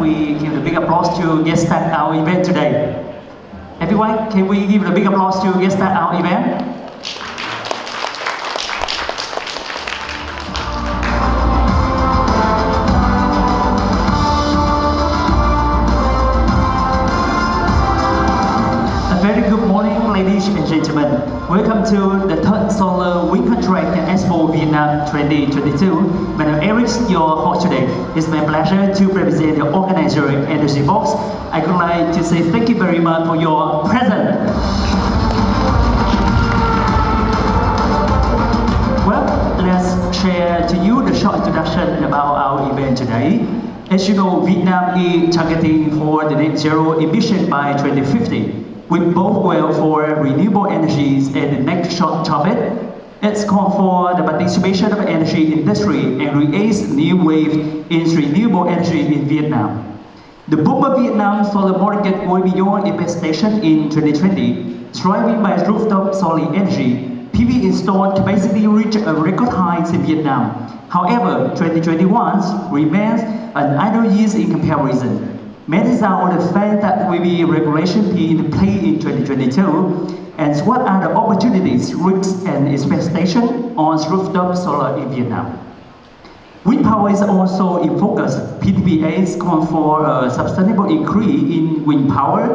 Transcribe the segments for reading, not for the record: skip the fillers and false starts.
we give a big applause to get start our event today. Everyone, can we give a big applause to get start our event? A very good morning, ladies and gentlemen. Welcome to the third Solar Wind Contract and EXPO Vietnam 2022. My name is Eric, your host today. It's my pleasure to represent the organizer Energy Box. I would like to say thank you very much for your presence. Well, let's share to you the short introduction about our event today. As you know, Vietnam is targeting for the net zero emission by 2050. We both well for renewable energies and the next short topic. It's called for the participation of energy industry and creates new wave in renewable energy in Vietnam. The boom of Vietnam solar market will be beyond expectation in 2020, driven by rooftop solar energy. PV installed capacity reached a record high in Vietnam. However, 2021 remains an idle year in comparison. Many are the fact that will be regulation in play in 2022, and what are the opportunities, risks, and expectations on rooftop solar in Vietnam. Wind power is also in focus. PDPA calls for a sustainable increase in wind power,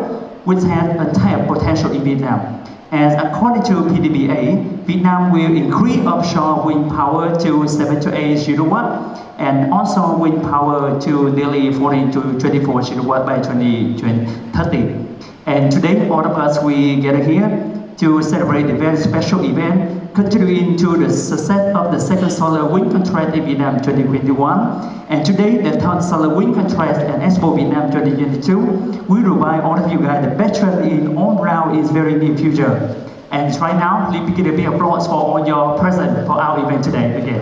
which has untapped potential in Vietnam. As according to PDPA, Vietnam will increase offshore wind power to 7 to 8 gigawatt and onshore wind power to nearly 14 to 24 gigawatt by 2030. And today, all of us, we gather here to celebrate a very special event contributing to the success of the second Solar Wind Contract in Vietnam 2021. And today, the third Solar Wind Contract and EXPO Vietnam 2022 will provide all of you guys the best trend in all round in very near future. And right now, please begin a big applause for all your presence for our event today again.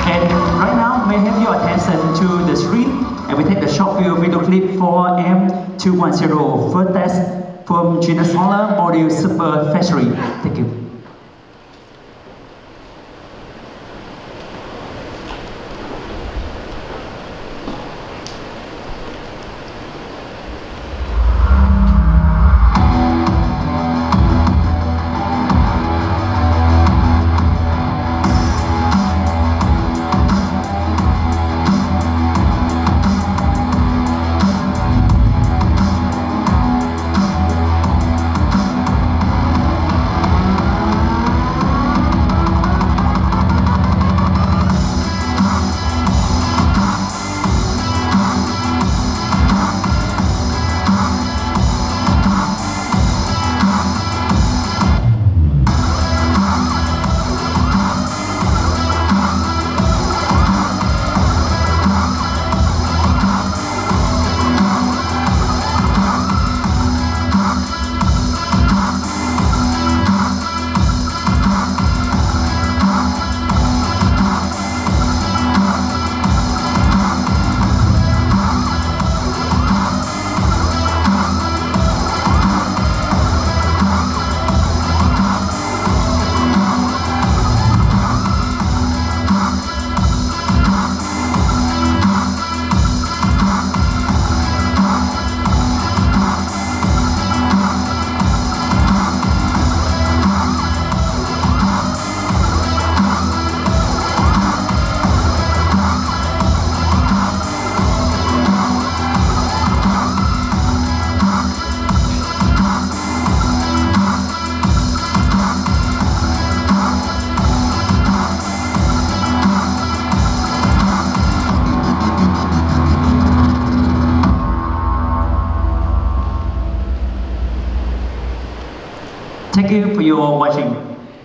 And right now, may I have your attention to the screen, and we take a short video clip for M210 first test from China Solar Module Super Factory. Thank you. Thank you for your watching.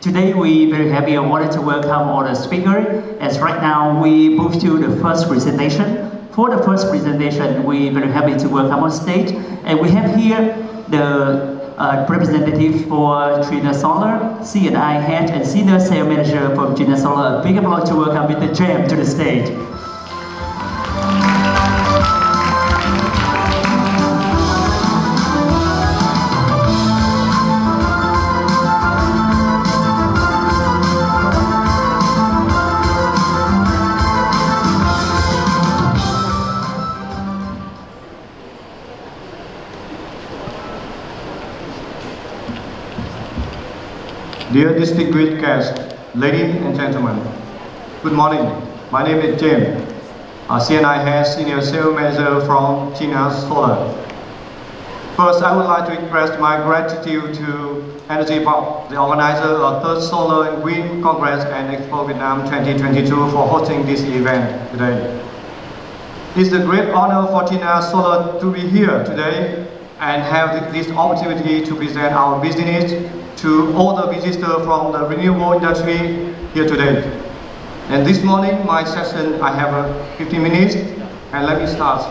Today we very happy and wanted to welcome all the speakers. As right now we move to the first presentation. For the first presentation, we very happy to welcome on stage, and we have here the representative for China Solar, C&I Head and Senior Sales Manager from China Solar. Big applause to welcome Mr. James to the stage. Dear distinguished guests, ladies and gentlemen, good morning. My name is James, CNI Head Senior Sales Manager from China Solar. First, I would like to express my gratitude to Energy Board, the organizer of the Solar+Wind Congress and EXPO Vietnam 2022 for hosting this event today. It's a great honor for China Solar to be here today and have this opportunity to present our business to all the visitors from the renewable industry here today. And this morning, my session, I have 15 minutes, and let me start.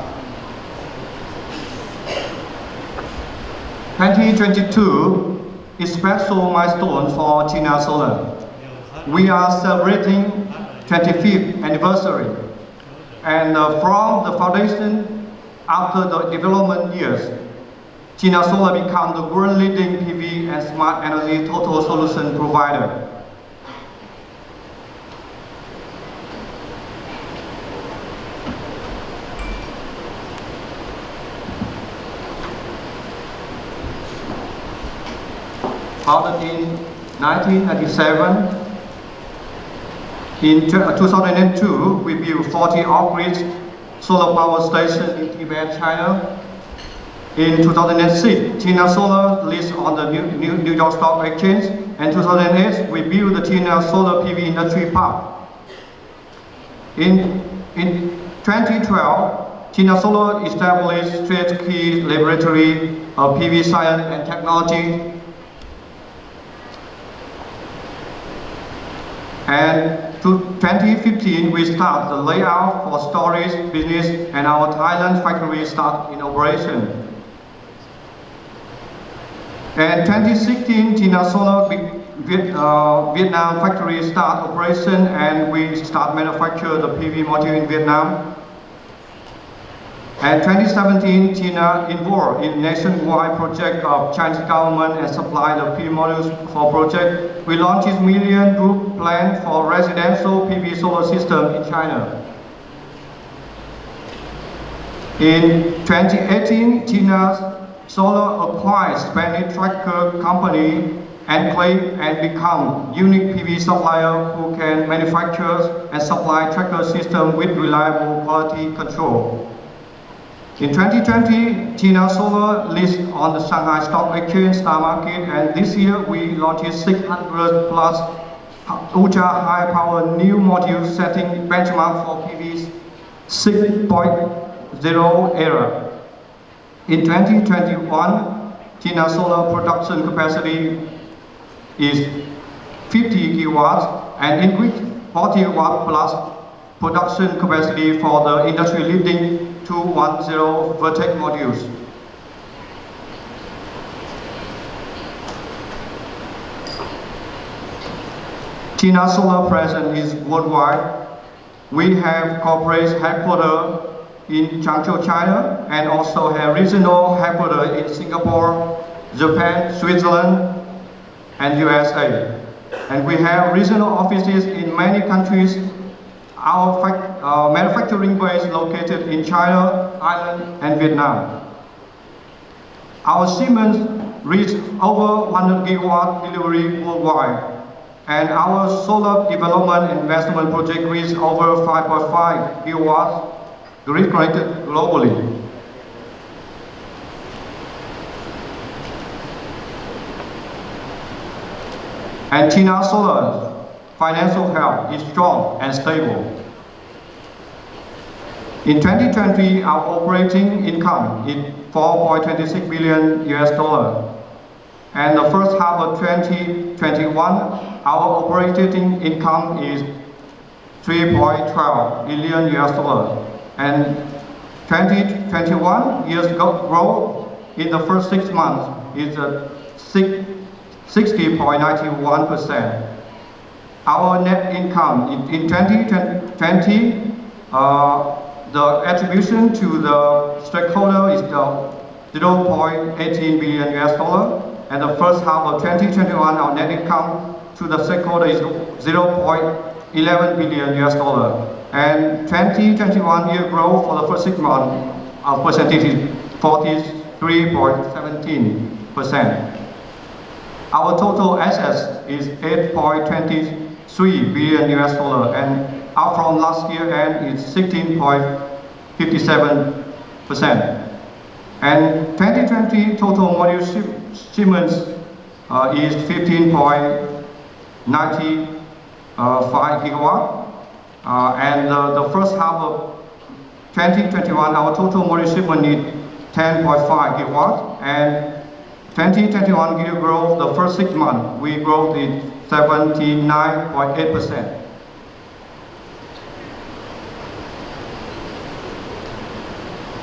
2022 is a special milestone for China Solar. We are celebrating 25th anniversary. And from the foundation, after the development years, China Solar became the world leading PV and smart energy total solution provider. Founded in 1997, in 2002, we built 40 off-grid solar power stations in Tibet, China. In 2006, China Solar listed on the New York Stock Exchange. In 2008, we built the China Solar PV Industry Park. In 2012, China Solar established 3 key laboratory of PV science and technology. And to 2015, we start the layout for storage business, and our Thailand factory start in operation. And 2016, China Solar Vietnam factory start operation, and we start manufacture the PV module in Vietnam. And 2017, China involved in nationwide project of Chinese government and supply the PV modules for project. We launched a million group plan for residential PV solar system in China. In 2018, China Solar acquired Spanish tracker company Enclave and become unique PV supplier who can manufacture and supply tracker system with reliable quality control. In 2020, China Solar listed on the Shanghai Stock Exchange Star Market, and this year we launched 600 plus ultra high power new modules setting benchmark for PV's 6.0 era. In 2021, China Solar production capacity is 50 gigawatts and increased 40 watt plus production capacity for the industry leading 210 Vertex modules. China Solar presence is worldwide. We have corporate headquarters in Changzhou, China, and also have regional headquarters in Singapore, Japan, Switzerland, and USA. And we have regional offices in many countries. Our manufacturing base located in China, Thailand, and Vietnam. Our shipments reached over 100 gigawatt delivery worldwide, and our solar development investment project reached over 5.5 gigawatts grid-connected globally. And China Solar's financial health is strong and stable. In 2020, our operating income is $4.26 billion US. And the first half of 2021, our operating income is $3.12 billion US. And 2021 year's growth in the first 6 months is 60.91%. Our net income in 2020, the attribution to the stakeholder is $0.18 billion US, and the first half of 2021, our net income to the stakeholder is $0.11 billion US. And 2021 year growth for the first 6 months, our percentage is 43.17%. Our total assets is 8.23 billion US dollar, and up from last year end is 16.57%. And 2020 total module shipments is 15.95 gigawatt. And the first half of 2021, our total module shipment is 10.5 gigawatt, and 2021 year growth, the first 6 months, we growth is 79.8%.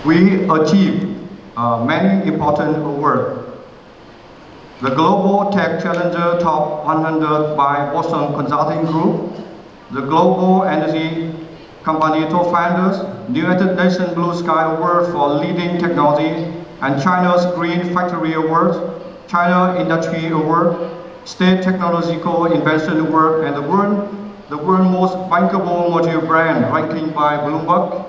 We achieved many important awards. The Global Tech Challenger Top 100 by Boston Consulting Group, the Global Energy Company Top Founders, United Nations Blue Sky Award for Leading Technology, and China's Green Factory Award, China Industry Award, State Technological Invention Award, and the world most bankable module brand ranking by Bloomberg.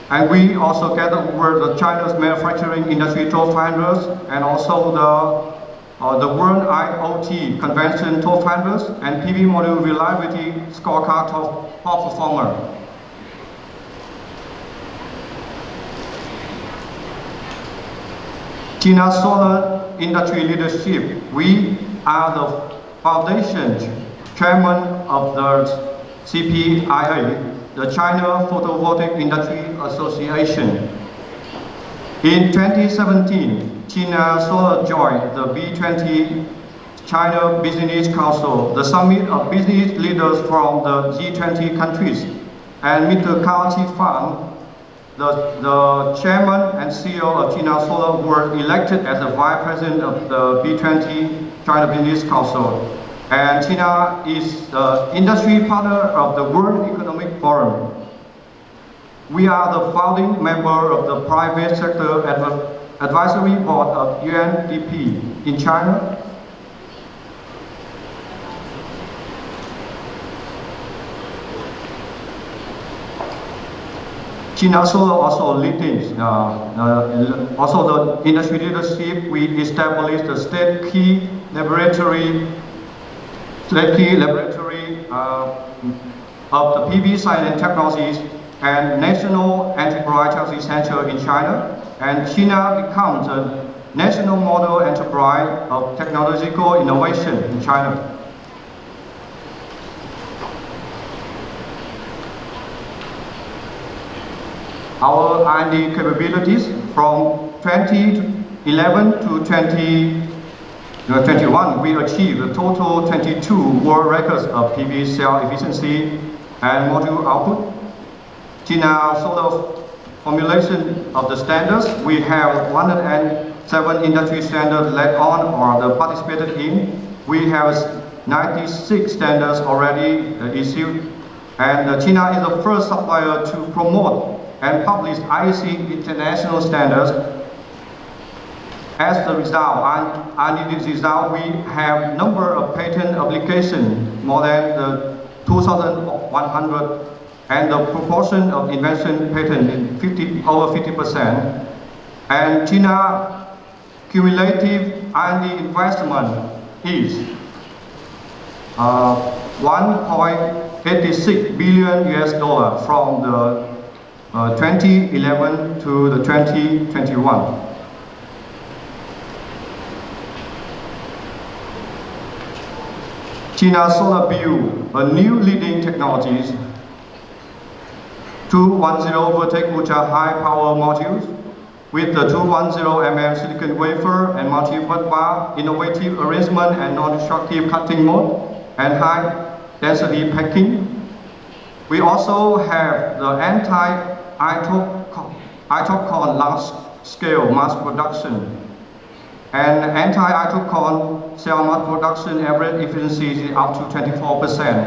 And we also get the award of China's Manufacturing Industry Top Founders, and also the World IoT Convention Top Founders, and PV Module Reliability Scorecard Top Performer. China's solar industry leadership. We are the foundation chairman of the CPIA, the China Photovoltaic Industry Association. In 2017, China Solar joined the B20 China Business Council, the summit of business leaders from the G20 countries, and Mr. Cao Qifang, the chairman and CEO of China Solar, were elected as the vice president of the B20 China Business Council. And China is the industry partner of the World Economic Forum. We are the founding member of the Private Sector Advisory Board of UNDP in China. China Solar also leading, also the industry leadership. We established the state key laboratory of the PV science and technologies and National Enterprise Technology Center in China. And China becomes a national model enterprise of technological innovation in China. Our R&D capabilities from 2011 to 2021, we achieved a total 22 world records of PV cell efficiency and module output. China Solar formulation of the standards, we have 107 industry standards led on or participated in. We have 96 standards already issued. And China is the first supplier to promote and publish IEC international standards. As the result, we have number of patent applications, more than 2,100, and the proportion of invention patent is over 50%. And China cumulative R&D investment is 1.86 billion US dollar from the 2011 to the 2021. China Solar built a new leading technologies, 210 Vertex Ultra High Power modules with the 210 mm silicon wafer and multi-bar innovative arrangement and non-destructive cutting mode and high density packing. We also have the anti-itoconn large scale mass production and anti-itoconn cell mass production average efficiency is up to 24%,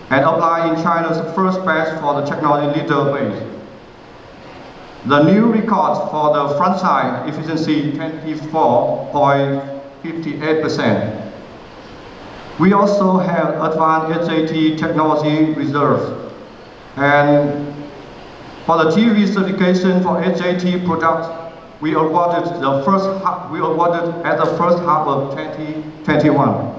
and applied in China's first batch for the technology leader base. The new records for the front side efficiency 24.58%. We also have advanced HJT technology reserves, and for the TV certification for HJT products, we awarded at the first half of 2021.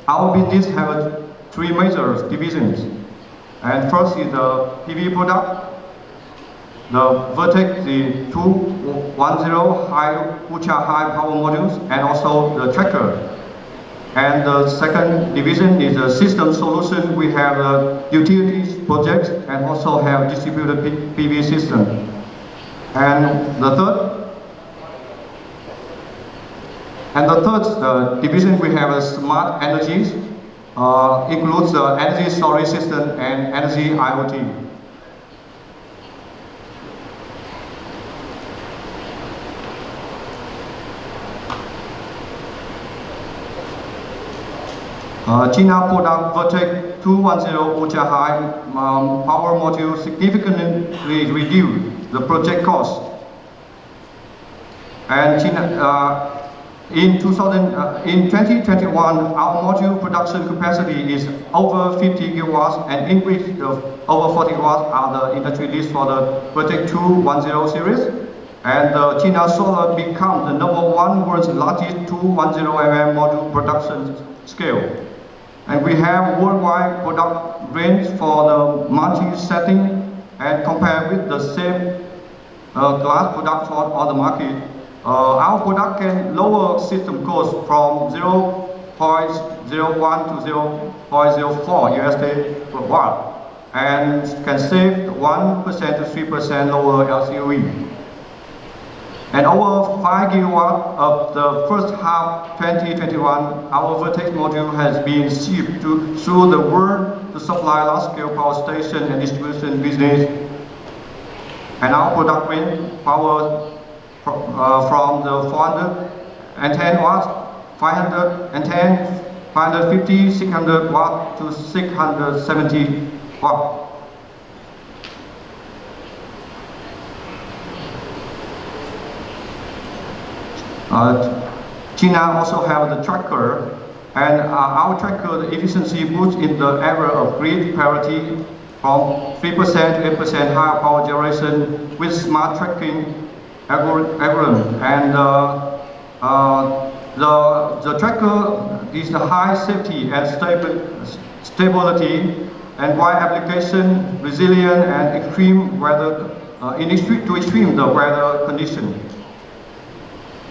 Our business has three major divisions, and first is the PV product, the Vertex, the 210 ultra high power modules, and also the tracker. And the second division is the system solution. We have the utilities projects and also have distributed PV system. And the third division we have a smart energies, includes the energy storage system and energy IoT. China product Vertex 210 ultra high power module significantly reduced the project cost. And in 2021, our module production capacity is over 50 gigawatts, and increase of over 40 watts are the industry list for the Vertex 210 series. And China Solar becomes the #1 world's largest 210 mm module production scale. And we have worldwide product range for the multi-setting, and compared with the same glass product on the market, our product can lower system cost from 0.01 to 0.04 USD per watt, and can save 1% to 3% lower LCOE. And over 5 gigawatts of the first half 2021, our Vertex module has been shipped through the world to supply large-scale power station and distribution business. And our product range power from the 410 watts, 510, 550, 600 watts to 670 watts. China also have the tracker, and our tracker, the efficiency boosts in the area of grid parity from 3% to 8% higher power generation with smart tracking algorithm. And the tracker is the high safety and stability, and wide application, resilient and extreme weather, to extreme the weather condition.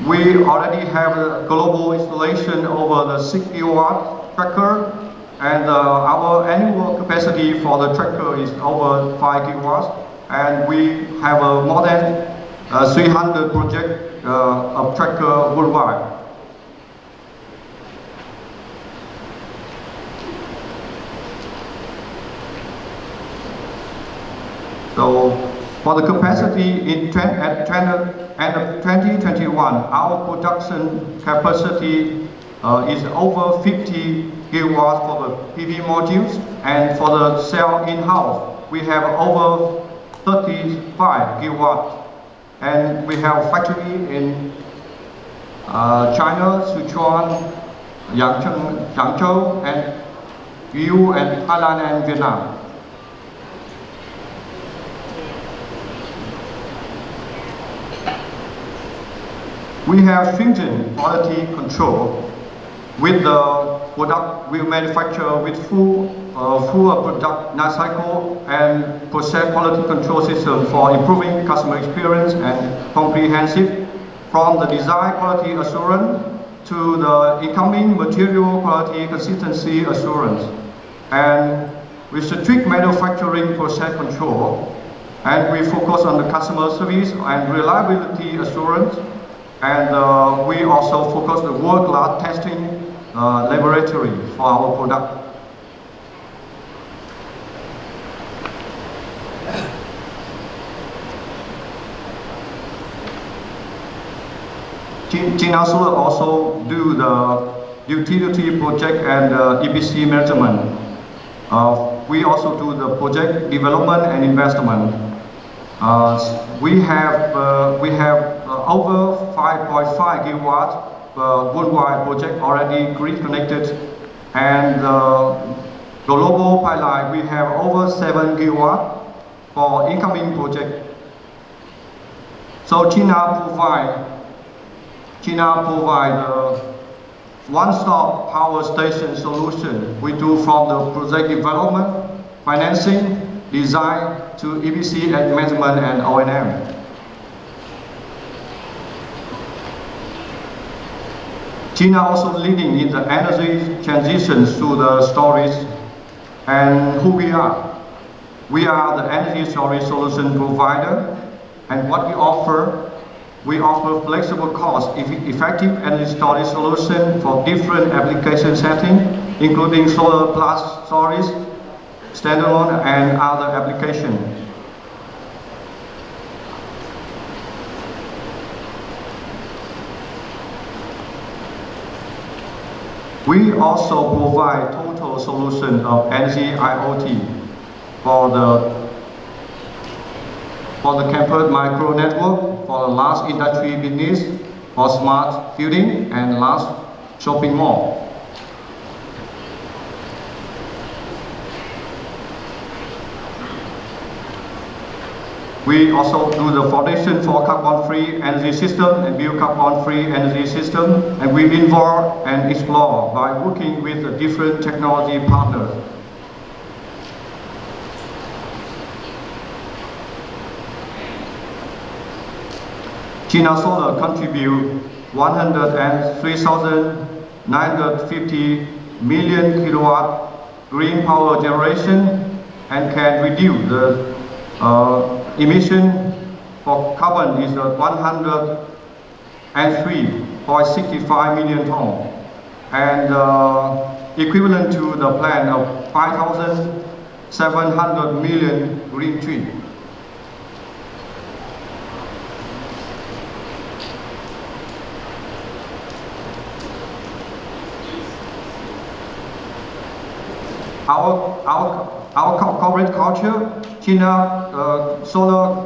We already have a global installation over the 6 gigawatt tracker, and our annual capacity for the tracker is over 5 gigawatts, and we have more than 300 projects of tracker worldwide. So, for the capacity at end of 2021, our production capacity is over 50 gigawatts for the PV modules, and for the cell in-house, we have over 35 gigawatts. And we have factory in China, Sichuan, Yangzhou, and EU, and Thailand and Vietnam. We have stringent quality control with the product we manufacture with full product life cycle and process quality control system for improving customer experience and comprehensive, from the design quality assurance to the incoming material quality consistency assurance. And with strict manufacturing process control, and we focus on the customer service and reliability assurance. And we also focus on the world-class testing laboratory for our product. China Solar also do the utility project and EPC management. We also do the project development and investment. We have over 5.5 gigawatts worldwide project already grid connected, and Global pipeline, we have over 7 gigawatts for incoming project. So China provide a one-stop power station solution. We do from the project development, financing, design to EPC and management and O&M. China also leading in the energy transition through the storage. And who we are? We are the energy storage solution provider. And what we offer flexible cost, effective energy storage solution for different application settings, including solar plus storage, standalone, and other applications. We also provide total solution of energy IoT for the campus micro network, for the large industry business, for smart building and large shopping mall. We also do the foundation for carbon-free energy system and build carbon-free energy system, and we involve and explore by working with the different technology partners. China Solar contribute 103,950 million kilowatt green power generation and can reduce the emission for carbon is 103.65 million tons and equivalent to the plan of 5,700 million green trees. Our corporate culture, China Solar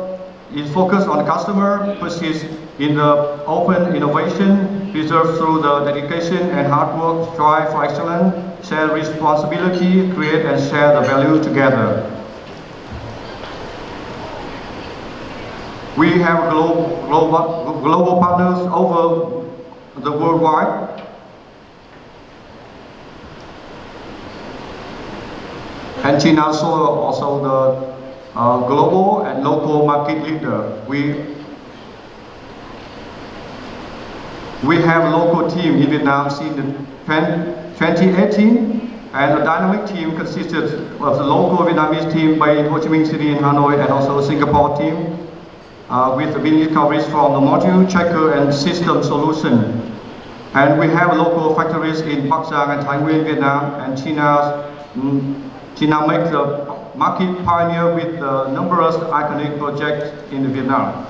is focused on customer, persists in the open innovation, preserved through the dedication and hard work, strive for excellence, share responsibility, create and share the value together. We have global partners over the worldwide. And China Solar also the global and local market leader. We have a local team in Vietnam since 2018, and the dynamic team consisted of the local Vietnamese team by Ho Chi Minh City in Hanoi, and also Singapore team with the business coverage from the module, checker, and system solution. And we have local factories in Bắc Giang and Thái Nguyên, Vietnam, and China makes the market pioneer with numerous iconic projects in Vietnam.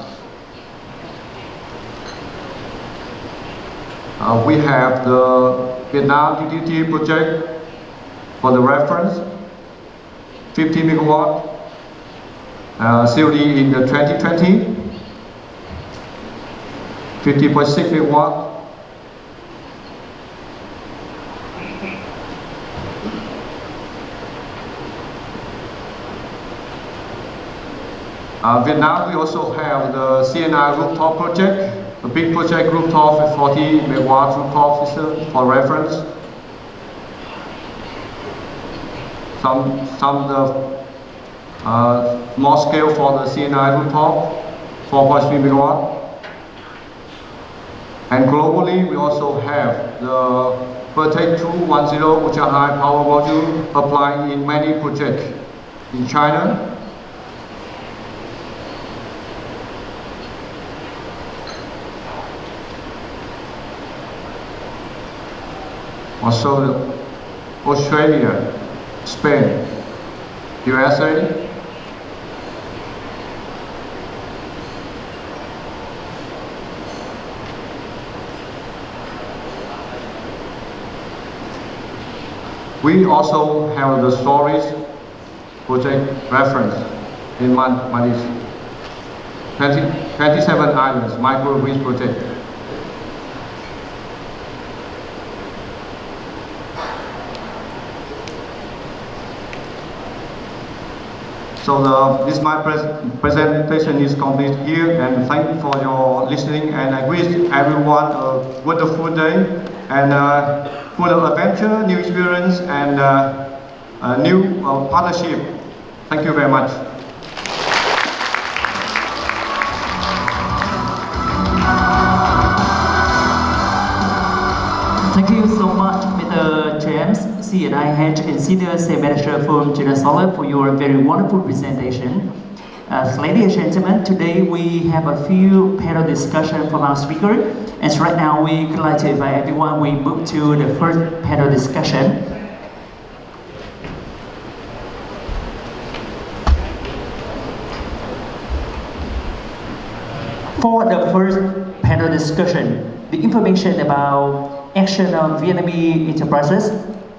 We have the Vietnam DTT project for the reference, 50 megawatt, COD in the 2020, 50.6 megawatt. Vietnam, we also have the CNI rooftop project, a big project rooftop with 40 megawatt rooftop system for reference. Some small scale for the CNI rooftop, 4.3 megawatt. And globally, we also have the Vertex 210 ultra high power module applying in many projects in China. Also Australia, Spain, USA. We also have the storage project reference in Malaysia. 27 islands, microgrid project. So this my presentation is complete here, and thank you for your listening, and I wish everyone a wonderful day and full of adventure, new experience, and a new partnership. Thank you very much. Thank you so much, Mr. James, C&I Head and Senior Sales Manager from China Solar, for your very wonderful presentation. Ladies and gentlemen, today we have a few panel discussion from our speaker. And right now we would like to invite everyone, we move to the first panel discussion. For the first panel discussion, the information about action of Vietnamese enterprises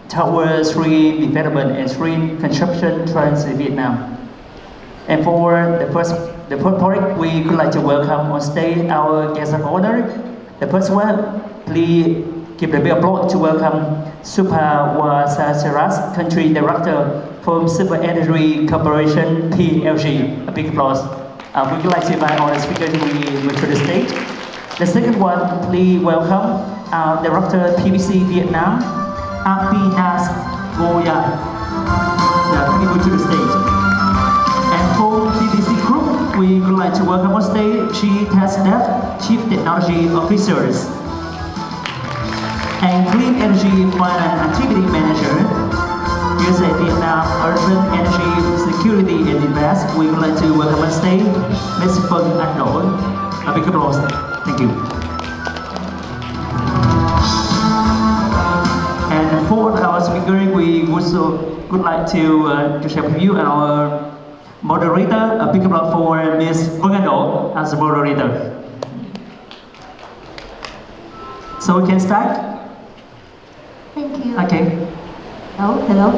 towards green development and green consumption trends in Vietnam. And for the first part, we would like to welcome on stage our guest of honor. The first one, please give a big applause to welcome Supa Wasaseras, Country Director from Super Energy Corporation PLC. A big applause. We would like to invite our speaker to move to the stage. The second one, please welcome our Director PVC Vietnam, Apinas Goya. Please move to the stage. And for PVC Group, we would like to welcome on stage Chief Task Chief Technology Officers, and Clean Energy Finance Activity Manager, USA Vietnam Urban Energy Security and Invest. We would like to welcome on stage Ms. Phung Anh Nổi. A big applause. Thank you. And for our speaker, we also would like to share with you our moderator. A big applause for Ms. Phung Anh Nổi as a moderator. So we can start? Thank you. Okay. Hello.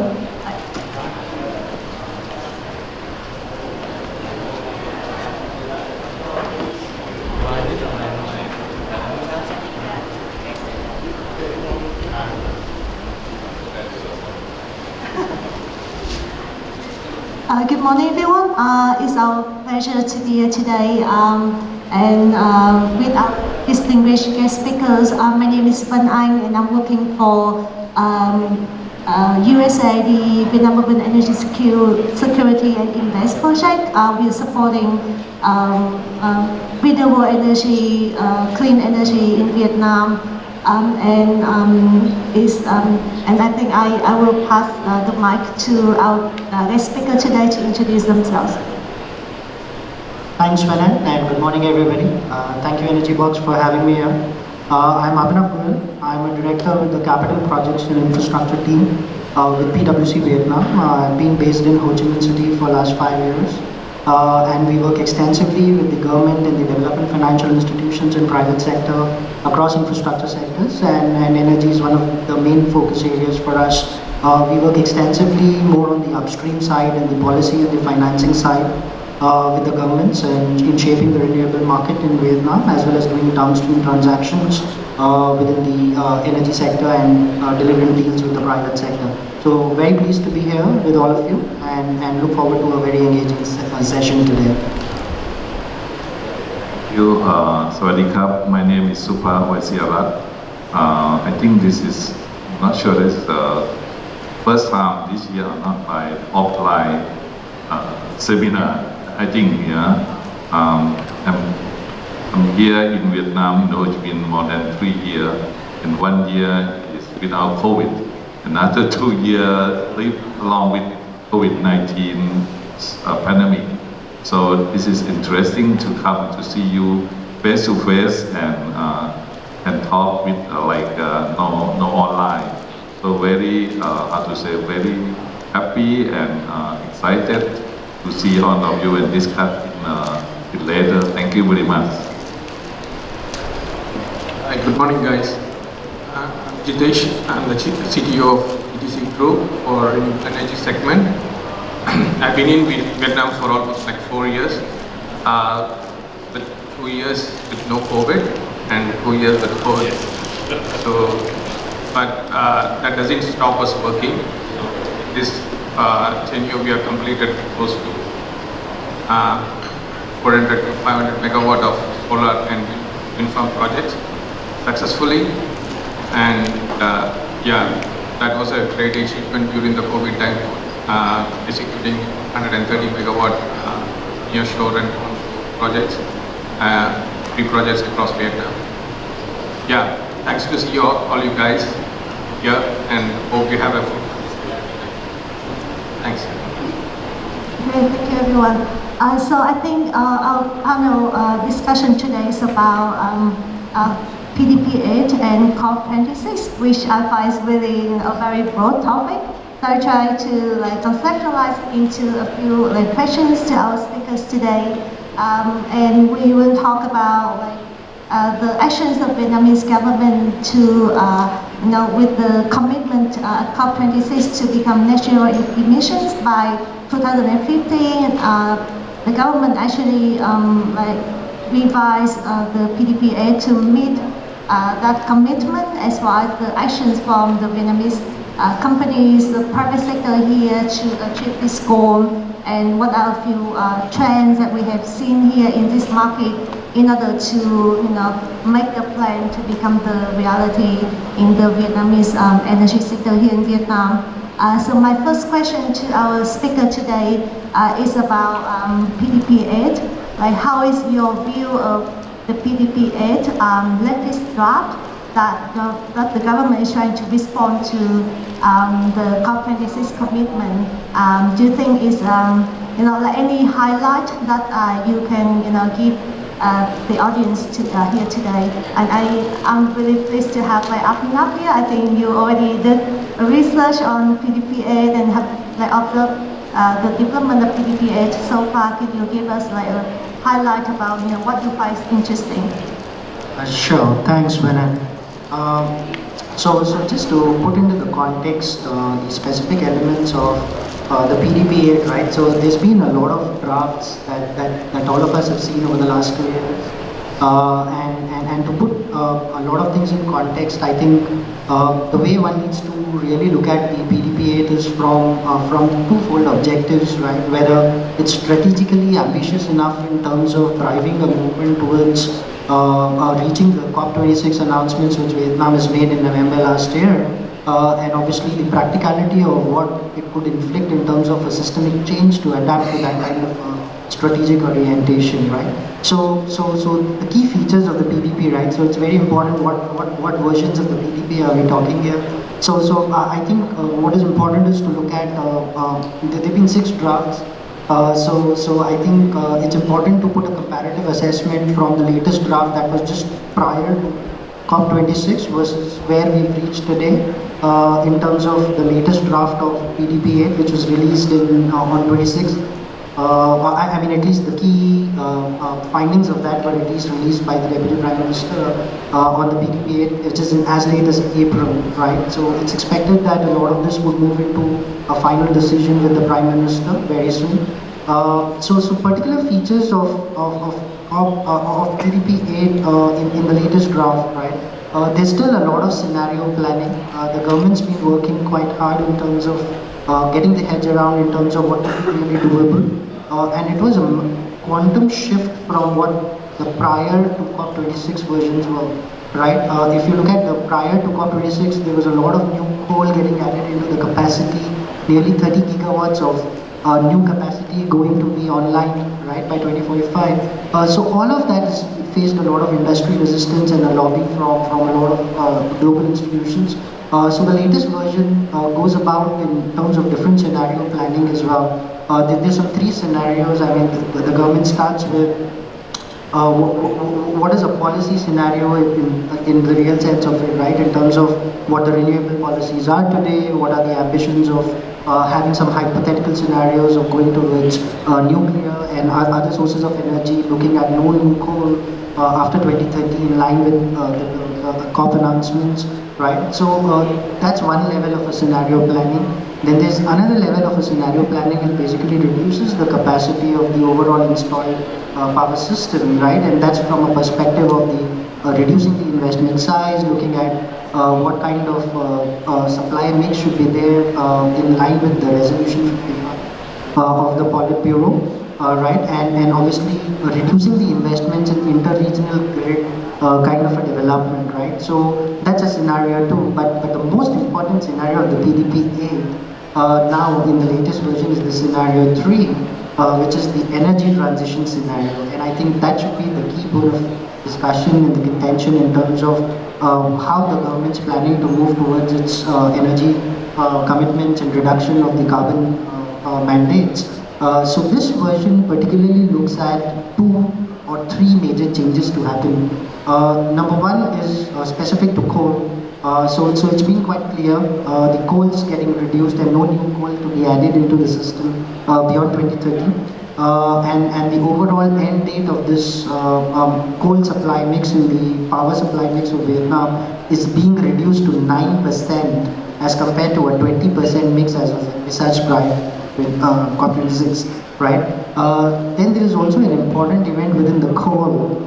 Good morning, everyone. It's our pleasure to be here today, and with our distinguished guest speakers. My name is Phung Anh, and I'm working for USAID Vietnam Urban Energy Security and Invest project. We are supporting renewable energy, clean energy in Vietnam. And I think I will pass the mic to our guest speaker today to introduce themselves. Thanks, Phung Anh, and good morning, everybody. Thank you, Energy Box, for having me here. I'm Abhinav Goyal. I'm a director with the Capital Projects and Infrastructure team with PwC Vietnam. I've been based in Ho Chi Minh City for the last 5 years. And we work extensively with the government and the development financial institutions and private sector across infrastructure sectors, and energy is one of the main focus areas for us. We work extensively more on the upstream side and the policy and the financing side with the governments and in shaping the renewable market in Vietnam, as well as doing downstream transactions within the energy sector and delivering deals with the private sector. So very pleased to be here with all of you and look forward to a very engaging session today. Thank you. Sawadee Krap. My name is Supa Wasaseras. I think this is, I'm not sure this is the first time this year or not by offline seminar. I think I'm here in Vietnam, in Ho Chi Minh, more than 3 years, and 1 year is without COVID. Another 2 years live along with COVID-19 pandemic. So this is interesting to come to see you face to face and talk with no online. So very very happy and excited to see all of you and discuss it later. Thank you very much. Hi, good morning, guys. I'm Jitesh. I'm the CTO of ETC Group for energy segment. I've been in Vietnam for almost 4 years, with 2 years with no COVID and 2 years with COVID. So, but that doesn't stop us working. This tenure we have completed close to 400 to 500 megawatt of solar and wind farm projects successfully. And yeah, that was a great achievement during the COVID time, executing 130 megawatt nearshore and onshore projects, 3 projects across Vietnam. Yeah, thanks to see all you guys here, and hope you have a full. Thanks. Okay, thank you everyone. So I think our panel discussion today is about PDP-8 and COP26, which I find is really a very broad topic. So I try to conceptualize into a few questions to our speakers today, and we will talk about the actions of Vietnamese government to, with the commitment at COP26 to become net zero emissions by 2015. The government actually revised the PDP-8 to meet that commitment, as well as the actions from the Vietnamese companies, the private sector here to achieve this goal, and what are a few trends that we have seen here in this market in order to make the plan to become the reality in the Vietnamese energy sector here in Vietnam. So my first question to our speaker today is about PDP-8. How is your view of the PDP-8 latest draft that the government is trying to respond to the COP26 commitment? Do you think is any highlight that you can give the audience here today? And I'm really pleased to have Abhinav here. I think you already did research on PDP-8 and have observed the development of PDP-8 so far. Can you give us a highlight about what you find interesting? Sure, thanks, Venan. So just to put into the context the specific elements of the PDP-8, right? So there's been a lot of drafts that all of us have seen over the last 2 years. And to put a lot of things in context, I think the way one needs to really look at the PDP-8 is from twofold objectives, right? Whether it's strategically ambitious enough in terms of driving a movement towards reaching the COP26 announcements which Vietnam has made in November last year, and obviously the practicality of what it could inflict in terms of a systemic change to adapt to that kind of strategic orientation, right? So the key features of the PDP, right? So it's very important what versions of the PDP are we talking here. So I think what is important is to look at there have been 6 drafts. So I think it's important to put a comparative assessment from the latest draft that was just prior to COP26 versus where we've reached today in terms of the latest draft of PDP-8, which was released on 26th. I mean, at least the key findings of that were at least released by the Deputy Prime Minister on the PDP-8, which is as late as April, right? So it's expected that a lot of this would move into a final decision with the Prime Minister very soon. So particular features of PDP-8 in the latest draft, right? There's still a lot of scenario planning. The government's been working quite hard in terms of getting the heads around in terms of what is really doable. And it was a quantum shift from what the prior to COP26 versions were, right? If you look at the prior to COP26, there was a lot of new coal getting added into the capacity, nearly 30 gigawatts of new capacity going to be online, right, by 2045. So all of that has faced a lot of industry resistance and a lobby from a lot of global institutions. So the latest version goes about in terms of different scenario planning as well. There's some 3 scenarios. I mean, the government starts with what is a policy scenario in the real sense of it, right? In terms of what the renewable policies are today, what are the ambitions of having some hypothetical scenarios of going towards nuclear and other sources of energy, looking at no new coal after 2030 in line with the COP announcements, right? So that's one level of a scenario planning. Then there's another level of a scenario planning that basically reduces the capacity of the overall installed power system, right? And that's from a perspective of the reducing the investment size, looking at what kind of supply mix should be there in line with the resolution 55 of the Politburo. right? And obviously reducing the investments in inter-regional grid kind of a development, right? So that's a scenario two. But the most important scenario of the PDP 8 now in the latest version is the scenario 3, which is the energy transition scenario. And I think that should be the key bone of discussion and the contention in terms of how the government's planning to move towards its energy commitments and reduction of the carbon mandates. So this version particularly looks at 2 or 3 major changes to happen. Number one is specific to coal. So it's been quite clear, the coal is getting reduced and no new coal to be added into the system beyond 2030. And the overall end date of this coal supply mix in the power supply mix of Vietnam is being reduced to 9% as compared to a 20% mix as was envisaged prior with COP26, right? Then there is also an important event within the coal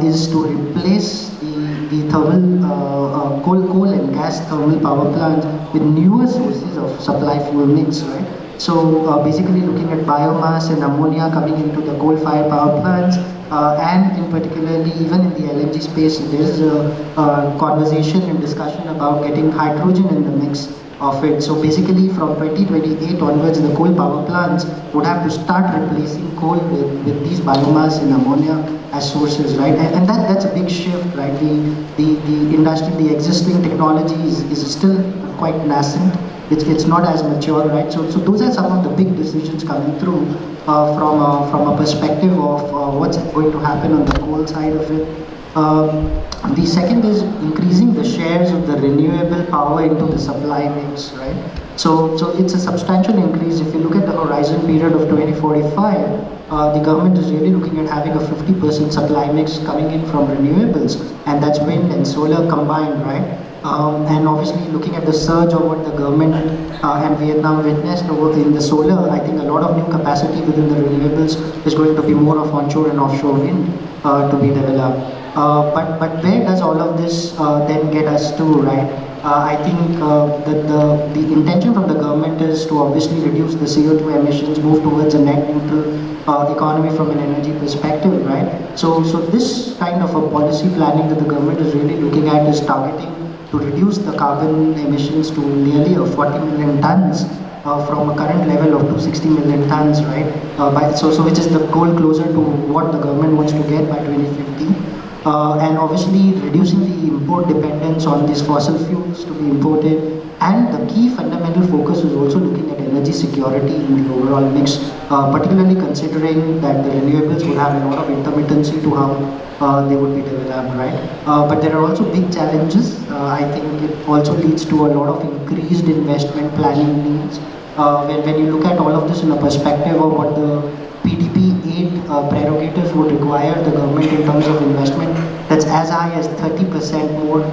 is to replace the thermal coal and gas thermal power plants with newer sources of supply fuel mix, right? So basically looking at biomass and ammonia coming into the coal-fired power plants, and in particularly even in the LNG space, there is a conversation and discussion about getting hydrogen in the mix of it. So basically from 2028 onwards, the coal power plants would have to start replacing coal with these biomass and ammonia as sources, right? And that's a big shift, right? The industry, the existing technology is still quite nascent. It's not as mature, right? So those are some of the big decisions coming through from a perspective of what's going to happen on the coal side of it. The second is increasing the shares of the renewable power into the supply mix, right? So it's a substantial increase. If you look at the horizon period of 2045, the government is really looking at having a 50% supply mix coming in from renewables, and that's wind and solar combined, right? And obviously looking at the surge of what the government and Vietnam witnessed in the solar, I think a lot of new capacity within the renewables is going to be more of onshore and offshore wind to be developed. But where does all of this then get us to, right? I think that the intention from the government is to obviously reduce the CO2 emissions, move towards a net neutral economy from an energy perspective, right? So this kind of a policy planning that the government is really looking at is targeting to reduce the carbon emissions to nearly 40 million tons from a current level of 260 million tons, right? So which is the goal closer to what the government wants to get by 2050. And obviously reducing the import dependence on these fossil fuels to be imported. And the key fundamental focus is also looking at energy security in the overall mix, particularly considering that the renewables would have a lot of intermittency to how they would be developed, right? But there are also big challenges. I think it also leads to a lot of increased investment planning needs. When you look at all of this in a perspective of what the PDP 8 prerogatives would require the government in terms of investment, that's as high as 30% more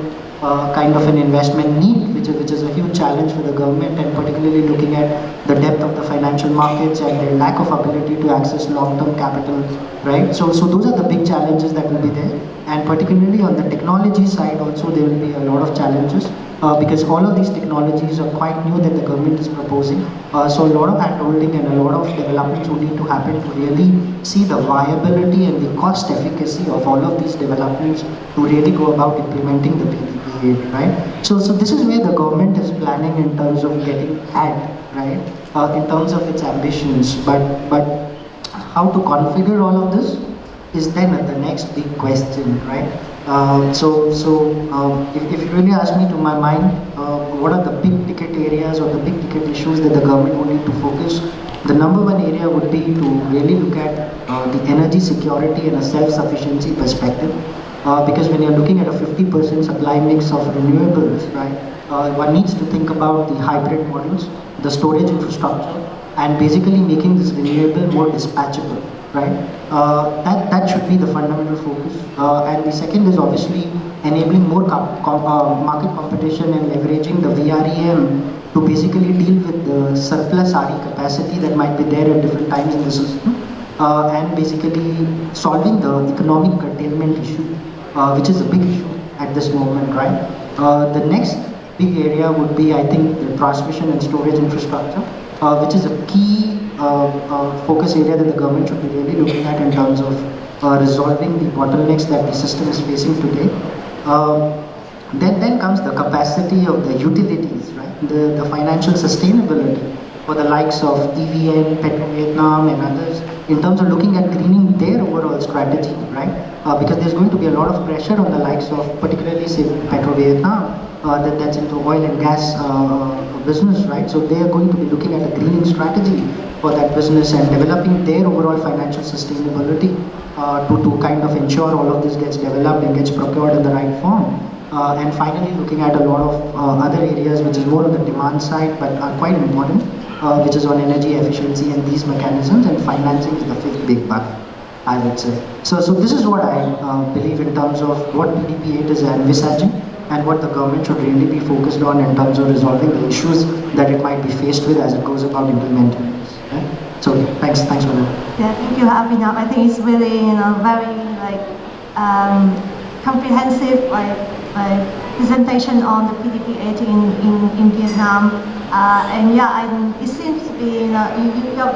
kind of an investment need, which is a huge challenge for the government, and particularly looking at the depth of the financial markets and their lack of ability to access long-term capital, right? So those are the big challenges that will be there, and particularly on the technology side also there will be a lot of challenges because all of these technologies are quite new that the government is proposing. So a lot of hand-holding and a lot of developments would need to happen to really see the viability and the cost efficacy of all of these developments to really go about implementing the PDP 8, right? So this is where the government is planning in terms of getting at, right? In terms of its ambitions, but how to configure all of this is then the next big question, right? If you really ask me to my mind, what are the big ticket areas or the big ticket issues that the government would need to focus? The number one area would be to really look at the energy security and a self-sufficiency perspective. Because when you're looking at a 50% supply mix of renewables, right, one needs to think about the hybrid models, the storage infrastructure, and basically making this renewable more dispatchable, right? That should be the fundamental focus. And the second is obviously enabling more market competition and leveraging the VREM to basically deal with the surplus RE capacity that might be there at different times in the system. And basically solving the economic curtailment issue, which is a big issue at this moment, right? The next big area would be, I think, the transmission and storage infrastructure, which is a key focus area that the government should be really looking at in terms of resolving the bottlenecks that the system is facing today. Then comes the capacity of the utilities, right? The financial sustainability for the likes of EVN, Petro Vietnam and others in terms of looking at greening their overall strategy, right? Because there's going to be a lot of pressure on the likes of particularly say Petro Vietnam that's into oil and gas business, right? So they are going to be looking at a greening strategy for that business and developing their overall financial sustainability to kind of ensure all of this gets developed and gets procured in the right form. And finally looking at a lot of other areas which is more on the demand side but are quite important, which is on energy efficiency and these mechanisms, and financing is the fifth big bucket, I would say. So this is what I believe in terms of what PDP 8 is envisaging and what the government should really be focused on in terms of resolving the issues that it might be faced with as it goes about implementing this. Right? So thanks for that. Yeah, thank you, Abhinav. I think it's really very comprehensive presentation on the PDP 8 in Vietnam. And it seems to be you're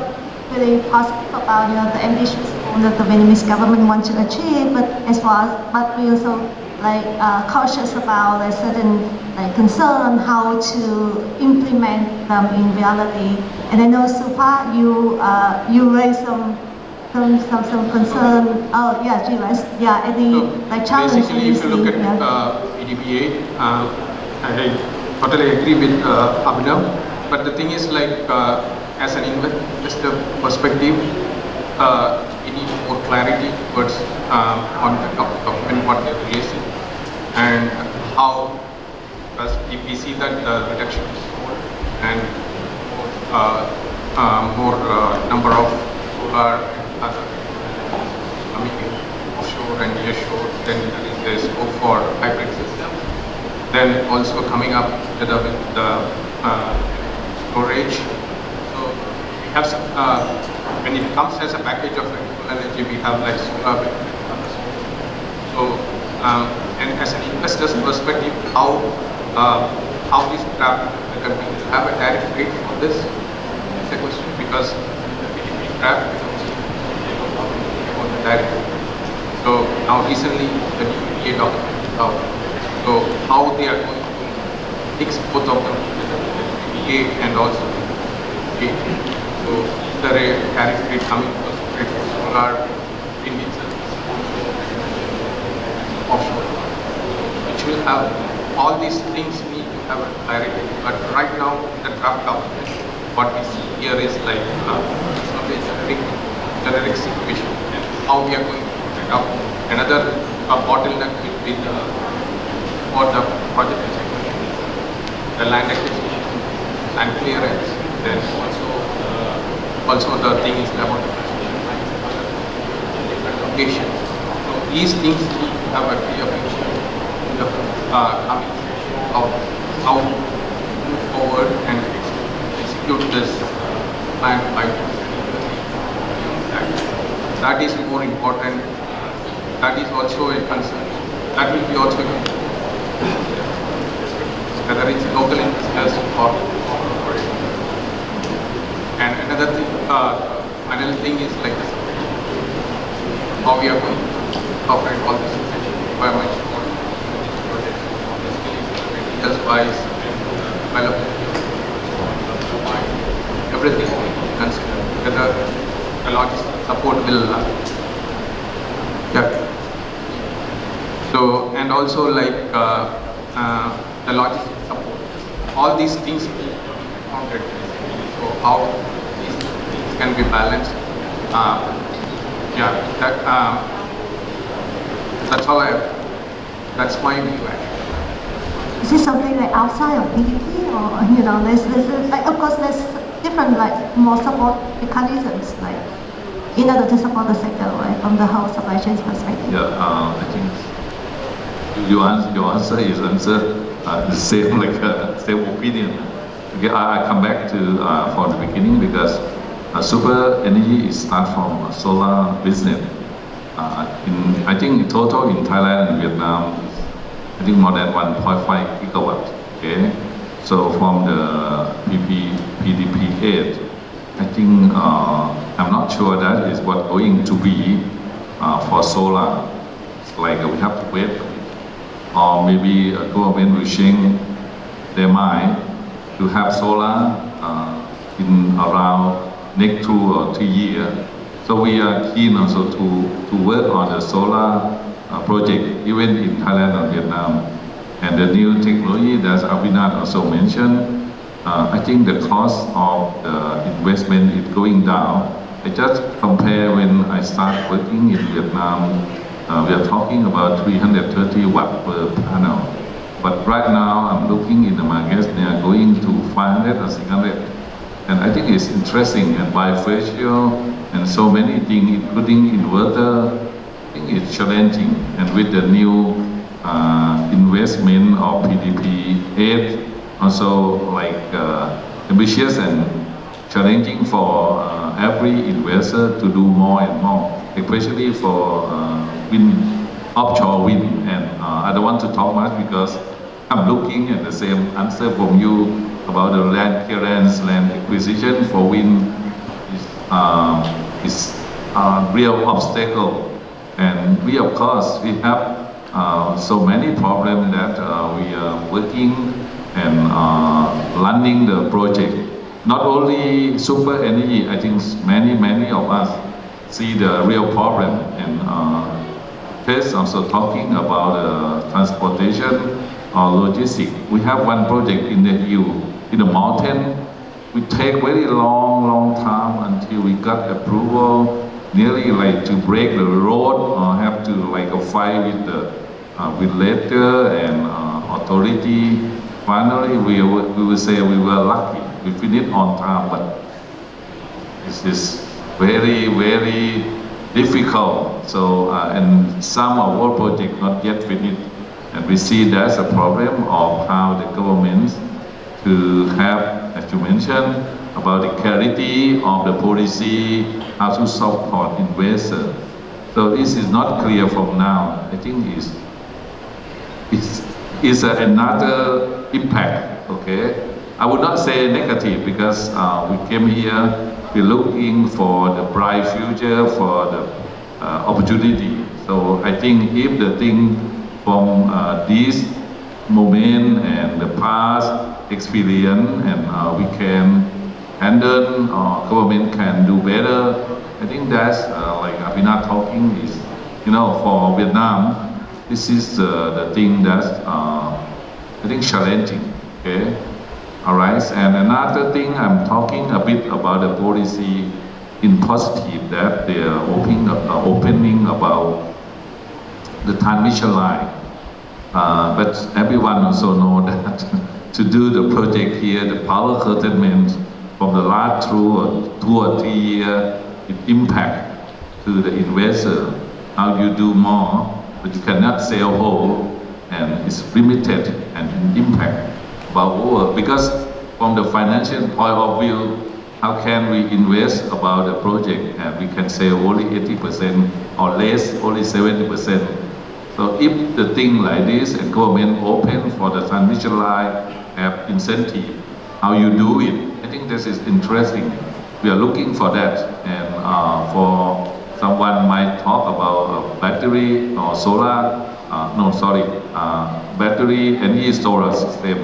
really positive about the ambitious goal that the Vietnamese government wants to achieve, but we also cautious about certain concern how to implement them in reality. And I know Supa, you raised some concern. Oh yeah, Jilas. Yeah, any challenge. Basically, if you look at PDP 8, I totally agree with Abhinav. But the thing is, as an investor perspective, we need more clarity towards on the government what they're releasing and how. If we see that the reduction is more and more number of solar coming in offshore and nearshore, then there is scope for hybrid systems. Then also coming up together with the storage. So we have some, when it comes as a package of renewable energy, we have solar, wind, and others. So and as an investor's perspective, how this draft will have a tariff rate for this? It's a question because the PDP draft about the tariff. So now recently the new EA document is out. So how they are going to mix both of them, the EA and also the EA. So is there a tariff rate coming for solar, wind itself, offshore, which will have all these things need to have a clarity. But right now, the draft document, what we see here is it's not a generic situation, and how we are going to put it up. Another bottleneck will be for the project execution, the land acquisition, land clearance, then also the thing is about different locations. So these things need to have a clear picture in the coming of how to move forward and execute this plan by 2030. That is more important. That is also a concern. That will be also a concern. Whether it's local investors or and another thing, final thing is how we are going to operate all this requirements for materials wise and development, everything we consider whether the logistics support will so and also the logistics support, all these things will be counted. So how these things can be balanced, that's all that's my view actually. Is this something outside of PDP, or there's of course there's different more support mechanisms in order to support the sector, right, from the whole supply chain perspective? Yeah, I think your answer is the same same opinion. Okay, I come back to for the beginning because super energy is start from solar business. I think in total in Thailand and Vietnam, I think more than 1.5 gigawatt. Okay, so from the PDP 8, I think sure that is what going to be for solar. It's like we have to wait, or maybe a government will change their mind to have solar in around next 2 or 3 years. So we are keen also to work on the solar project, even in Thailand and Vietnam. And the new technology that Abhinav also mentioned, I think the cost of the investment is going down. I just compare when I start working in Vietnam, we are talking about 330 watt per panel. But right now, I'm looking in the markets, they are going to 500 or 600. And I think it's interesting, and bifacial, and so many things, including inverter, I think it's challenging. And with the new investment of PDP 8, also like ambitious and challenging for every investor to do more and more, especially for offshore wind. And I don't want to talk much because I'm looking at the same answer from you about the land clearance, land acquisition for wind is a real obstacle. And we, of course, we have so many problems that we are working and running the project. Not only super energy, I think many of us see the real problem. And Tess also talking about transportation or logistics. We have one project in the hill, in the mountain. We take very long time until we got approval, nearly like to break the road or have to like a fight with the letter and authority. Finally, we will say we were lucky. We finished on time, but this is very difficult. So and some of our projects not yet finished, and we see that's a problem of how the government to have, as you mentioned, about the clarity of the policy, how to support investors. So this is not clear from now. I think it's another impact. Okay, I would not say negative because we came here. We're looking for the bright future, for the opportunity. So I think if the thing from this moment and the past experience and we can handle, government can do better. I think that's like Abhinav talking is, for Vietnam, this is the thing that's I think challenging. Okay. All right, and another thing I'm talking a bit about the policy in positive that they are opening about the transmission line. But everyone also know that to do the project here, the power curtailment from the last 2 or 3 years, it impact to the investor. How you do more, but you cannot sell whole, and it's limited and impact. Because from the financial point of view, how can we invest about the project and we can sell only 80% or less, only 70%. So if the thing like this and government open for the transmission line, have incentive, how you do it, I think this is interesting. We are looking for that, and for someone might talk about battery or solar, battery energy storage system.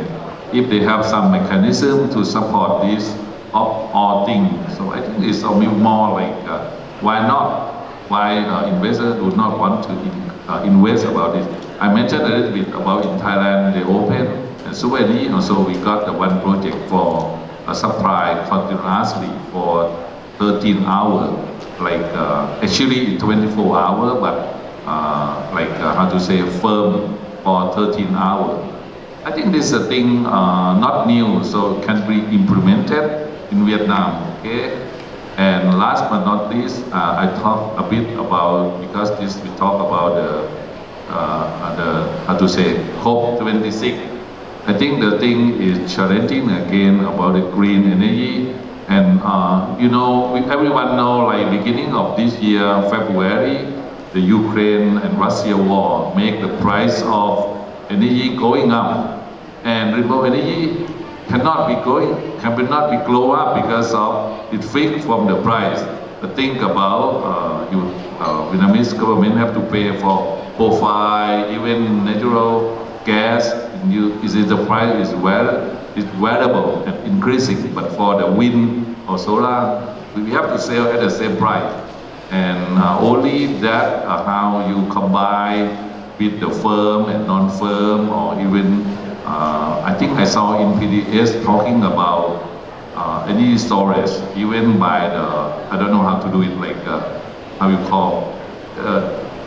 If they have some mechanism to support this all things, so I think it's more like why not? Why investors do not want to invest about this? I mentioned a little bit about in Thailand they open, and so also we got the one project for a supply continuously for 13 hours, like actually 24 hours, but firm for 13 hours. I think this is a thing not new, so it can be implemented in Vietnam. Okay, and last but not least, I talk a bit about, because we talk about the COP26. I think the thing is challenging again about the green energy, and everyone know like beginning of this year, February, the Ukraine and Russia war make the price of energy going up, and renewable energy cannot be grow up because of it fixed from the price. think about Vietnamese government have to pay for profile, even natural gas. Is it the price is variable and increasing, but for the wind or solar, we have to sell at the same price. And only that how you combine with the firm and non-firm, or even I think I saw in PDS talking about any storage, even by the, I don't know how to do it, like how you call,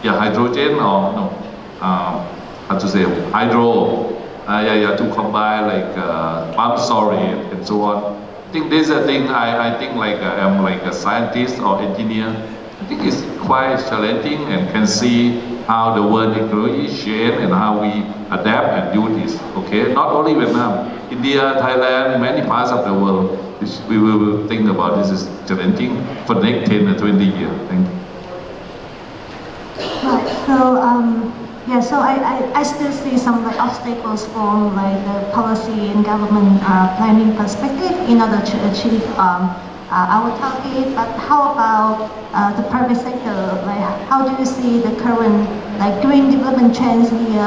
hydrogen or no, how to say, hydro, to combine like pump storage and so on. I think this is a thing I think like I'm like a scientist or engineer. I think it's quite challenging and can see how the world technology change and how we adapt and do this. Okay, not only Vietnam, India, Thailand, many parts of the world. We will think about this is challenging for the next 10 or 20 years. Thank you. Right. So so I still see some like obstacles from like the policy and government planning perspective in order to achieve our target. But how about the private sector? Like, how do you see the current like green development trends here?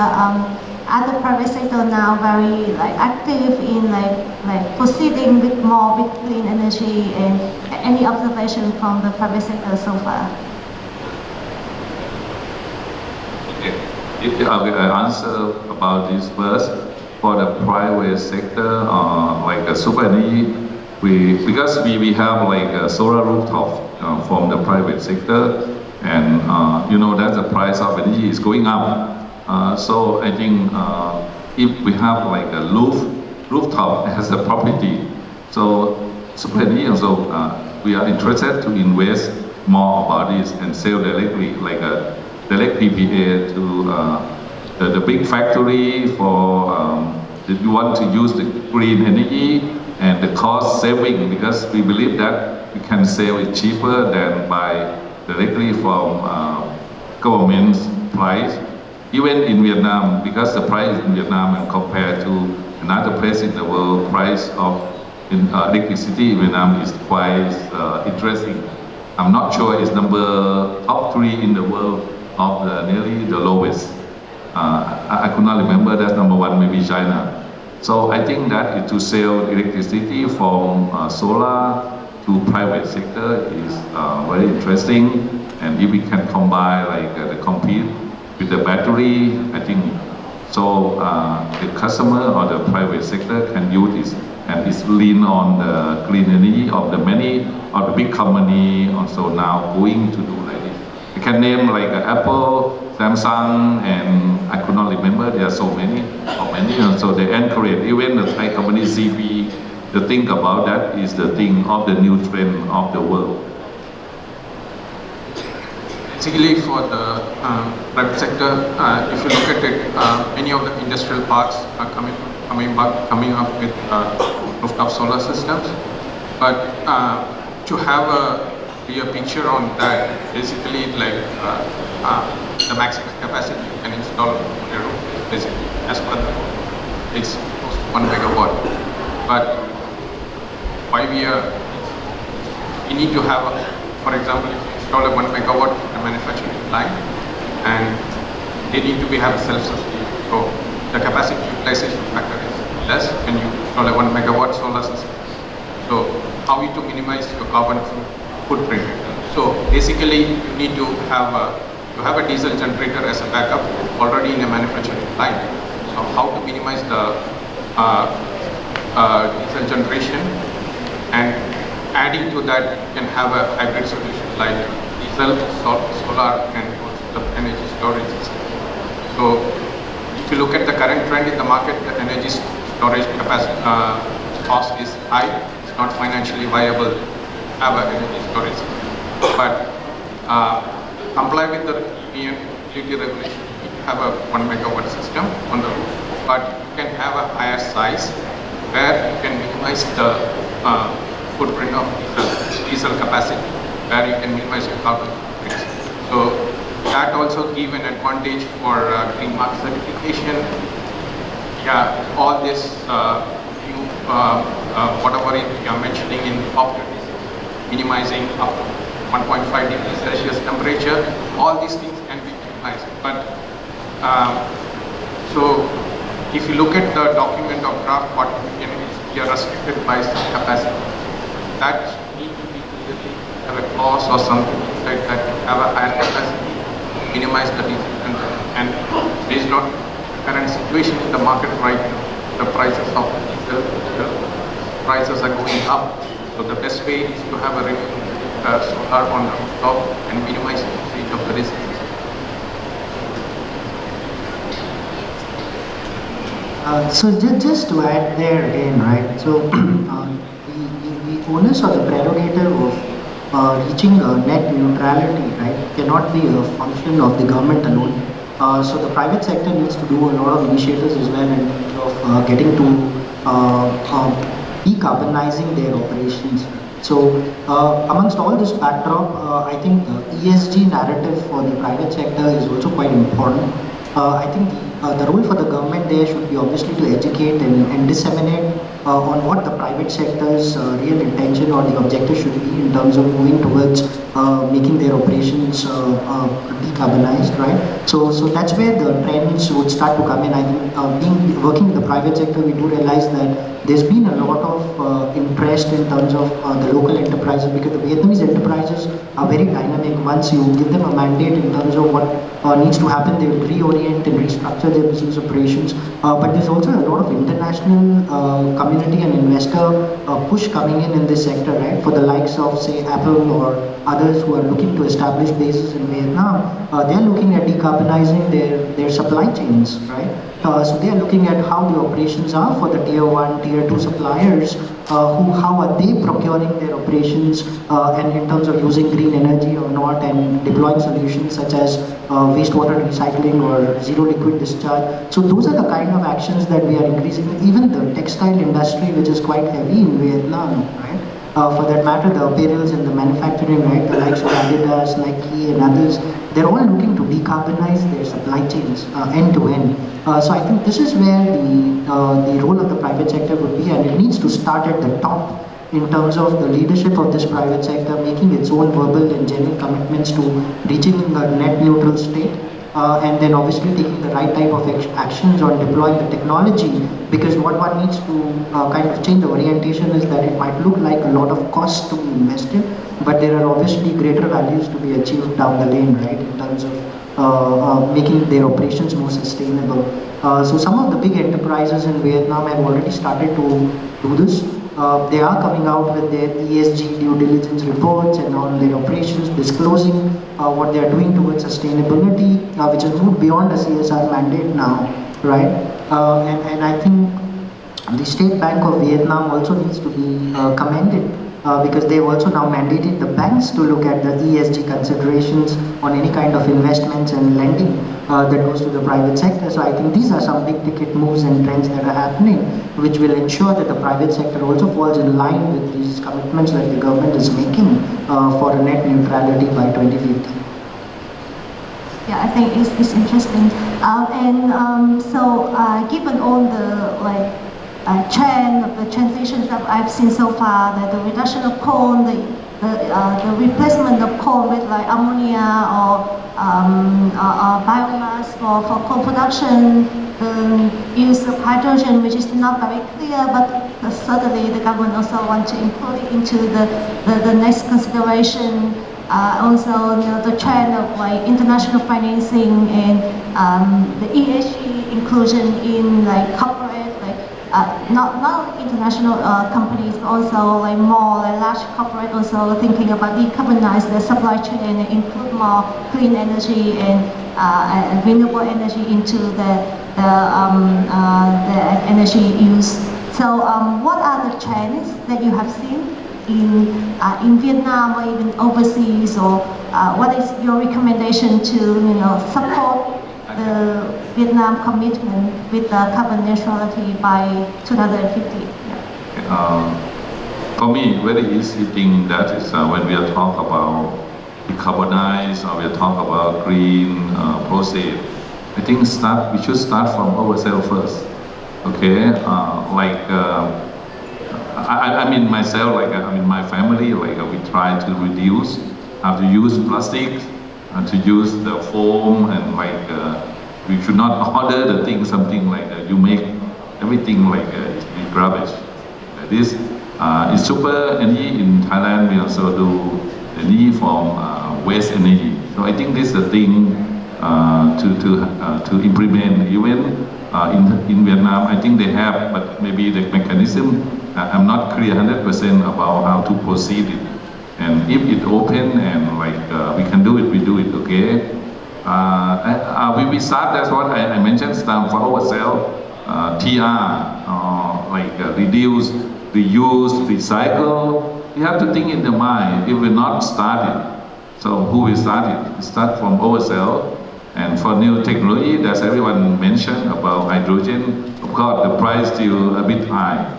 Are the private sector now very like active in like proceeding with more with clean energy, and any observation from the private sector so far? I answer about this first. For the private sector, like super energy, because we have like a solar rooftop from the private sector, and you know that the price of energy is going up. So I think if we have like a rooftop as a property, so super energy also we are interested to invest more about this and sell directly, like a direct PPA to the big factory for if you want to use the green energy and the cost saving, because we believe that we can sell it cheaper than buy directly from government's price. Even in Vietnam, because the price in Vietnam and compared to another place in the world, price of electricity in Vietnam is quite interesting. I'm not sure it's top 3 in the world of nearly the lowest. I could not remember, that's number 1, maybe China. So I think that to sell electricity from solar to private sector is very interesting. And if we can combine like the compete with the battery, I think so the customer or the private sector can use this, and it's lean on the clean energy of the many of the big company also now going to do like this. You can name like Apple, Samsung, and I could not remember, there are so many, so they encourage, even the Thai company CP, the thing about that is the thing of the new trend of the world. Basically for the private sector, if you look at it, many of the industrial parks are coming up with rooftop solar systems. But to have a clear picture on that, basically like the maximum capacity you can install on your roof is basically as per the it's 1 megawatt. But 5 years, you need to have, for example, if you install a 1 megawatt for the manufacturing line, and they need to have self-sustaining. So the capacity utilization factor is less when you install a 1 megawatt solar system. So how you to minimize your carbon footprint? So basically, you need to have a diesel generator as a backup already in a manufacturing line. So how to minimize the diesel generation, and adding to that, you can have a hybrid solution like diesel, solar, and also the energy storage system. So if you look at the current trend in the market, the energy storage capacity cost is high. It's not financially viable to have an energy storage system. But comply with the utility regulation, you have a 1 megawatt system on the roof. But you can have a higher size where you can minimize the footprint of diesel capacity, where you can minimize your carbon footprint. So that also give an advantage for green mark certification. Yeah, all this whatever you are mentioning in opportunities, minimizing up to 1.5 degrees Celsius temperature. All these things can be minimized. But so if you look at the document of draft 40 million, we are restricted by some capacity. That need to be clearly have a clause or something like that to have a higher capacity, minimize the diesel consumption. And based on current situation in the market right now, the prices of diesel prices are going up. So the best way is to have a solar on the top and minimize the usage of the resources. So just to add there again, right? So the onus or the prerogative of reaching net neutrality, right, cannot be a function of the government alone. So the private sector needs to do a lot of initiatives as well in terms of getting to decarbonizing their operations. So amongst all this backdrop, I think the ESG narrative for the private sector is also quite important. I think the role for the government there should be obviously to educate and disseminate on what the private sector's real intention or the objective should be in terms of moving towards making their operations decarbonized, right? So that's where the trends would start to come in. I think working with the private sector, we do realize that there's been a lot of interest in terms of the local enterprises, because the Vietnamese enterprises are very dynamic. Once you give them a mandate in terms of what needs to happen, they will reorient and restructure their business operations. But there's also a lot of international community and investor push coming in this sector, right? For the likes of, say, Apple or others who are looking to establish bases in Vietnam, they're looking at decarbonizing their supply chains, right? So they are looking at how the operations are for the tier 1, tier 2 suppliers, how are they procuring their operations and in terms of using green energy or not, and deploying solutions such as wastewater recycling or zero liquid discharge. So those are the kind of actions that we are increasing. Even the textile industry, which is quite heavy in Vietnam, right? For that matter, the apparels and the manufacturing, right, the likes of Adidas, Nike and others, they're all looking to decarbonize their supply chains end to end. So I think this is where the role of the private sector would be, and it needs to start at the top in terms of the leadership of this private sector, making its own verbal and genuine commitments to reaching a net neutral state. And then obviously taking the right type of actions on deploying the technology, because what one needs to kind of change the orientation is that it might look like a lot of costs to be invested, but there are obviously greater values to be achieved down the lane, right, in terms of making their operations more sustainable. So some of the big enterprises in Vietnam have already started to do this. They are coming out with their ESG due diligence reports and on their operations, disclosing what they are doing towards sustainability, which has moved beyond the CSR mandate now, right? And I think the State Bank of Vietnam also needs to be commended, because they've also now mandated the banks to look at the ESG considerations on any kind of investments and lending that goes to the private sector. So I think these are some big ticket moves and trends that are happening, which will ensure that the private sector also falls in line with these commitments that the government is making for a net neutrality by 2050. Yeah, I think it's interesting. Given all the trend of the transitions that I've seen so far, the reduction of coal, the replacement of coal with like ammonia or biomass for coal production, the use of hydrogen, which is not very clear, but certainly the government also wants to include it into the next consideration. Also, the trend of like international financing and the ESG inclusion in like corporate, not international companies, but also like more like large corporate also thinking about decarbonize their supply chain and include more clean energy and renewable energy into the energy use. So what are the trends that you have seen in Vietnam or even overseas, or what is your recommendation to support the Vietnam commitment with carbon neutrality by 2050? For me, very easy thing that is when we are talk about decarbonize or we are talk about green process. I think we should start from ourselves first. Okay, I mean myself, my family, we try to reduce how to use plastic, to use the foam, and we should not order the thing, something like you make everything like it's garbage. This is super energy in Thailand. We also do energy from waste energy. So I think this is a thing to implement. Even in Vietnam, I think they have, but maybe the mechanism, I'm not clear 100% about how to proceed it. And if it open and we can do it, we do it, okay? We start, that's what I mentioned, start for ourselves, TR, reduce, reuse, recycle. You have to think in the mind, if we're not started, so who will start it? Start from ourselves. And for new technology, as everyone mentioned about hydrogen, of course the price still a bit high.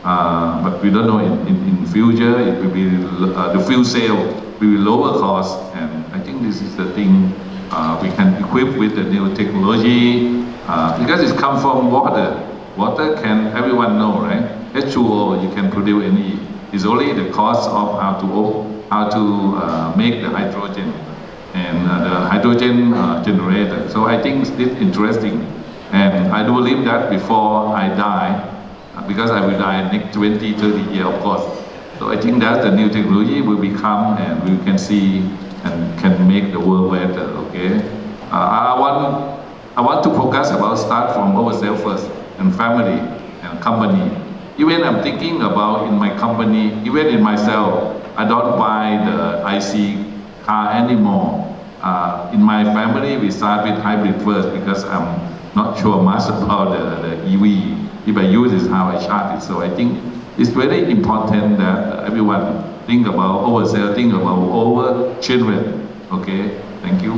But we don't know in future it will be the fuel cell will be lower cost, and I think this is the thing we can equip with the new technology because it comes from water. Water can everyone know, right? H2O you can produce any. It's only the cost of how to make the hydrogen and the hydrogen generator. So I think it's interesting, and I do believe that before I die. Because I will die next 20, 30 years, of course. So I think that the new technology will become, and we can see and can make the world better, okay? I want to focus about start from ourselves first, and family, and company. Even I'm thinking about in my company, even in myself, I don't buy the IC car anymore. In my family, we start with hybrid first because I'm not sure much about the EV. If I use it, how I charge it. So I think it's very important that everyone think about ourselves, think about our children. Okay, thank you.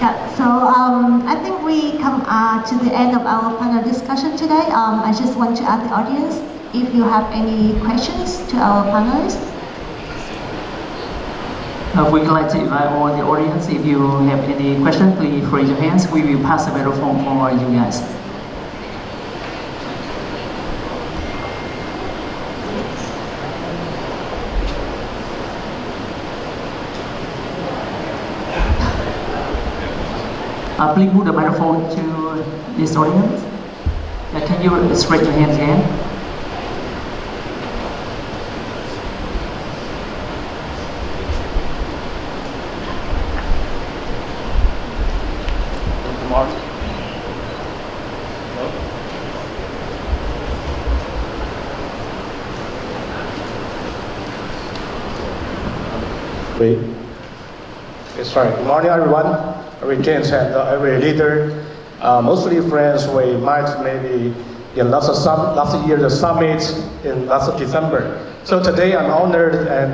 Yeah, so I think we come to the end of our panel discussion today. I just want to ask the audience if you have any questions to our panelists. We'd like to invite all the audience. If you have any questions, please raise your hands. We will pass the microphone for you guys. Please move the microphone to this audience. Can you raise your hands again? Sorry. Good morning, everyone. Every James and every leader, mostly friends. We met maybe in last year the summit in last December. So today I'm honored and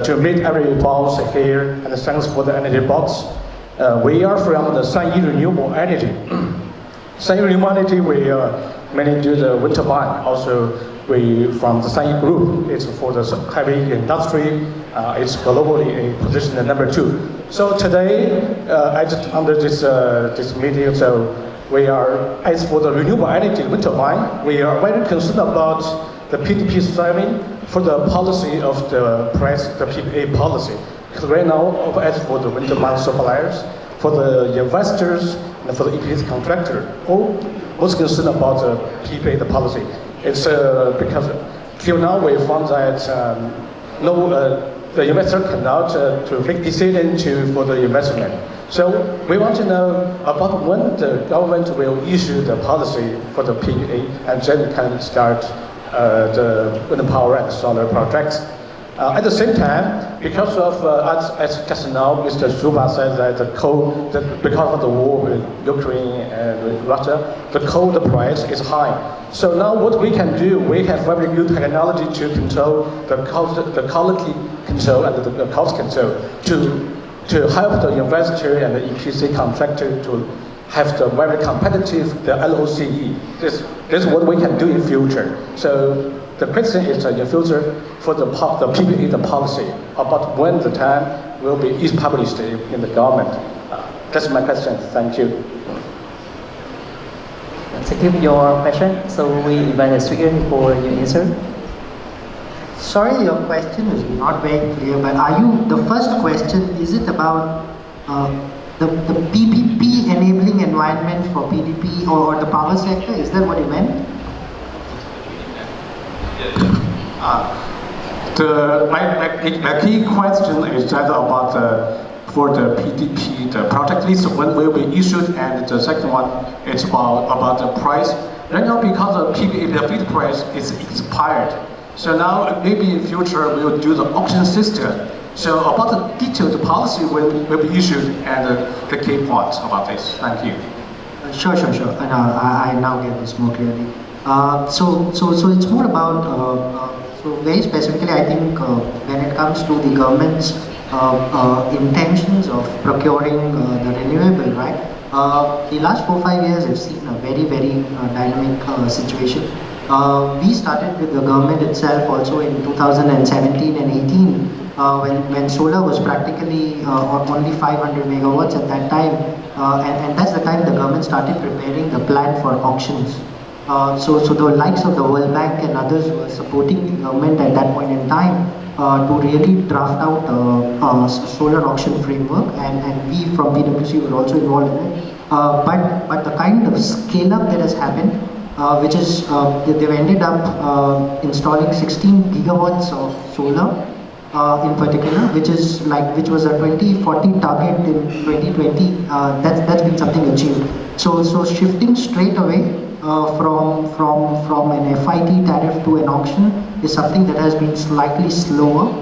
to meet every boss here, and thanks for the energy box. We are from the Sanyi Renewable Energy. Sanyi Renewable Energy, we mainly do the wind turbine. Also, we from the Sanyi Group, it's for the heavy industry. It's globally a position number 2. So today, under this meeting, so we are, as for the renewable energy wind turbine, we are very concerned about the PDP saving for the policy of the price, the PPA policy. Because right now, as for the wind turbine suppliers, for the investors, and for the EPC contractor, all most concerned about the PPA the policy. It's because till now we found that the investor cannot to make decision for the investment. So we want to know about when the government will issue the policy for the PPA, and then can start the wind power and solar projects. At the same time, because of as just now, Mr. Suba said that because of the war with Ukraine and with Russia, the coal price is high. So now what we can do, we have very good technology to control the quality control and the cost control to help the investor and the EPC contractor to have the very competitive the LOCE. This is what we can do in future. So the question is in future for the PPA the policy about when the time will be published in the government. That's my question. Thank you. execute your question. So we invite the speaker for your answer. Sorry, your question is not very clear, but the first question, is it about the PPP enabling environment for PDP or the power sector? Is that what you meant? My key question is that about for the PDP, the project list, when will be issued, and the second one is about the price. Right now, because the PPP, the feed price is expired, so now maybe in future we'll do the auction system. So about the detailed policy will be issued, and the key points about this. Thank you. Sure. And I now get this more clearly. So it's more about, so very specifically, I think when it comes to the government's intentions of procuring the renewable, right? The last 4-5 years have seen a very dynamic situation. We started with the government itself also in 2017 and 18 when solar was practically only 500 megawatts at that time, and that's the time the government started preparing the plan for auctions. So the likes of the World Bank and others were supporting the government at that point in time to really draft out a solar auction framework, and we from PwC were also involved in it. But the kind of scale up that has happened, which is they've ended up installing 16 gigawatts of solar in particular, which was a 2040 target in 2020. That's been something achieved. So shifting straight away from an FIT tariff to an auction is something that has been slightly slower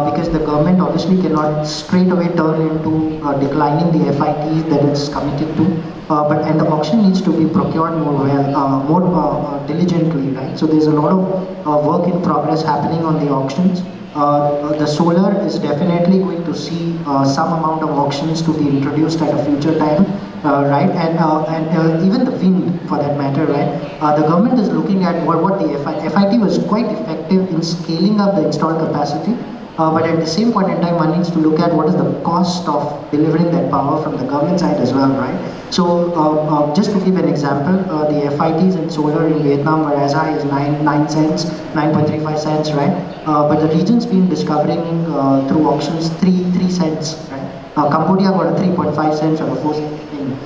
because the government obviously cannot straight away turn into declining the FITs that it's committed to. And the auction needs to be procured more diligently, right? So there's a lot of work in progress happening on the auctions. The solar is definitely going to see some amount of auctions to be introduced at a future time, right? And even the wind, for that matter, right? The government is looking at what the FIT was quite effective in scaling up the installed capacity. But at the same point in time, one needs to look at what is the cost of delivering that power from the government side as well, right? So just to give an example, the FITs in solar in Vietnam were as high as 9 cents, 9.35 cents, right? But the region's been discovering through auctions 3 cents, right? Cambodia got a 3.5 cents or a 4 cent thing.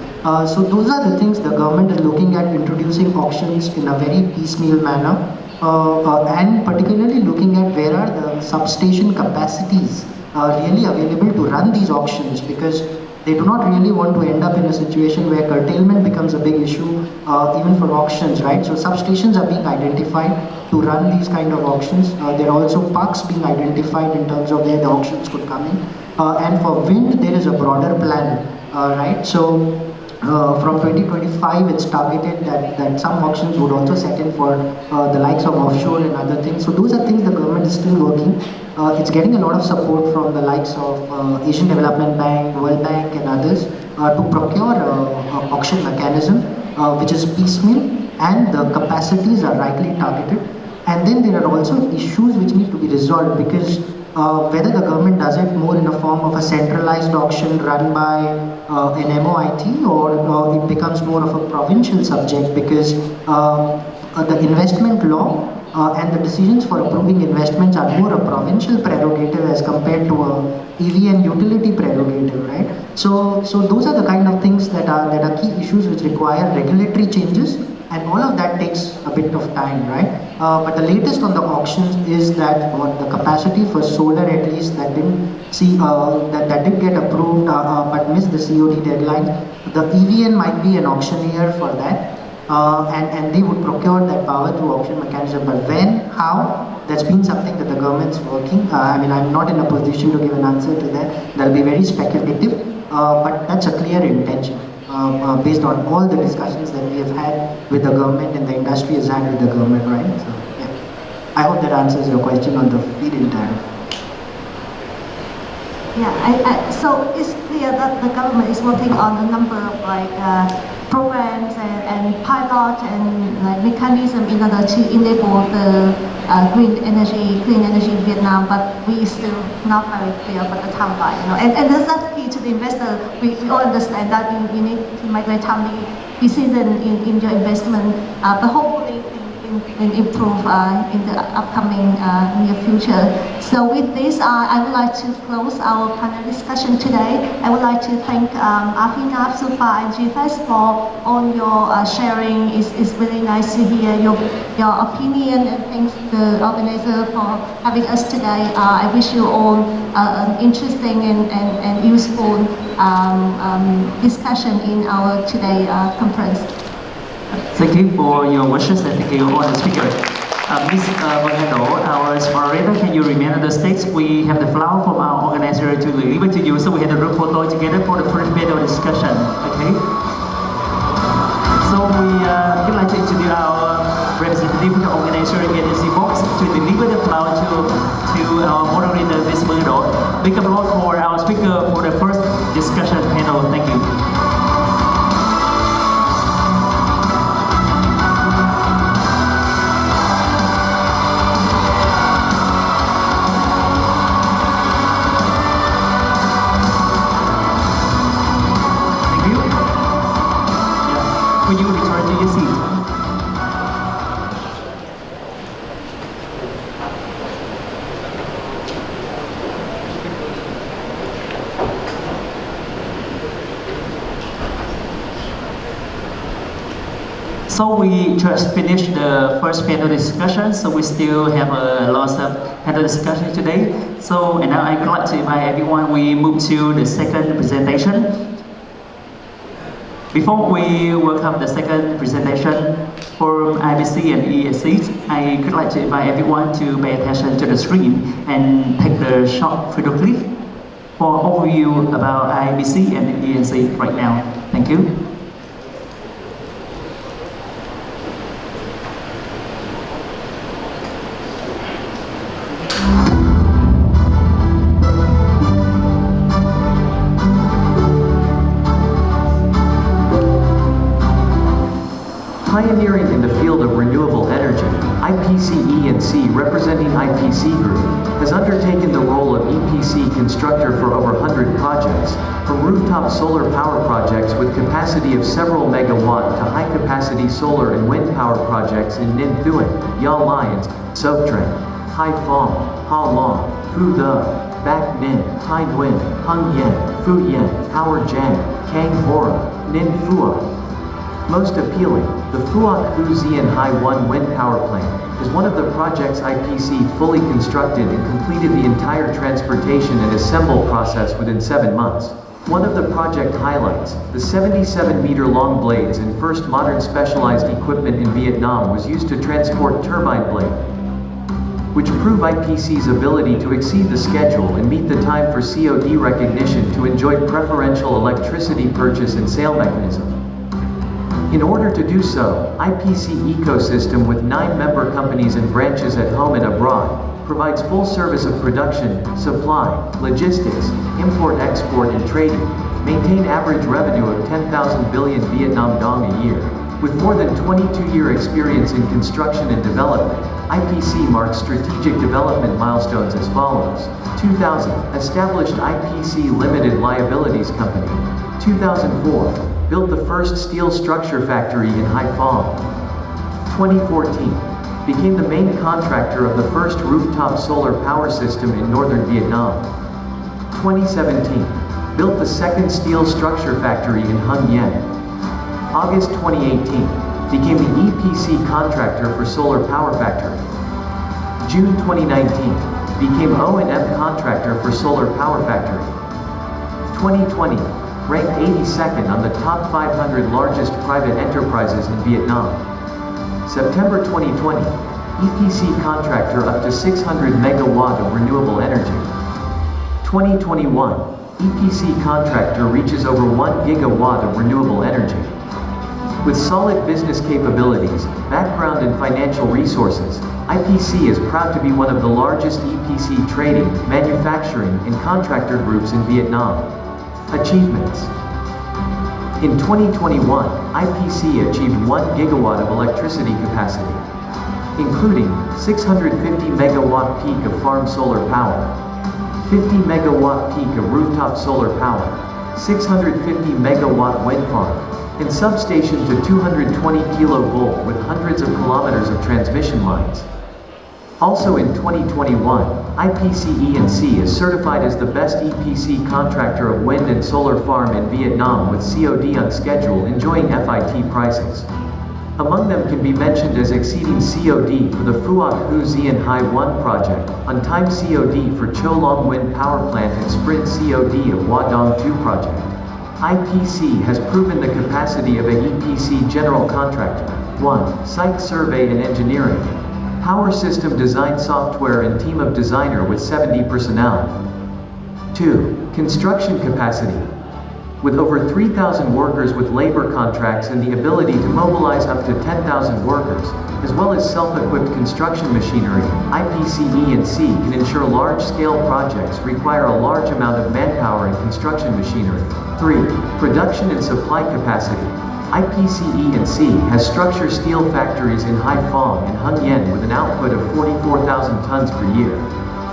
So those are the things the government is looking at, introducing auctions in a very piecemeal manner. And particularly looking at where are the substation capacities really available to run these auctions, because they do not really want to end up in a situation where curtailment becomes a big issue even for auctions, right? So substations are being identified to run these kind of auctions. There are also parks being identified in terms of where the auctions could come in. And for wind, there is a broader plan, right? So from 2025, it's targeted that some auctions would also set in for the likes of offshore and other things. So those are things the government is still working. It's getting a lot of support from the likes of Asian Development Bank, World Bank and others to procure an auction mechanism which is piecemeal, and the capacities are rightly targeted. And then there are also issues which need to be resolved, because whether the government does it more in a form of a centralized auction run by an MOIT, or it becomes more of a provincial subject, because the investment law and the decisions for approving investments are more a provincial prerogative as compared to a EVN utility prerogative, right? So those are the kind of things that are key issues which require regulatory changes, and all of that takes a bit of time, right? But the latest on the auctions is that for the capacity for solar, at least, that didn't see that did get approved but missed the COD deadline. The EVN might be an auctioneer for that, and they would procure that power through auction mechanism. But when, how, that's been something that the government's working. I mean, I'm not in a position to give an answer to that. That'll be very speculative, but that's a clear intention. Based on all the discussions that we have had with the government and the industry has had with the government, right? So, yeah. I hope that answers your question on the feed-in tariff. Yeah, so it's clear that the government is working on a number of programs and pilot and mechanism in order to enable the clean energy in Vietnam, but we still not very clear about the timeline. And that's key to the investor. We all understand that you need to migrate timely decision in your investment, but hopefully and improve in the upcoming near future. So with this, I would like to close our panel discussion today. I would like to thank Afinav, Supa, and GFS for all your sharing. It's really nice to hear your opinion, and thanks to the organizer for having us today. I wish you all an interesting and useful discussion in our today conference. Thank you for your wishes and thank you all the speakers. Ms. Bangano, our moderator, can you remain on the stage? We have the flower from our organizer to deliver to you, so we have a group photo together for the first panel discussion. Okay. So we would like to introduce our representative of the organizer agency box to deliver the flower to our moderator, Ms. Bangano. Big applause for our speaker for the first discussion panel. Thank you. Will you return to your seat? So we just finished the first panel discussion, so we still have a lot of panel discussion today. So and now I'd like to invite everyone, we move to the second presentation. Before we welcome the second presentation from IBC and ESC, I would like to invite everyone to pay attention to the screen and take the short video clip for overview about IBC and ESC right now. Thank you. Pioneering in the field of renewable energy, IPC-E&C, representing IPC Group, has undertaken the role of EPC constructor for over 100 projects, from rooftop solar power projects with capacity of several megawatt to high-capacity solar and wind power projects in Ninh Thuan, Ya Lions, Sok Trang, Hai Phong, Ha Long, Phu The, Bac Ninh, Tai Nguyen, Hung Yen, Phu Yen, Howard Jang, Kang Hora, Ninh Phua. Most appealing, the Phuoc Thu Zien Hai 1 wind power plant is one of the projects IPC fully constructed and completed the entire transportation and assemble process within 7 months. One of the project highlights, the 77-meter-long blades and first modern specialized equipment in Vietnam was used to transport turbine blade, which prove IPC's ability to exceed the schedule and meet the time for COD recognition to enjoy preferential electricity purchase and sale mechanism. In order to do so, IPC ecosystem with 9 member companies and branches at home and abroad provides full service of production, supply, logistics, import-export and trading, maintain average revenue of 10,000 billion Vietnam dong a year. With more than 22-year experience in construction and development, IPC marks strategic development milestones as follows. 2000, established IPC Limited Liabilities Company. 2004, built the first steel structure factory in Hai Phong. 2014, became the main contractor of the first rooftop solar power system in northern Vietnam. 2017, built the second steel structure factory in Hung Yen. August 2018, became the EPC contractor for solar power factory. June 2019, became O&M contractor for solar power factory. 2020, ranked 82nd on the top 500 largest private enterprises in Vietnam. September 2020, EPC contractor up to 600 megawatt of renewable energy. 2021, EPC contractor reaches over 1 gigawatt of renewable energy. With solid business capabilities, background and financial resources, IPC is proud to be one of the largest EPC trading, manufacturing, and contractor groups in Vietnam. Achievements. In 2021, IPC achieved 1 gigawatt of electricity capacity, including 650 megawatt peak of farm solar power, 50 megawatt peak of rooftop solar power, 650 megawatt wind farm, and substation to 220 kilovolt with hundreds of kilometers of transmission lines. Also in 2021, IPCE&C is certified as the best EPC contractor of wind and solar farm in Vietnam with COD on schedule enjoying FIT prices. Among them can be mentioned as exceeding COD for the Phuoc Hu Zien Hai 1 project, on time COD for Cho Long Wind Power Plant and sprint COD of Hua Dong 2 project. IPC has proven the capacity of an EPC general contractor. 1. Site survey and engineering. Power system design software and team of designer with 70 personnel. 2. Construction capacity. With over 3,000 workers with labor contracts and the ability to mobilize up to 10,000 workers, as well as self-equipped construction machinery, IPCE&C can ensure large-scale projects require a large amount of manpower and construction machinery. 3. Production and supply capacity. IPCE&C has structure steel factories in Haiphong and Hưng Yen with an output of 44,000 tons per year.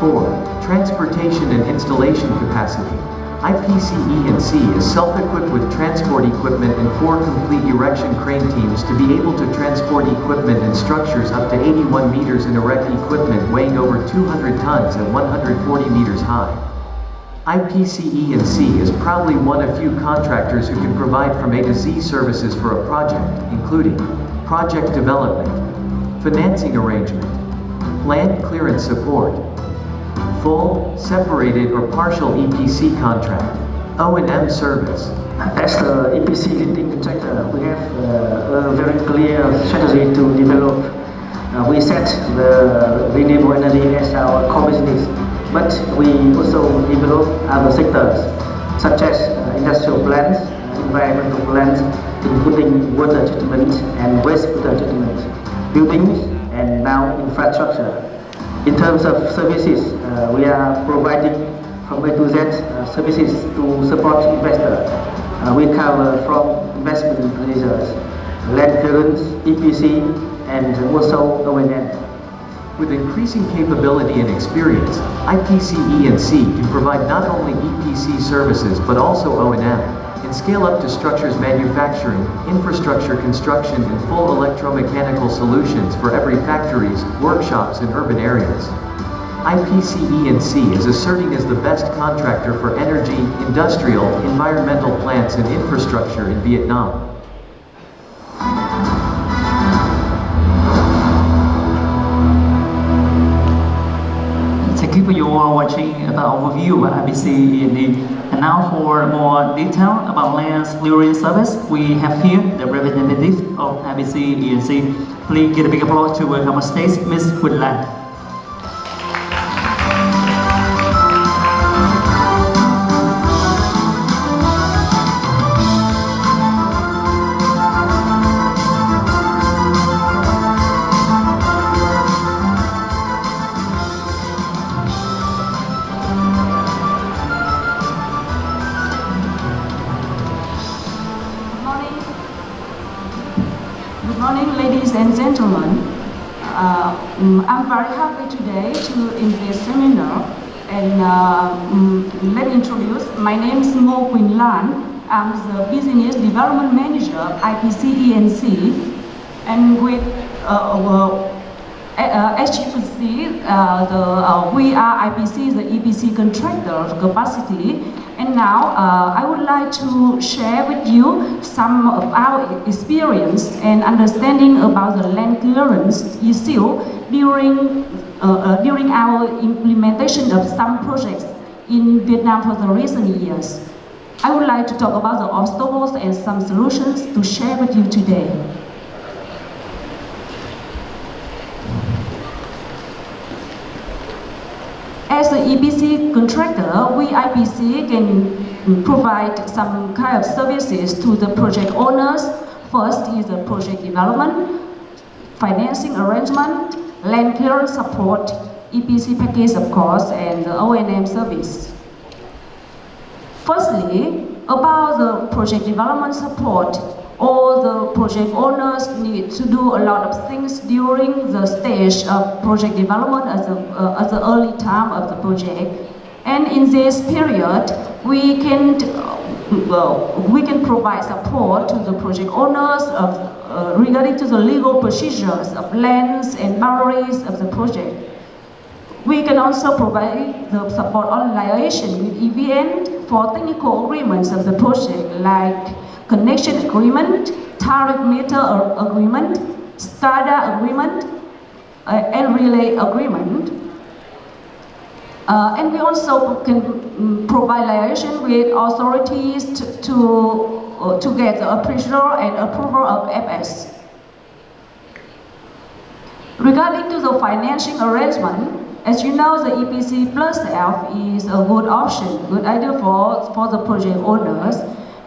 4. Transportation and installation capacity. IPCE&C is self-equipped with transport equipment and 4 complete erection crane teams to be able to transport equipment and structures up to 81 meters and erect equipment weighing over 200 tons at 140 meters high. IPCE&C is proudly one of few contractors who can provide from A to Z services for a project, including project development, financing arrangement, land clearance support, full, separated or partial EPC contract, O&M service. As the EPC leading contractor, we have a very clear strategy to develop. We set the renewable energy as our core business, but we also develop other sectors such as industrial plants, environmental plants, including water treatment and wastewater treatment, buildings, and now infrastructure. In terms of services, we are providing from A to Z services to support investors. We cover from investment research, land clearance, EPC, and also O&M. With increasing capability and experience, IPCE&C can provide not only EPC services but also O&M, and scale up to structures manufacturing, infrastructure construction, and full electromechanical solutions for every factories, workshops, and urban areas. IPCE&C is asserting as the best contractor for energy, industrial, environmental plants, and infrastructure in Vietnam. Thank you for your watching the overview of IPCE&C. And now for more detail about land clearing service, we have here the representative of IPCE&C. Please give a big applause to welcome on stage Ms. Quỳnh Lan. Good morning, ladies and gentlemen. I'm very happy today to in this seminar, and let me introduce. My name is Ngô Quỳnh Lan. I'm the Business Development Manager of IPCE&C, and with as you can see, we are IPC, the EPC contractor of capacity. And now I would like to share with you some of our experience and understanding about the land clearance issue during our implementation of some projects in Vietnam for the recent years. I would like to talk about the obstacles and some solutions to share with you today. As an EPC contractor, we IPC can provide some kind of services to the project owners. First is the project development, financing arrangement, land clearance support, EPC package of course, and the O&M service. Firstly, about the project development support, all the project owners need to do a lot of things during the stage of project development at the early time of the project. And in this period, we can we can provide support to the project owners regarding to the legal procedures of lands and boundaries of the project. We can also provide the support on liaison with EVN for technical agreements of the project, like connection agreement, tariff meter agreement, SCADA agreement, and relay agreement. And we also can provide liaison with authorities to get the appraisal and approval of FS. Regarding to the financing arrangement, as you know, the EPC plus F is a good option, good idea for the project owners.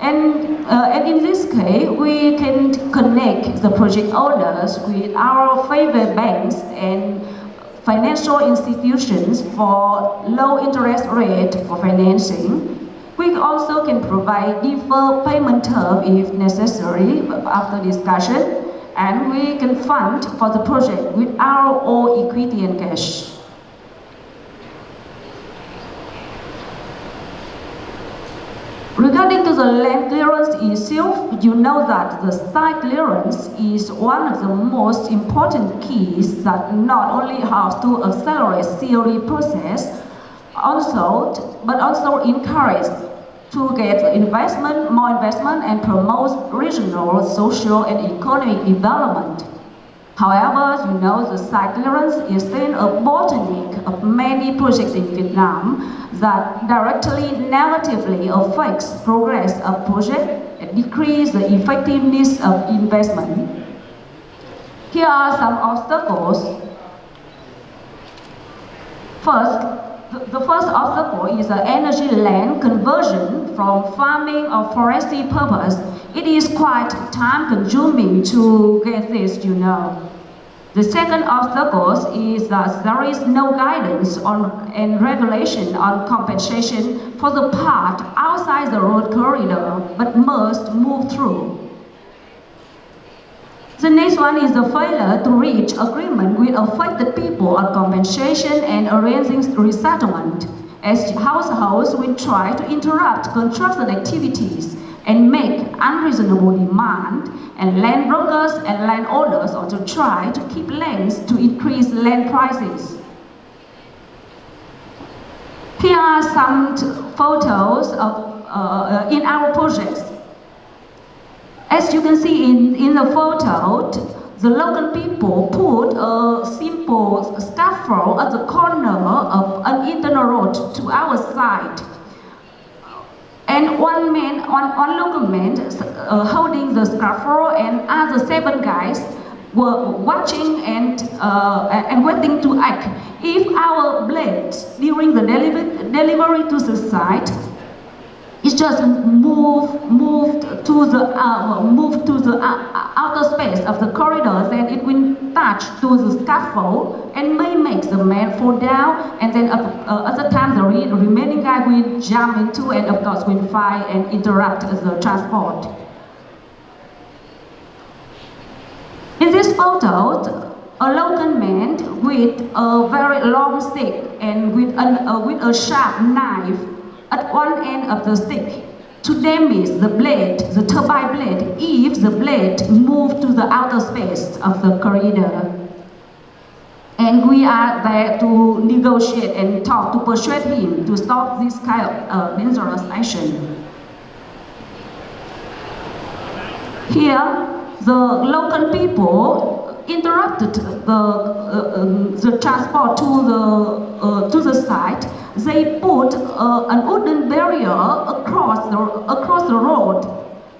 And in this case, we can connect the project owners with our favorite banks and financial institutions for low interest rate for financing. We also can provide deferred payment term if necessary after discussion, and we can fund for the project with our own equity and cash. Regarding to the land clearance issue, you know that the site clearance is one of the most important keys that not only helps to accelerate COD process, but also encourage to get investment, more investment, and promote regional, social, and economic development. However, you know, the site clearance is still a bottleneck of many projects in Vietnam that directly negatively affects progress of project and decrease the effectiveness of investment. Here are some obstacles. First, the first obstacle is the energy land conversion from farming or forestry purpose. It is quite time-consuming to get this, you know. The second obstacle is that there is no guidance on and regulation on compensation for the part outside the road corridor, but must move through. The next one is the failure to reach agreement with affected people on compensation and arranging resettlement, as households will try to interrupt construction activities and make unreasonable demand, and land brokers and landowners also try to keep lands to increase land prices. Here are some photos of in our projects. As you can see in the photo, the local people put a simple scaffold at the corner of an internal road to our side. And one local man holding the scaffold, and other 7 guys were watching and waiting to act. If our blade during the delivery to the site is just moved to the outer space of the corridor, then it will touch to the scaffold and may make the man fall down, and then at the time the remaining guy will jump into and of course will fight and interrupt the transport. In this photo, a local man with a very long stick and with a sharp knife at one end of the stick to damage the blade, the turbine blade, if the blade moved to the outer space of the corridor. And we are there to negotiate and talk to persuade him to stop this kind of dangerous action. Here, the local people interrupted the transport to the site. They put an wooden barrier across the road,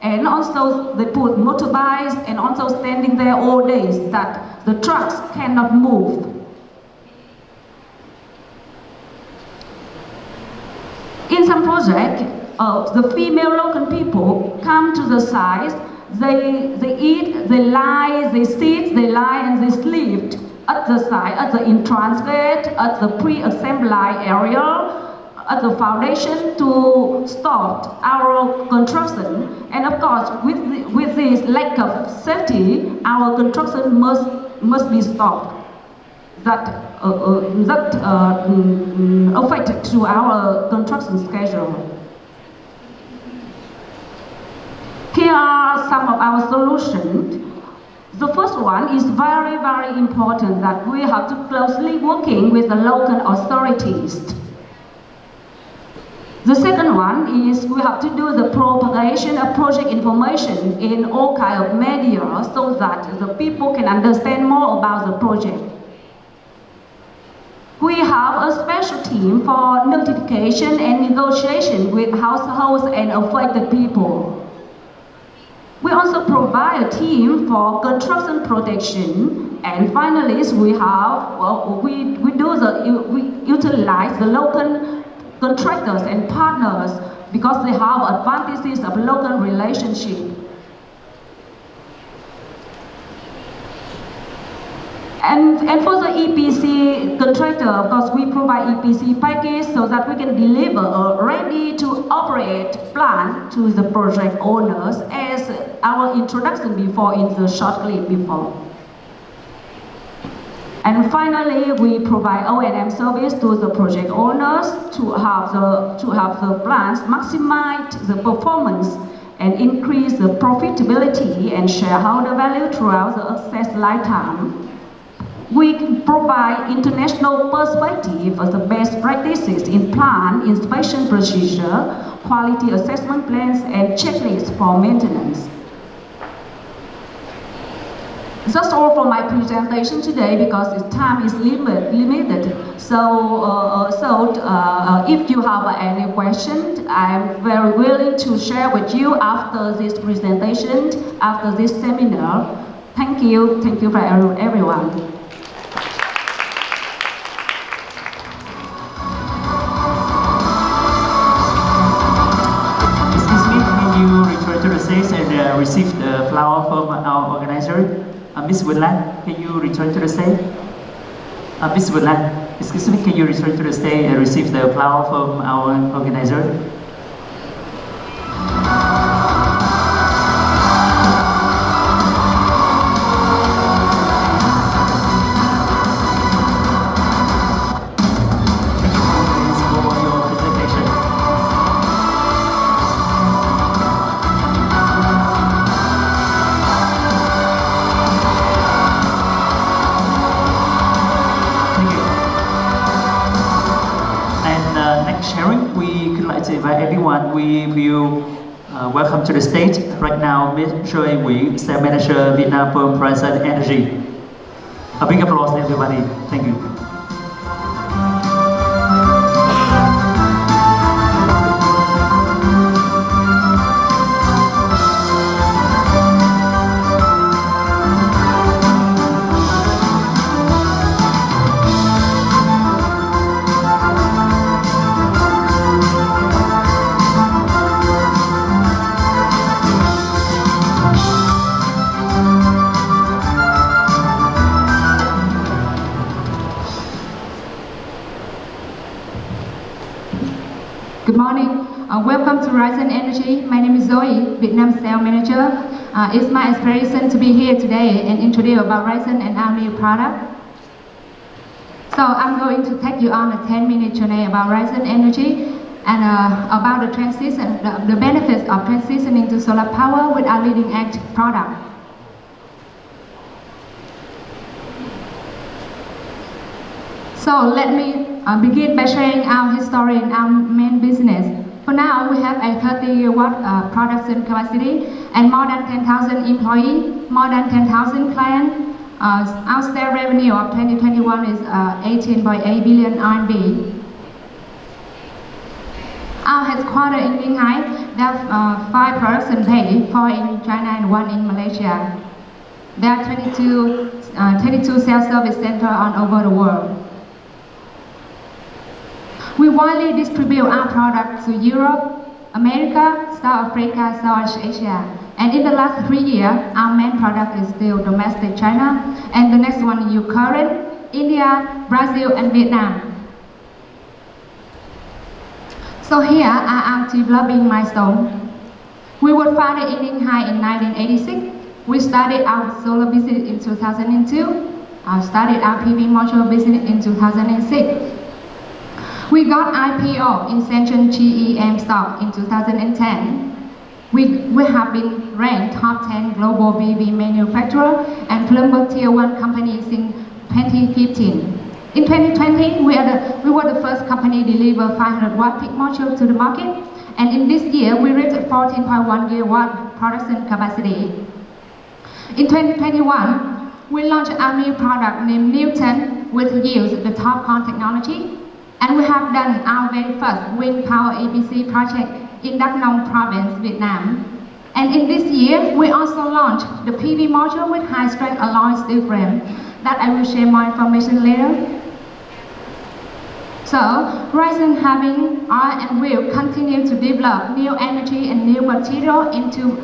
and also they put motorbikes and also standing there all days that the trucks cannot move. In some project, the female local people come to the site. They eat, they lie, they sit, they lie, and they sleep at the site, at the entrance gate, at the pre-assembly area, at the foundation to stop our construction. And of course, with this lack of safety, our construction must be stopped. That affected to our construction schedule. Here are some of our solutions. The first one is very, very important that we have to closely working with the local authorities. The second one is we have to do the propagation of project information in all kinds of media so that the people can understand more about the project. We have a special team for notification and negotiation with households and affected people. We also provide a team for construction protection, and finally, we utilize the local contractors and partners because they have advantages of local relationship. And for the EPC contractor, of course, we provide EPC package so that we can deliver a ready-to-operate plan to the project owners as our introduction before in the short clip before. And finally, we provide O&M service to the project owners to have the plans maximize the performance and increase the profitability and shareholder value throughout the asset lifetime. We provide international perspective of the best practices in plant inspection procedure, quality assessment plans, and checklists for maintenance. That's all for my presentation today because the time is limited. So if you have any questions, I'm very willing to share with you after this presentation, after this seminar. Thank you for everyone. To the stage and receive the flower from our organizer. Miss Woodland, can you return to the stage? Miss Woodland, excuse me, can you return to the stage and receive the flower from our organizer? Sharing, we could like to invite everyone. We will welcome to the stage right now Ms. Joy Wee, Sales Manager, Vietnam from Horizon Energy. A big applause, everybody. Thank you. Good morning. Welcome to Horizon Energy. My name is Zoe, Vietnam Sales Manager. It's my inspiration to be here today and introduce about Horizon and our new product. So I'm going to take you on a 10-minute journey about Horizon Energy and about the transition, the benefits of transitioning to solar power with our leading-edge product. So let me begin by sharing our history and our main business. For now, we have a 30-watt production capacity and more than 10,000 employees, more than 10,000 clients. Our sales revenue of 2021 is 18.8 billion RMB. Our headquarters in Qinghai, there are 5 production bays, 4 in China and 1 in Malaysia. There are 22 sales service centers all over the world. We widely distribute our products to Europe, America, South Africa, South Asia. And in the last 3 years, our main product is still domestic China, and the next one is Ukraine, India, Brazil, and Vietnam. So here are our developing milestones. We were founded in Qinghai in 1986. We started our solar business in 2002. Started our PV module business in 2006. We got IPO in Shenzhen GEM stock in 2010. We have been ranked top 10 global PV manufacturer and plumber tier 1 company since 2015. In 2020, we were the first company to deliver 500 watt peak module to the market, and in this year, we reached 14.1 gigawatt production capacity. In 2021, we launched our new product named Newton, which uses the TOPCon technology, and we have done our very first wind power EPC project in Đắk Nông province, Vietnam. And in this year, we also launched the PV module with high-strength alloy steel frame that I will share more information later. So, Ryzen and will continue to develop new energy and new material into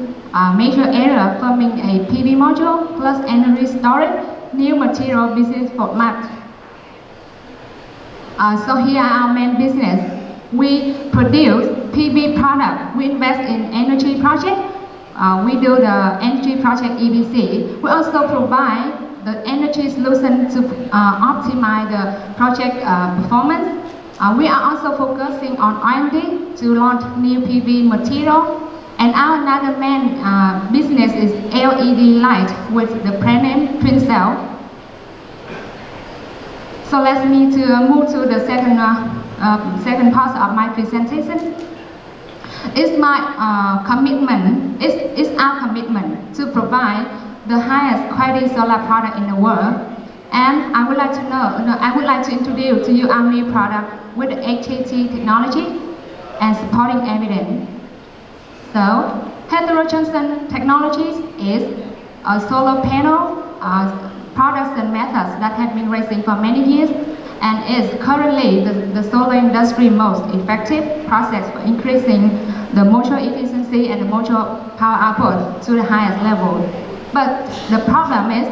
major area, forming a PV module plus energy storage, new material business format. So here are our main business. We produce PV product. We invest in energy project. We do the energy project EPC. We also provide the energy solution to optimize the project performance. We are also focusing on R&D to launch new PV material. And our another main business is LED light with the brand name Twin Cell. So let me move to the second part of my presentation. It's my commitment. It's our commitment to provide the highest quality solar product in the world. And I would like to introduce to you our new product with the HAT technology and supporting evidence. So, heterojunction technologies is a solar panel products and methods that have been raising for many years and is currently the solar industry most effective process for increasing the module efficiency and the module power output to the highest level. But the problem is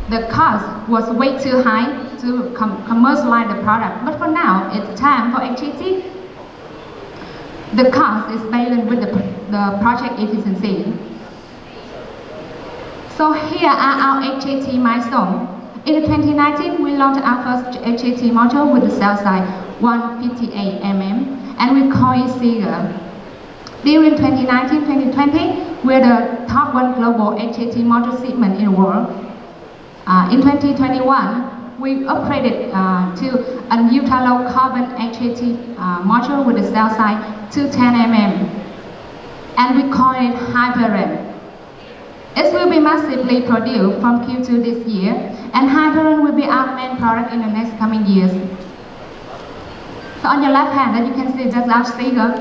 the cost was way too high to commercialize the product. But for now, it's time for HAT. The cost is balanced with the project efficiency. So here are our HAT milestones. In 2019, we launched our first HAT module with the cell size 158 mm, and we call it Seeger. During 2019-2020, we're the top 1 global HAT module shipment in the world. In 2021, we upgraded to a ultra-low carbon HAT module with a cell size 210 mm, and we call it Hyperion. It will be massively produced from Q2 this year, and Hyperion will be our main product in the next coming years. So on your left hand, that you can see that's our Seeger.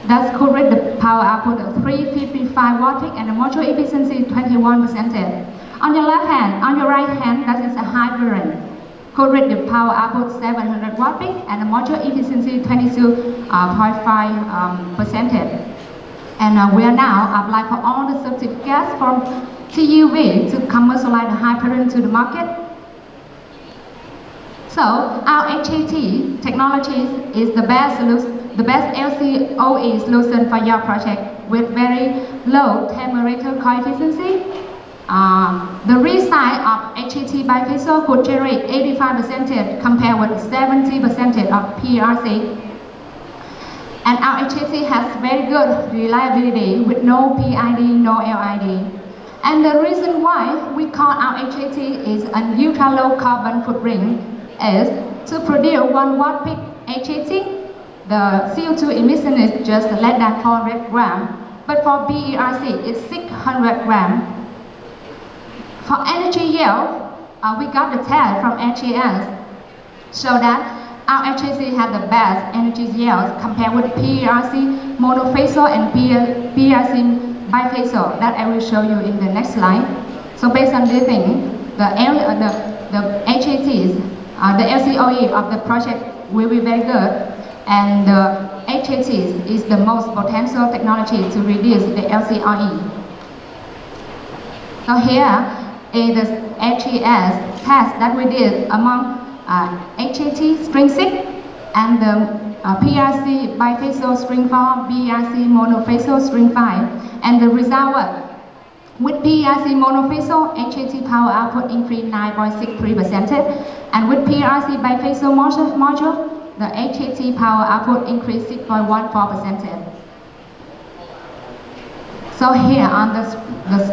That's could read the power output of 355 watt peak and the module efficiency 21%. On your left hand, on your right hand, that is a Hyperion. Could read the power output 700 watt peak and the module efficiency 22.5%. And we are now applying for all the certificates from TUV to commercialize the Hyperion to the market. So our HAT technologies is the best solution, the best LCOE solution for your project with very low temperature coefficient. The resize of HAT bifacial could generate 85% compared with 70% of PRC. And our HAT has very good reliability with no PID, no LID. And the reason why we call our HAT is an ultra-low carbon footprint is to produce 1 watt peak HAT, the CO2 emission is just less than 400 grams. But for BERC, it's 600 grams. For energy yield, we got the test from HAS, so that our HAT has the best energy yield compared with PERC monofacial and PERC bifacial that I will show you in the next slide. So based on this thing, the HATs, the LCOE of the project will be very good, and the HATs is the most potential technology to reduce the LCOE. So here is the HAS test that we did among HAT string 6 and the PRC bifacial string 4, BRC monofacial string 5, and the result was with PRC monofacial, HAT power output increased 9.63%, and with PRC bifacial module, the HAT power output increased 6.14%. So here on the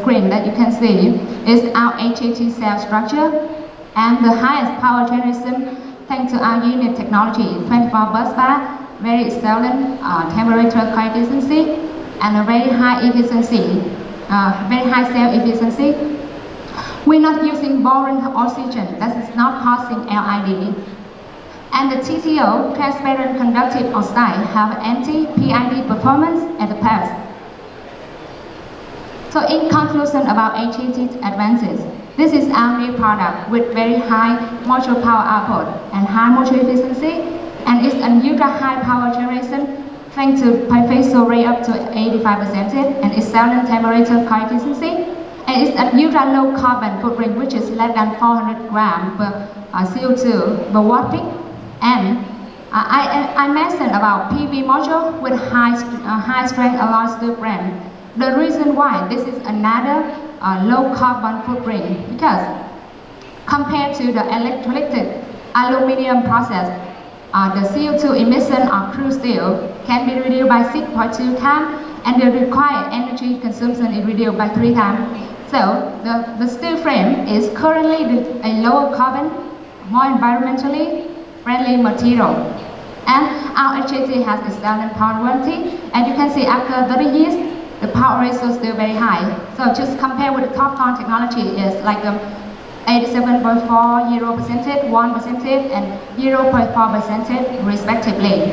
screen that you can see is our HAT cell structure and the highest power generation thanks to our unit technology, 24 bus bar, very excellent temperature coefficiency, and a very high efficiency, very high cell efficiency. We're not using boron oxygen, that is not causing LID. And the TCO, transparent conductive oxide, have anti-PID performance at the pass. So in conclusion about HAT advances, this is our new product with very high module power output and high module efficiency, and it's an ultra high power generation thanks to bifacial rate up to 85% and excellent temperature coefficiency, and it's an ultra low carbon footprint which is less than 400 grams per CO2 per watt peak. And I mentioned about PV module with high strength alloy steel frame. The reason why this is another low carbon footprint because compared to the electrolytic aluminum process, the CO2 emission of crude steel can be reduced by 6.2 times and the required energy consumption is reduced by 3 times. So the steel frame is currently a lower carbon, more environmentally friendly material. And our HAT has excellent power warranty, and you can see after 30 years, the power ratio is still very high. So just compare with the TOPCon technology is like 87.40%, 1%, and 0.4% respectively.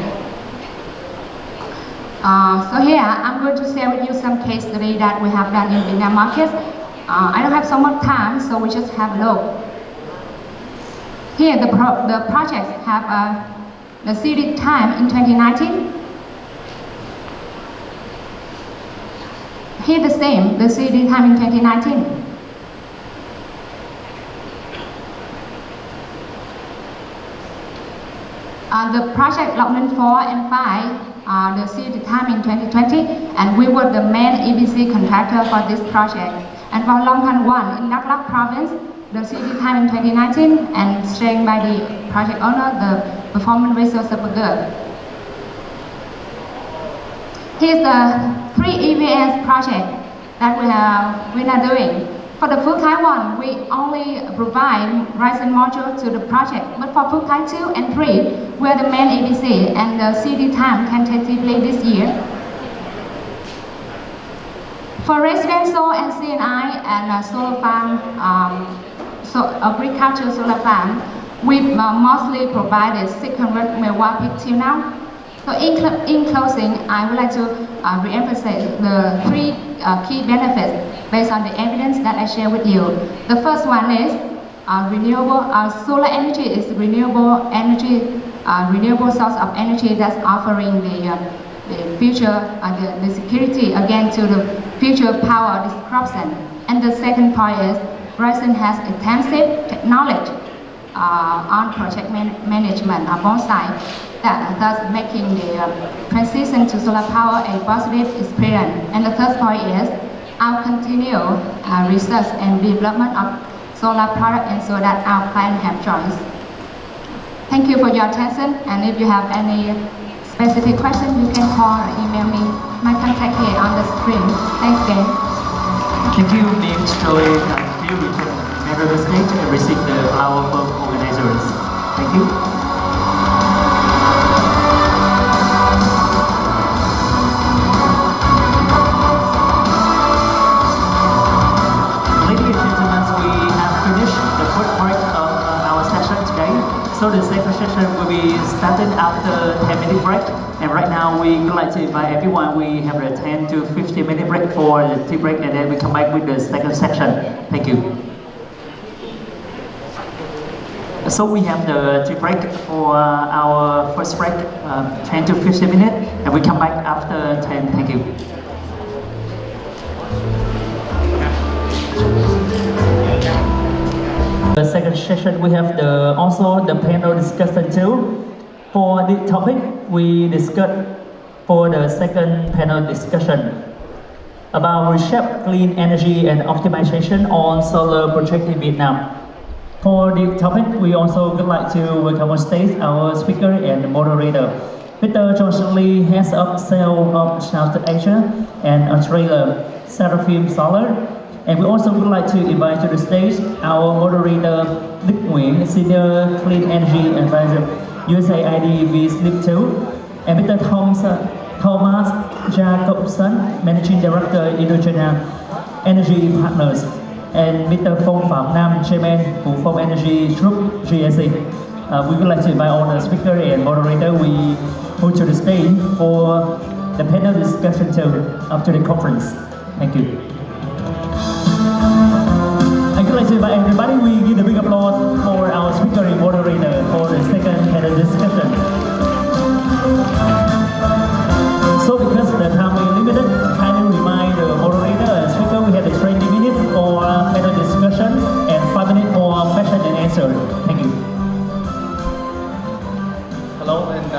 So here, I'm going to share with you some case study that we have done in Vietnam markets. I don't have so much time, so we just have a look. Here, the projects have the seeded time in 2019. Here the same, the seeded time in 2019. The project Lockman 4 and 5, the seeded time in 2020, and we were the main EPC contractor for this project. And for Long Thanh 1 in Đắk Lắk province, the seeded time in 2019, and shared by the project owner, the performance ratio is super good. Here's the 3 EVS project that we are doing. For the Phước Thái 1, we only provide Ryzen module to the project, but for Phước Thái 2 and 3, we are the main EPC, and the CD time tentatively this year. For residential and CNI and solar farm, agricultural solar farm, we mostly provided 600 megawatt peak till now. So in closing, I would like to re-emphasize the 3 key benefits based on the evidence that I share with you. The first one is renewable. Solar energy is renewable energy, renewable source of energy that's offering the future, the security again to the future power disruption. And the second point is Ryzen has extensive knowledge on project management on both sides, thus making the transition to solar power a positive experience. And the third point is our continued research and development of solar product ensure that our clients have choice. Thank you for your attention, and if you have any specific question, you can call or email me. My contact here on the screen. Thanks again. Thank you, Ms. Joy. You return to the stage and receive the flower from organizers. Thank you. Ladies and gentlemen, we have finished the first part of our session today. So the second session will be starting after 10-minute break. And right now we would like to invite everyone. We have a 10 to 15 minute break for the tea break, and then we come back with the second section. Thank you. So we have the tea break for our first break, 10 to 15 minutes, and we come back after 10. Thank you. The second session we have also the panel discussion too. For the topic we discussed for the second panel discussion about reshape clean energy and optimization on solar project in Vietnam. For the topic, we also would like to welcome on stage our speaker and moderator. Mr. Johnson Lee, Head of Sales of South Asia and Australia, Seraphim Solar. And we also would like to invite to the stage our moderator, Đức Nguyễn, Senior Clean Energy Advisor, USAID V-Slip 2, and Mr. Thomas Jacobson, Managing Director, Indochina Energy Partners, and Mr. Phong Phạm Nam, Chairman, Vũ Phong Energy Group, GSC. We would like to invite all the speaker and moderator we move to the stage for the panel discussion up to the conference. Thank you. I would like to invite everybody, we give a big applause for our speaker and moderator for the second panel discussion. So because the time is limited, kindly remind the moderator and speaker we have 20 minutes for panel discussion and 5 minutes for question and answer. Thank you. Hello and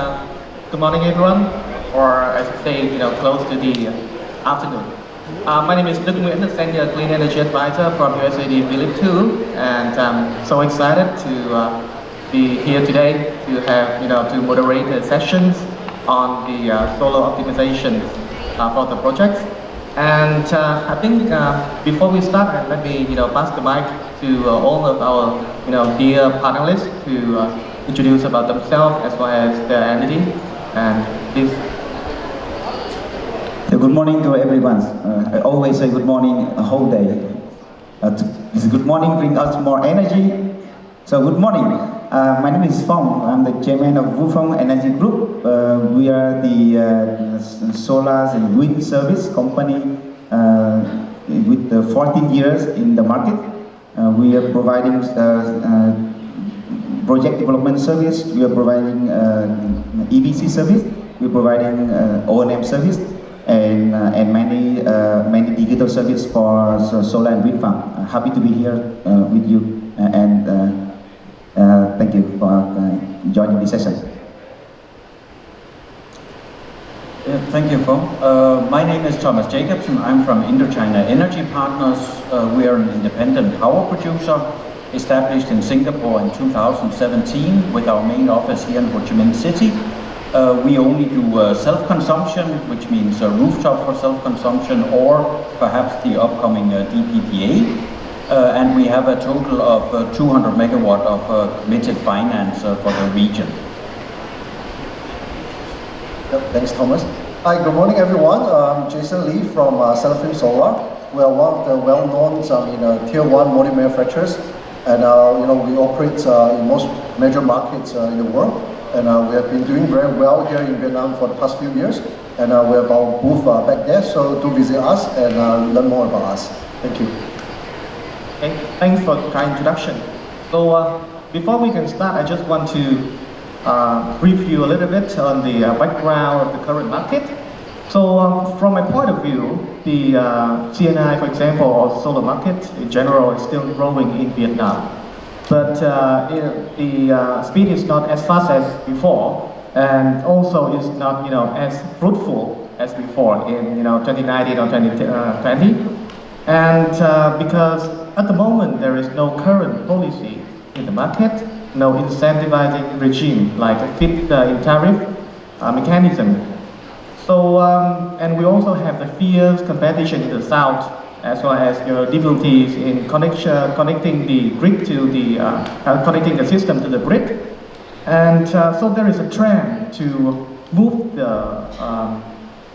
good morning everyone, or I should say, close to the afternoon. My name is Đức Nguyễn, the Senior Clean Energy Advisor from USAID Philip 2, and I'm so excited to be here today to have, to moderate the sessions on the solar optimization for the projects. And I think before we start, let me, pass the mic to all of our, dear panelists to introduce about themselves as well as their entity. And please. Good morning to everyone. I always say good morning a whole day. This good morning brings us more energy. So good morning. My name is Phong. I'm the chairman of Vũ Phong Energy Group. We are the solar and wind service company with 14 years in the market. We are providing project development service. We are providing EPC service. We are providing O&M service. And many digital service for solar and wind farm. Happy to be here with you and thank you for joining this session. Thank you, Phong. My name is Thomas Jacobson. I'm from Indochina Energy Partners. We are an independent power producer established in Singapore in 2017 with our main office here in Ho Chi Minh City. We only do self-consumption, which means a rooftop for self-consumption or perhaps the upcoming DPPA. And we have a total of 200 megawatt of committed finance for the region. Yep, thanks, Thomas. Hi, good morning, everyone. I'm Jason Lee from Seraphim Solar. We are one of the well-known tier 1 module manufacturers, and we operate in most major markets in the world. And we have been doing very well here in Vietnam for the past few years. And we have our booth back there, so do visit us and learn more about us. Thank you. Okay, thanks for the kind introduction. So before we can start, I just want to brief you a little bit on the background of the current market. So from my point of view, the CNI, for example, or solar market in general is still growing in Vietnam. But the speed is not as fast as before, and also is not as fruitful as before in 2019 or 2020. And because at the moment there is no current policy in the market, no incentivizing regime like a fit in tariff mechanism. So and we also have the fierce competition in the south, as well as difficulties in connecting the grid to the connecting the system to the grid, and so there is a trend to move the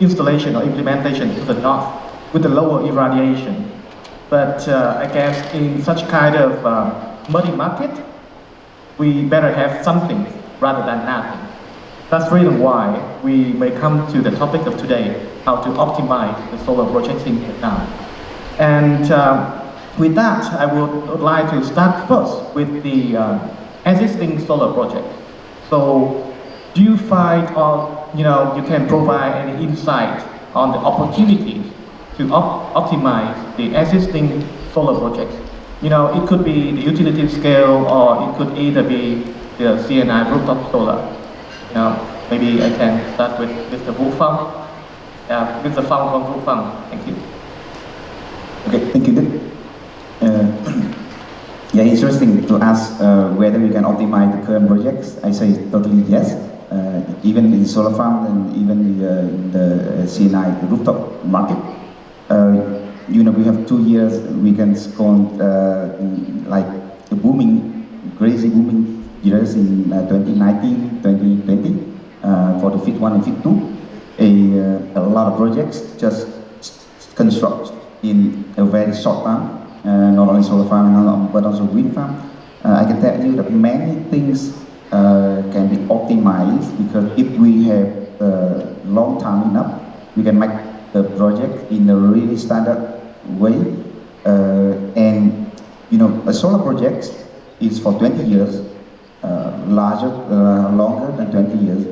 installation or implementation to the north with the lower irradiation. But I guess in such kind of muddy market, we better have something rather than nothing. That's the reason why we may come to the topic of today: how to optimize the solar projects in Vietnam. And with that, I would like to start first with the existing solar project. So, do you find, or you can provide any insight on the opportunities to optimize the existing solar projects? It could be the utility scale, or it could either be the CNI rooftop solar. Maybe I can start with Mr. Vũ Phong. Mr. Phong from Vũ Phong. Thank you. Okay, thank you, Đức. Yeah, interesting to ask whether we can optimize the current projects. I say totally yes. even in solar farm and even the CNI rooftop market. We have 2 years, we can go on like a crazy booming years in 2019, 2020 for the FIT 1 and FIT 2. A lot of projects just construct in a very short time, not only solar farm but also wind farm. I can tell you that many things can be optimized, because if we have long time enough, we can make the project in a really standard way. And a solar project is for 20 years, longer than 20 years.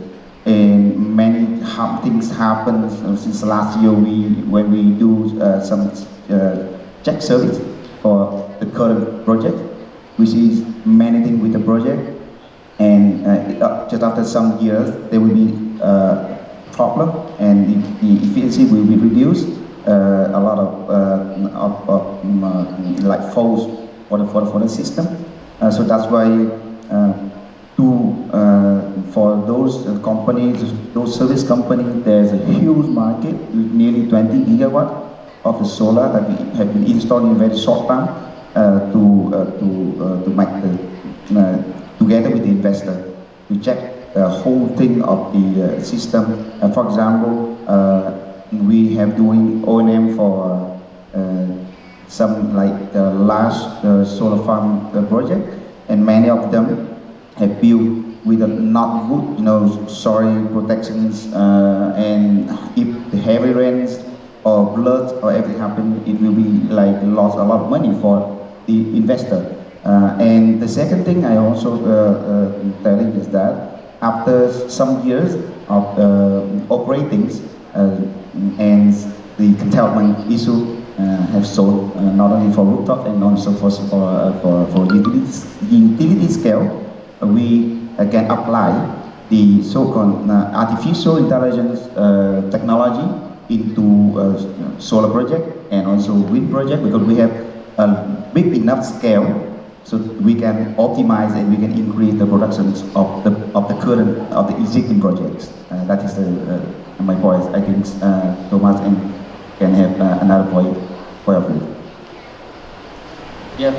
And many things happen since last year when we do some check service for the current project. We see many things with the project, and just after some years there will be problem, and the efficiency will be reduced. A lot of like faults for the system. So that's why for those companies, those service companies, there's a huge market with nearly 20 gigawatt of the solar that we have been installed in a very short time to make together with the investor to check the whole thing of the system. For example, we have doing O&M for some like large solar farm project, and many of them have built with a not good, soil protections, and if the heavy rains or flood or everything happen, it will be like lost a lot of money for the investor. And the second thing I also telling is that after some years of operating, and the curtailment issue have solved, not only for rooftop and also for utility scale, we can apply the so-called artificial intelligence technology into solar project and also wind project, because we have a big enough scale so we can optimize and we can increase the productions of the existing projects. That is my point. I think Thomas can have another point for you. Yeah,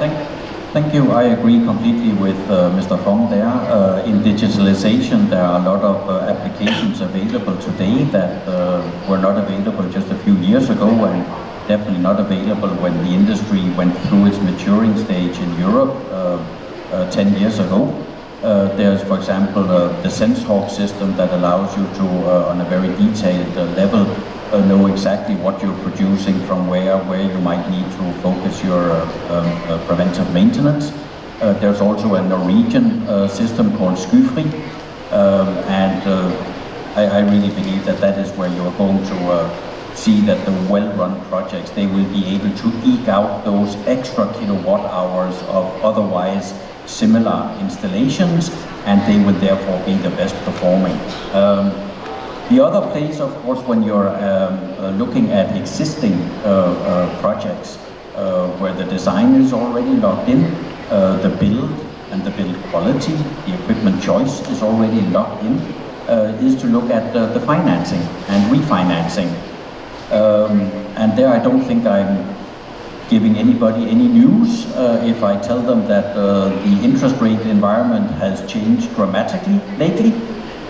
thank you. I agree completely with Mr. Fong there. In digitalization, there are a lot of applications available today that were not available just a few years ago, and definitely not available when the industry went through its maturing stage in Europe 10 years ago. There's, for example, the SenseHawk system that allows you to, on a very detailed level, know exactly what you're producing from where you might need to focus your preventive maintenance. There's also a Norwegian system called Skyfri, and I really believe that is where you're going to see that the well-run projects, they will be able to eke out those extra kilowatt hours of otherwise similar installations, and they will therefore be the best performing. The other place, of course, when you're looking at existing projects where the design is already locked in, the build and the build quality, the equipment choice is already locked in, is to look at the financing and refinancing. And there I don't think I'm giving anybody any news if I tell them that the interest rate environment has changed dramatically lately.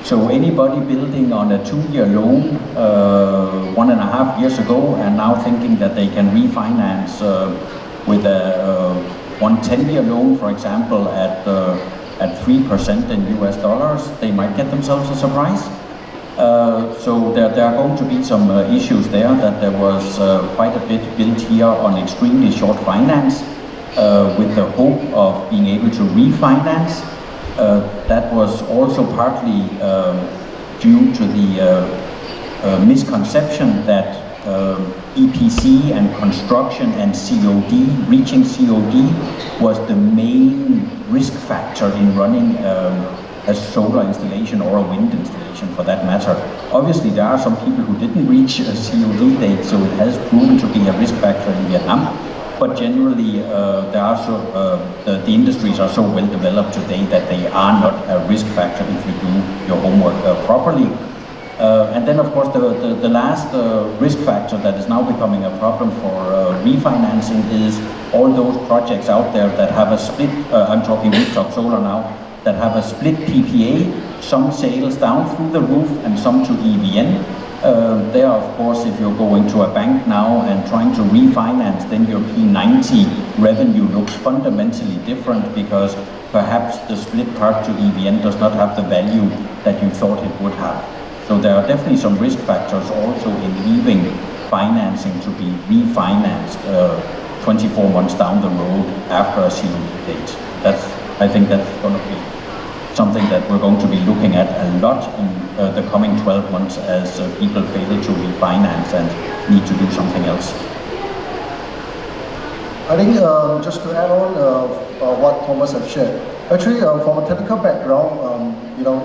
So anybody building on a 2-year loan 1.5 years ago and now thinking that they can refinance with one 10-year loan, for example, at 3% in US dollars, they might get themselves a surprise. So there are going to be some issues there, that there was quite a bit built here on extremely short finance with the hope of being able to refinance. That was also partly due to the misconception that EPC and construction and COD, reaching COD, was the main risk factor in running a solar installation or a wind installation for that matter. Obviously there are some people who didn't reach a COD date, so it has proven to be a risk factor in Vietnam. but generally there are the industries are so well developed today that they are not a risk factor if you do your homework properly. And then of course the last risk factor that is now becoming a problem for refinancing is all those projects out there that have a split, I'm talking rooftop solar now, that have a split PPA, some sales down through the roof and some to EVN. There, of course, if you're going to a bank now and trying to refinance, then your P90 revenue looks fundamentally different because perhaps the split part to EVN does not have the value that you thought it would have. So there are definitely some risk factors also in leaving financing to be refinanced 24 months down the road after a COD date. I think that's going to be something that we're going to be looking at a lot in the coming 12 months as people fail to refinance and need to do something else. I think just to add on what Thomas has shared, actually from a technical background,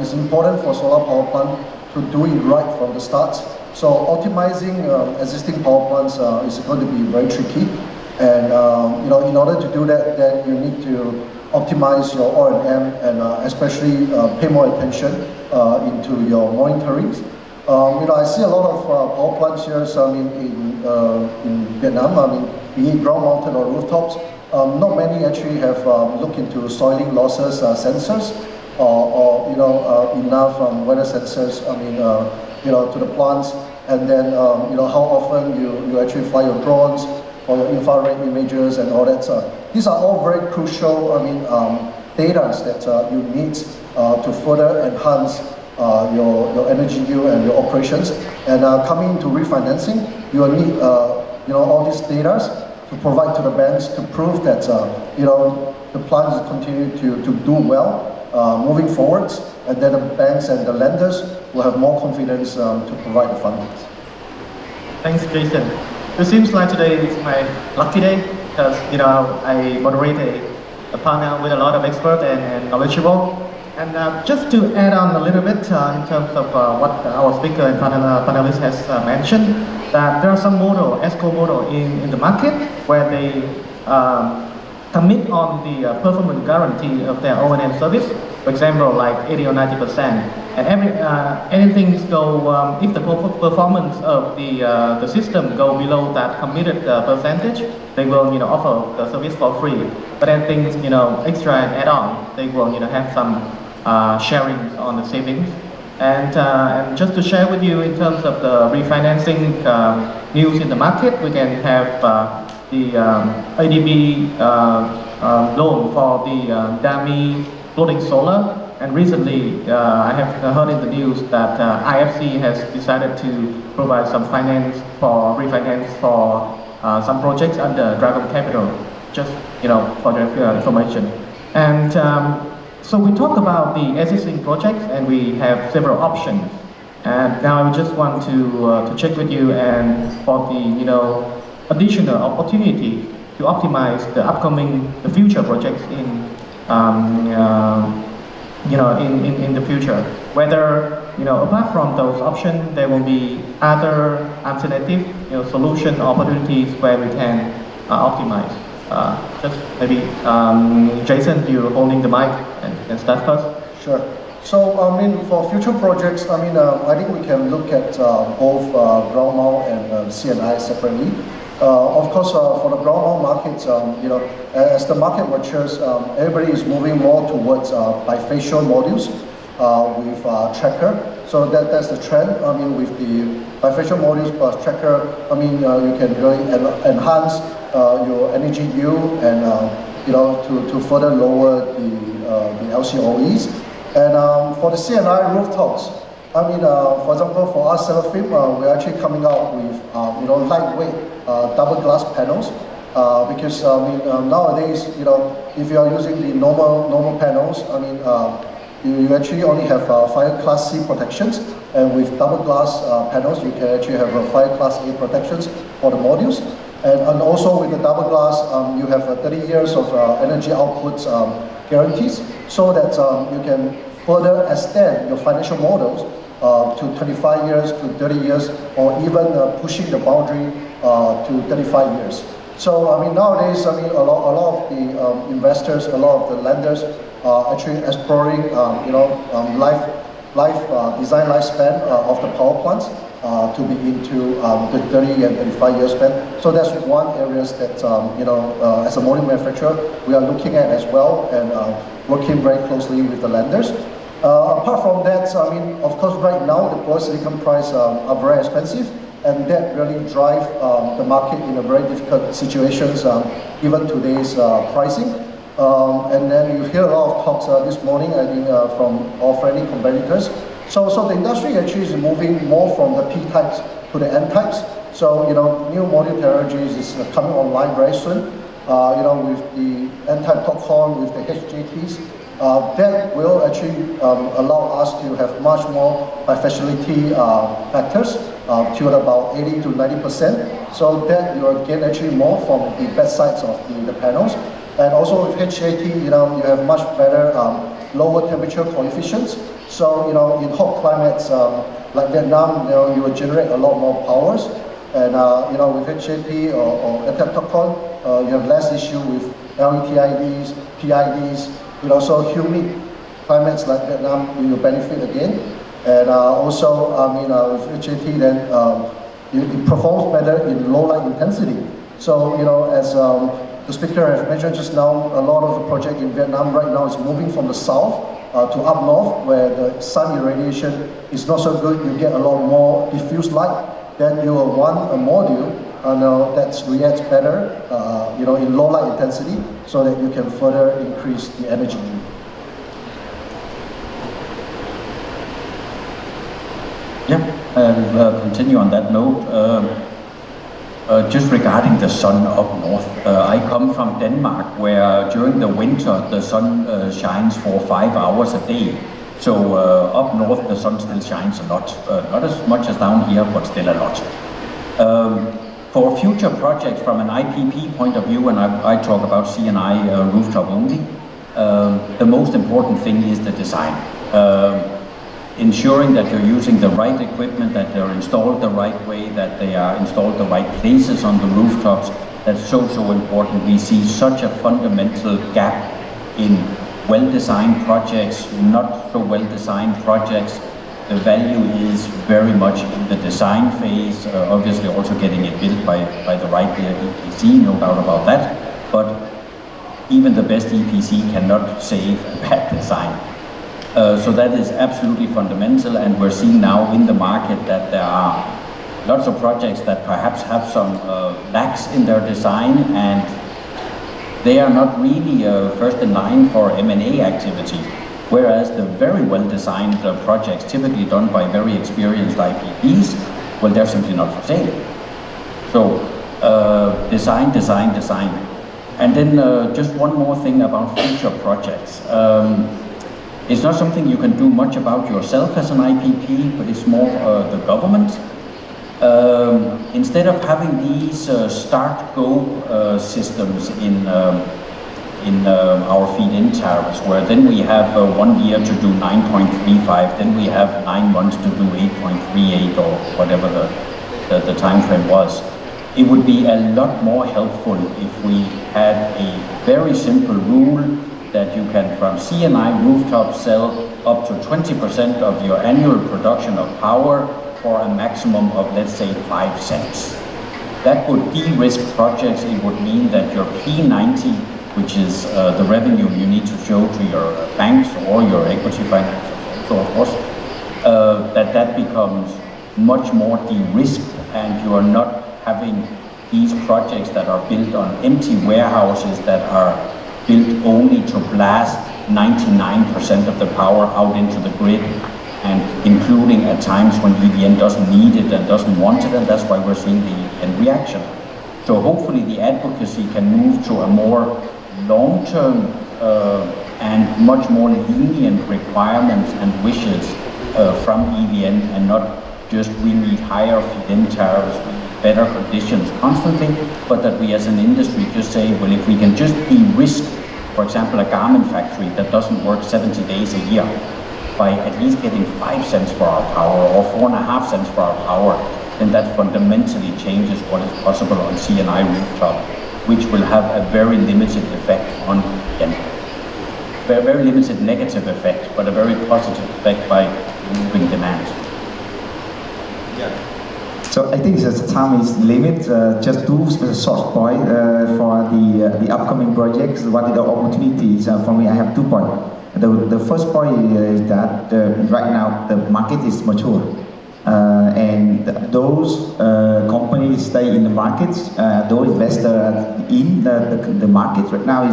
it's important for solar power plant to do it right from the start. So optimizing existing power plants is going to be very tricky, and in order to do that, then you need to optimize your R&M and especially pay more attention into your monitoring. I see a lot of power plants here in Vietnam, be it ground mounted or rooftops. Not many actually have looked into soiling losses sensors or enough weather sensors to the plants, and then how often you actually fly your drones for your infrared images and all that. These are all very crucial data that you need to further enhance your energy yield and your operations. And coming into refinancing, you will need all these data to provide to the banks to prove that the plant is continuing to do well moving forward, and then the banks and the lenders will have more confidence to provide the funding. Thanks, Jason. It seems like today is my lucky day because I moderate a panel with a lot of experts and knowledgeable. And just to add on a little bit in terms of what our speaker and panelist has mentioned, that there are some model, EXPO model in the market where they commit on the performance guarantee of their O&M service. For example, like 80 or 90%. And anything go, if the performance of the system go below that committed percentage, they will offer the service for free. But anything extra and add on, they will have some sharing on the savings. And just to share with you in terms of the refinancing news in the market, we can have the ADB loan for the DAMI floating solar. And recently, I have heard in the news that IFC has decided to provide some refinance for some projects under Dragon Capital, just for your information. And so we talk about the existing projects, and we have several options. And now I just want to check with you and for the additional opportunity to optimize the future projects in the future. Whether apart from those options, there will be other alternative solution opportunities where we can optimize. Just maybe Jason, you're holding the mic and start first. Sure. So for future projects, I think we can look at both ground mount and CNI separately. Of course, for the ground mount markets, as the market matures, everybody is moving more towards bifacial modules with tracker. So that's the trend. With the bifacial modules plus tracker, you can really enhance your energy yield and to further lower the LCOEs. And for the CNI rooftops, for example, for us, Solar+Wind, we're actually coming out with lightweight double glass panels. Because nowadays, if you are using the normal panels, you actually only have fire class C protections, and with double glass panels, you can actually have fire class A protections for the modules. And also with the double glass, you have 30 years of energy output guarantees, so that you can further extend your financial models to 25 years, to 30 years, or even pushing the boundary to 35 years. So I mean nowadays, I mean a lot of the investors, a lot of the lenders are actually exploring design lifespan of the power plants to be into the 30 and 35 year span. So that's one areas that as a module manufacturer we are looking at as well and working very closely with the lenders. Apart from that, I mean of course right now the polysilicon price are very expensive. And that really drive the market in a very difficult situations, given today's pricing. And then you hear a lot of talks this morning, I think, from our friendly competitors. So the industry actually is moving more from the P types to the N types. So new module technologies is coming online very soon. With the N-type TOPCon, with the HJTs, that will actually allow us to have much more high facility factors to about 80 to 90%. So that you will get actually more from the bad sides of the panels. And also with HJT, you have much better lower temperature coefficients. So in hot climates like Vietnam, you will generate a lot more powers. And with HJT or N-type TOPCon, you have less issue with LETIDs, PIDs. So humid climates like Vietnam, you will benefit again. And also, I mean, with HJT, then it performs better in low light intensity. So, as the speaker has mentioned just now, a lot of the project in Vietnam right now is moving from the south to up north, where the sun irradiation is not so good. You get a lot more diffuse light. Then you will want a module that reacts better, in low light intensity, so that you can further increase the energy. Yeah, I'll continue on that note. Just regarding the sun up north, I come from Denmark, where during the winter the sun shines for 5 hours a day. So up north the sun still shines a lot, not as much as down here, but still a lot. For future projects from an IPP point of view, and I talk about C&I rooftop only, the most important thing is the design. Ensuring that you're using the right equipment, that they're installed the right way, that they are installed the right places on the rooftops. That's so important. We see such a fundamental gap in well-designed projects, not so well-designed projects. The value is very much in the design phase, obviously also getting it built by the right EPC, no doubt about that. But even the best EPC cannot save a bad design. So that is absolutely fundamental, and we're seeing now in the market that there are lots of projects that perhaps have some lacks in their design, and they are not really first in line for M&A activity. Whereas the very well-designed projects, typically done by very experienced IPPs, well, they're simply not for sale. So, design. And then just one more thing about future projects. It's not something you can do much about yourself as an IPP, but it's more the government. Instead of having these start-go systems in our feed-in tariffs, where then we have 1 year to do 9.35, then we have 9 months to do 8.38 or whatever the time frame was. It would be a lot more helpful if we had a very simple rule that you can, from C&I rooftop, sell up to 20% of your annual production of power for a maximum of, let's say, 5 cents. That would de-risk projects. It would mean that your P90, which is the revenue you need to show to your banks or your equity financiers, so of course, that becomes much more de-risked, and you are not having these projects that are built on empty warehouses that are built only to blast 99% of the power out into the grid, and including at times when EVN doesn't need it and doesn't want it, and that's why we're seeing the EVN reaction. So hopefully the advocacy can move to a more long-term and much more lenient requirements and wishes from EVN, and not just we need higher feed-in tariffs, better conditions constantly, but that we as an industry just say, well, if we can just de-risk, for example, a garment factory that doesn't work 70 days a year, by at least getting 5 cents for our power or 4.5 cents for our power, then that fundamentally changes what is possible on C&I rooftop. which will have a very limited effect on them. Very limited negative effect, but a very positive effect by moving demand. So I think the time is limit. Just two short point for the upcoming projects. What are the opportunities? For me, I have 2 points. The first point is that right now the market is mature, and those companies stay in the markets. Those investors in the market right now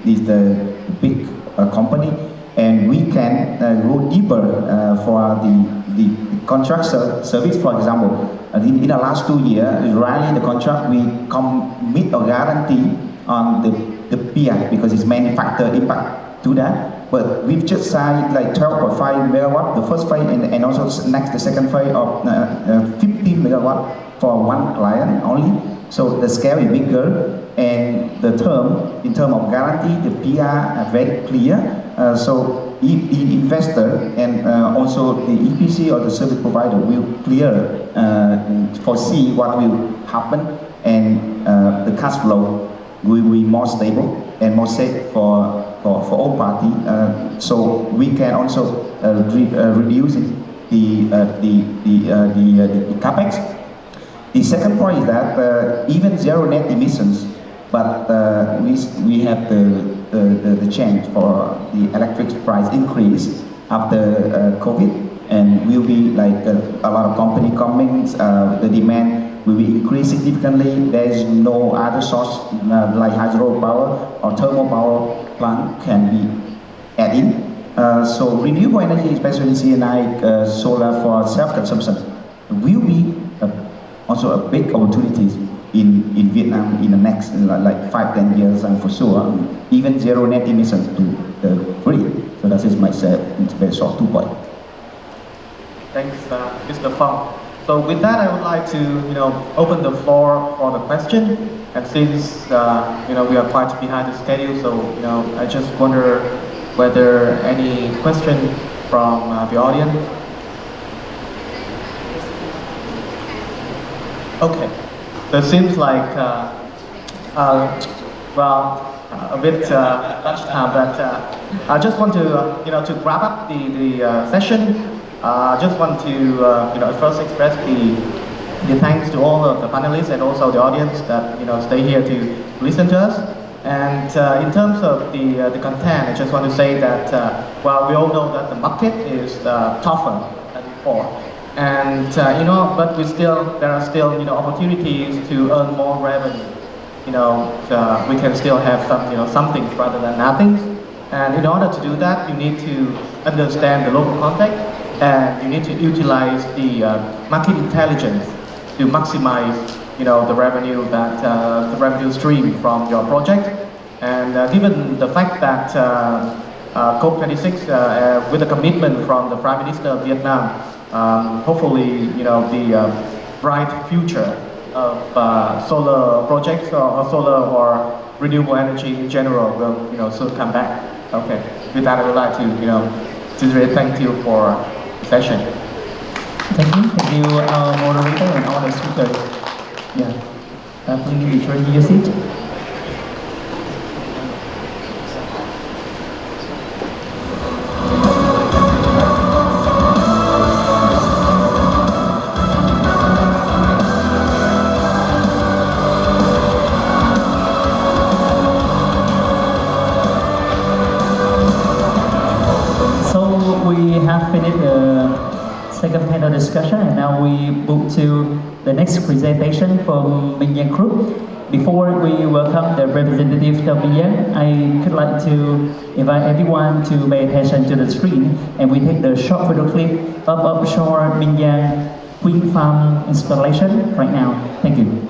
is the big company, and we can go deeper for the contract service. For example, in the last 2 years, rarely the contract we commit or guarantee on the PI because it's manufacturer impact to that. But we've just signed like 12.5 megawatt, the first phase, and also the second phase of 15 megawatt for one client only. So the scale is bigger, and the term, in terms of guarantee, the PR are very clear. So the investor and also the EPC or the service provider will clear foresee what will happen, and the cash flow will be more stable and more safe for all parties. So we can also reduce the capex. The second point is that even zero net emissions, but we have the change for the electric price increase after COVID, and will be like a lot of company coming. The demand will be increased significantly. There is no other source like hydropower or thermal power plant can be added in. So renewable energy, especially CNI solar for self-consumption, will be also a big opportunity in Vietnam in the next like 5-10 years, and for sure, even zero net emissions to the grid. So that is my very short 2 points. Thanks, Mr. Fong. So with that, I would like to open the floor for the question. And since we are quite behind the schedule, so I just wonder whether any question from the audience. Okay, so it seems like a bit lunchtime, but I just want to wrap up the session. I just want to first express the thanks to all of the panelists and also the audience that stay here to listen to us. And in terms of the content, I just want to say that well, we all know that the market is tougher than before. And but there are still opportunities to earn more revenue. We can still have something rather than nothing. And in order to do that, you need to understand the local context, and you need to utilize the market intelligence to maximize the revenue stream from your project. And given the fact that COP26, with a commitment from the Prime Minister of Vietnam, hopefully, the bright future of solar projects or solar or renewable energy in general will, soon come back. Okay. With that, I would like to really thank you for the session. Thank you, our moderator and all the speakers. Yeah. Please return to your seat. Finished the second panel discussion, and now we move to the next presentation from Mingyang Group. Before we welcome the representative of Mingyang, I would like to invite everyone to pay attention to the screen, and we take the short video clip of offshore Mingyang wind farm installation right now. Thank you.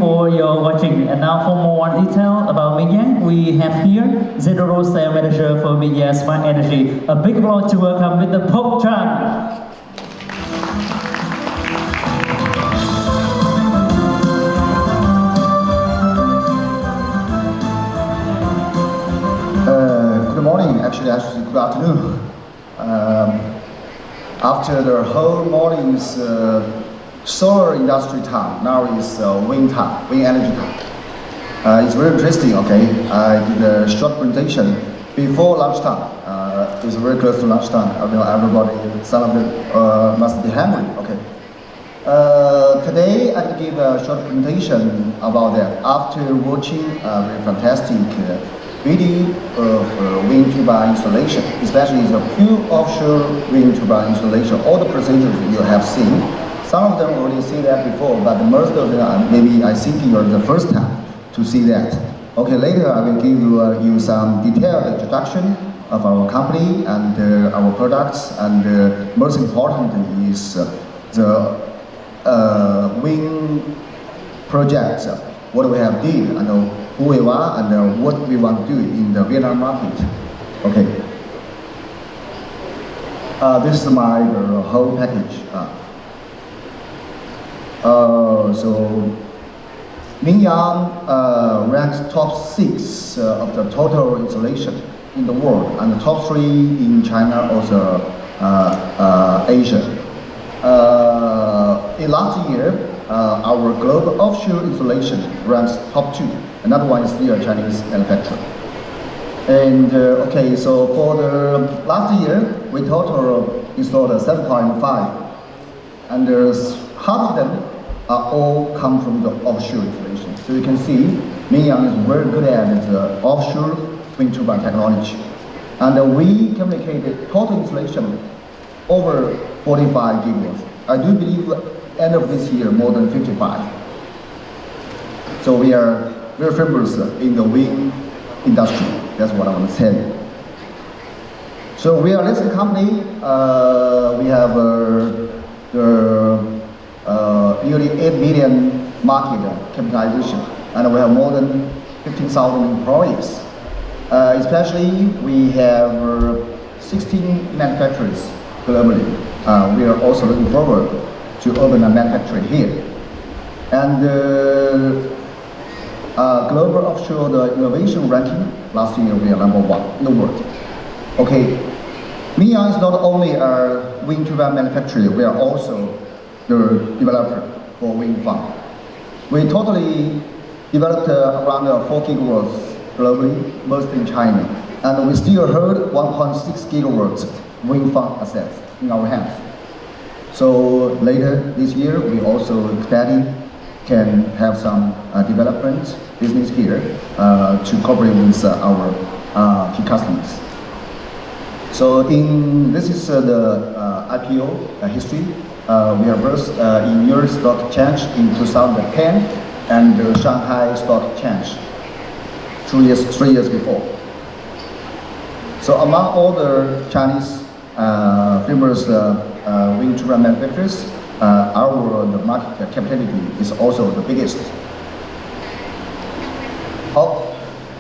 for your watching. And now for more detail about Mingyang, we have here General Sales Manager for Mingyang Smart Energy. A big applause to welcome Mr. Pok Chan. Good morning, actually good afternoon. After the whole morning's solar industry time, now is wind time, wind energy time. It's very interesting, okay? I did a short presentation before lunchtime. It's very close to lunchtime. I know everybody, some of them must be hungry, okay? Today I will give a short presentation about that. After watching a very fantastic video of wind turbine installation, especially the pure offshore wind turbine installation, all the procedures you have seen. Some of them already see that before, but most of them maybe I think you are the first time to see that. Okay, later I will give you some detailed introduction of our company and our products, and most important is the wind project, what we have did, and who we are, and what we want to do in the Vietnam market. Okay. This is my whole package. So Mingyang ranks top 6 of the total installation in the world, and the top 3 in China, also Asia. In last year, our global offshore installation ranks top 2. Another one is still a Chinese manufacturer. And okay, so for the last year, we total installed 7.5, and half of them are all come from the offshore installation. So you can see, Mingyang is very good at the offshore wind turbine technology. And we communicated total installation over 45 gigawatts. I do believe end of this year, more than 55. So we are very famous in the wind industry. That's what I want to say. So we are a listed company. We have nearly 8 billion market capitalization, and we have more than 15,000 employees. Especially, we have 16 manufacturers globally. We are also looking forward to open a manufacturing here. And global offshore the innovation ranking, last year we are #1 in the world. Okay, Mingyang is not only a wind turbine manufacturer, we are also the developer for wind farm. We totally developed around 4 gigawatts globally, mostly in China. And we still hold 1.6 gigawatts wind farm assets in our hands. So later this year, we also expecting can have some development business here to cooperate with our key customers. So this is the IPO history. We are first in New York Stock Exchange in 2010 and the Shanghai Stock Exchange 3 years before. So among all the Chinese famous wind turbine manufacturers, the market capability is also the biggest.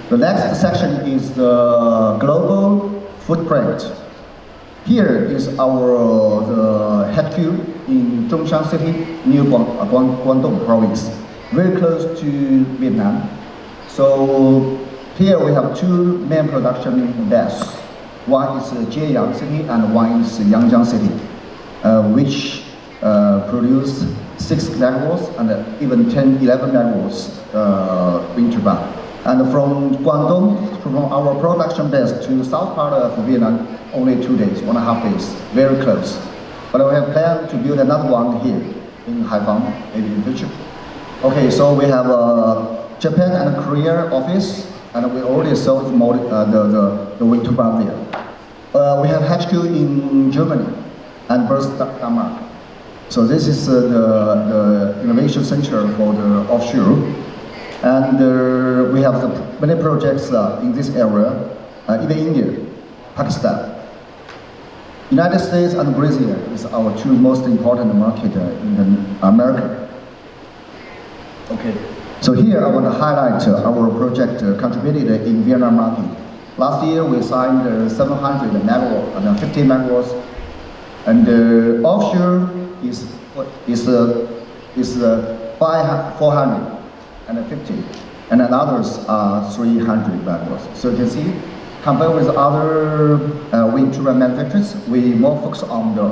The next section is the global footprint. Here is the HQ in Zhongshan City, near Guangdong province, very close to Vietnam. So here we have 2 main production bases. One is Jieyang City and one is Yangjiang City, which produce 6 megawatts and even 11 megawatts wind turbine. And from Guangdong, from our production base to south part of Vietnam, only 2 days, 1.5 days, very close. But we have planned to build another one here in Haiphong, maybe in the future. Okay, so we have a Japan and Korea office, and we already sold the wind turbine there. We have HQ in Germany and Denmark. So this is the innovation center for the offshore. And we have many projects in this area, in India, Pakistan. United States and Brazil is our 2 most important markets in America. Okay, So here I want to highlight our project contributed in Vietnam market. Last year we signed 700 megawatts and 50 megawatts, and offshore is 450, and others are 300 megawatts. So you can see, compared with other wind turbine manufacturers, we more focus on the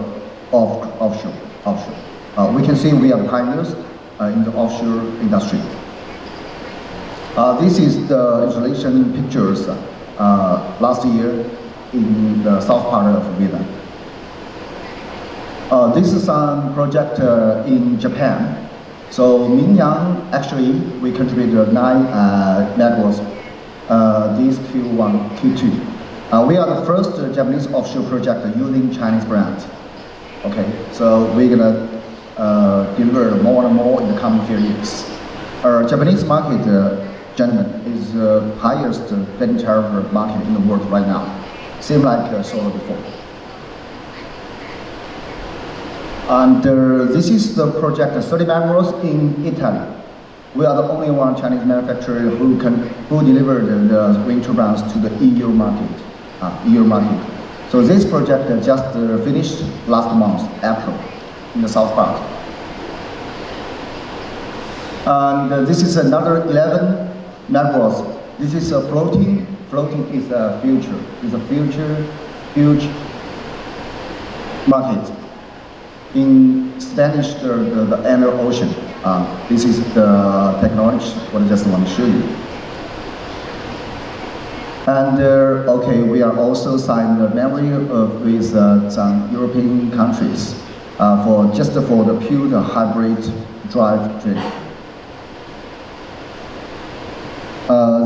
offshore. We can see we are pioneers in the offshore industry. This is the installation pictures last year in the south part of Vietnam. This is a project in Japan. So Mingyang, actually, we contributed 9 megawatts this Q1, Q2. We are the first Japanese offshore project using Chinese brand. Okay, so we're gonna deliver more and more in the coming few years. Our Japanese market, gentlemen, is the highest feed-in tariff market in the world right now. Same like solar before. And this is the project 30 megawatts in Italy. We are the only one Chinese manufacturer who delivered the wind turbines to the EU market. So this project just finished last month, April, in the south part. And this is another 11 megawatts. This is a floating. Floating is a future. It's a future huge market. In Spanish, the inner ocean. This is the technology what I just want to show you. And okay, we are also signed a memory with some European countries for the pure hybrid drive train.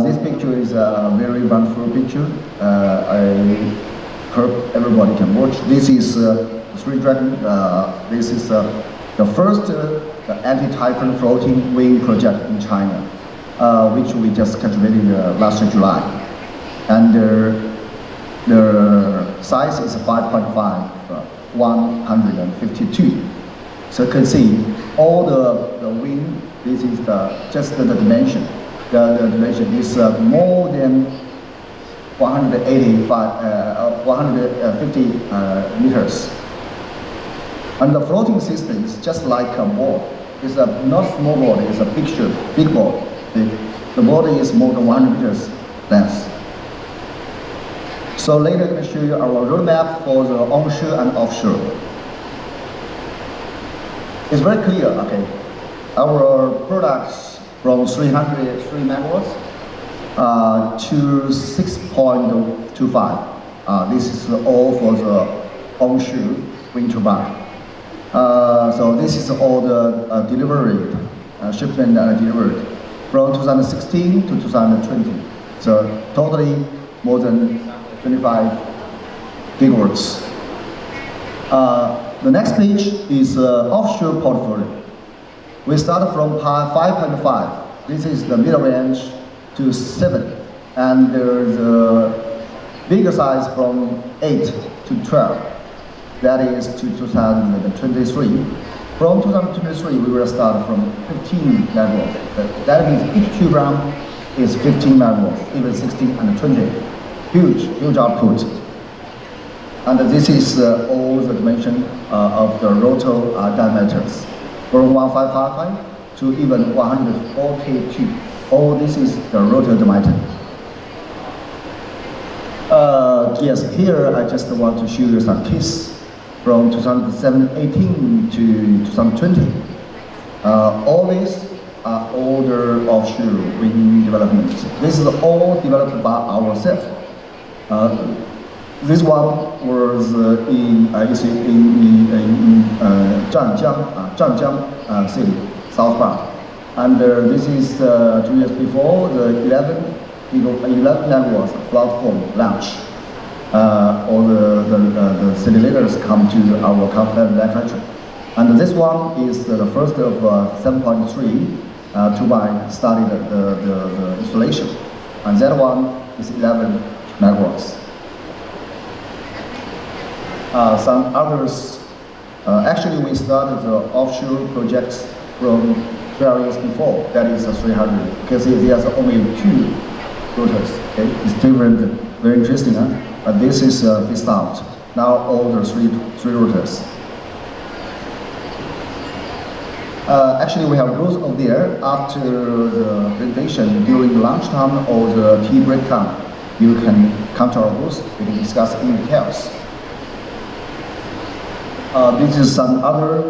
This picture is a very wonderful picture. I hope everybody can watch. This is Three Dragon. This is the first anti-typhoon floating wing project in China, which we just contributed last July. And the size is 5.5, 152. So you can see all the wing. This is just the dimension. The dimension is more than 150 meters. And the floating system is just like a board. It's not small board, it's a big board. The board is more than 100 meters length. So later I'm going to show you our roadmap for the onshore and offshore. It's very clear, okay. Our products from 303 megawatts to 6.25. This is all for the onshore wind turbine. So this is all the delivery, shipment and delivered from 2016 to 2020. So totally more than 25 gigawatts. The next page is offshore portfolio. We start from 5.5. This is the middle range to 7. And there's a bigger size from 8 to 12. That is to 2023. From 2023, we will start from 15 megawatts. That means each turbine is 15 megawatts, even 16 and 20. Huge output. And this is all the dimension of the rotor diameters. From 1555 to even 142. All this is the rotor diameter. Yes, here I just want to show you some case from 2018 to 2020. All these are older offshore wind developments. This is all developed by ourselves. This one was in Zhangjiang city, south part. And this is 2 years before the 11 megawatts platform launch. All the city leaders come to our manufacturer. And this one is the first of 7.3 turbine started the installation. And that one is 11 megawatts. Some others, actually we started the offshore projects from various before, that is 300. You can see there's only 2 rotors. Okay? It's different, very interesting, huh? But this is phased out. Now all the three rotors. Actually, we have rules over there after the presentation during lunchtime or the tea break time. You can come to our booth, we can discuss in details. This is some other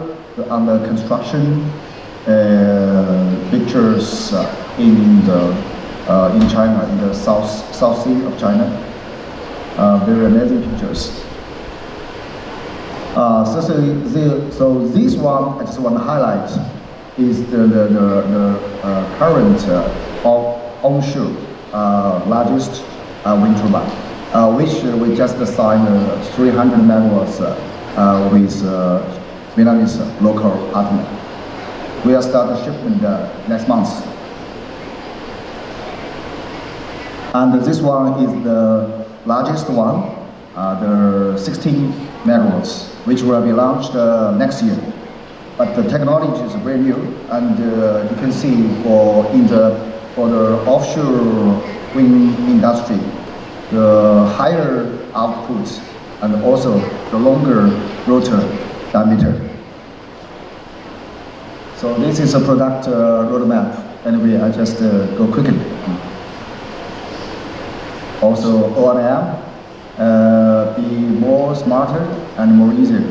on the construction pictures in China, in the South Sea of China. Very amazing pictures. So this one I just want to highlight is the current onshore largest wind turbine, which we just signed 300 megawatts with Vietnamese local partner. We will start the shipment next month. And this one is the largest one, the 16 megawatts, which will be launched next year. But the technology is brand new, and you can see for the offshore wind industry, the higher output and also the longer rotor diameter. So this is a product roadmap. Anyway, I just go quickly. Also O&M, be more smarter and more easier.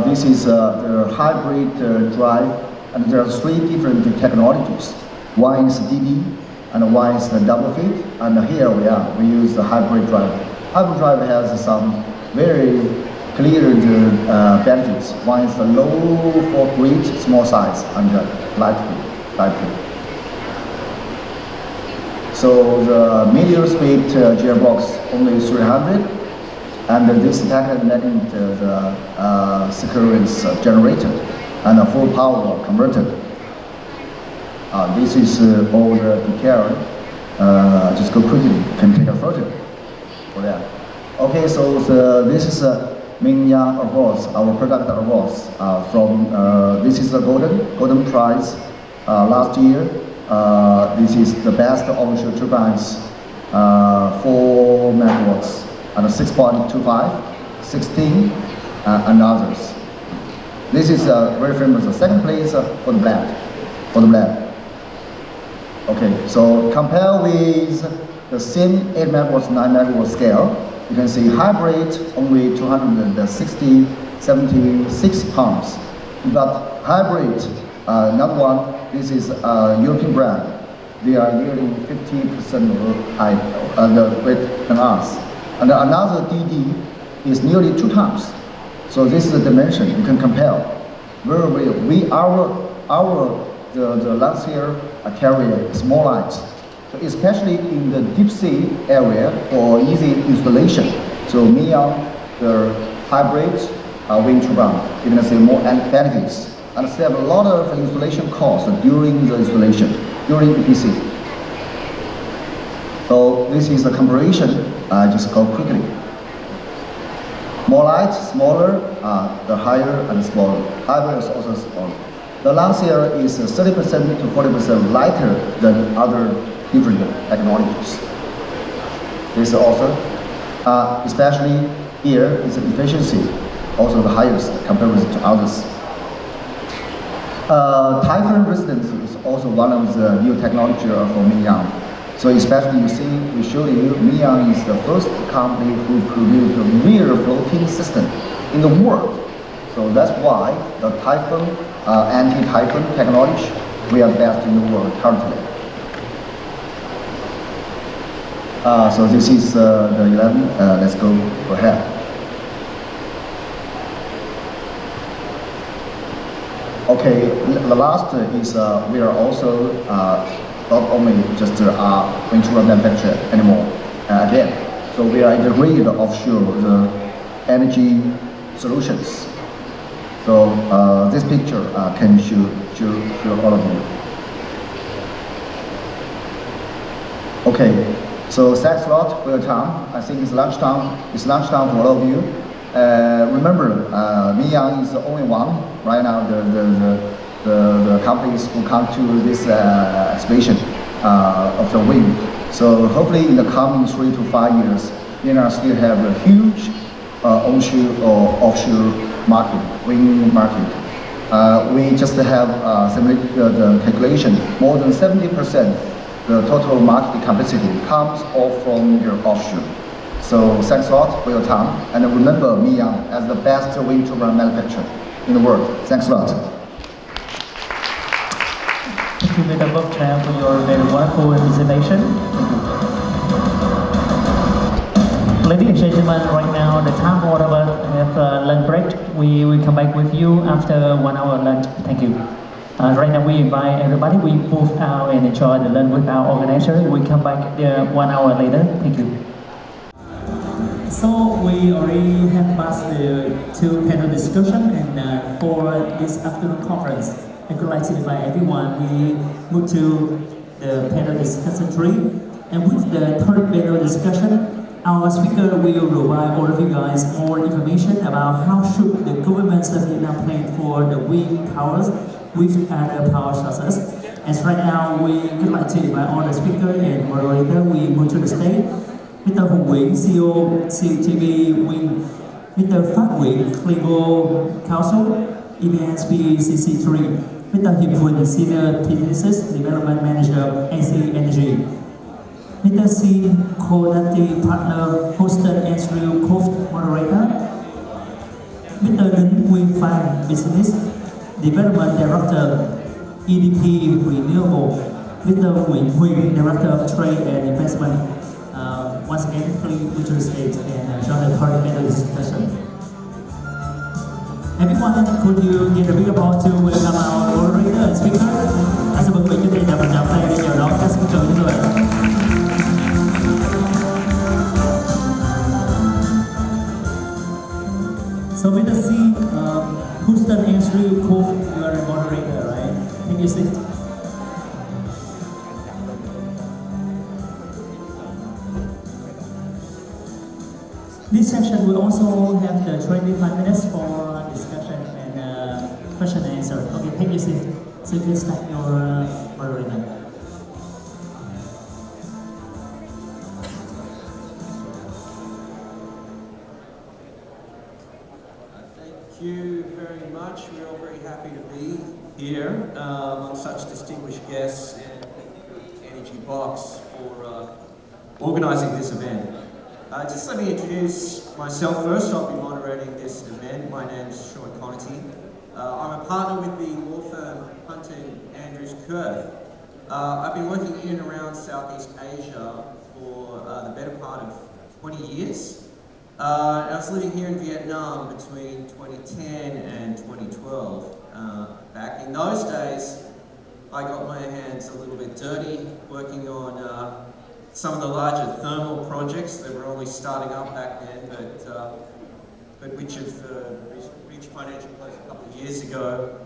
This is the hybrid drive, and there are 3 different technologies. One is DD, and one is the double feed, and here we use the hybrid drive. Hybrid drive has some very clear benefits. One is the low fault rate, small size, and light weight. So the medium speed gearbox only 300, and this packet making the sequence generator and a full power converted. This is all the detail. Just go quickly, can take a photo for that. Okay, so this is Mingyang Awards, our product awards this is the golden prize last year. This is the best onshore turbines, 4 megawatts and 6.25, 16, and others. This is very famous. The second place for the blade. Okay, so compare with the same 8 megawatts, 9 megawatt scale, you can see hybrid only 276 pounds. But hybrid, another one, this is a European brand. They are nearly 50% high the weight than us. And another DD is nearly 2 times. So this is the dimension you can compare. The Lancia carrier is more light, so especially in the deep sea area for easy installation. So Mingyang, the hybrid wind turbine, you're going to see more benefits and save a lot of installation costs during the installation, during EPC. So this is a comparison. I just go quickly. More light, smaller, the higher and smaller. Hybrid is also smaller. The Lancia is 30% to 40% lighter than other different technologies. This also, especially here, is the efficiency also the highest compared to others. Typhoon resistance is also one of the new technology for Mingyang. So especially we showed you, Mingyang is the first company who produced a rear floating system in the world. So that's why the typhoon, anti-typhoon technology, we are best in the world currently. So this is the 11, let's go ahead. Okay, the last is we are also not only just wind turbine manufacturer anymore again. So we are integrated offshore the energy solutions. So this picture can show all of you. Okay, so thanks a lot for your time. I think it's lunchtime. It's lunchtime for all of you. Remember, Mingyang is the only one right now. The companies who come to this exhibition of the wind. So hopefully in the coming 3 to 5 years, Vietnam still have a huge onshore or offshore market, wind market. We just have the calculation, more than 70% the total market capacity comes all from your offshore. So thanks a lot for your time, and remember Mingyang as the best wind turbine manufacturer in the world. Thanks a lot. Thank you, Mr. Bob Chair, for your very wonderful presentation. Ladies and gentlemen, right now the time order have lunch break. We will come back with you after 1 hour lunch. Thank you. Right now we invite everybody. We move out and enjoy the lunch with our organizer. We come back 1 hour later. Thank you. So we already have passed the 2 panel discussion, and for this afternoon conference, I would like to invite everyone. We move to the panel discussion 3, and with the 3rd panel discussion, our speaker will provide all of you guys more information about how should the government of Vietnam plan for the wind powers with other power sources. As right now, we would like to invite all the speaker and moderator. We move to the stage. Mr. Hùng Nguyễn, CEO CTV Wind, Mr. Phát Nguyễn, Legal Counsel, EBS PECC3, Mr. Hiệp Huỳnh, Senior Business Development Manager, AC Energy, Mr. C. Kodati, Partner, Houston Andrew Cove, Moderator, Mr. Đinh Nguyên Phan, Business Development Director, EDP Renewable, Mr. Nguyễn Huỳnh, Director of Trade and Investment. Once again, please move to the stage and join the 3rd panel discussion. Everyone, could you give a big applause to welcome our moderator and speaker? Xin mời quý vị chúng ta và nắm tay để chào đón các speaker chúng tôi. So Mr. C, Houston Andrew Cove, you are a moderator, right? Can you sit? This session will also have the 25 minutes for discussion and question and answer. Okay, thank you, Sid. So you can start your moderator. Thank you very much. We're all very happy to be here among such distinguished guests, and Energy Box for organizing this event. Just let me introduce myself first. I'll be moderating this event. My name's Sean Connerty. I'm a partner with the law firm Hunton Andrews Kurth. I've been working in and around Southeast Asia for the better part of 20 years. I was living here in Vietnam between 2010 and 2012. Back in those days, I got my hands a little bit dirty working on some of the larger thermal projects that were only starting up back then, but which have reached financial close a couple of years ago.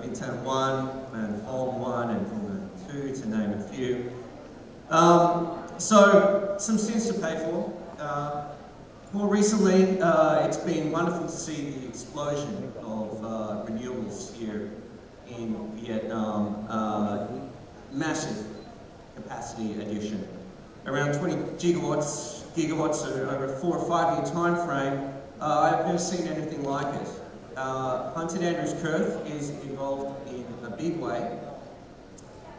Vietnam 1 and Phong 1 and Phong 2, to name a few. So some sins to pay for. More recently, it's been wonderful to see the explosion of renewables here in Vietnam. Massive capacity addition. Around 20 gigawatts over a 4 or 5 year time frame. I've never seen anything like it. Hunton Andrews Kurth is involved in a big way.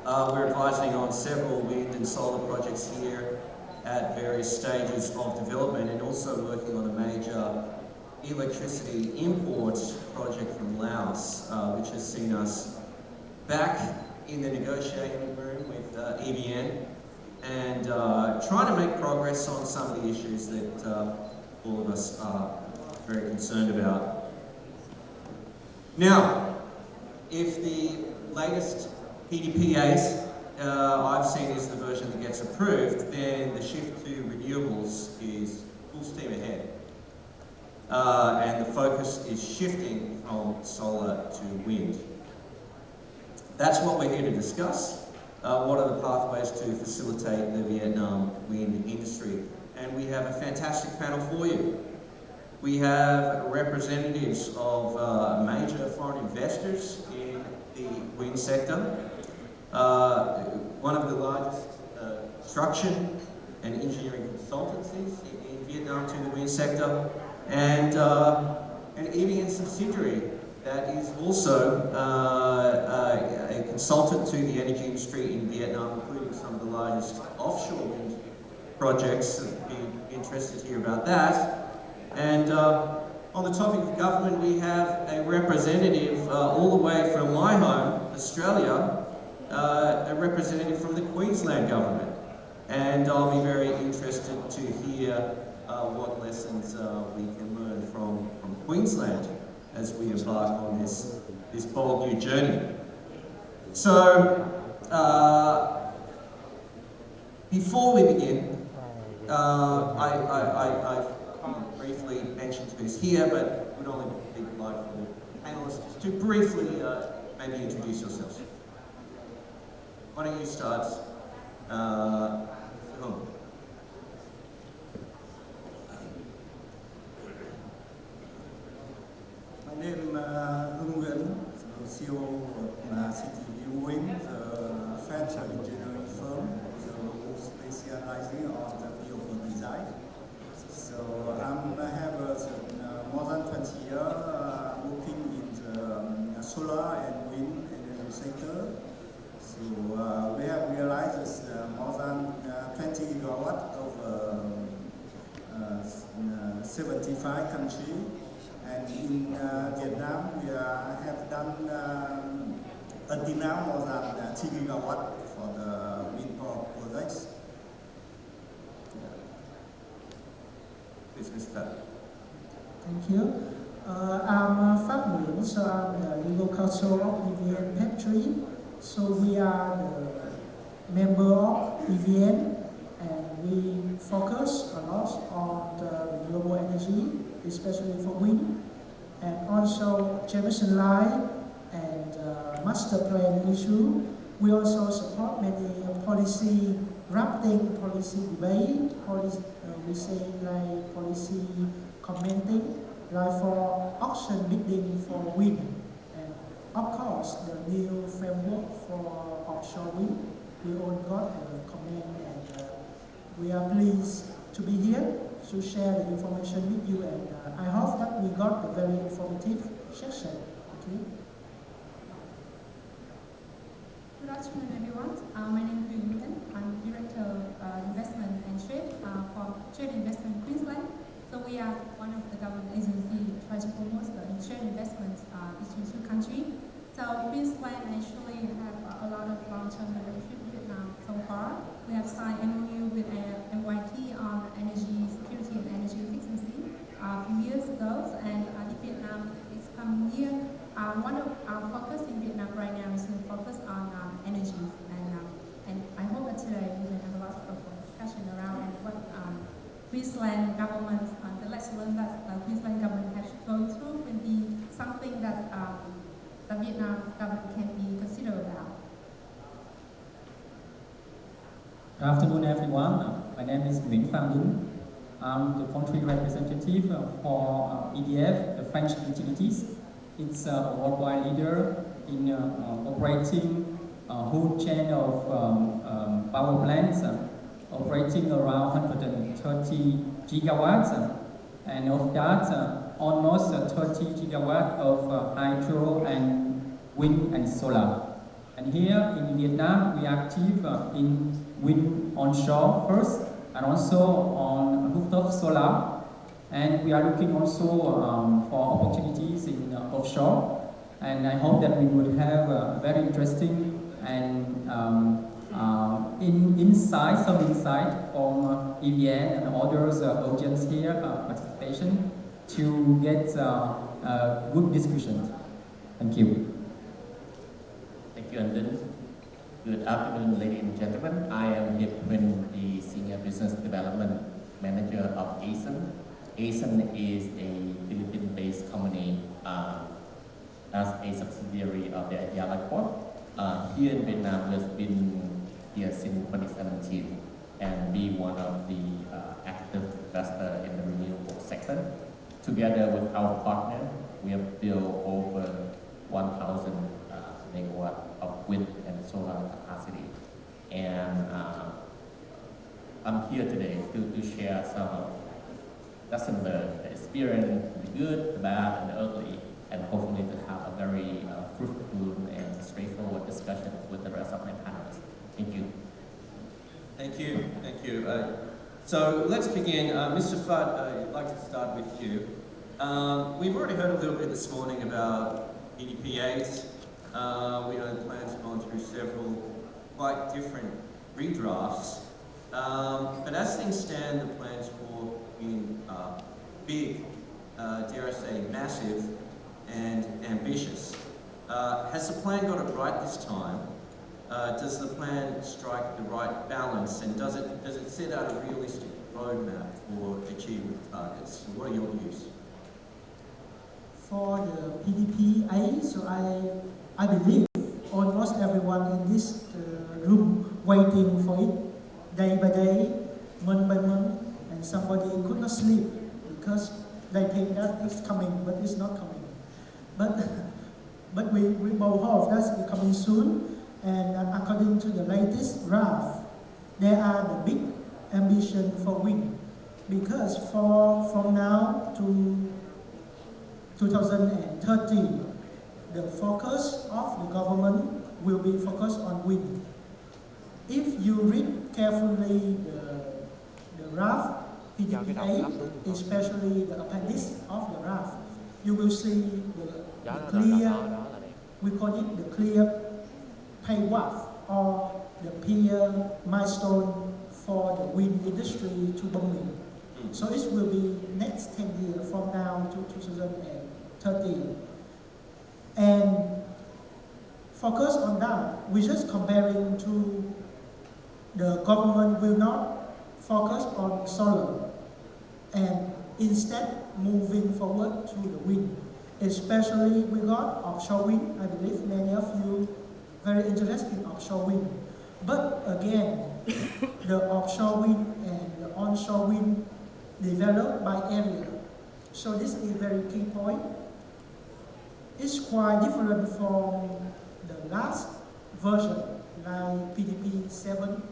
We're advising on several wind and solar projects here at various stages of development, and also working on a major electricity import project from Laos, which has seen us back in the negotiating room with EVN, and trying to make progress on some of the issues that all of us are very concerned about. Now, if the latest PDPAs I've seen is the version that gets approved, then the shift to renewables is full steam ahead. And the focus is shifting from solar to wind. That's what we're here to discuss. What are the pathways to facilitate the Vietnam wind industry? And we have a fantastic panel for you. We have representatives of major foreign investors in the wind sector, one of the largest construction and engineering consultancies in Vietnam to the wind sector, and an EVN subsidiary that is also a consultant to the energy industry in Vietnam, including some of the largest offshore wind projects. I'd be interested to hear about that. And on the topic of government, we have a representative all the way from my home, Australia, a representative from the Queensland government. And I'll be very interested to hear what lessons we can learn from Queensland as we embark on this bold new journey. So, before we begin, I've briefly mentioned who's here, but would only be polite for the panelists to briefly maybe introduce yourselves. Why don't you start? My name is Nguyen, the CEO of City Wind, the French engineering firm, specializing on the field design. So I have more than 20 years working in the solar and wind energy sector. So we have realized more than 20 gigawatts of 75 countries. And in Vietnam, we have done until now more than 3 gigawatts for the wind power projects. Business that. Thank you. I'm Pháp Nguyễn, so I'm the legal counsel of EVN PEP 3. So we are the member of EVN, and we focus a lot on the renewable energy, especially for wind, and also transmission line and master plan issue. We also support many policy drafting, policy debate, we say like policy commenting, like for auction bidding for wind, and of course the new framework for offshore wind. We all got a comment, and we are pleased to be here to share the information with you, and I hope that we got a very informative session. Okay. Good afternoon, everyone. My name is Nguyen. I'm Director of Investment and Trade for Trade Investment Queensland. So we are one of the government agencies trying to promote the trade investment between two countries. So Queensland actually have a lot of long-term relationship with Vietnam so far. We have signed MOU with MYT on energy security and energy efficiency a few years ago, and Vietnam is coming near. One of our focus in Vietnam right now is to focus on energy, and I hope that today we will have a lot of discussion around what Queensland government, the lesson that Queensland government has to go through will be something that the Vietnam government can be considered about. Good afternoon, everyone. My name is Nguyễn Phan Đúng. I'm the country representative for EDF, the French utilities. It's a worldwide leader in operating a whole chain of power plants, operating around 130 gigawatts, and of that, almost 30 gigawatts of hydro and wind and solar. And here in Vietnam, we are active in wind onshore first, and also on rooftop solar. And we are looking also for opportunities in offshore. And I hope that we would have a very interesting and some insight from EVN and others audience here participation to get a good discussion. Thank you. Thank you, Andin. Good afternoon, ladies and gentlemen. I am Hiệp Huynh, the Senior Business Development Manager of ASEAN. ASEAN is a Philippine-based company as a subsidiary of the Ayala Corp. Here in Vietnam, we have been here since 2017 and be one of the active investors in the renewable sector. together with our partner, we have built over 1,000 megawatt of wind and solar capacity. And I'm here today to share some lessons learned, the experience, the good, the bad, and the ugly, and hopefully to have a very fruitful and straightforward discussion with the rest of my panelists. Thank you. Thank you. Thank you. So let's begin. Mr. Fudd, I'd like to start with you. We've already heard a little bit this morning about EDP8. We know the plan's gone through several quite different redrafts. But as things stand, the plans for being big, dare I say massive, and ambitious. Has the plan got it right this time? Does the plan strike the right balance, and does it set out a realistic roadmap for achieving targets? What are your views? For the PDP-A, so I believe almost everyone in this room waiting for it day by day, month by month, and somebody could not sleep because they think that it's coming, but it's not coming. But we both hope that's coming soon. And according to the latest draft, there are the big ambition for wind, because from now to 2030, the focus of the government will be focused on wind. If you read carefully the draft PDP-A, especially the appendix of the draft, you will see the clear, we call it the clear payoff or the clear milestone for the wind industry to booming. So it will be next 10 years from now to 2030. And focus on that, we're just comparing to the government will not focus on solar and instead moving forward to the wind. Especially we got offshore wind. I believe many of you very interested in offshore wind. But again, the offshore wind and the onshore wind developed by area. So this is a very key point. It's quite different from the last version, like PDP 7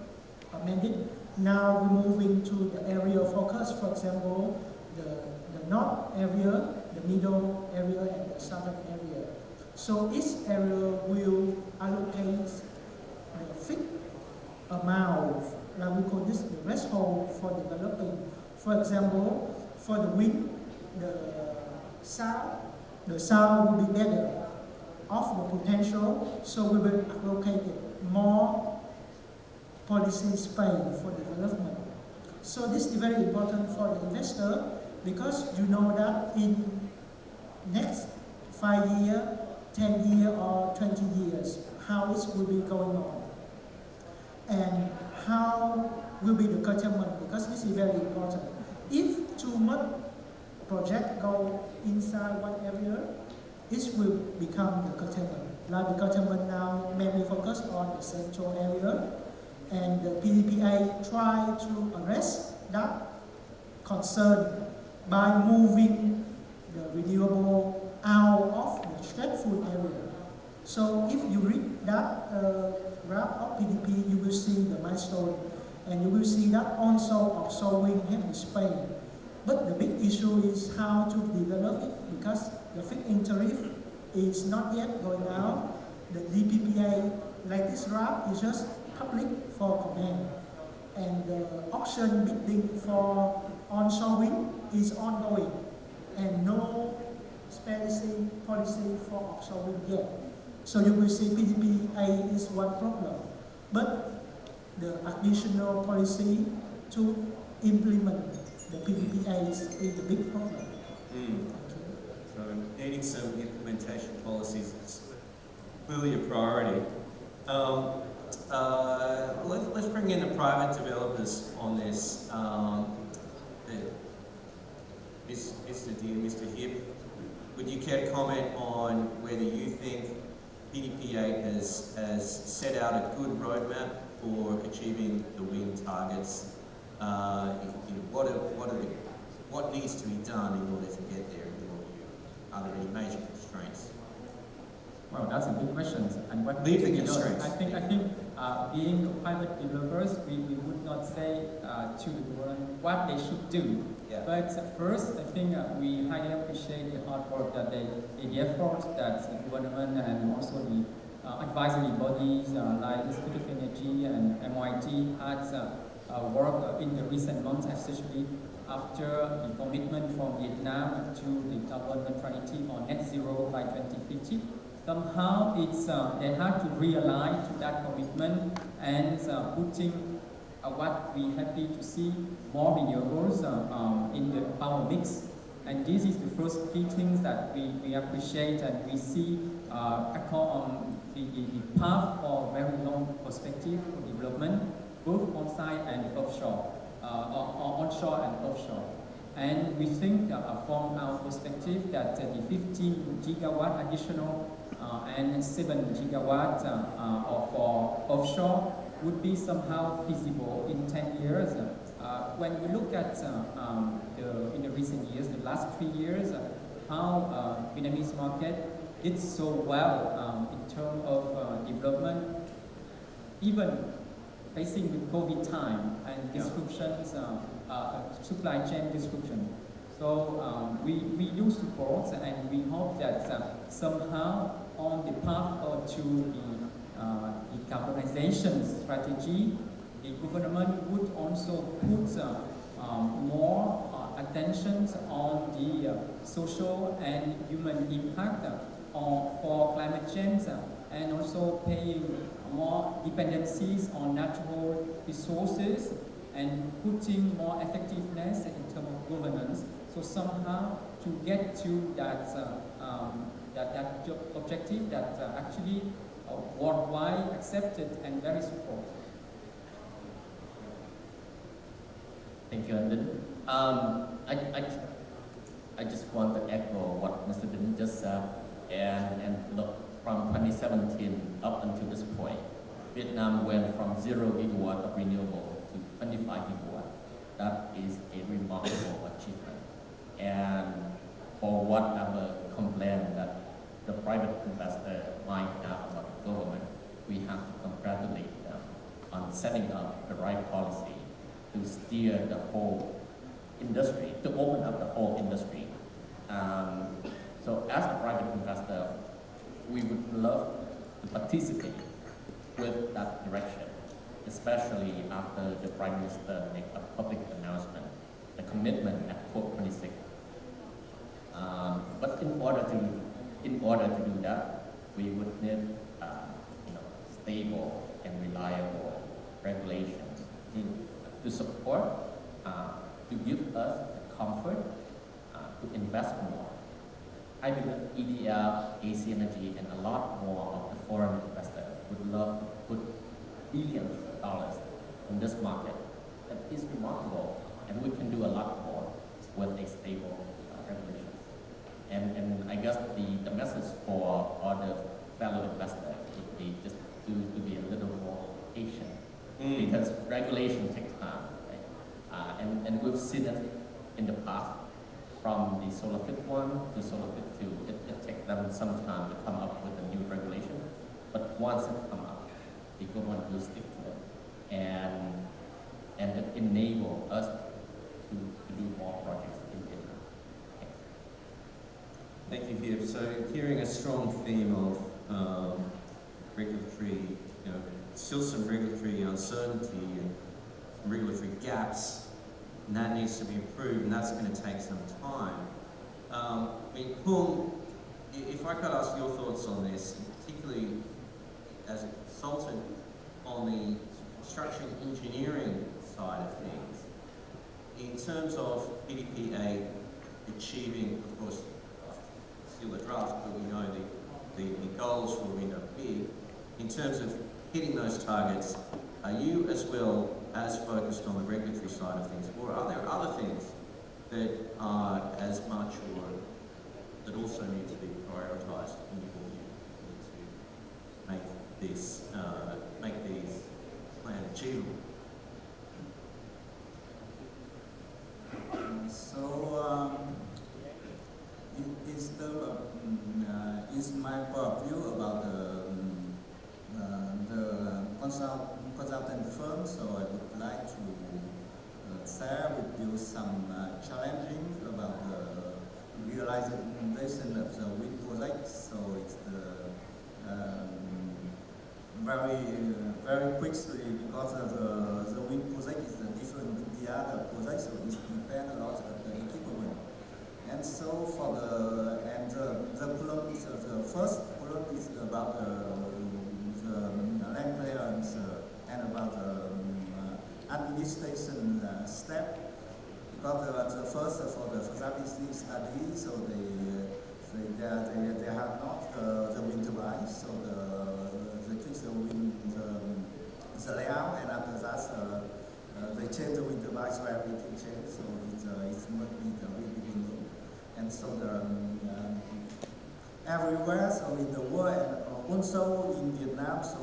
amended. Now we're moving to the area focus, for example, the north area, the middle area, and the southern area. So each area will allocate the fixed amount, like we call this the threshold for developing. For example, for the wind, the south will be better of the potential, so we will allocate more policy space for development. So this is very important for the investor, because you know that in next 5 years, 10 years or 20 years, how it will be going on. And how will be the curtailment, because this is very important. If too much project go inside one area, it will become the curtailment. Like the curtailment now mainly focus on the central area, and the PDP-A try to address that concern by moving the renewable out of the stressful area. So if you read that draft of PDP, you will see the milestone, and you will see that also offshore wind have the Spain. But the big issue is how to develop it, because the fixed tariff is not yet going out. The DPPA latest draft is just public for comment, and the auction bidding for onshore wind is ongoing, and no specific policy for offshore wind yet. So you will see PDP-A is one problem, but the additional policy to implement the PDP-A is the big problem. So needing some implementation policies is clearly a priority. Let's bring in the private developers on this. Mr. D and Mr. Hip, would you care to comment on whether you think PDP-A has set out a good roadmap for achieving the wind targets? What what needs to be done in order to get there in your view? Are there any major constraints? Well, that's a good question. And what Leave the needs to be done? constraints. I think being private developers, we would not say to the government what they should do. Yeah. But first, I think we highly appreciate the hard work that the effort that the government and also the advisory bodies like Institute of Energy and MIT had worked in the recent months, especially after the commitment from Vietnam to the carbon neutrality or net zero by 2050. Somehow it's they had to realign to that commitment and putting what we happy to see more renewables in the power mix. And this is the first key things that we appreciate, and we see the path for very long perspective for development, both on-site and offshore, or onshore and offshore. And we think from our perspective that the 15 gigawatt additional and 7 gigawatt for offshore would be somehow feasible in 10 years. When we look at in the recent years, the last 3 years, how Vietnamese market did so well in terms of development, even facing with COVID time and disruptions, supply chain disruption. So we do support, and we hope that somehow on the path to the decarbonization strategy, the government would also put more attention on the social and human impact for climate change, and also paying more dependencies on natural resources and putting more effectiveness in terms of governance. So somehow to get to that objective that actually worldwide accepted and very supported. Thank you, Andin. I just want to echo what Mr. Din just said, and look, from 2017 up until this point, Vietnam went from 0 gigawatt of renewable to 25 gigawatt. That is a remarkable achievement. And for whatever complaint that the private investor might have about the government, we have to congratulate them on setting up the right policy to steer the whole industry, to open up the whole industry. So as a private investor, we would love to participate with that direction, especially after the Prime Minister made a public announcement, the commitment at COP26. But in order to do that, we would need stable and reliable regulations to support, to give us the comfort to invest more. I believe EDF, AC Energy, and a lot more of the foreign investors would love to put billions of dollars in this market. That is remarkable, and we can do a lot more with a stable regulation. And I guess the message for other fellow investors would be just to be a little more patient, because regulation takes time, right? And we've seen it in the past, from the Solar+Wind 1 to Solar+Wind 2. It takes them some time to come up with a new regulation, but once it comes up, the government will stick to it, and it enables us to do more projects in Vietnam. Thank you, Hib. So hearing a strong theme of regulatory, still some regulatory uncertainty and some regulatory gaps, and that needs to be improved, and that's going to take some time. Hung, if I could ask your thoughts on this, particularly as a consultant on the construction engineering side of things, in terms of PDP-8 achieving, of course, still a draft, but we know the goals for wind are big. In terms of hitting those targets, are you as well as focused on the regulatory side of things, or are there other things that are as much or that also need to be prioritised in your view to make these plans achievable? So is my point of view about the consultant firm. So I would like to share with you some challenging about the realization of the wind project. So it's the very quickly, because the wind project is different with the other projects, so it depends a lot on the equipment. And so for the first column is about the land clearance and about the administration step. Because the first for the feasibility study, so they have not the wind turbine, so they fix the wind the layout, and after that they change the wind turbine, so everything changes. So it must be the beginning, and so everywhere, so in the world, and also in Vietnam, so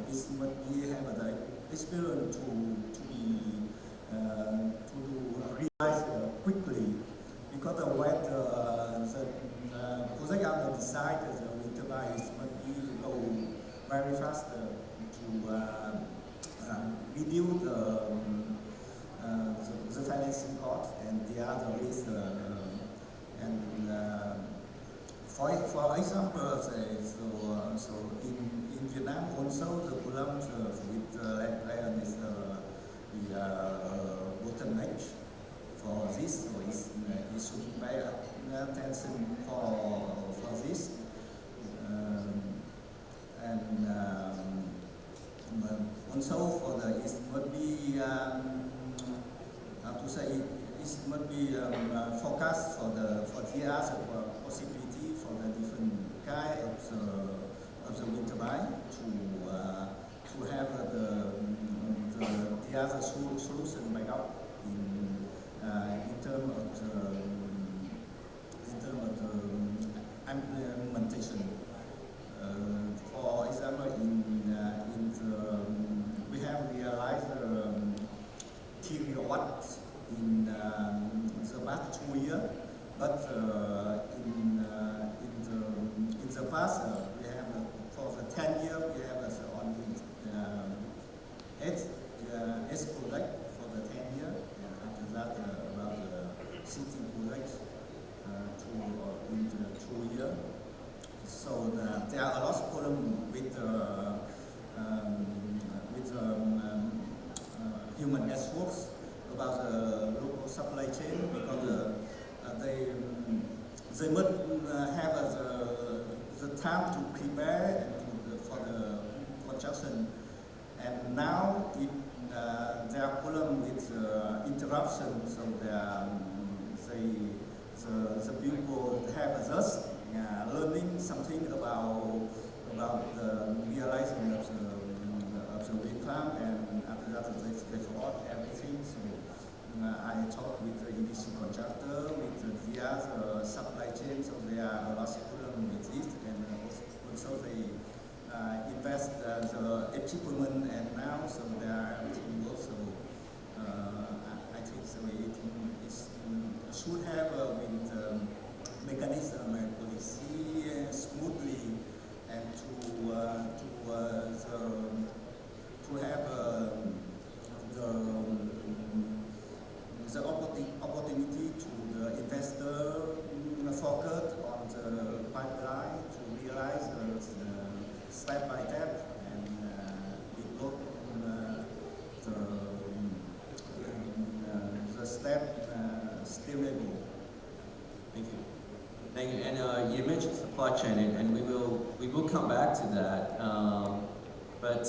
it must be have the experience to realize quickly, because when the project are decided, the wind turbine must be go very fast to reduce the financing cost, and the other is for example, so in Vietnam also the columns with land plan is the bottleneck for this, so it should pay attention for this, and also for the it must be how to say it must be forecast for the other possibility for the different kind of the wind turbine to have the other solution back up in terms of the implementation. For example, we have realized kilowatts in the past 2 years, but in the past we have for the 10 years we have only 8 projects for the 10 years, and after that about the city projects in the 2 years. So there are a lot of problems with human resources about the local supply chain, because they must have the time to prepare for the construction, and now there are problems with interruption, so the people have just learning something about the realizing of the wind farm, and after that they forgot everything. So I talked with the EPC contractor, with the other supply chain, so there are a lot of problems with it, and also they invest the equipment, and now so they are everything also. I think so it should have with mechanism and policy smoothly, and to have the opportunity to the investor focus on the pipeline to realize step by step, and develop the step scalable. Thank you. Thank you. And you mentioned supply chain, and we will come back to that. But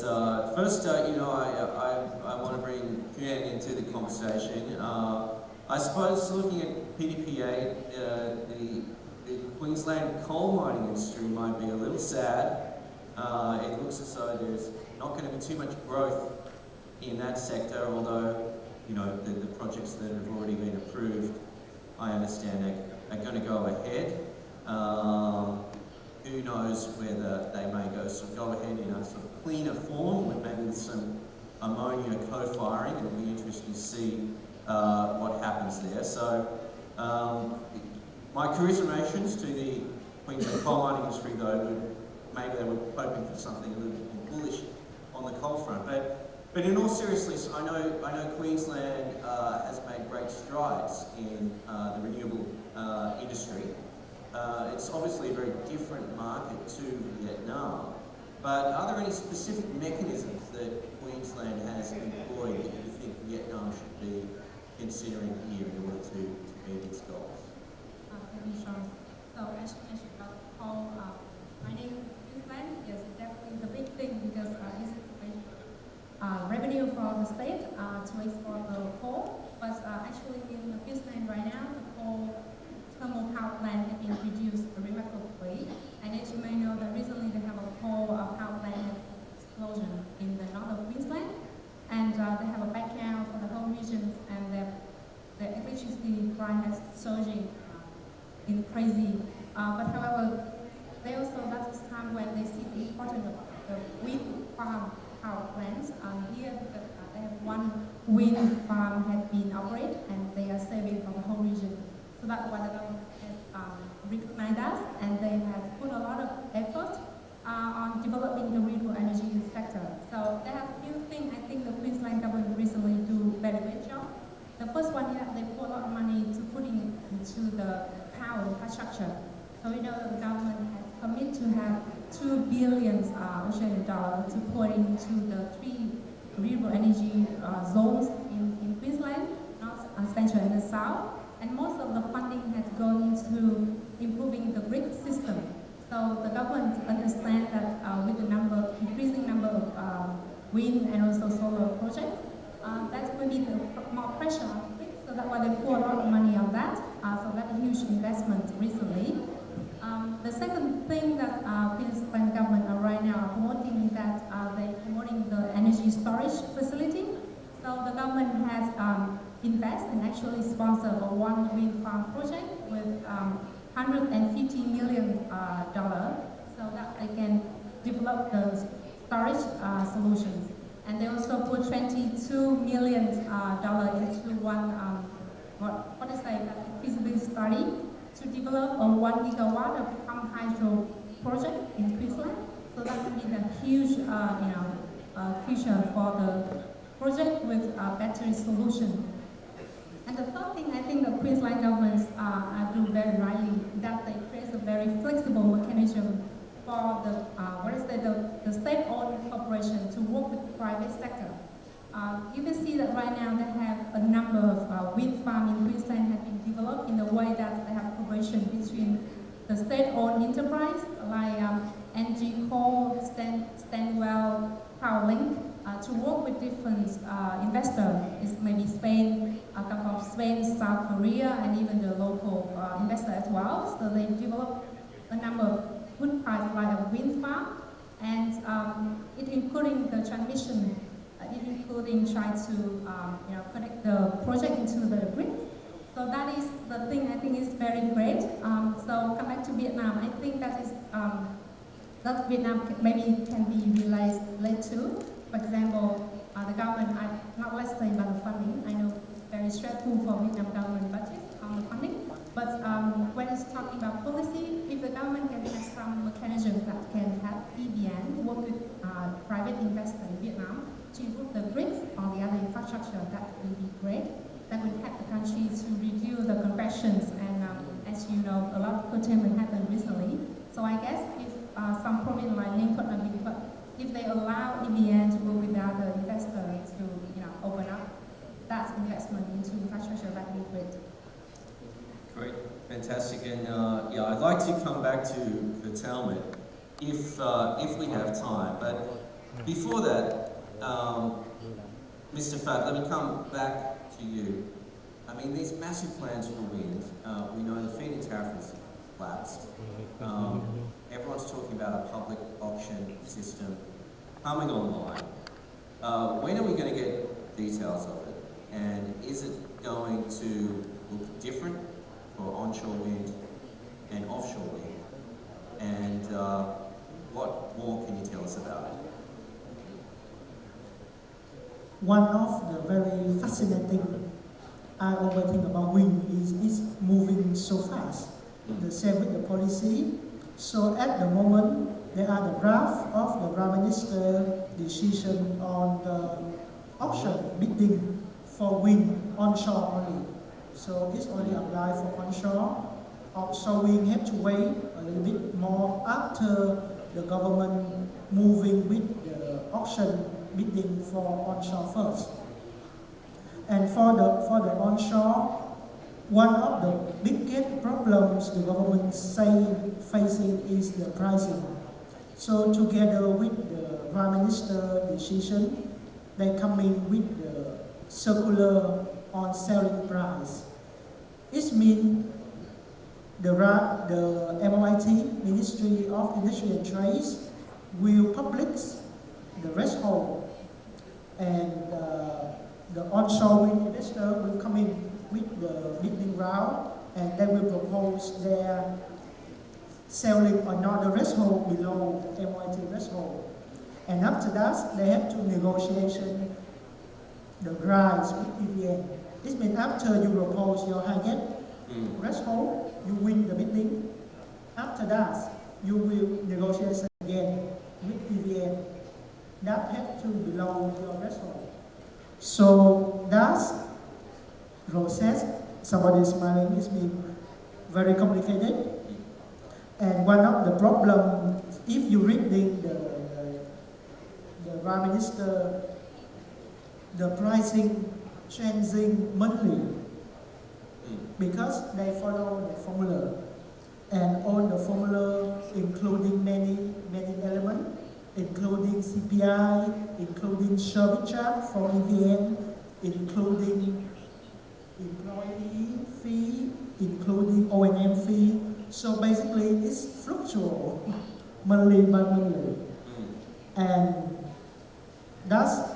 first, I want to bring Nguyen into the conversation. I suppose looking at PDPA, the Queensland coal mining industry might be a little sad. It looks as though there's not going to be too much growth in that sector, although the projects that have already been approved, I understand, are going to go ahead. Who knows whether they may go ahead in a sort of cleaner form, with maybe with some ammonia co-firing. It'll be interesting to see what happens there. So my commiserations to the Queensland coal mining industry, though, maybe they were hoping for something a little bit more bullish on the coal front. But in all seriousness, I know Queensland has made great strides in the renewable industry. It's obviously a very different market to Vietnam. But are there any specific mechanisms that Queensland has employed that you think Vietnam should be considering here in order to meet its goals? Thank you, Sean. So as you mentioned about coal mining in Queensland, yes, it's definitely the big thing because it's revenue for the state to export the coal. But actually in Queensland right now, the coal thermal power plant has been reduced remarkably. And as you may know, that recently they have a coal power plant explosion in the north of Queensland. And they have a blackout for the whole region, and the electricity price has surging in crazy. But however, they also, that's the time when they see the importance of the wind farm power plants. Here, they have one wind farm has been operated, and they are saving for the whole region. So that's why the government has recognized us, and they have put a lot of effort on developing the renewable energy sector. So there are a few things I think the Queensland government recently do very good job. The first one is that they put a lot of money to put into the power infrastructure. So we know that the government has committed to have $2 billion Australian dollars to put into the 3 renewable energy zones in Queensland, North, Central and the South. And most of the funding has gone into improving the grid system. So the government understands that with the increasing number of wind and also solar projects, that's going to be more pressure on the grid. So that's why they pour a lot of money on that. So that's a huge investment recently. The second thing that Queensland government right now are promoting is that they're promoting the energy storage facility. So the government has invested and actually sponsored one wind farm project with $150 million so that they can develop the storage solutions. And they also put $22 million into one feasibility study to develop a 1 gigawatt of pumped hydro project in Queensland. So that would be a huge future for the project with a battery solution. And the third thing I think the Queensland governments do very rightly that they create a very flexible mechanism for the state-owned corporation to work with the private sector. You can see that right now they have a number of wind farms in Queensland have been developed in a way that they have cooperation between the state-owned enterprise like NG Coal, Stanwell, Powerlink, to work with different investors. It's maybe Spain, a couple of Spain, South Korea, and even the local investor as well. So they develop a number of good projects like a wind farm, and it including the transmission, it including trying to connect the project into the grid. So that is the thing I think is very great. So come back to Vietnam, I think that is that Vietnam maybe can be realized late too. For example, the government, not let's say about the funding. I know it's very stressful for Vietnam government budget on the funding. But when it's talking about policy, if the government can have some mechanism that can have EVN work with private investors in Vietnam to improve the grids or the other infrastructure, that would be great. That would help the country to reduce the congestions, and as you know, a lot of curtailment happened recently. So I guess if some province like Lincoln and Big, if they allow EVN to work with the other investors to open up that investment into infrastructure, that would be great. Great, fantastic, and I'd like to come back to curtailment if we have time. But before that, Mr. Phat, let me come back to you. I mean, these massive plans for wind, we know the feed-in tariff has lapsed. Everyone's talking about a public auction system coming online. When are we going to get details of it? And is it going to look different for onshore wind and offshore wind? And what more can you tell us about it? One of the very fascinating I always think about wind is it's moving so fast. The same with the policy. So at the moment, there are the draft of the Prime Minister decision on the auction bidding for wind onshore only. So it's only applied for onshore. Offshore wind have to wait a little bit more after the government moving with the auction bidding for onshore first. And for the onshore, one of the biggest problems the government facing is the pricing. So together with the Prime Minister decision, they come in with the circular on selling price. It means the MOIT, Ministry of Industry and Trade, will publish the threshold, and the onshore wind investor will come in with the bidding round, and they will propose their selling or not the threshold below MOIT threshold. And after that, they have to negotiation the price with EVN. This means after you propose your highest threshold, you win the bidding. After that, you will negotiate again with EVN. That has to below your threshold. So that's process. Somebody is smiling. It's been very complicated. And one of the problems, if you read the Prime Minister, the pricing changing monthly because they follow the formula, and all the formula including many elements, including CPI, including service charge from EVN, including employee fee, including O&M fee. So basically, it's fluctual monthly by monthly, and that's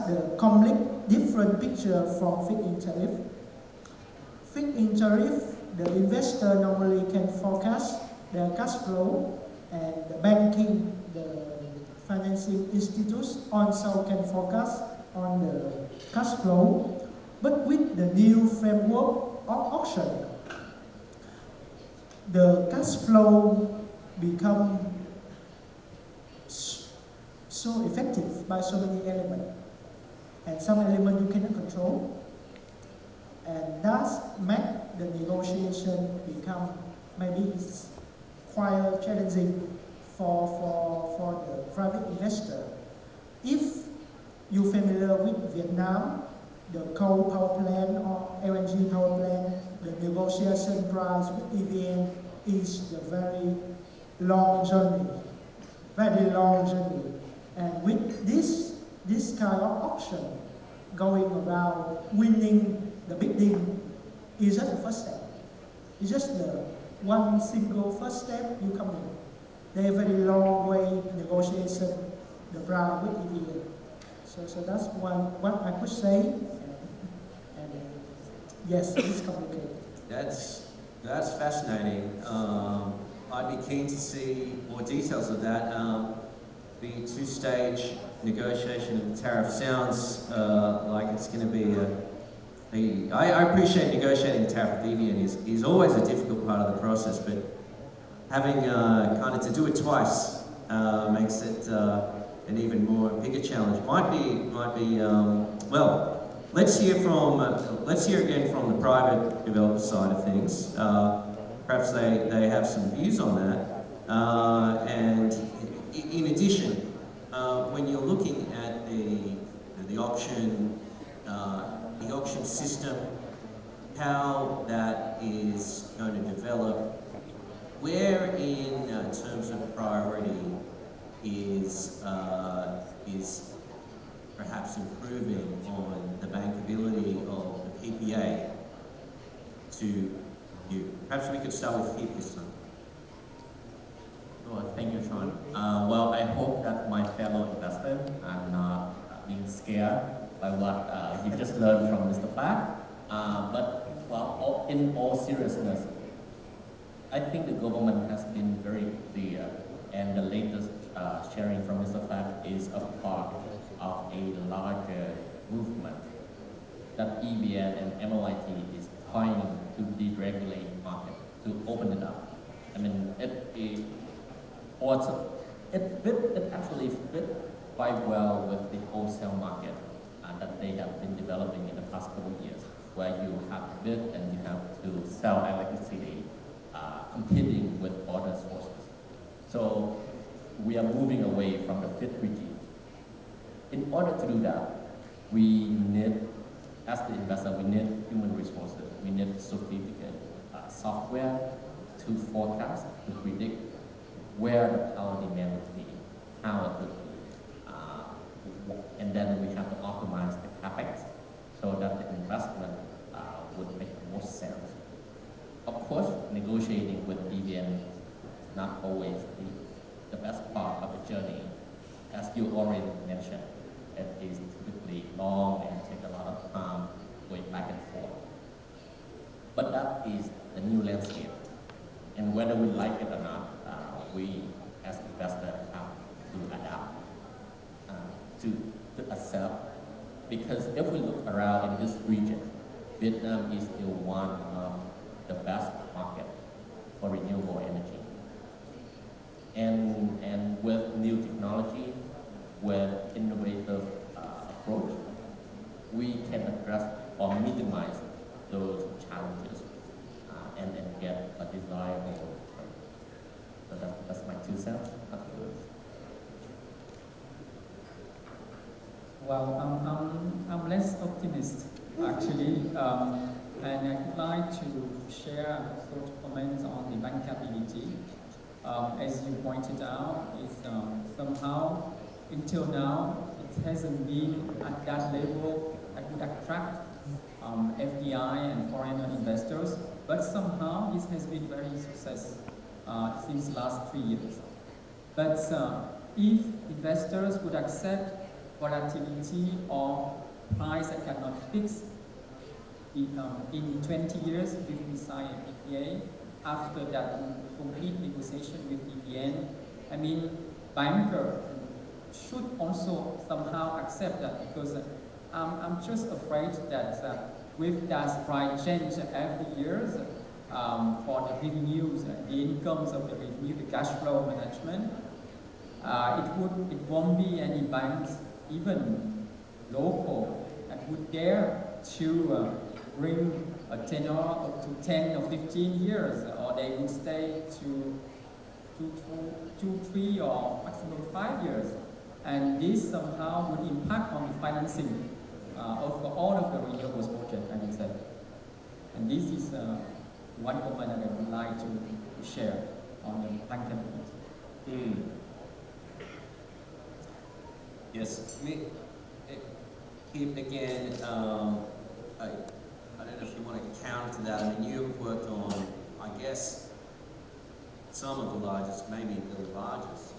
the complete different picture from fixed-in tariff. Fixed-in tariff, the investor normally can forecast their cash flow, and the banking, the financing institutes also can focus on the cash flow. But with the new framework of auction, the cash flow become so effective by so many elements, and some elements you cannot control, and that make the negotiation become maybe quite challenging for the private investor. If you're familiar with Vietnam, the coal power plant or LNG power plant, the negotiation price with EVN is the very long journey. And with this kind of auction going around, winning the bidding is just the first step. It's just the one single first step you come in. There's a very long way negotiation the price with EVN. So that's what I could say. And yes, it's complicated. That's fascinating. I'd be keen to see more details of that. The two-stage negotiation of the tariff sounds like it's going to be I appreciate negotiating the tariff with EVN is always a difficult part of the process, but having kind of to do it twice makes it an even more bigger challenge. Might be well. Let's hear again from the private developer side of things. Perhaps they have some views on that. And in addition, when you're looking at the auction system, how that is going to develop, where in terms of priority is perhaps improving on the bankability of the PPA to you? Perhaps we could start with Keith this time. Well, thank you, Sean. Well, I hope that my fellow investors are not being scared by what you just learned from Mr. Fat. But well, in all seriousness, I think the government has been very clear, and the latest sharing from Mr. Fat is a part of a larger movement that EVN and MOIT is trying to deregulate market, to open it up. I mean, it actually fit quite well with the wholesale market that they have been developing in the past couple of years, where you have to bid and you have to sell electricity, competing with other sources. So we are moving away from the FIT regime. In order to do that, we need, as the investor, we need human resources. We need sophisticated software to forecast, to predict where the power demand would be, how it would be. And then we have to optimize the capex so that the investment would make the most sense. Of course, negotiating with EVN is not always the best part of the journey. As you already mentioned, it is typically long and take a lot of time going back and forth. But that is the new landscape. And whether we like it or not, we as investors have to adapt, to accept. Because if we look around in this region, Vietnam is still one of the best market for renewable energy. And with new technology, with innovative approach, we can address or minimize those challenges and get a desirable return. So that's my 2 cents. Well, I'm less optimist actually, and I'd like to share a short comment on the bankability. As you pointed out, is somehow until now it hasn't been at that level that would attract FDI and foreign investors, but somehow this has been very successful since last 3 years. But if investors would accept volatility or price that cannot fix in 20 years if we sign a PPA, after that complete negotiation with EVN, I mean, banker should also somehow accept that, because I'm just afraid that with that price change every year for the revenues, the incomes of the revenue, the cash flow management, it won't be any banks, even local, that would dare to bring a tenure up to 10 or 15 years, or they would stay to 2, 3, or maximum 5 years. And this somehow would impact on the financing of all of the renewables project, I would say. And this is one comment that I would like to share on the bankability. Yes, again, I don't know if you want to counter to that. I mean, you've worked on, I guess, some of the largest, maybe the largest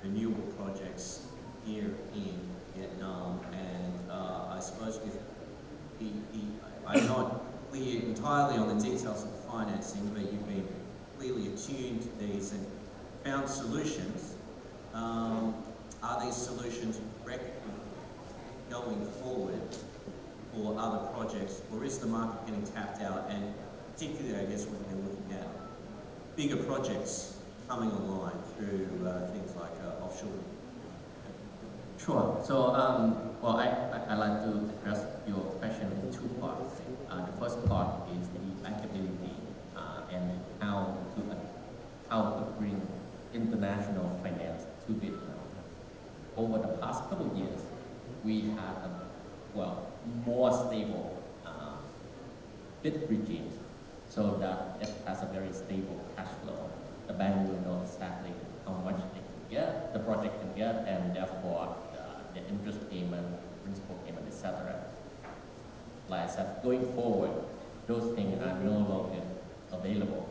renewable projects here in Vietnam, and I suppose with I'm not clear entirely on the details of the financing, but you've been clearly attuned to these and found solutions. Are these solutions going forward for other projects, or is the market getting tapped out? And particularly, I guess, when we're looking at bigger projects coming online through things like offshore. Sure. So, well, I like to address your question in 2 parts. The first part is the bankability and how to bring international finance to Vietnam. Over the past couple of years, we had a more stable bid regime, so that it has a very stable cash flow. The bank will know exactly how much they can get, the project can get, and therefore the interest payment, principal payment, etc. Like I said, going forward, those things are no longer available.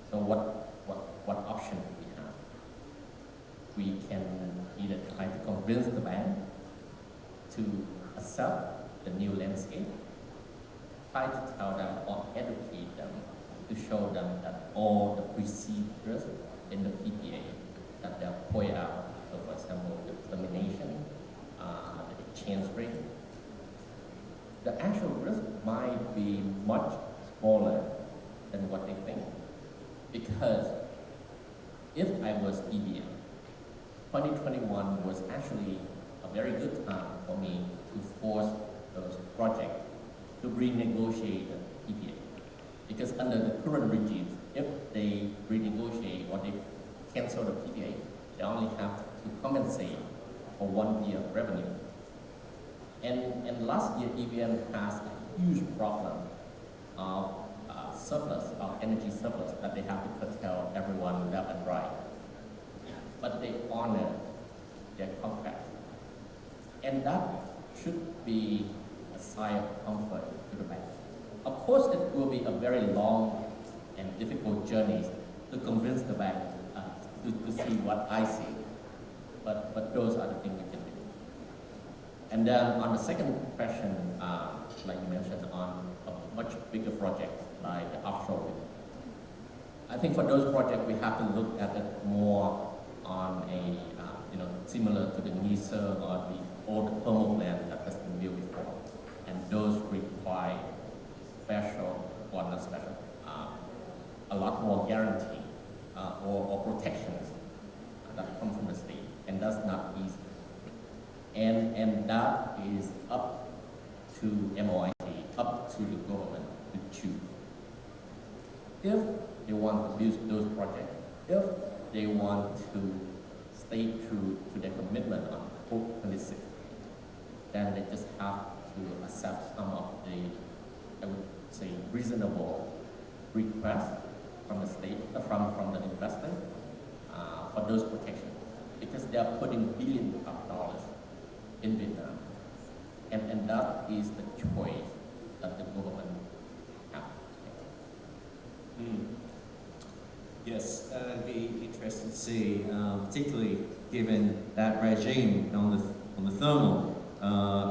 So what option do we have? We can either try to convince the bank to accept the new landscape, try to tell them or educate them to show them that all the perceived risk in the PPA that they'll point out, so for example, the termination, the exchange rate, the actual risk might be much smaller than what they think, because I was EVN. 2021 was actually a very good time for me to force those projects to renegotiate the PPA. Because under the current regime, if they renegotiate or they cancel the PPA, they only have to compensate for 1 year revenue. And last year, EVN has a huge problem of surplus, of energy surplus that they have to curtail everyone left and right. But they honor their contract. And that should be a sign of comfort to the bank. Of course, it will be a very long and difficult journey to convince the bank to see what I see. But those are the things we can do. And then on the second question, like you mentioned, on a much bigger project like the offshore wind. I think for those projects, we have to look at it more on a, similar to the NISA or the old thermal plant that has been built before. And those require special, or not special, a lot more guarantee or protections that come from the state. And that's not easy. And that is up to MOIT, up to the government to choose. If they want to use those projects, if they want to stay true to their commitment on COP26, then they just have to accept some of the, I would say, reasonable requests from the state, from the investor for those protections, because they are putting billions of dollars in Vietnam, and that is the choice that the government has to make. Yes, it'd be interesting to see, particularly given that regime on the thermal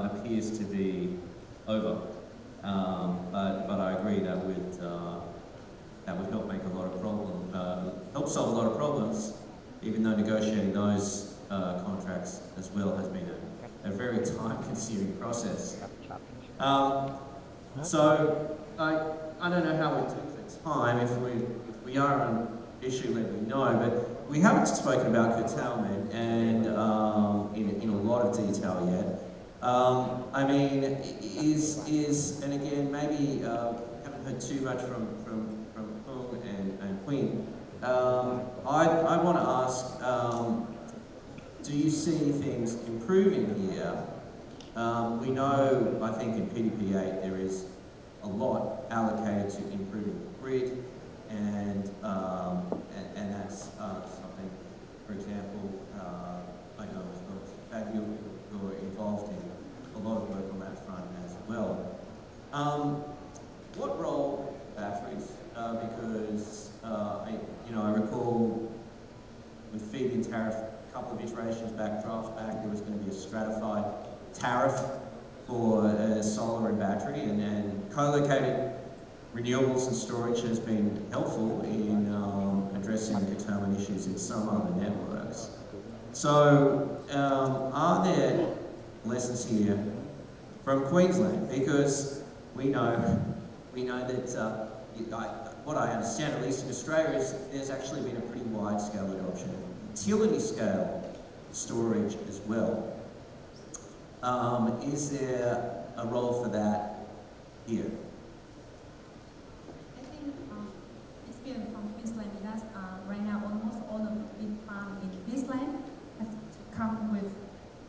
appears to be over. But I agree that would help make a lot of problems, help solve a lot of problems, even though negotiating those contracts as well has been a very time-consuming process. So I don't know how we do for time. If we are on issue, let me know. But we haven't spoken about curtailment and in a lot of detail yet. I mean, and again, maybe haven't heard too much from Hung and Quinn. I want to ask, do you see things improving here? We know, I think in PDP8 there is a lot allocated to improving the grid, and that's something, for example, I know as well as Fabio, who are involved in a lot of work on that front as well. What role batteries? Because I recall with feed-in tariff, a couple of iterations back, drafts back, there was going to be a stratified tariff for solar and battery, and co-located renewables and storage has been helpful in addressing curtailment issues in some other networks. So, are there lessons here from Queensland? Because we know that what I understand, at least in Australia, is there's actually been a pretty wide-scale adoption of utility-scale storage as well. Is there a role for that here? I think experience from Queensland is that right now almost all of the wind farms in Queensland have to come with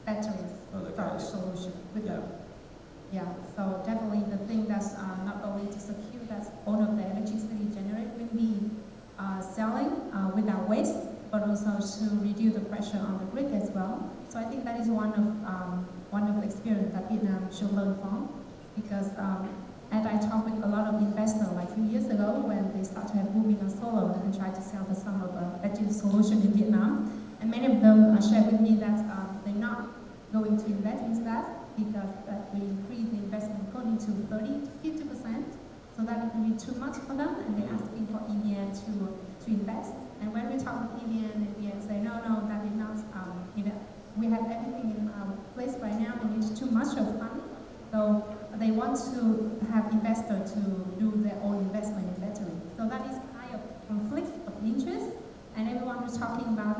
batteries storage solution with them. Yeah, so definitely the thing that's not only to secure that all of the electricity generated will be selling without waste, but also to reduce the pressure on the grid as well. So I think that is one of the experience that Vietnam should learn from, because and I talked with a lot of investors like a few years ago when they start to have booming on solar and try to sell some of the battery solution in Vietnam, and many of them shared with me that they're not going to invest in that because that will increase the investment according to 30 to 50%, so that it will be too much for them, and they're asking for EVN to invest. And when we talk with EVN say, no, that is not, we have everything in our place right now, and it's too much of fun. So they want to have investors to do their own investment in battery. So that is kind of conflict of interest, and everyone was talking about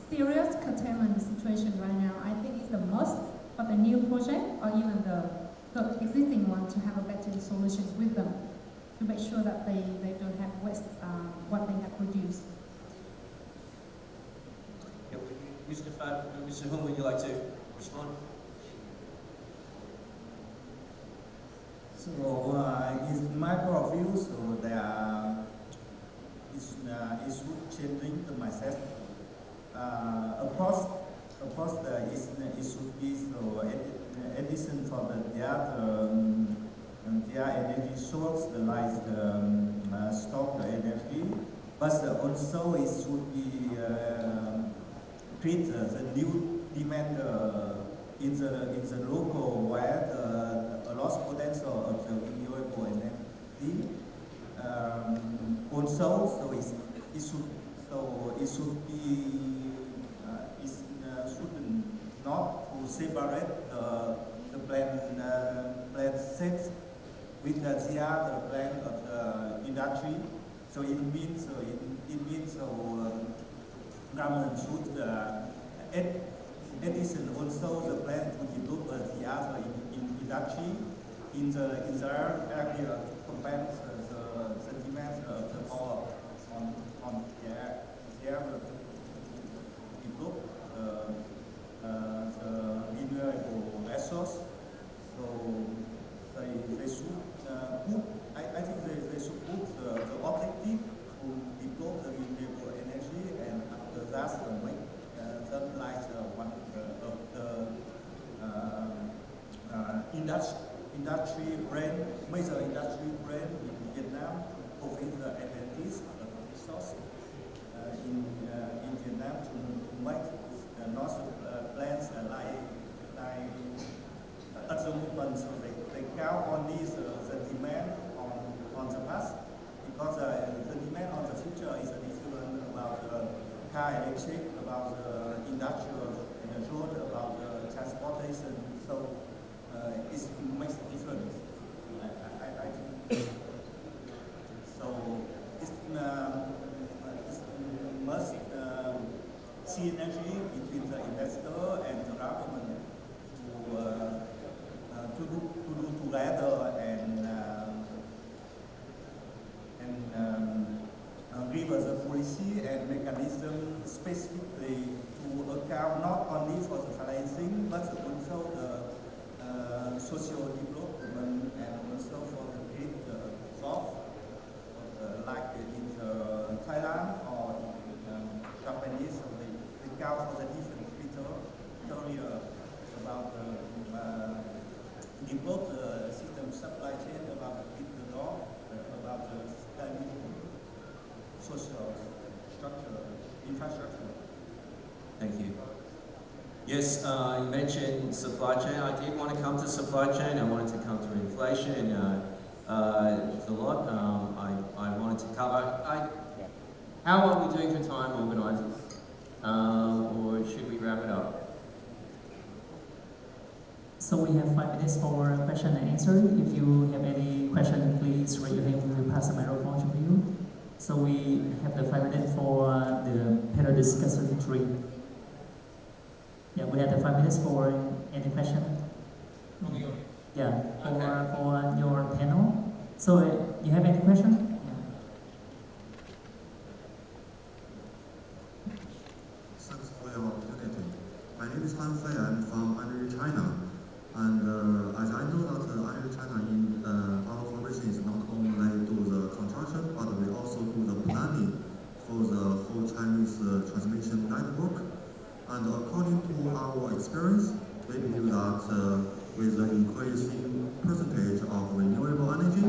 serious curtailment situation right now. I think it's the must for the new project or even the existing one to have a better solution with them to make sure that they don't have waste what they have produced. Mr. Hung, would you like to respond? So, in my point of view, so there are issues changing the mindset. Of course, there should be so addition for their energy source, like stock the energy, but also it should be create the new demand in the local where a lost potential of the renewable energy. Also, so it should be shouldn't not to separate the plant sets with the other plant of the industry. So it means government should addition also the plan to develop the other industry in the area compared the demand of the power on their develop the renewable resource. So they should put, I think they should put the objective to develop the renewable energy, and after that make them like one of the industry brand, major industry brand in Vietnam to profit the advantage of the resource in Vietnam to make not plants like at the moment, so they count on this the demand on the past, because the demand on the future is different about car electric, about industrial road, about transportation. So it makes a difference. I think so. It must synergy between the investor and the government to do together and give us a policy and mechanism specifically to account not only for the financing but also the social development and also for the grid jobs, like in Thailand or in Japanese. So they count for the different criteria about develop the system supply chain, about the law, about the standing social structure, infrastructure. Thank you. Yes, you mentioned supply chain. I did want to come to supply chain. I wanted to come to inflation. There's a lot I wanted to cover. How are we doing for time, organisers? Or should we wrap it up? So we have 5 minutes for question and answer. If you have any question, please raise your hand. We will pass the microphone to you. So we have the 5 minutes for the panel discussion 3. Yeah, we have the 5 minutes for any question. Yeah, for your panel. So you have any question? Thanks for your opportunity. My name is Han Fei. I'm from Energy China. And as I know that Energy China in our corporation is not only do the construction, but we also do the planning for the whole Chinese transmission network. And according to our experience, we believe that with the increasing percentage of renewable energy,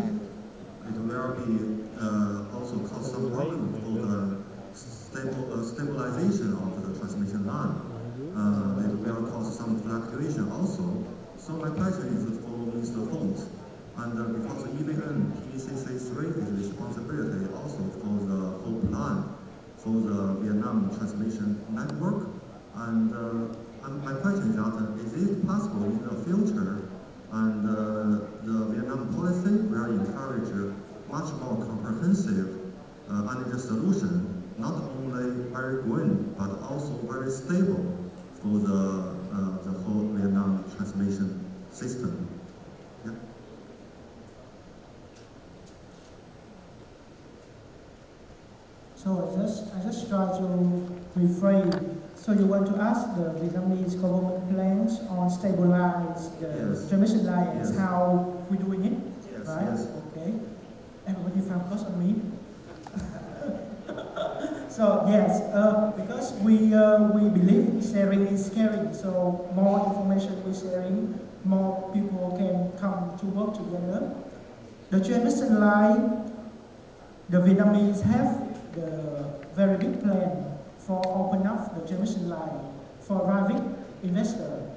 it will be also cause some problem for the stabilization of the transmission line. It will cause some fluctuation also. So my question is for Mr. Font, and because EVN PCC3 is responsibility also for the whole plan for the Vietnam transmission network, and my question is it possible in the future, and the Vietnam policy will encourage much more comprehensive energy solution, not only very green but also very very stable for the whole Vietnam transmission system. Yeah. So I just try to reframe. So you want to ask the Vietnamese government plans on stabilize the transmission lines, how we're doing it, right? Yes. Okay. Everybody focus on me. So yes, because we believe sharing is caring. So more information we're sharing, more people can come to work together. The transmission line, the Vietnamese have the very big plan for open up the transmission line for private investor.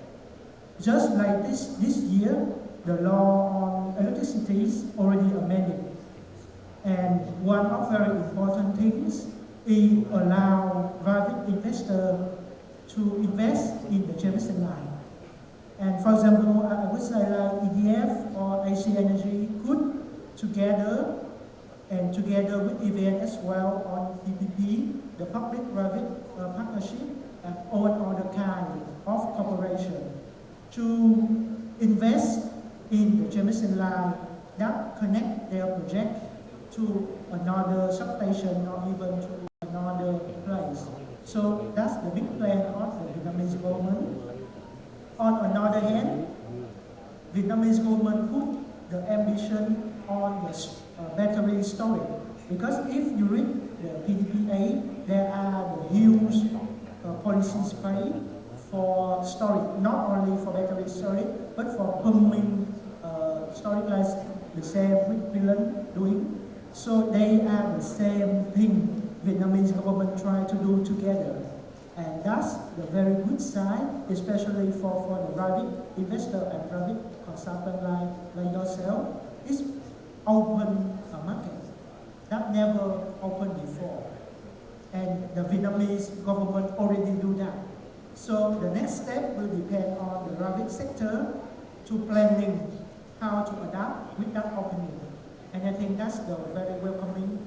Just like this year, the law on electricity is already amended. And one of very important things is allow private investor to invest in the transmission line. And for example, I would say like EDF or AC Energy could together with EVN as well on PPP, the public-private partnership, and all other kind of cooperation to invest in the transmission line that connect their project to another substation or even to another place. So that's the big plan of the Vietnamese government. On another hand, Vietnamese government put the ambition on the battery storage, because if you read the PDPA, there are the huge policy space for storage, not only for battery storage, but for pumping storage like the same with Finland doing. So they are the same thing Vietnamese government try to do together. And that's the very good side, especially for the private investor and private consultant like yourself. It's open a market that never opened before. And the Vietnamese government already do that. So the next step will depend on the private sector to planning how to adapt with that opening. And I think that's the very welcoming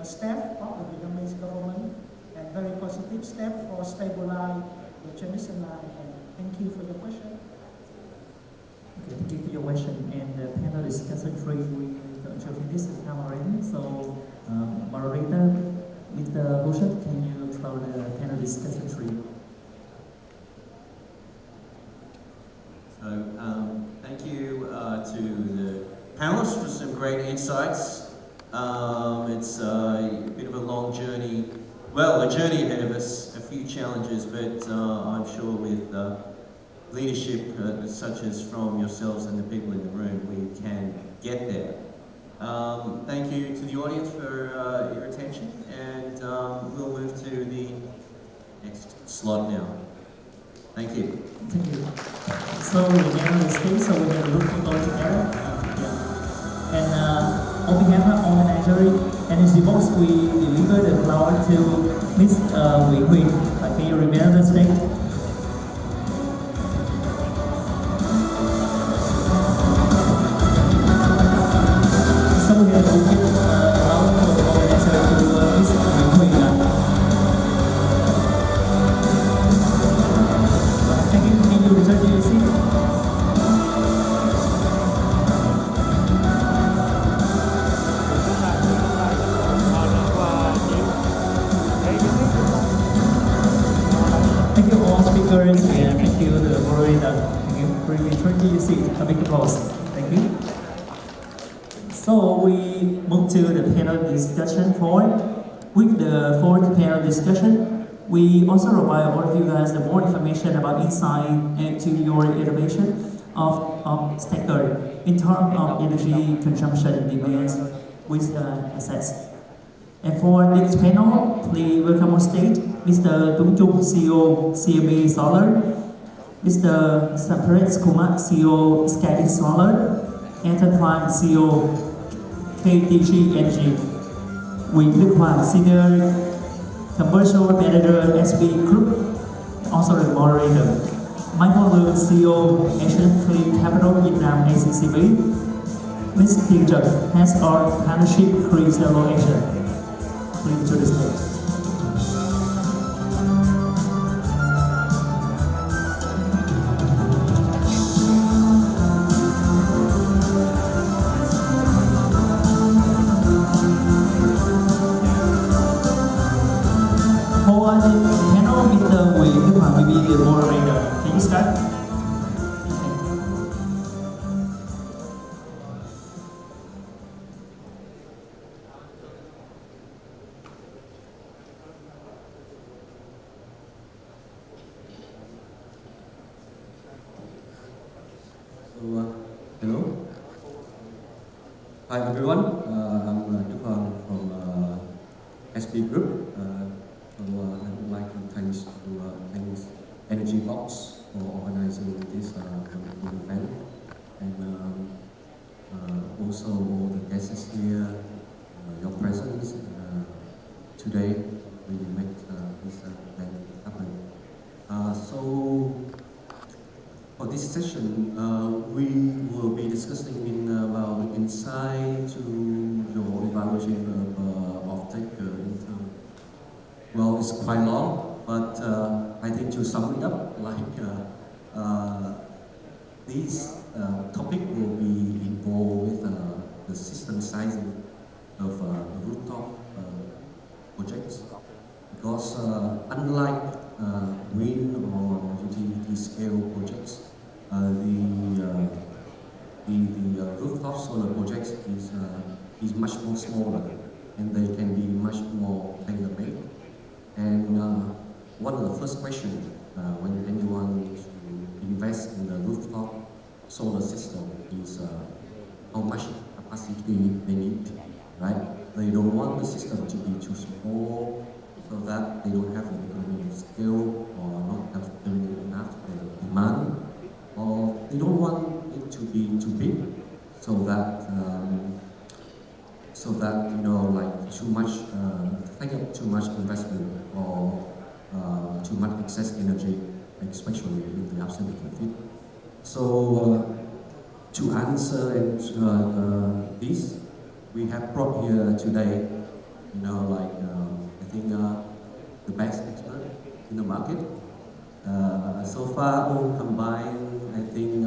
step of the Vietnamese government and very positive step for stabilize the transmission line. And thank you for your question. Okay, thank you for your question. And the panel discussion three, we going to finish the time already. So, moderator, Mr. Bhushit, can you throw the panel discussion three? So, thank you to the panelists for some great insights. It's a bit of a long journey. Well, a journey ahead of us, a few challenges, but I'm sure with leadership such as from yourselves and the people in the room, we can get there. Thank you to the audience for your attention, and we'll move to the next slot now. Thank you. Thank you. So we're going to stay, so we're going to look people together. And on behalf of organizer Energy Box, we deliver the flower to Miss Nguyễn Huyền. Can you remember the stage? So we're going to give flower to organizer to Miss Nguyễn Huyền. Thank you. Can you return to your seat? Thank you all speakers, and thank you to the moderator. Thank you. Return to your seat. A big applause. Thank you. So we move to the panel discussion 4. With the fourth panel discussion, we also provide all of you guys the more information about insight into your innovation of stacker in terms of energy consumption demands with assets. And for next panel, please welcome on stage Mr. Tuấn Trung, CEO CMA Solar, Mr. Samparet Kumar, CEO Sky Solar, Enterprise CEO KTG Energy, Nguyễn Đức Hoàng, Senior Commercial Manager SB Group, also the moderator, Michael Lương, CEO Asian Clean Capital Vietnam ACCB, Ms. Thiên Trần, Head of Partnership Clean Zero Asia. Please to the stage. one in the panel, Mr. Wei, will be the moderator. Can you start? Hello. Hi everyone. I'm Duhan from SP Group. I would like to thanks Energy Box for organizing this wonderful event, and also all the guests here. Your presence today really makes this event happen. So. For this session, we will be discussing about insight to your evaluation of offtake. Well, it's quite long, but I think to sum it up, this topic will be involved with the system sizing of rooftop projects, because unlike wind or utility scale projects, the rooftop solar projects is much more smaller, and they can be much more tailor-made. And one of the first questions when anyone invests in the rooftop solar system is how much capacity they need, right? They don't want the system to be too small, so that they don't have an economy of scale or not have enough demand, or they don't want it to be too big, so that too much take up too much investment or too much excess energy, especially in the absence of it. So to answer this, we have brought here today, I think the best expert in the market. So far, all combined, I think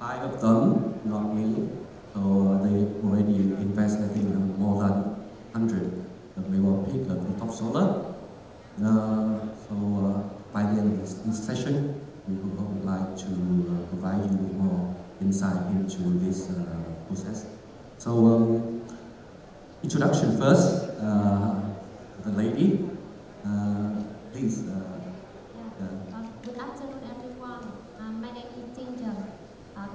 five of them, not me. So they already invest, I think, more than 100 megawatt peak of rooftop solar. So by the end of this session, we would like to provide you with more insight into this process. So introduction first. The lady, please. Good afternoon, everyone. My name is Tinja.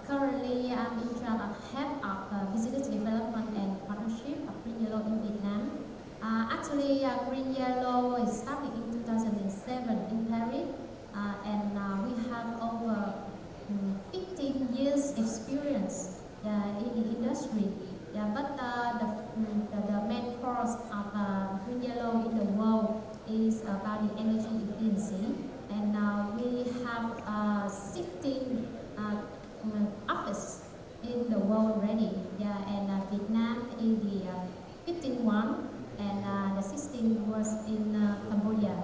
Currently, I'm in charge of head of business development and partnership of Green Yellow in Vietnam. Actually, Green Yellow was established in 2007 in Paris, and we have over 15 years experience in the industry. But the main course of Green Yellow in the world is about the energy efficiency, and we have 16 offices in the world already. And Vietnam is the 15th one, and the 16th was in Cambodia.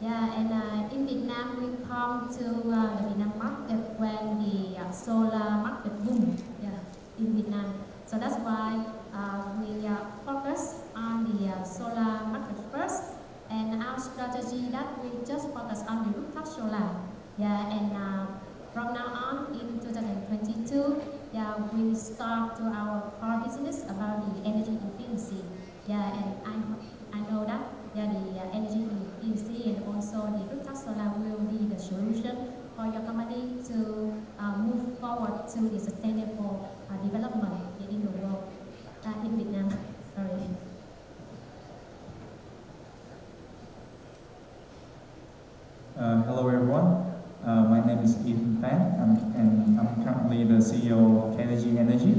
And in Vietnam we come to the Vietnam market when the solar market boom. In Vietnam. So that's why we focus on the solar market first, and our strategy that we just focus on the rooftop solar. And from now on in 2022, we start to our core business about the energy efficiency. And I know that the energy efficiency and also the rooftop solar will be the solution for your company to move forward to the sustainable development in the world, in Vietnam. Sorry. Hello everyone. My name is Ethan Fan, and I'm currently the CEO of KDG Energy.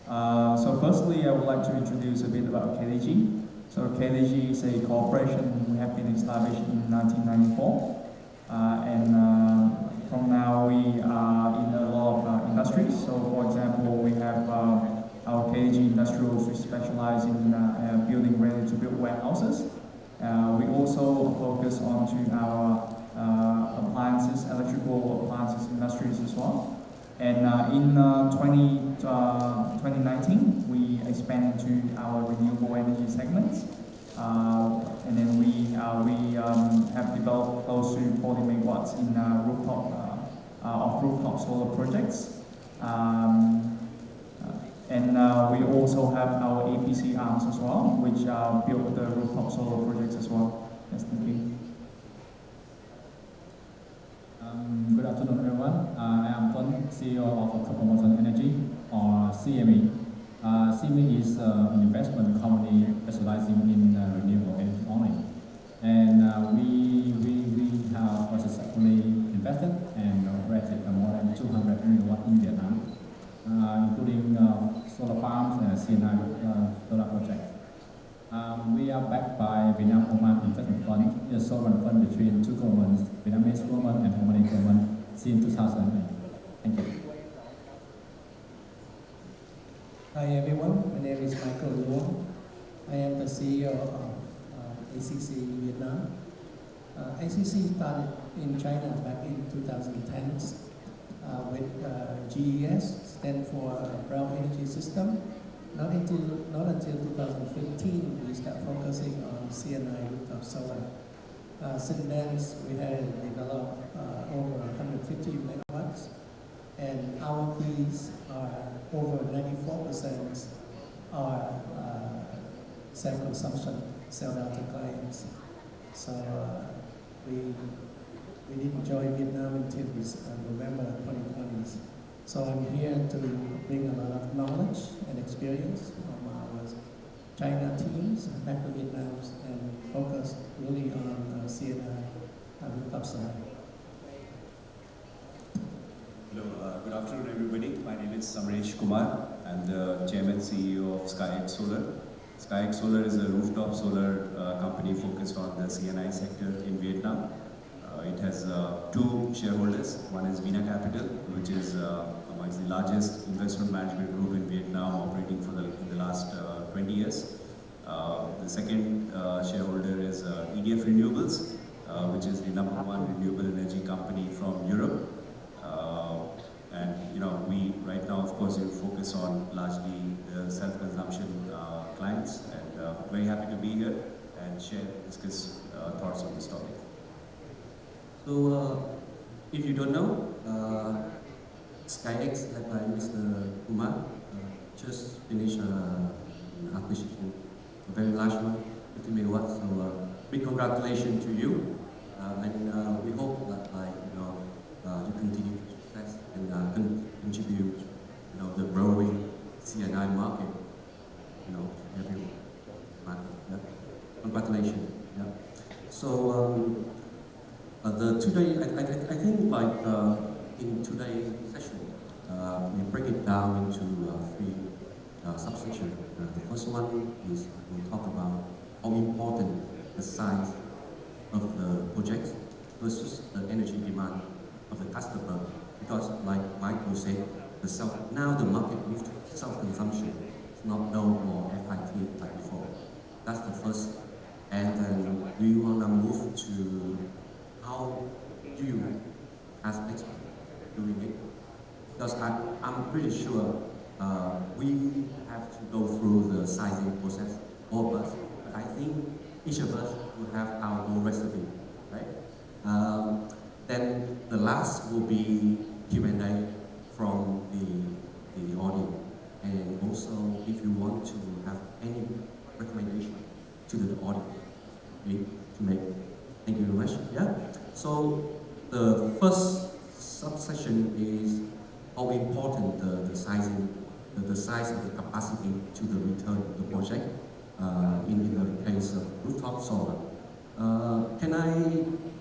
So firstly, I would like to introduce a bit about KDG. So KDG is a corporation we have been established in 1994, and from now we are in a lot of industries. So for example, we have our KDG Industrials, which specialize in building ready-to-build warehouses. We also focus on to our appliances, electrical appliances industries as well. And in 2019, we expanded to our renewable energy segments. And then we we have developed close to 40 megawatts in rooftop solar projects. And we also have our APC arms as well, which build the rooftop solar projects as well. Yes, thank you. Good afternoon, everyone. I am Tuấn, CEO of Promotion Energy, or CME. CME is an investment company specializing in renewable energy only. And we have successfully invested and operated more than 200 megawatts in Vietnam, including solar farms and CNI solar projects. We are backed by Vietnam Oman Investment Fund, a sovereign fund between two governments, Vietnamese government and Omani government, since 2008. Thank you. Hi everyone, my name is Michael Luong. I am the CEO of ACC Vietnam. ACC started in China back in 2010 with GES, stand for Ground Energy System. Not until 2015 we start focusing on CNI rooftop solar. Since then we have developed over 150 megawatts, and our fees are over 94% are self-consumption, sell out to clients. So we didn't join Vietnam until November 2020. So I'm here to bring a lot of knowledge and experience from our China teams back to Vietnam and focus really on CNI rooftop solar. Hello, good afternoon everybody. My name is Samresh Kumar. I'm the Chairman CEO of SkyX Solar. SkyX Solar is a rooftop solar company focused on the CNI sector in Vietnam. It has two shareholders. One is Vina Capital, which is amongst the largest investment management group in Vietnam, operating for in the last 20 years. The second shareholder is EDF Renewables, which is the #1 renewable energy company from Europe. And we right now, of course, we focus on largely the self-consumption clients, and very happy to be here and discuss thoughts on this topic. So, if you don't know, SkyX, led by Mr. Kumar, just finished an acquisition, a very large one, 50 megawatts. So, big congratulations to you, and we hope that, you continue to success and contribute, the growing CNI market, every market. Yeah. Congratulations. Yeah. So. Today, I think in today's session, we break it down into three subsections. The first one is we'll talk about how important the size of the project versus the energy demand of the customer. Because like Michael said, now the market moved to self-consumption. It's not no more FIT like before. That's the first. And then we want to move to how do you, as experts, doing it? Because I'm pretty sure we have to go through the sizing process, all of us. But I think each of us will have our own recipe, right? Then the last will be Q&A from the audience. And also, if you want to have any recommendation to the audience, to make. Thank you very much. Yeah. So the first subsection is how important the size of the capacity to the return of the project in the case of rooftop solar. Can I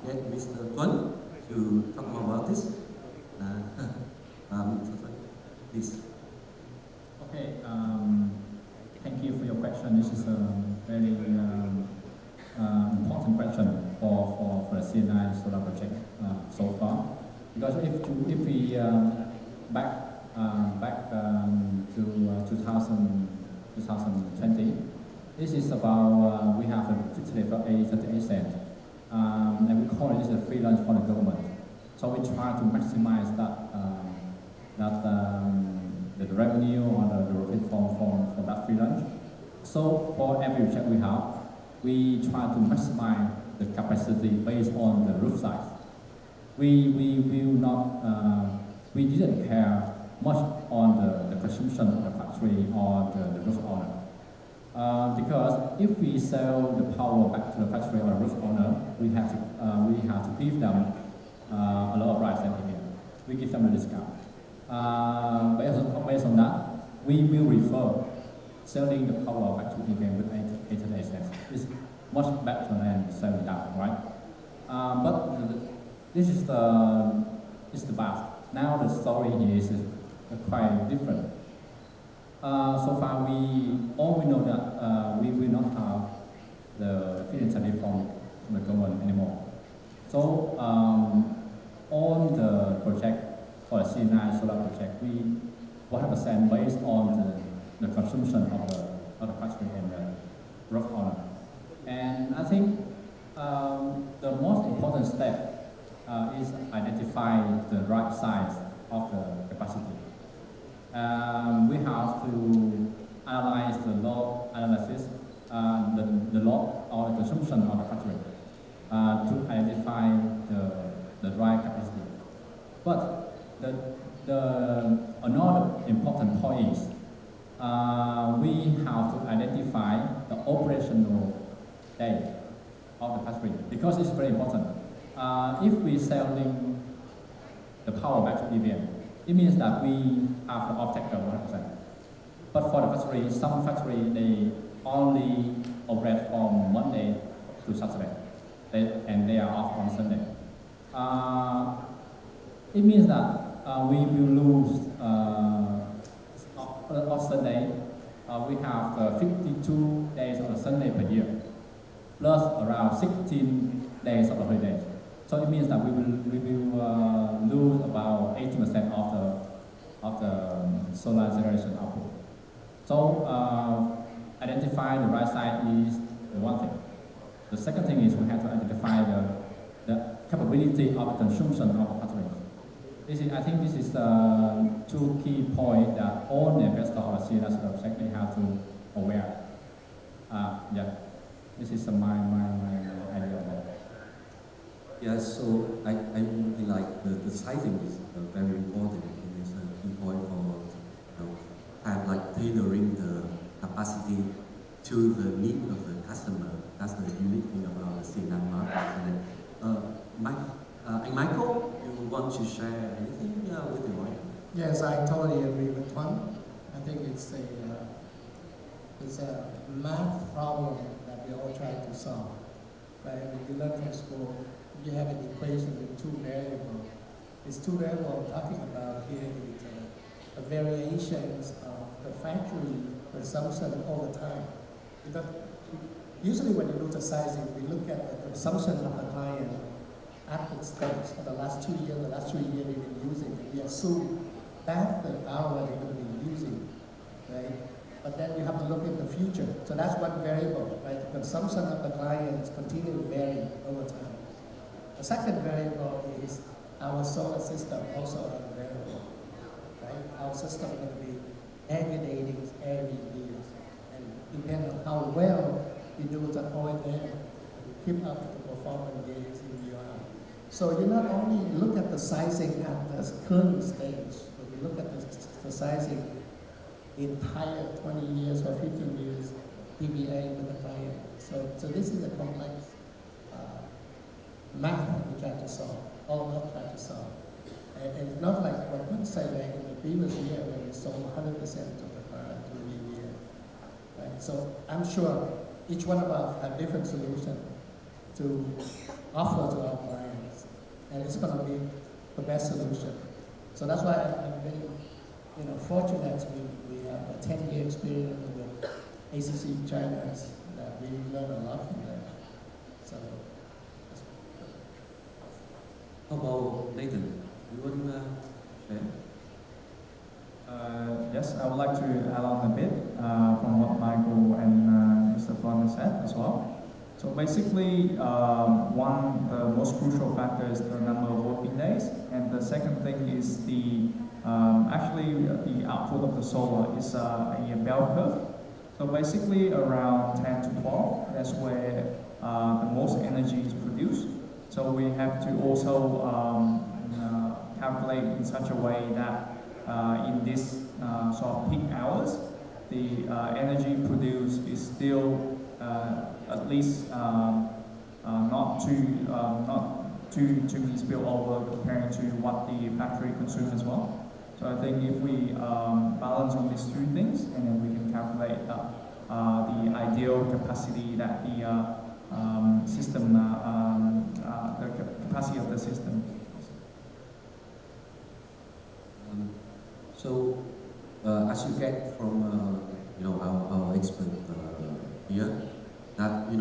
get Mr. Tuấn to talk more about this? Please. Okay. Thank you for your question. This is a very important question for the CNI solar project so far, because if we back to 2020, this is about we have a facility for 38 cents, and we call it a free lunch for the government. So we try to maximize the revenue or the profit from that free lunch. So for every project we have, we try to maximize the capacity based on the roof size. We will not, we didn't care much on the consumption of the factory or the roof owner. Because if we sell the power back to the factory or the roof owner, we have to give them a lot of rights and here. We give them a discount. Based on that, we will refer selling the power back to EVN with 88 cents. It's much better than selling down, right? But this is the past. Now the story here is quite different. So far, we know that we will not have the feed-in tariff from the government anymore. So on the project for the C9 solar project, we 100% based on the consumption of the factory and the roof owner. And I think the most important step is identify the right size of the capacity. We have to analyze the load analysis, the load or the consumption of the factory to identify the right capacity. But another important point is we have to identify the operational day of the factory because it's very important. If we selling the power back to EVN, it means that we have the off-taker 100%. But for the factory, some factory, they only operate from Monday to Saturday, and they are off on Sunday. It means that we will lose, on Sunday, we have 52 days of Sunday per year, plus around 16 days of the holidays. So it means that we will lose about 80% of the solar generation output. So identify the right side is the one thing. The second thing is we have to identify the capability of the consumption of the factory. I think this is two key points that all the investors of the CNS project they have to aware. Yeah, this is my idea of that. Yeah, so I really like the sizing is very important. It is a key point for have like tailoring the capacity to the need of the customer. That's the unique thing about the C9 market. And Michael, you want to share anything with the Michael? Yes, I totally agree with Tuan. I think it's a math problem that we all try to solve. Right? When you learn from school, you have an equation with two variables. These two variables I'm talking about here is the variations of the factory consumption over time. Because usually when you look at sizing, we look at the consumption of the client at the stage for the last 2 years, we've been using it. We assume that's the hour they're going to be using, right? But then you have to look at the future. So that's one variable, right? The consumption of the clients continue to vary over time. The second variable is our solar system also a variable, right? Our system will be regulating every year. And depending on how well we do the O&M, we keep up with the performance gains in the UR. So you not only look at the sizing at the current stage, but you look at the sizing the entire 20 years or 15 years PPA with the client. So this is a complex math we try to solve, all not try to solve. And it's not like what one said in the previous year when we sold 100% of the product to the year. Right? So I'm sure each one of us have different solutions to offer to our clients, and it's going to be the best solution. So that's why I'm very fortunate we have a 10-year experience with ACC China that we learn a lot from them. So. How about Nathan? You want to share? Yes, I would like to add on a bit from what Michael and Mr. Plum said as well. So basically, one, the most crucial factor is the number of working days, and the second thing is the output of the solar is a bell curve. So basically, around 10 to 12, that's where the most energy is have to also calculate in such a way that in this sort of peak hours, the energy produced is still at least not too spill over comparing to what the factory consumes as well. So I think if we balance on these two things, and then we can calculate the ideal capacity that the system, the capacity of the system. So, as you get from our expert here, that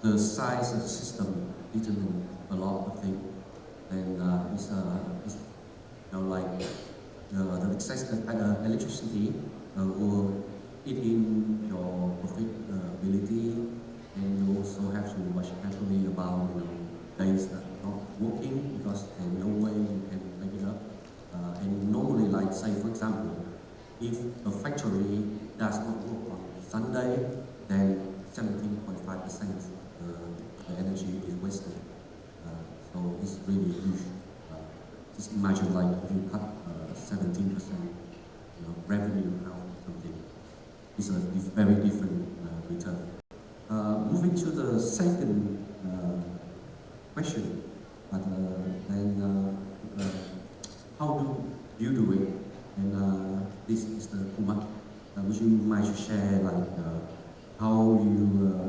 the size of the system determines a lot of things, and it's like the excess electricity will eat in your profitability, and you also have to watch carefully about days that are not working because there's no way you can make it up. And normally, like say for example, if a factory does not work on Sunday, then 17.5% the energy is wasted. So it's really huge. Just imagine like if you cut 17% revenue out of something, it's a very different return. Moving to the second question, then how do you do it? And this is the Kumar. Would you mind to share like how you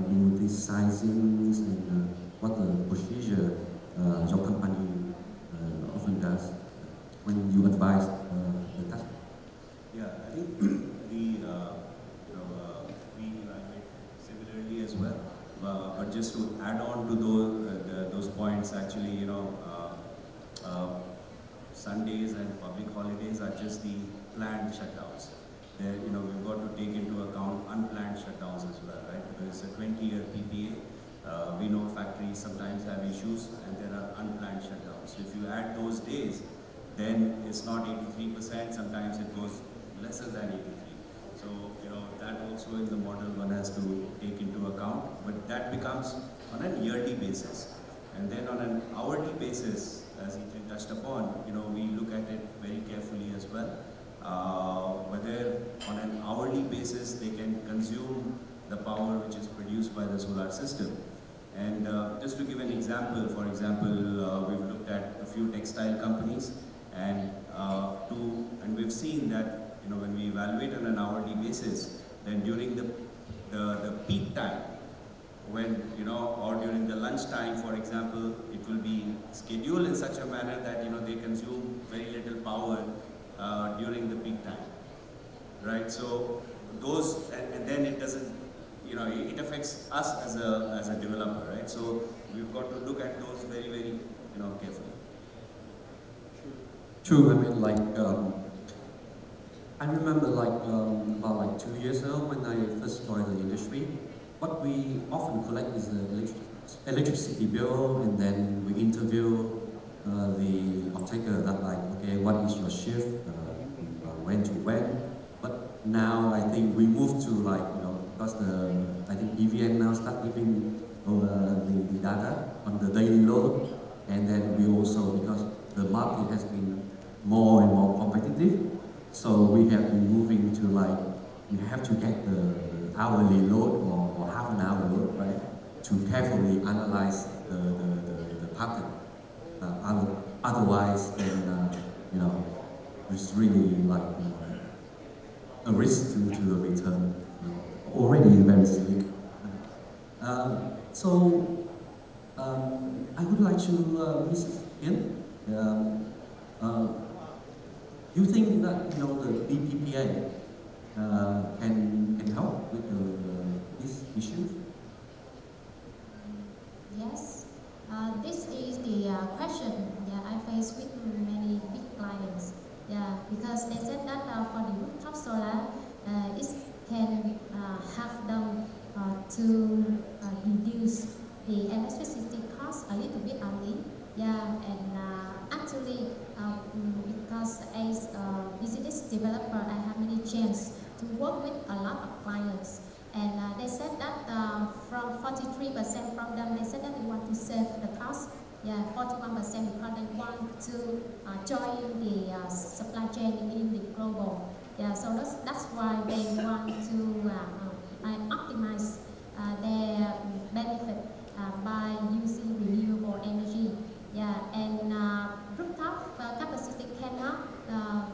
do these sizings and what the procedure your company often does when you advise the customer? Yeah, I think we evaluate similarly as well. But just to add on to those points, actually, Sundays and public holidays are just the planned shutdowns. There, we've got to take into account unplanned shutdowns as well, right? Because it's a 20-year PPA. We know factories sometimes have issues, and there are unplanned shutdowns. So if you add those days, then it's not 83%. Sometimes it goes lesser than 83. So that also in the model one has to take into account. But that becomes on a yearly basis, and then on an hourly basis, as Ethan touched upon, we look at it very carefully as well. Whether on an hourly basis they can consume the power which is produced by the solar system. And just to give an example, for example, we've looked at a few textile companies, and we've seen that when we evaluate on an hourly basis, then during the peak time, when or during the lunch time, for example, it will be scheduled in such a manner that they consume very little power during the peak time, right? So those, and then it doesn't, it affects us as a developer, right? So we've got to look at those very, very carefully. True. I mean, like I remember about 2 years ago when I first joined the industry. What we often collect is the electricity bill, and then we interview the off-taker that okay, what is your shift, when to when. But now I think we move to because I think EVN now start giving the data on the daily load, and then we also, because the market has been more and more competitive, so we have been moving to you have to get the hourly load or half an hour load, right, to carefully analyze the pattern. Otherwise, then it's really a risk to the return. Already very slick. So I would like to, Mrs. Yin, you think that the BPPA can help with this issue? Yes, this is the question I face with many big clients. Because they said that for the rooftop solar, it can help them to reduce the electricity cost a little bit only. And actually, because as a business developer, I have many chance to work with a lot of clients. And they said that from 43% from them, they said that they want to save the cost Yeah, 41% because they want to join the supply chain in the global. Yeah, so that's why they want to optimize their benefit by using renewable energy. Yeah, and rooftop capacity cannot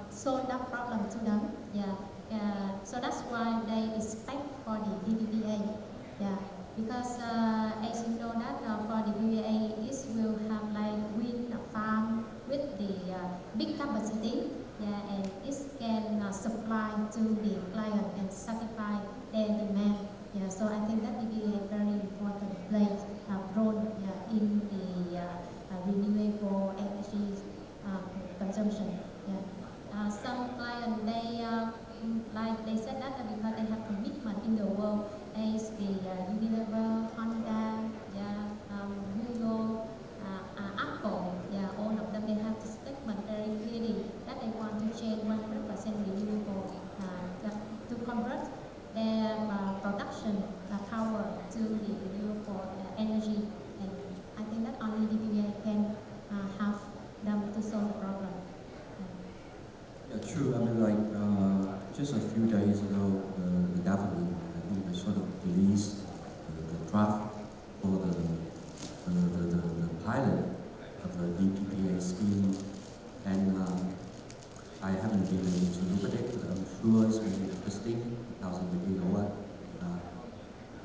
solve that problem to them. Yeah, so that's why they expect for the PPA. Yeah, because as you know that for the PPA, it will have like wind farm with the big capacity. Yeah, and it can supply to the client and satisfy their demand. Yeah, so I think that PPA very important plays role in the renewable energy consumption. Yeah. Some clients like they said that because they have commitment in the world as the Unilever, Honda, Google, Apple. Yeah, all of them they have this statement very clearly that they want to change 100% renewable to convert their production power to the renewable energy. And I think that only DPA can help them to solve the problem. Yeah, true. I mean, like just a few days ago, the government, I think, they sort of released the draft for the pilot of the DPPA scheme, and I haven't been able to look at it, but I'm sure it's very interesting because you know what,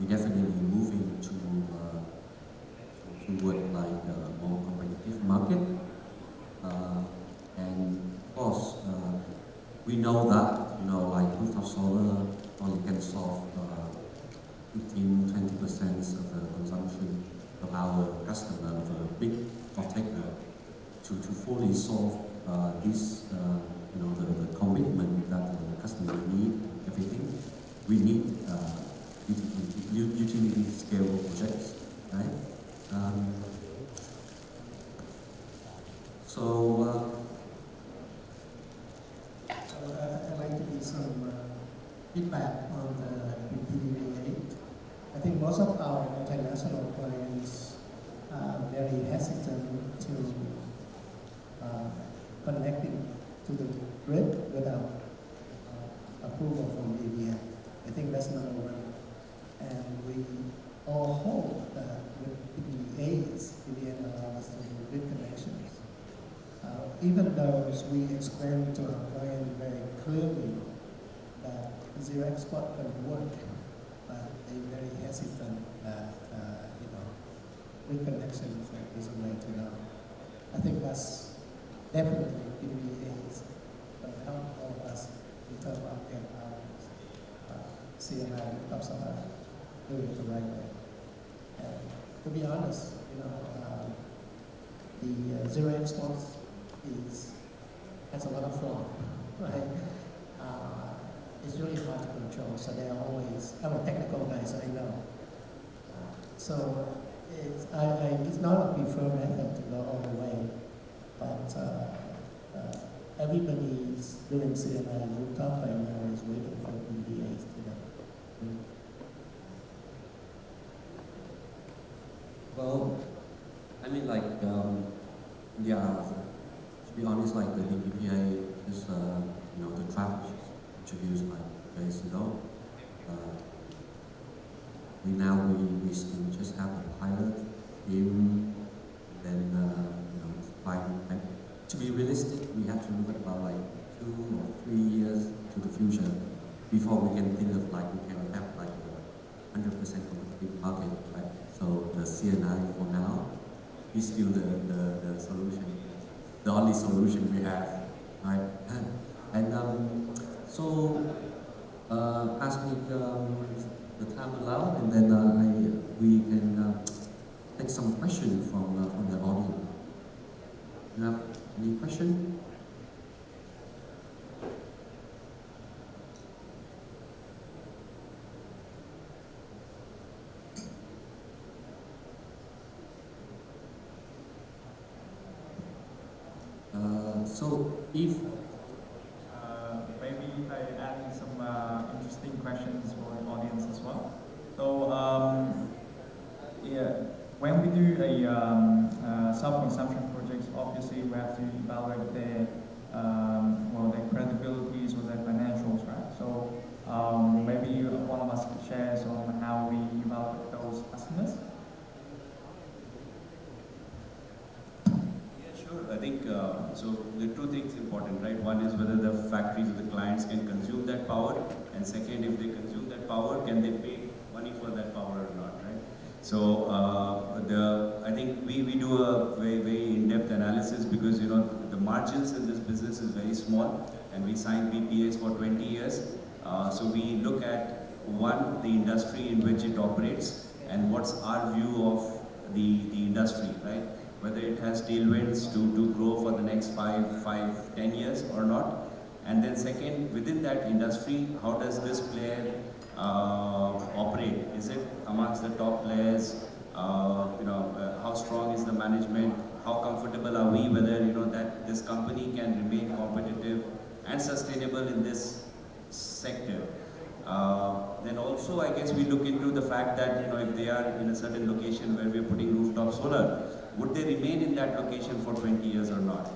we definitely moving toward like a more competitive market, and of course we know that like rooftop solar only can solve 15-20% of the consumption of our customer, of a big off-taker, to fully solve this the commitment that the customer need, everything. We need utility scale projects, right? I'd like to give some feedback on the PPA. I think most of our international clients are very hesitant to connecting to the grid without approval from EVN. I think that's number one. And we all hope that with PPAs, EVN allows us to do grid connections. Even though we explain to our client very clearly that zero export can work, but they're very hesitant that grid connections is a way to go. I think that's definitely PPAs will help all of us in terms of getting our CNI rooftop solar do it the right way. And to be honest, the zero exports has a lot of flaw, right? It's really hard to control, so they are always, I'm a technical guy, so I know. So it's not a preferred method to go all the way, but everybody is doing CNI rooftop right now is waiting for PPAs to go. Well, I mean, like, to be honest, like the DPPA is, the draft introduced like days ago. We still just have a pilot in, then, to be realistic, we have to look at about like 2 or 3 years to the future before we can think of like, we can have like a 100% competitive market, right? So the CNI for now is still the solution, the only solution we have, right? And as we the time allows, and then we can take some questions from the audience. You have any question? So if maybe I add some interesting questions for the audience as well. So when we do a self-consumption projects, obviously we have to evaluate their their credibilities or their financials, right? So maybe one of us could share on how we evaluate those customers. Sure. I think so. The two things important, right? One is whether the factories or the clients can consume that power, and second, if they consume that power, can they pay money for that power or not, right? So I think we do a very in-depth analysis because the margins in this business is very small, and we sign PPAs for 20 years. So we look at one, the industry in which it operates, and what's our view of the industry, right? Whether it has tailwinds to grow for the next 10 years or not. And then second, within that industry, how does this player operate? Is it amongst the top players? How strong is the management? How comfortable are we whether that this company can remain competitive and sustainable in this sector? Then also, I guess we look into the fact that if they are in a certain location where we are putting rooftop solar, would they remain in that location for 20 years or not?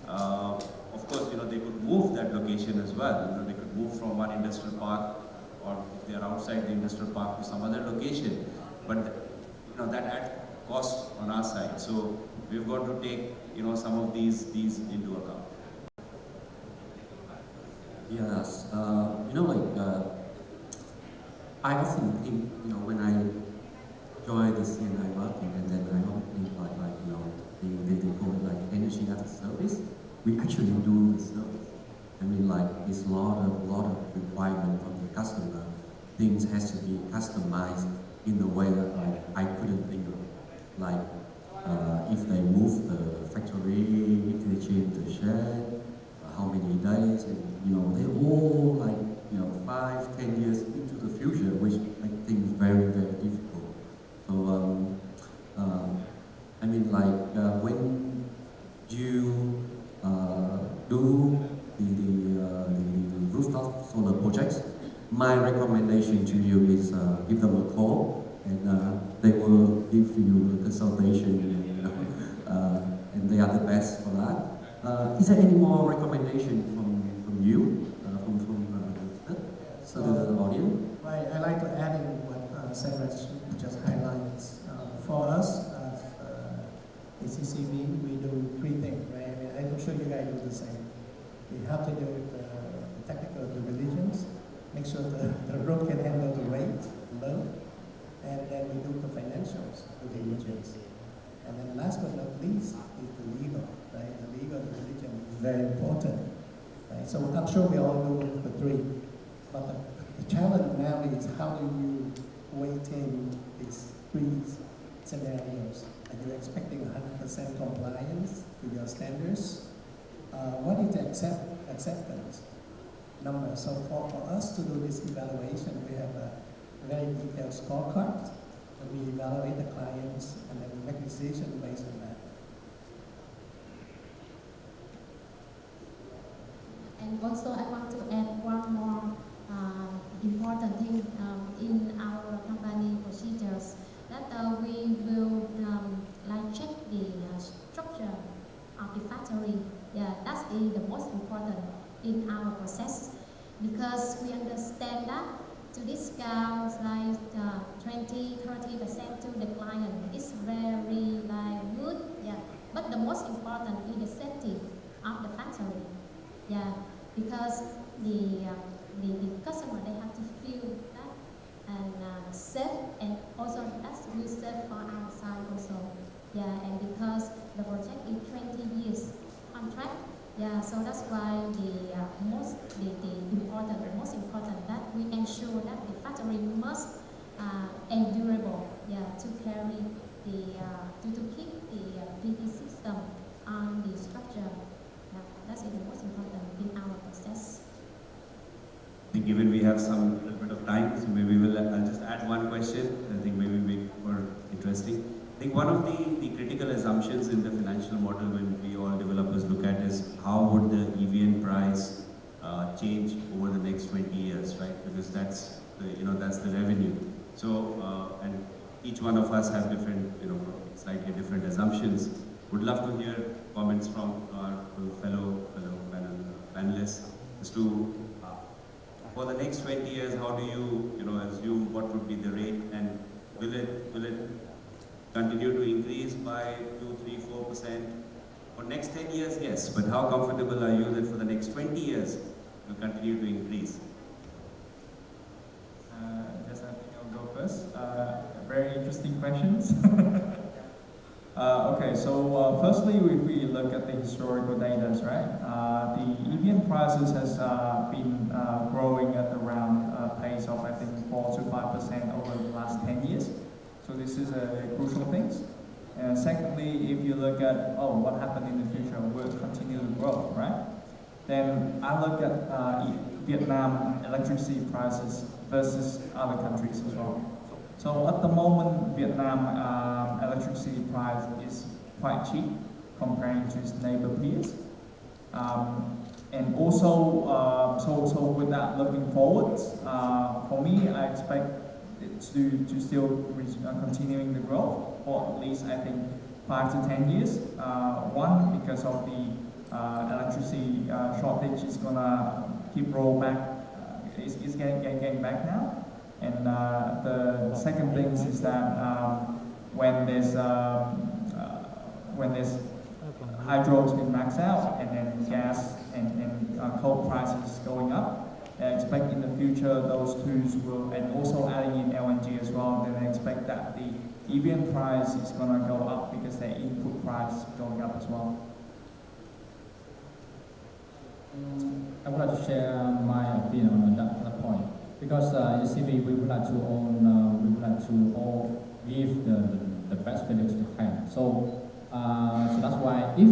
Of course, they could move that location as well. They could move from one industrial park, or if they are outside the industrial park, to some other location. But that adds cost on our side. So we've got to take some of these into account. Yes, I often think, when I join the CNI market, and then I often think they call it like energy as a service. We actually do the service. I mean, it's a lot of requirement from the customer. Things has to be customized in the way that I couldn't think of. If they move the factory, if they change the shed, how many days, and they're all 5-10 years into the future, which I think is very, very difficult. So when you do the rooftop solar projects, my recommendation to you is give them a call, and they will give you a consultation, and they are the best for that. Is there any more recommendation from you, from the audience? I like to add in what Sarah just highlights. For us, as ACCV, we do three things, right? I'm sure you guys do the same. We have to do the technical due diligence, make sure the road can handle the weight, load, and then we do the financials with the agents. And then last but not least is the legal, right? The legal due diligence is very important, right? So I'm sure we all do the three. But the challenge now is how do you weight in these three scenarios? Are you expecting 100% compliance to your standards? What is the acceptance number? So for us to do this evaluation, we have a very detailed scorecard, and we evaluate the clients, and then we make decisions based on that. And also, I want to add one more important thing in our company procedures, that we will check the structure of the factory. Yeah, that's the most important in our process, because we understand that to discount 20-30% to the client is very good. Yeah, but the most important is the safety of the factory. Yeah, because the customer, they have to feel that and safe, and also that's we safe for our side also. Yeah, and because the project is 20 years contract. Yeah, so that's why the most important that we ensure that the factory must endurable. Yeah, to carry to keep the PV system on the structure. Yeah, that's the most important in our process. I think given we have some little bit of time, so maybe I'll just add one question. I think maybe make it more interesting. I think one of the critical assumptions in the financial model when we all developers look at is how would the EVN price change over the next 20 years, right? Because that's the revenue. So and each one of us have different, slightly different assumptions. Would love to hear comments from our fellow panelists as to for the next 20 years, how do you, assume what would be the rate, and will it continue to increase by 2, 3, 4%? For next 10 years, yes, but how comfortable are you that for the next 20 years it will continue to increase? Guess I think I'll go first. Very interesting questions. Okay, so firstly, if we look at the historical data, right, the EVN prices has been growing at around a pace of, I think, 4 to 5% over the last 10 years. So this is a crucial thing. And secondly, if you look at, what happened in the future, will continue to grow, right? Then I look at Vietnam electricity prices versus other countries as well. So at the moment, Vietnam electricity price is quite cheap comparing to its neighbor peers. And also, so with that looking forward, for me, I expect it to still continuing the growth for at least, I think, 5 to 10 years. One, because of the electricity shortage is gonna keep roll back, it's getting back now. And the second thing is that when there's hydro has been maxed out, and then gas and coal prices going up, I expect in the future those two will, and also adding in LNG as well, then I expect that the EVN price is going to go up because their input price is going up as well. I would like to share my opinion on that point, because in CB we would like to all give the best value to the client. So that's why if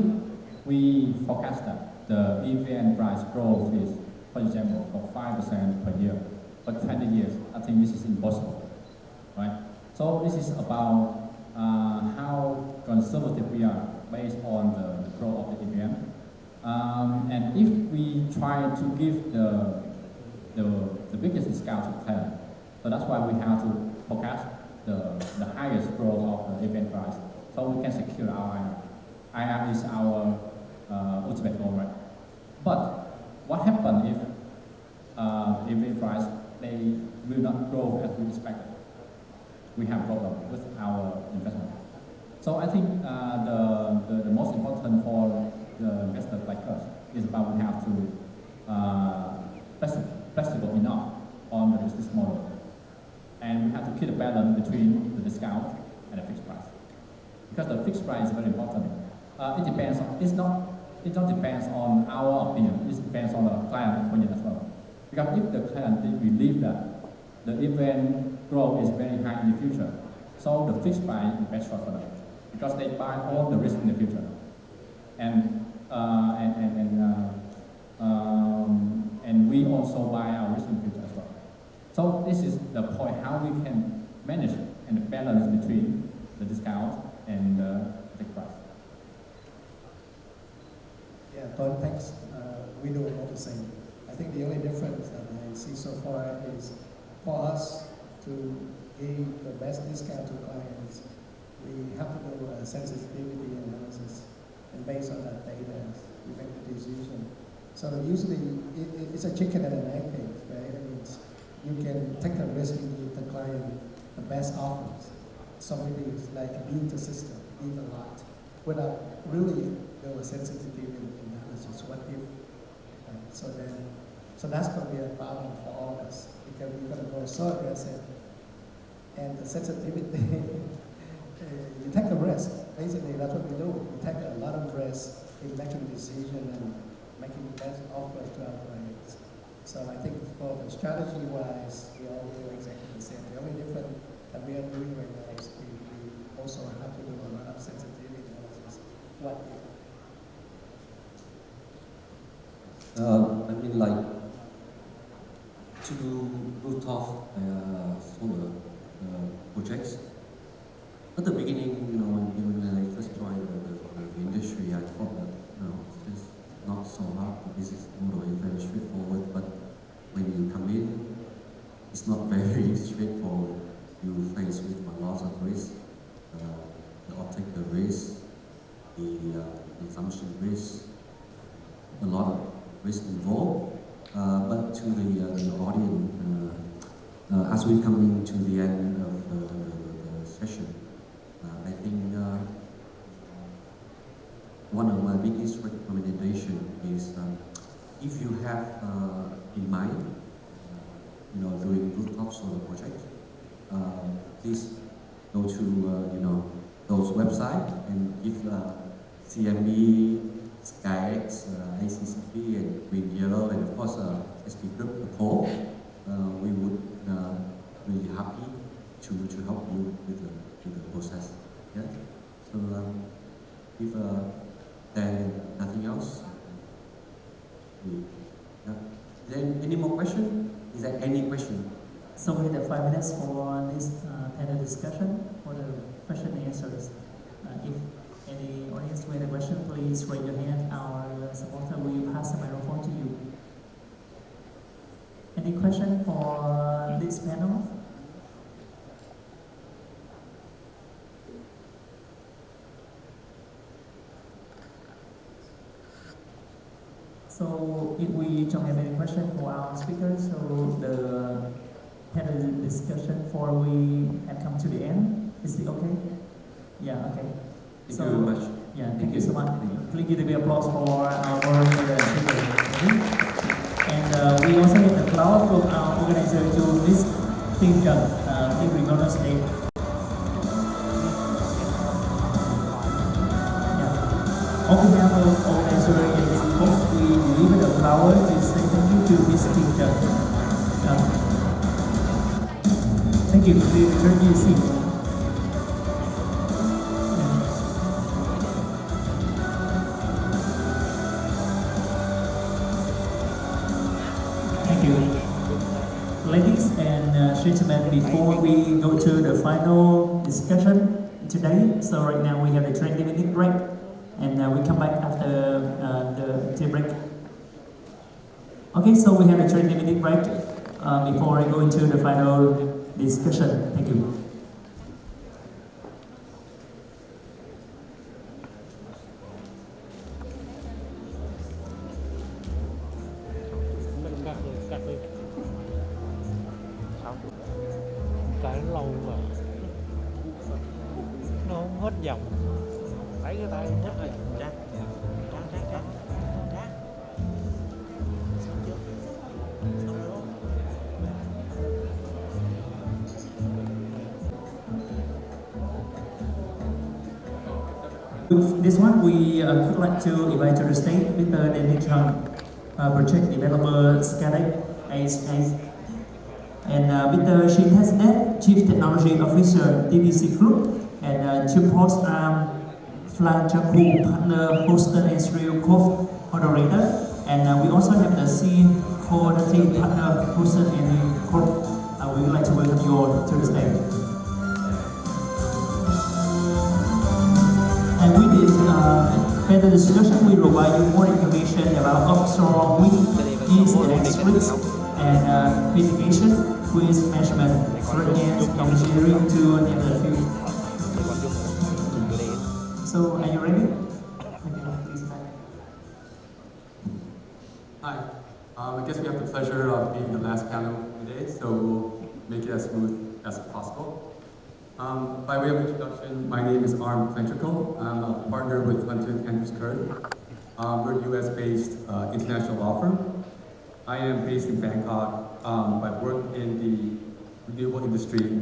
we forecast that the EVN price growth is, for example, for 5% per year for 20 years, I think this is impossible, right? So this is about how conservative we are based on the growth of the EVN. And if we try to give the biggest discount to the client, so that's why we have to forecast the highest growth of the EVN price, so we can secure our IR. IR is our ultimate goal, right? But what happens if the EVN price, they will not grow as we expected? We have problem with our investment. So I think the most important for the investors like us is about we have to flexible enough on the business model, and we have to keep a balance between the discount and the fixed price, because the fixed price is very important. It depends on, it don't depends on our opinion, it depends on the client opinion as well. Because if the client believe that the EVN growth is very high in the future, so the fixed price is best for them, because they buy all the risk in the future. And we also buy our risk in the future as well. So this is the point, how we can manage and balance between the discount and the fixed price. Yeah, Don, thanks. We do all the same. I think the only difference that I see so far is for us to give the best discount to clients, we have to do a sensitivity analysis, and based on that data, we make the decision. So usually it's a chicken and an egg thing, right? It means you can take a risk and give the client the best offers. Some of it is like build the system, give a lot, without really do a sensitivity analysis. What if? So that's going to be a problem for all of us, because we're going to go so aggressive, and the sensitivity. You take a risk. Basically, that's what we do. We take a lot of risk in making decisions and making the best offer to our clients. So I think for the strategy-wise, we all do exactly the same. The only difference that we are doing right now is we also have to do a lot of sensitivity analysis. What if? I mean, like, to do rooftop solar projects. At the beginning, when I first joined the industry, I thought that, it's not so hard. The business model is very straightforward, but when you come in, it's not very straightforward. You face with a lot of risk, the off-taker risk, the consumption risk, a lot of risk involved. But to the audience, as we come into the end of the session, I think one of my biggest recommendations is if you have in mind, doing rooftop solar project, please go to those websites and if CME, SkyX, ACCP, and Green Yellow, and of course SP Group, the call, we would really happy to help you with the process. Yeah. So if there's nothing else, yeah. Is there any more question? Is there any question? So we have 5 minutes for this panel discussion for the question and answers. If any audience with a question, please raise your hand. Our supporter will pass the microphone to you. Any question for this panel? So if we don't have any question for our speakers, so the panel discussion for we have come to the end. Is it okay? Yeah, okay. Thank you very much. Yeah, thank you so much. Please give a big applause for our speaker. And we also have the cloud from our organizer to this thing done. If we go to stage. Yeah. On behalf of organizer and its host, we deliver the flower to say thank you to this teacher. Thank you. Please return to your seat. Ladies and gentlemen, before we go to the final discussion today, so right now we have a 20-minute break, and we come back after the tea break. Okay, so we have a 20-minute break before we go into the final discussion. Thank you. Tại nó lâu mà nó không hết dòng, phải cái tay hết rồi. With this one, we would like to invite to the stage Mr. David Chung, project developer Skylight AS. And Mr. Shin Hasnet, Chief Technology Officer, DBC Group, and Chief Post Flanchaku, Partner, Houston Israel Co-Moderator, and we also have the C Coordinating Partner, Houston and Corp. We would like to welcome you all to the stage. And with this panel discussion, we provide you more information about offshore wind, east and electrics, and mitigation, with measurement, finance, engineering to name a few. So, are you ready? Hi. I guess we have the pleasure of being the last panel today, so we'll make it as smooth as possible. By way of introduction, my name is Arm Ventricle. I'm a partner with Hunton Andrews Curry. We're a US-based international law firm. I am based in Bangkok. I've worked in the renewable industry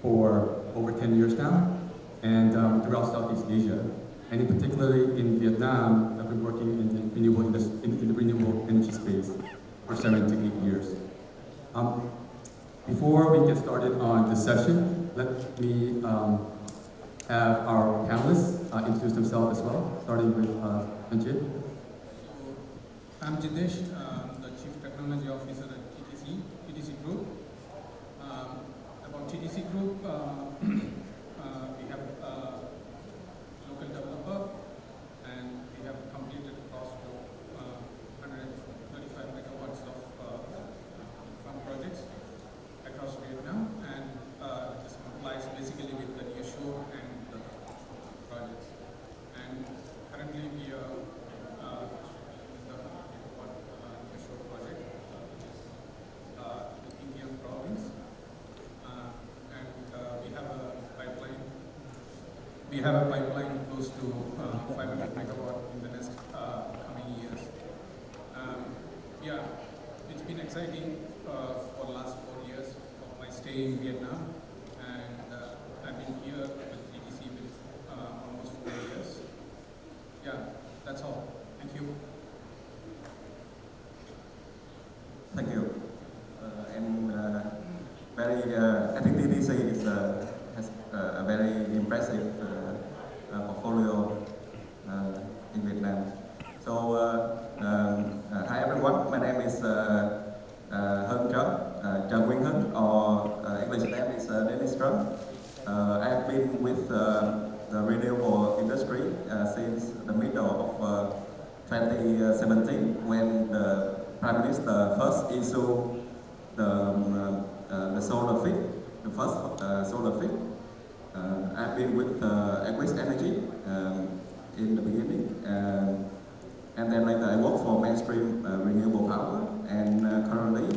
for over 10 years now, and throughout Southeast Asia, and in particularly in Vietnam, I've been working in the renewable energy space for 7 to 8 years. Before we get started on this session, let me have our panelists introduce themselves as well, starting with Anjit. I'm Jitesh, the Chief Technology Officer at TTC Group. About TTC Group, we have a local developer, and we have completed close to 135 megawatts of farm projects across Vietnam, and this complies basically with the we have a pipeline close to 500 megawatt in the next coming years. Yeah, it's been exciting for the last 4 years of my stay in Vietnam, and I've been here with GTC with almost 4 years. Yeah, that's all. Thank you. Thank you. I think TDC has a very impressive portfolio in Vietnam. So, hi everyone. My name is Hân Trân Nguyên Hân, or English name is Dennis Trân. I have been with the renewable industry since the middle of 2017, when the Prime Minister first issued the solar FIT, the first solar FIT. I've been with EXPO Energy in the beginning, and then later I worked for mainstream renewable power, and currently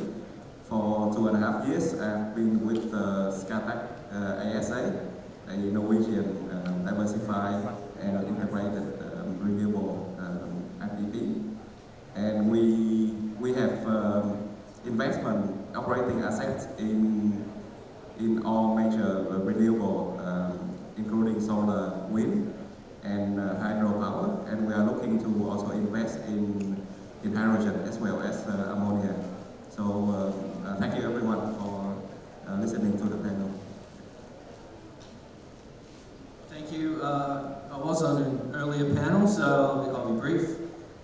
for 2.5 years I've been with Scatec ASA, a Norwegian diversified and integrated renewable activity, and we have investment operating assets in all major renewable, including solar, wind, and hydropower, and we are looking to also invest in hydrogen as well as ammonia. So thank you everyone for listening to the panel. Thank you. I was on an earlier panel, so I'll be brief.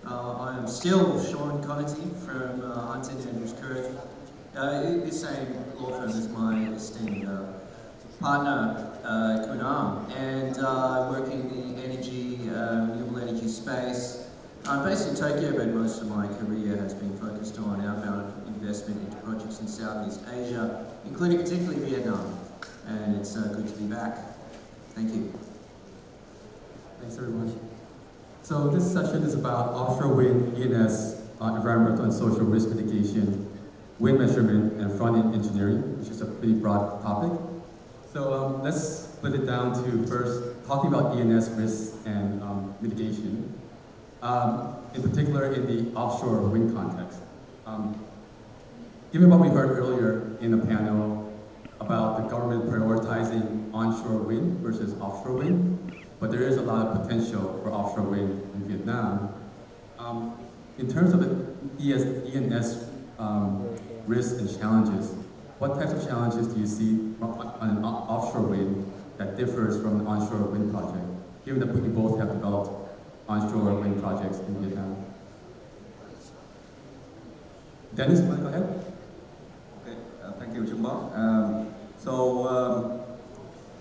I am still Sean Connerty from Hunton Andrews Curry. This same law firm is my esteemed partner, Kunal, and I work in the energy, renewable energy space. I'm based in Tokyo, but most of my career has been focused on outbound investment into projects in Southeast Asia, including particularly Vietnam, and it's good to be back. Thank you. Thanks everyone. So this session is about offshore wind, ENS, environmental and social risk mitigation, wind measurement, and front-end engineering, which is a pretty broad topic. So let's split it down to first talking about ENS risks and mitigation, in particular in the offshore wind context. Given what we heard earlier in the panel about the government prioritizing onshore wind versus offshore wind, but there is a lot of potential for offshore wind in Vietnam. In terms of the ENS risks and challenges, what types of challenges do you see on an offshore wind that differs from an onshore wind project, given that we both have developed onshore wind projects in Vietnam? Dennis, you want to go ahead? Okay, thank you, Jung Bok.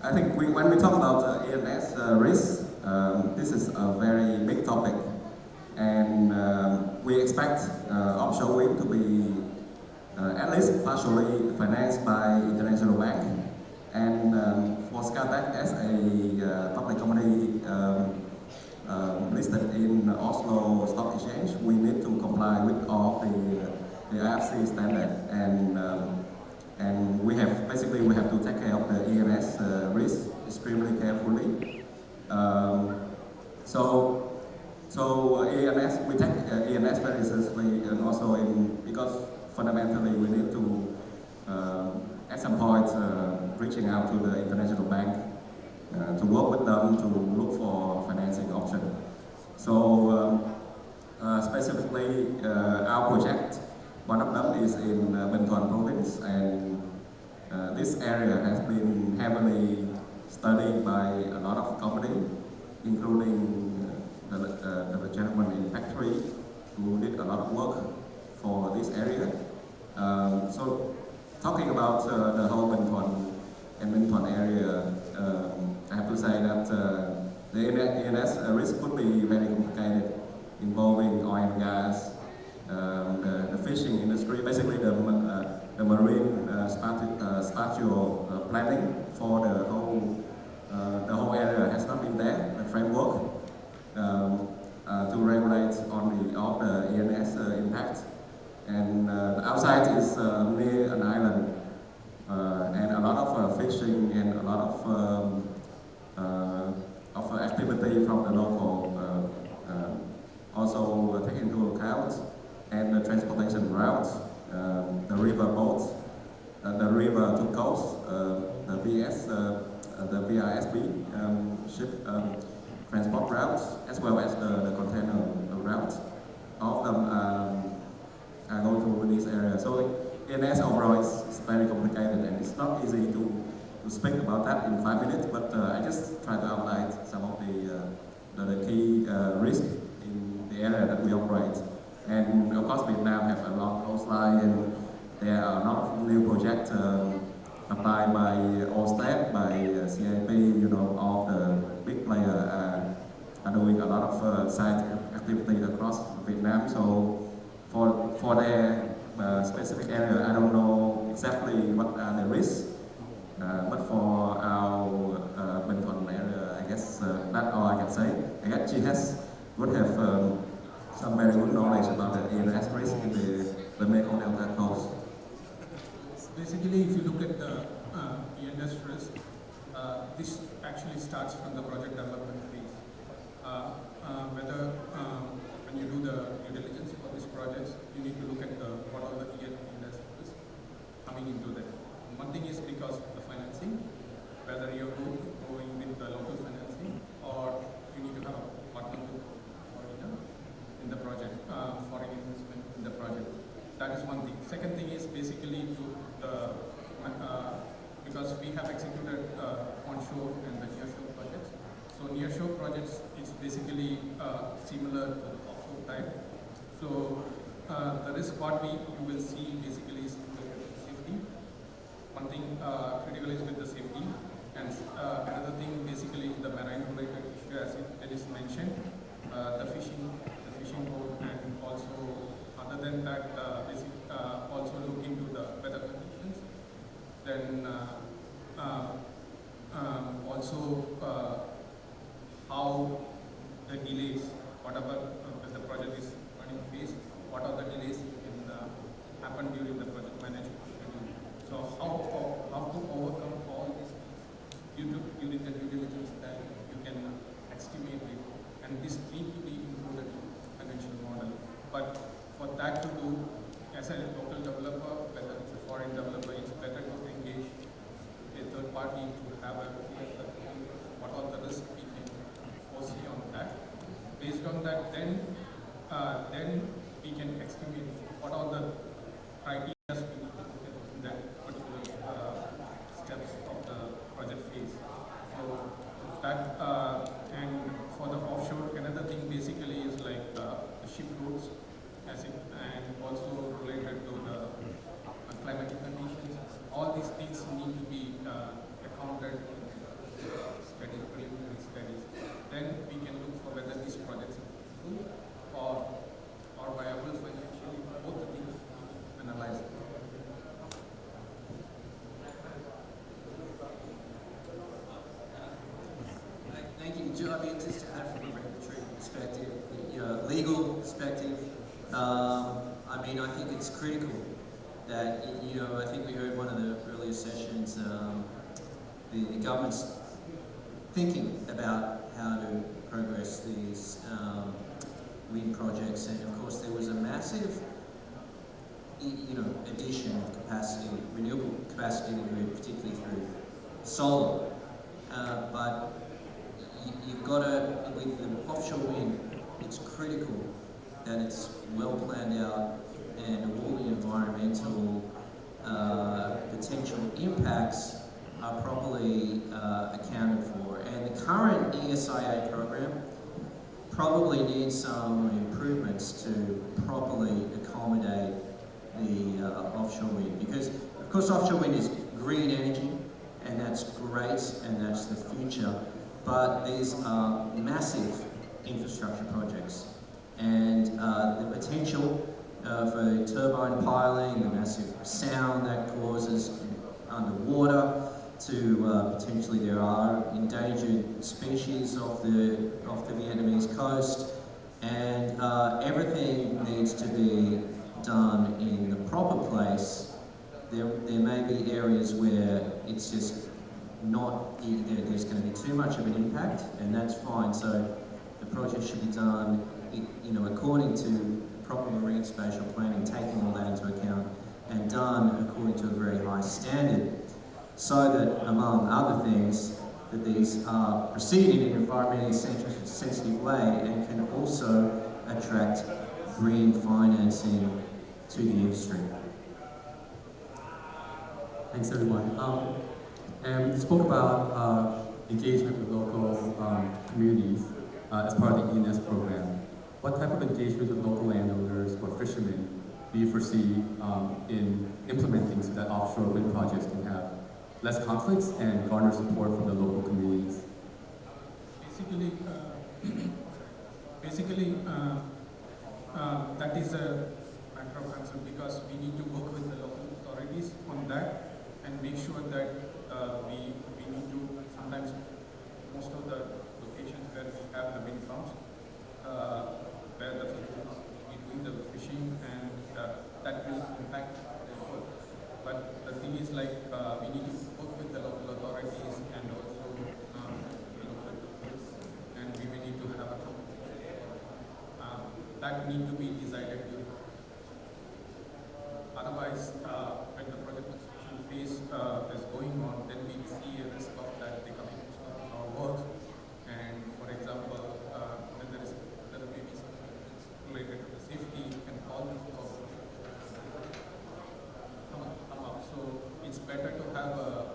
I think when we talk about ENS risks, this is a very big topic, and we expect offshore wind to be at least partially financed by international bank. And for Scatec as a public company listed in Oslo Stock Exchange, we need to comply with all the IFC standard, and we have to take care of the ENS risk extremely carefully. So ENS, we take ENS very seriously, and also because fundamentally we need to at some point reaching out to the international bank to work with them to look for financing option. So specifically our project, one of them is in Bình Thuận province, and this area has been heavily studied by a lot of companies, including the gentleman in factory who did a lot of work for this area. So talking about the whole Bình Thuận and Bình Thuận area, I have to say that the ENS risk could be very complicated, involving oil and gas, the fishing industry, basically the marine spatial planning for the whole area has not been there, the framework to regulate on all the ENS impact. And outside is near an island, and a lot of fishing and a lot of from the local, also take into account and the transportation routes, the river boats, the river to coast, the the VRSB ship transport routes, as well as the container routes. All of them are going through this area. So ENS overall is very complicated, and it's not easy to speak about that in 5 minutes, but I just try to outline some of the key risks in the area that we operate. And of course, Vietnam have a long coastline, and there are a lot of new projects applied by all staff, by CIP, all the big players are doing a lot of scientific activity across Vietnam. So for their specific area, I don't know exactly what are the risks, but for our Bình Thuận area, I guess that's all I can say. I guess she would have some very good knowledge about the ENS risk in the Mekong Delta coast. Basically, if you look at the ENS risk, this actually starts from the project development phase. Whether when you do the due diligence for these projects, you need to look at what are the ENS risks coming into that. One thing is because of the financing, whether you're going with the local financing or you need to have a partner with foreigner in the project, foreign investment in the project. That is one thing. Second thing is basically because we have executed onshore and the nearshore projects. So nearshore projects is basically similar to the offshore type. So the risk what you will see basically is safety. One thing critical is with the safety, and another thing basically the marine related issue as it is mentioned, the fishing boat, and also other than that also look into the weather conditions. Then also how the delays, whatever the project is running phase, what are the delays in happen during the project management. So how to overcome all this during the due diligence time, you can estimate it, and this need to be included in financial model. But for that to do, as a local developer, whether it's a foreign developer, it's better to engage a third party to have a clear what are the risks we can foresee on that. Based on that, then we can estimate what are the criteria we need to look at in that particular steps of the project phase. So that and for the offshore, another thing basically is like the ship routes, and also related to the climatic conditions. All these things need to be accounted in preliminary studies. Then we can look for whether these projects are good or viable financially. Both the things analyzed. Thank you, Joe. I mean, just to add from a regulatory perspective, legal perspective, I mean, I think it's critical that, I think we heard one of the earlier sessions, the government's thinking about how to progress these wind projects, and of course there was a massive, addition of capacity, renewable capacity in the grid, particularly through solar, but you've got to, with the offshore wind, it's critical that it's well planned out and all the environmental potential impacts are properly accounted for. And the current ESIA program probably needs some improvements to properly accommodate the offshore wind, because of course offshore wind is green energy, and that's great, and that's the future, but these are massive infrastructure projects, and the potential for turbine piling, the massive sound that causes underwater, to potentially there are endangered species off the Vietnamese coast, and everything needs to be done in the proper place. There may be areas where it's just not, there's going to be too much of an impact, and that's fine. So should be done, according to proper marine spatial planning, taking all that into account, and done according to a very high standard, so that, among other things, that these are proceeded in an environmentally sensitive way and can also attract green financing to the industry. Thanks, everyone. And we spoke about engagement with local communities as part of the ENS program. What type of engagement with local landowners or fishermen do you foresee in implementing so that offshore wind projects can have less conflicts and garner support from the local communities? Basically, that is a matter of concern, because we need to work with the local authorities on that and make sure that we need to, sometimes most of the locations where we have the wind farms, where we doing the fishing, and that will impact the work. But the thing is, like, we need to work with the local authorities and also the local people, and we will need to have a that need to be decided during. Otherwise, when the project construction phase is going on, then we see a risk of that becoming our work. And for example, when there may be something related to the safety, you can call this problem come up. So it's better to have a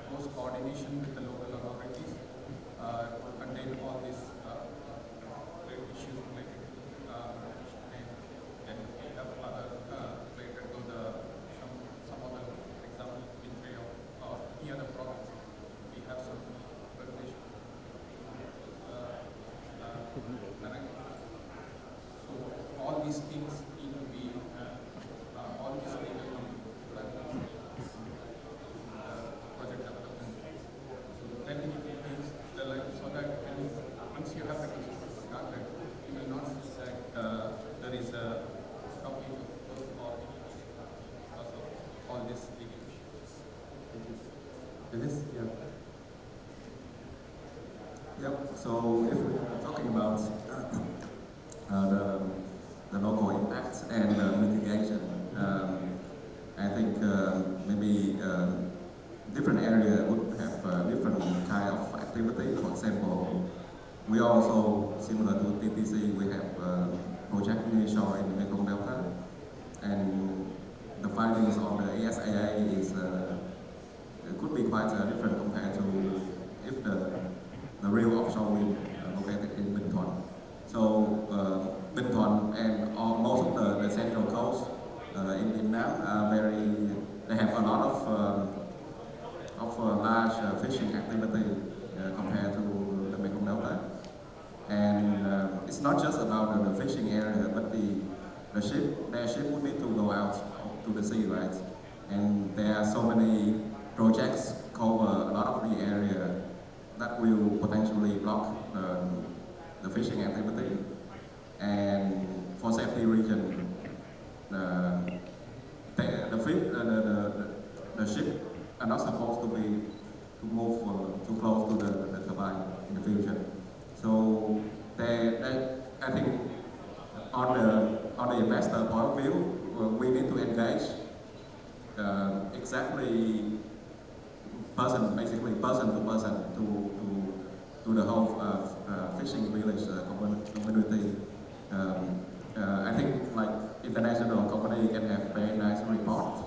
close coordination with the local authorities to contain all these issues related to and we have other related to some other, for example, in Trio or any other province, we have some regulations. So all these things need to be all these legal project development phase. So then it is the like, so that once you have the construction started, you will not see that there is a stopping of work or because of all this legal issues. Dennis? Yeah. Yep. So if we're talking about the local impact and mitigation, I think maybe different area would have different kind of activity. For example, we also, similar to TTC, we have project nearshore in the Mekong Delta, and the findings on the ESAA is could be quite different compared to if the real offshore wind located in Bình Thuận. So Bình Thuận and most of the central coast in Vietnam are they have a lot of large fishing activity compared to the Mekong Delta. And it's not just about the fishing area, but their ship would need to go out to the sea, right? And there are so many projects cover a lot of the area that will potentially block the fishing activity. And for safety reason, the ship are not supposed to move too close to the turbine in the future. So I think on the investor point of view, we need to engage exactly person to person to the whole fishing village community. I think like international company can have very nice report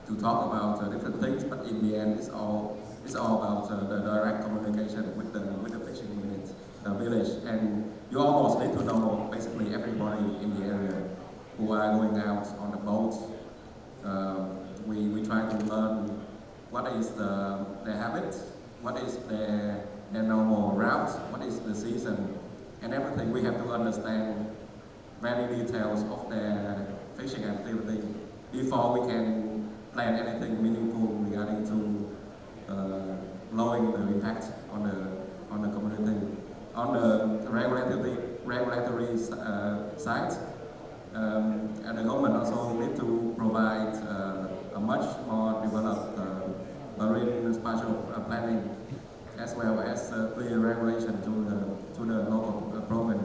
to talk about different things, but in the end, it's all about the direct communication with the fishing unit, village, and you almost need to know basically everybody in the area who are going out on the boats. We try to learn what is their habit, what is their normal route, what is the season, and everything. We have to understand very details of their fishing activity before we can plan anything meaningful regarding to lowering the impact on the community. On the regulatory side, and the government also need to provide a much more developed marine spatial planning, as well as clear regulation to the local province.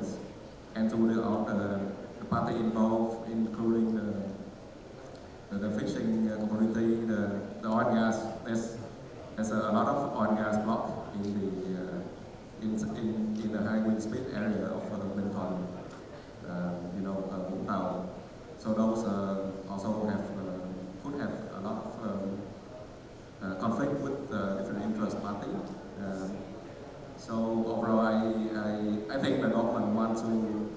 government wants to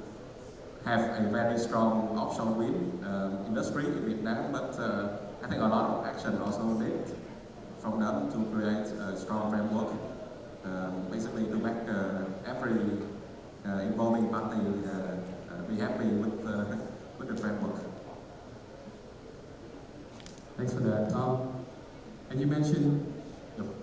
have a very strong offshore wind industry in Vietnam, but I think a lot of action also needed from them to create a strong framework, basically to make every involving party be happy with the framework. Thanks for that. And you mentioned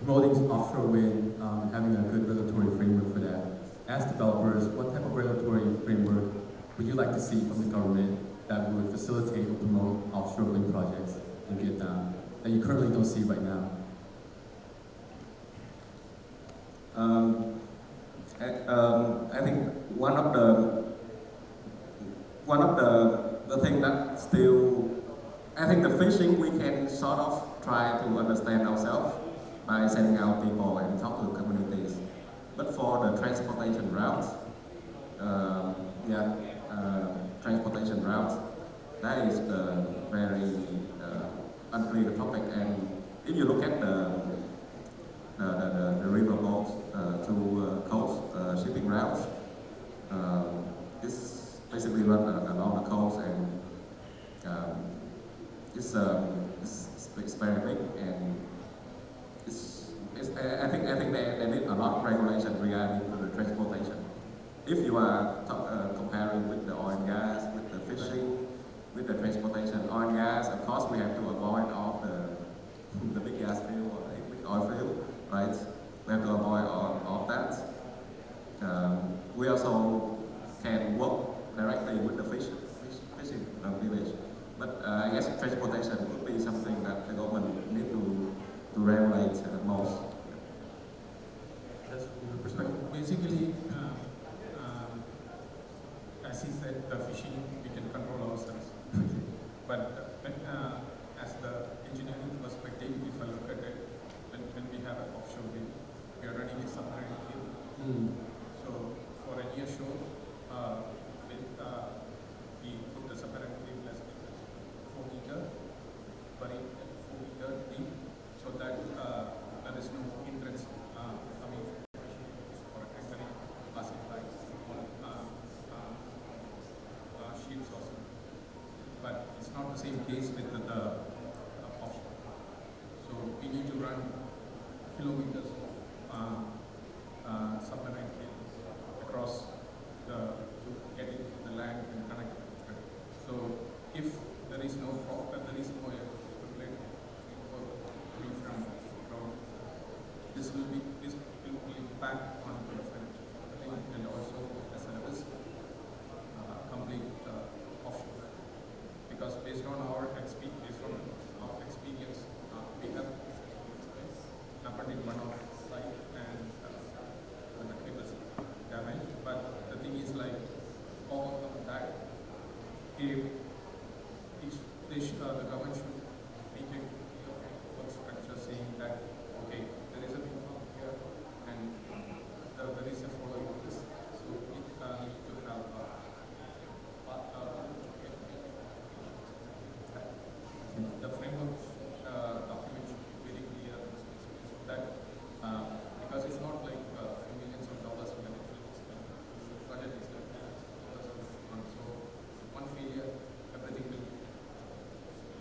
promoting offshore wind, having a good regulatory framework for that. As developers, what type of regulatory framework would you like to see from the government that would facilitate or promote offshore wind projects in Vietnam that you currently don't see right now? I think one of the thing that still, I think the fishing we can sort of try to understand ourselves by sending out people and talk to communities. But for the transportation routes, transportation routes, that is the very unclear topic. And if you look at the river boats to coast shipping routes, it's basically run along the coast, and it's very big, and I think they need a lot of regulation regarding to the transportation. If you are comparing with the oil and gas, with the fishing, with the transportation, oil and gas, of course we have to avoid all the big gas field or the big oil field, right? We have to avoid all that. We also can work directly with the fishing village. But I guess transportation could be something that the government need to regulate most. That's from your perspective. Basically, as he said, the fishing we can control ourselves. But as the engineering perspective, if I look at it, when we have an offshore wind, we are running a submarine cable. So for a near shore, we put the submarine cable as 4 meter, buried at 4 meter deep, so that there is no hindrance coming or anchoring passing by ships also. But it's not the same case with the offshore. So we need to run kilometers of submarine cables across to get it to the land and connect it. So if there is no regulatory coming from ground, this will impact on the French and also as a risk complete offshore. Because based on our experience, we have happened in one of site and the cables damaged. But the thing is, like, all of that, the government should make a structure saying that, okay, there is a big farm here and there is a following of this. So we need to have the framework document should be very clear that because it's not like millions of dollars when it the budget is like so one failure, everything will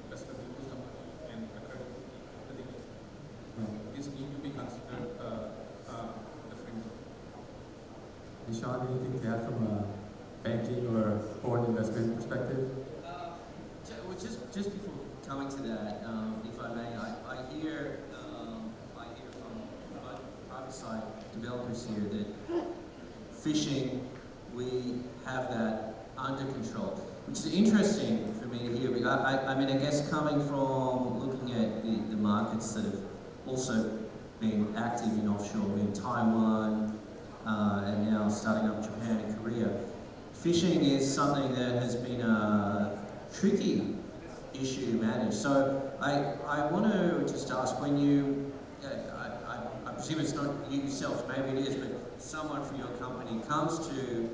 investor will lose the money and everything is this need to be considered the framework. And Sean, anything to add from a banking or foreign investment perspective? Just before coming to that, if I may, I hear from private side developers here that fishing, we have that under control, which is interesting for me to hear. I mean, I guess coming from looking at the markets that have also been active in offshore in Taiwan and now starting up Japan and Korea, fishing is something that has been a tricky issue to manage. So I want to just ask, when you, I presume it's not you yourself, maybe it is, but someone from your company comes to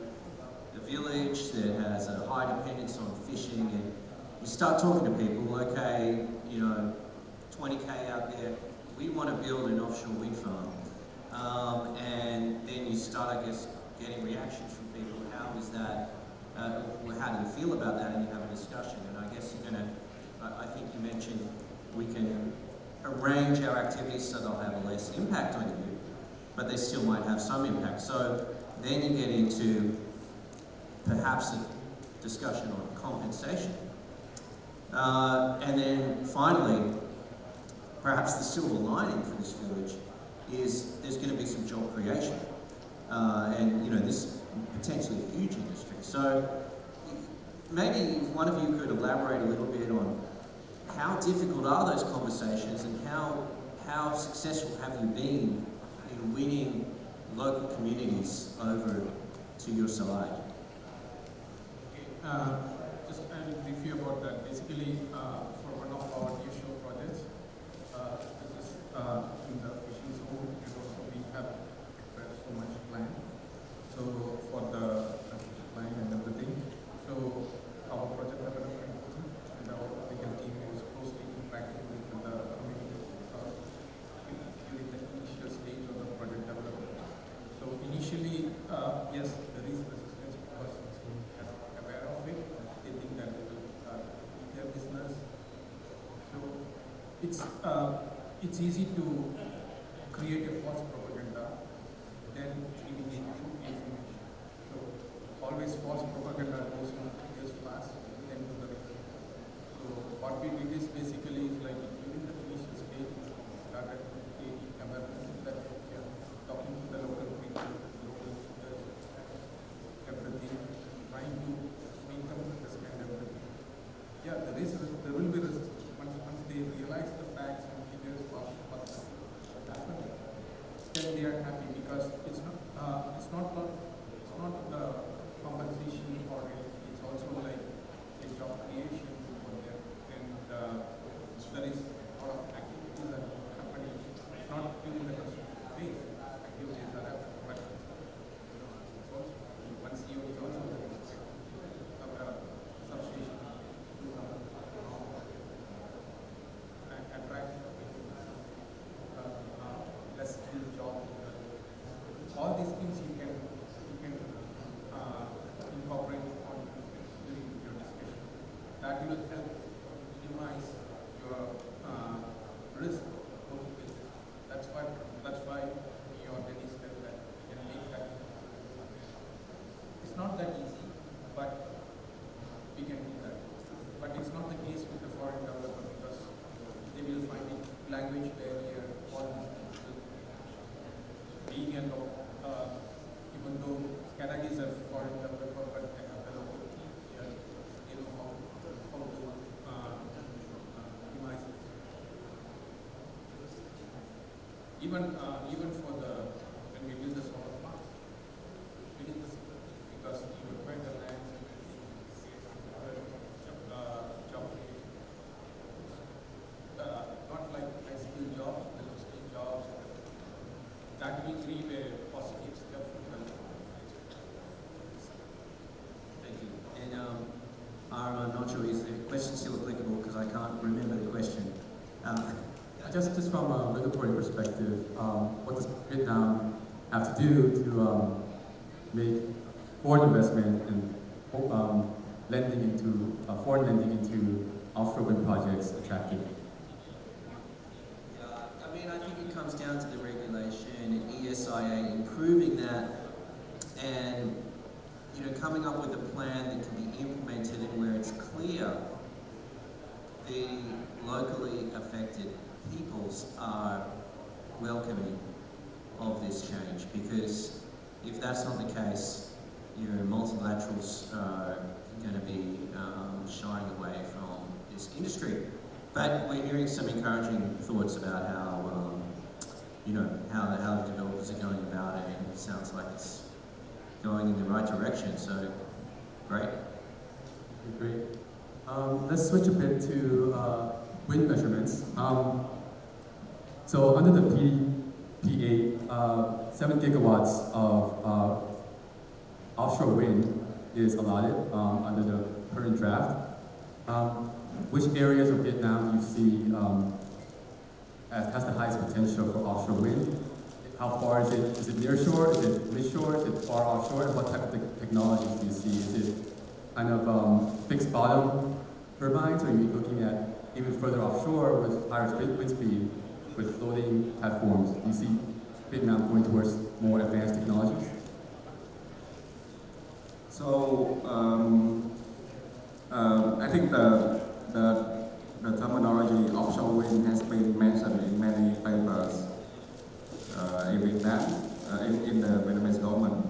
the village that has a high dependence on fishing, and you start talking to people, okay, 20K out there, we want to build an offshore wind farm. And then you start, I guess, getting reactions from people. How is that? How do you feel about that? And you have a discussion. And I guess you're going to. I think you mentioned we can arrange our activities so they'll have a less impact on you, but they still might have some impact. So then you get into perhaps a discussion on compensation. And then finally, perhaps the silver lining for this village is there's going to be some job creation. And you know, this potentially a huge industry. So maybe if one of you could elaborate a little bit on how difficult are those conversations and how successful have you been in winning local communities over to your side? Just I will brief you about that. Basically, for one of our nearshore projects, which is in the fishing zone, and also we have prepared so much land. So for the line and everything. So our project development team and our legal team was closely interacting with the community during the initial stage of the project development. So initially, yes, there is resistance because they are aware of it. They think that they will do their business. So it's easy to create a false propaganda, then eliminate true information. So always false propaganda goes on previous class, then to the next. So what we did is basically is like during the initial stage, we started creating awareness that we are talking to the local people, local leaders, everything, trying to make them understand everything. Yeah, there will be resistance. Once they realize the facts and figures what happened, then they are happy because it's not the compensation or it's also like a job creation for them, and there is a lot of activities that are happening. It's not during the construction phase. Activities are happening, but once you also have a substation and attract less skilled job. All these things you can incorporate on during your discussion. That will help minimize your risk. That's why me or Dennis said that we can make that. It's not that easy, but we can do that. But it's not the case with the foreign developer because they will find it language barrier, all these things. Being a even though Canada is a foreign developer, but they have the local here, they know how to minimize it. Even for when we build the solar farms, we did this because you require the land job creation. Not like high skill jobs, the low skill jobs. That will create a positive step for development. Thank you. And I'm not sure, is the question still applicable because I can't remember the question. Just from a regulatory perspective, what does Vietnam have to do to make foreign investment and lending into foreign lending into offshore wind projects attractive? I mean, I think it comes down to the regulation and ESIA improving that, and coming up with a plan that can be implemented and where it's clear the locally affected peoples are welcoming of this change. Because if that's not the case, your multilaterals are going to be shying away from this industry. But we're hearing some encouraging thoughts about how how the developers are going about it, and it sounds like it's going in the right direction. So, great. Great. Let's switch a bit to wind measurements. So under the PPA, 7 gigawatts of offshore wind is allotted under the current draft. Which areas of Vietnam do you see has the highest potential for offshore wind? how far is it? Is it near shore? Is it mid shore? Is it far offshore? And what type of technologies do you see? Is it kind of fixed bottom turbines, or are you looking at even further offshore with higher wind speed with floating platforms? Do you see Vietnam going towards more advanced technologies? So I think the terminology offshore wind has been mentioned in many papers in Vietnam, in the Vietnamese government.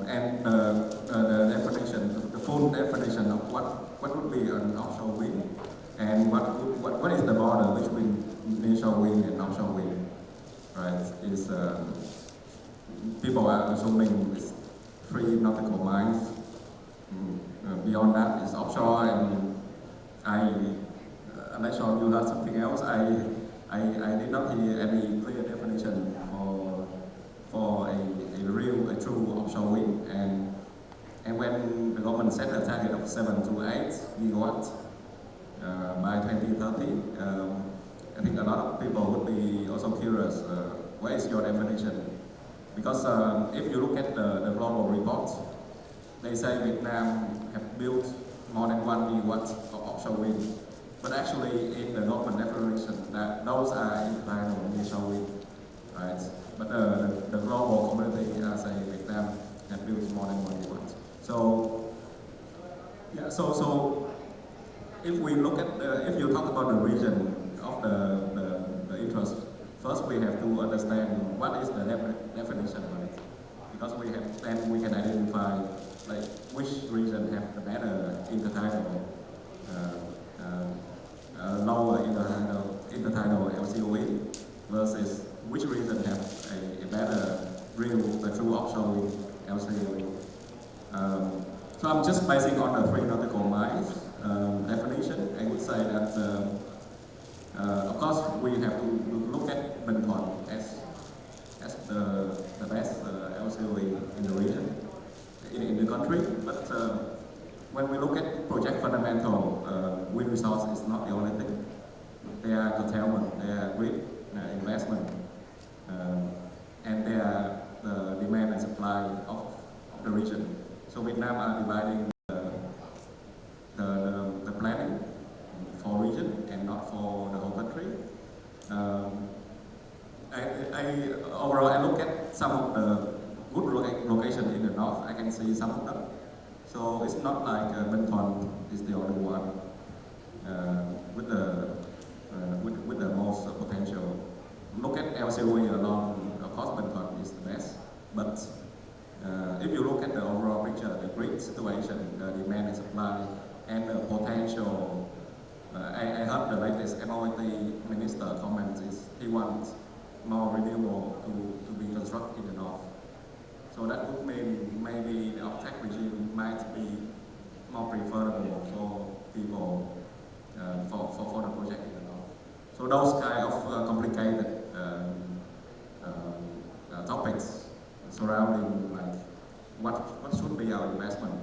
And the definition, the full definition of what would be an offshore wind and what is the border between nearshore wind and offshore wind, right? Is people are assuming it's 3 nautical miles. Beyond that is offshore, and I'm not sure you heard something else. I did not hear any clear definition for a true offshore wind. And when the government set a target of 7 to 8 gigawatts by 2030, I think a lot of people would be also curious, what is your definition? Because if you look at the global reports, they say Vietnam have built more than 1 gigawatt of offshore wind. But actually, in the government definition, that those are intertidal nearshore wind, right? But the global community say Vietnam have built more than 1 gigawatt. So, yeah. So if we look at if you talk about the region of the interest, first we have to understand what is the definition of it, because then we can identify like which region have the better intertidal, lower intertidal LCOE versus which region have a better true offshore wind LCOE. So I'm just basing on the 3 nautical miles definition. I would say that of course we have to look at Bình Thuận as the best LCOE in the region, in the country. But when we look at project fundamental, wind resource is not the only thing. There are curtailment, there are grid investment, and there are the demand and supply of the region. So Vietnam are dividing the planning for region and not for the whole country. Overall, I look at some of the good locations in the north. I can see some of them. So it's not like Bình Thuận is the only one with the most potential. Look at LCOE alone. Of course, Bình Thuận is the best, but if you look at the overall picture, the grid situation, the demand and supply, and the potential, I heard the latest MOT minister comment is he wants more renewable to be constructed in the north. So that would mean maybe the offtake regime might be more preferable for people for the project in the north. So those kind of complicated topics surrounding like what should be our investment,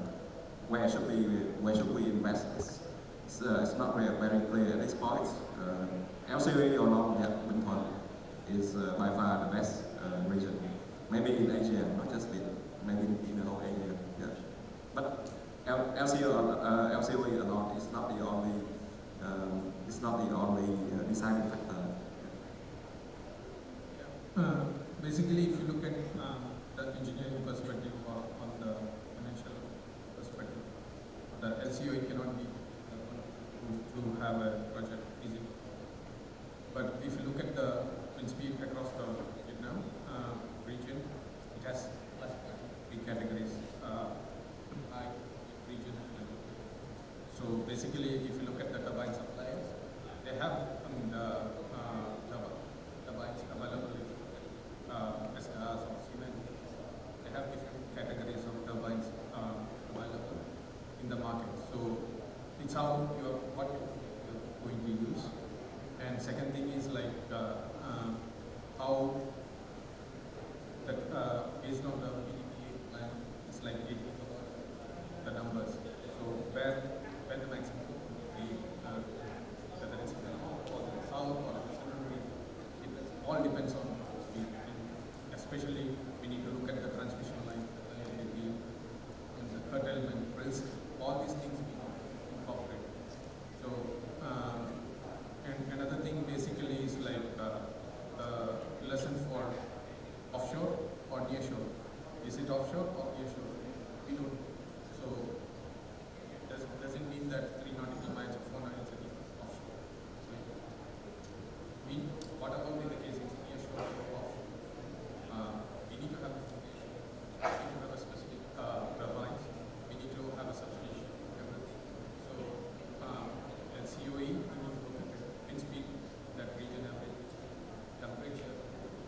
where should we invest? It's not very clear at this point. LCOE along Bình Thuận is by far the best region, maybe in Asia, not just maybe in the whole Asia. Yeah. But LCOE alone is not the only deciding factor. Basically, if you look at the engineering perspective or on the financial perspective, the LCOE cannot be to have a project feasible. But if you look at the wind speed across the Vietnam region, it has three categories: high, region, and low. So basically, if you look at the turbine suppliers, they have turbines available. SRs or Siemens, they have different categories of turbines available in the market. So it's how what you're going to use. And second thing is like how that based on the PDPA plan, it's like 8 gigawatt, the numbers. So where the maximum would be, whether it's in the north or the south or the central region, it all depends on risk. All these things we incorporate. So, and another thing basically is like lesson for offshore or nearshore. Is it offshore or nearshore? We don't. So, doesn't mean that 3 nautical miles or 4 nautical miles is offshore. So, what about in the case it's nearshore or offshore? We need to have a foundation. We need to have a specific turbines. We need to have a substation. Everything. So, and COE, we need to look at wind speed, that region average temperature,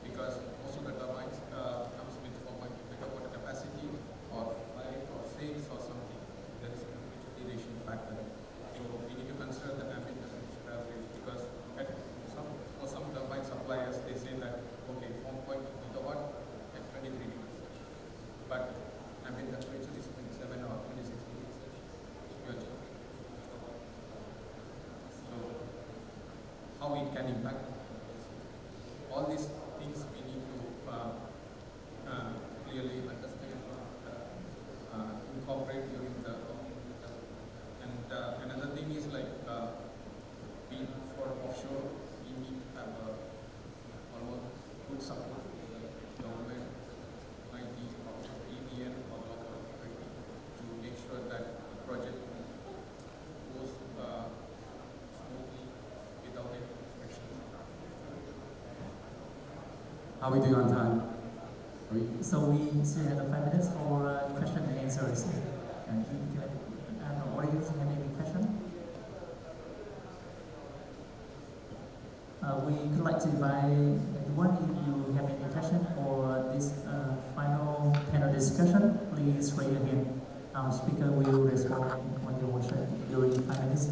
because most of the turbines comes with 4.2 megawatt capacity or 5 or 6 or something. There is a duration factor. So we need to consider the ambient temperature average, because for some turbine suppliers they say that okay, 4.2 megawatt at 23 degrees Celsius, but ambient temperature is 27 or 26 degrees Celsius. So how it can impact all these things we need to clearly understand, incorporate during the and another thing is like for offshore we need to have almost good support from the government, might be offshore EVN or local authority, to make sure that the project goes smoothly without any restrictions. How we do on time? So we still have 5 minutes for question and answers. Audience have any question? We would like to invite everyone, if you have any question for this final panel discussion, please raise your hand. Our speaker will respond on your question during 5 minutes.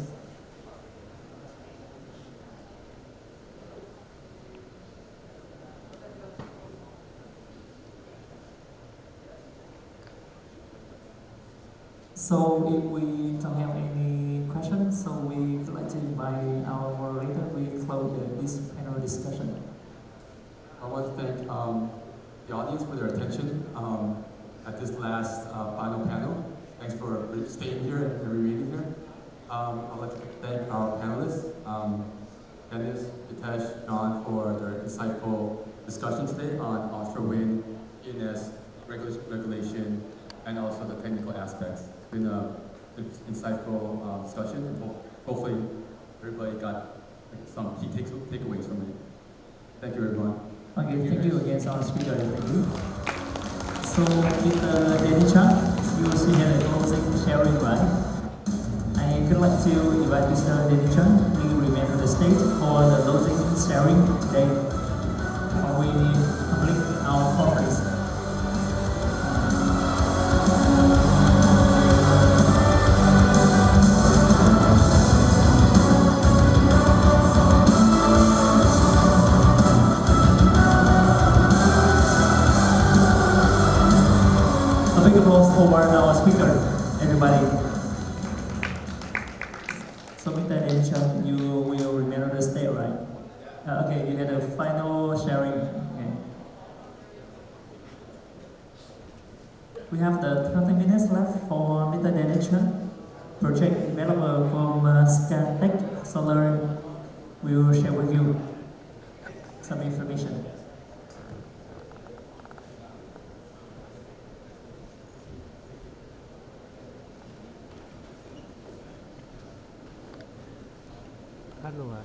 So if we don't have any questions, so we would like to invite our moderator. We close this panel discussion. I want to thank the audience for their attention at this last final panel. Thanks for staying here and remaining here. I'd like to thank our panelists, Dennis, Hitesh, John, for their insightful discussion today on offshore wind, ENS, regulation, and also the technical aspects. It's been an insightful discussion, and hopefully everybody got some key takeaways from it. Thank you, everyone. Okay, thank you again, our speaker. Thank you. So, Mr. Danny Chan, you will see here the closing sharing, right? I would like to invite Mr. Danny Chan to remain on the stage for the closing sharing today before we complete our conference. A big applause for our speaker, everybody. So, Mr. Danny Chan, you will remain on the stage, right? Okay, you had a final sharing. Okay. We have the 30 minutes left for Mr. Danny Chan, project developer from Skytech Solar. We will share with you some information. Cắt luôn hả?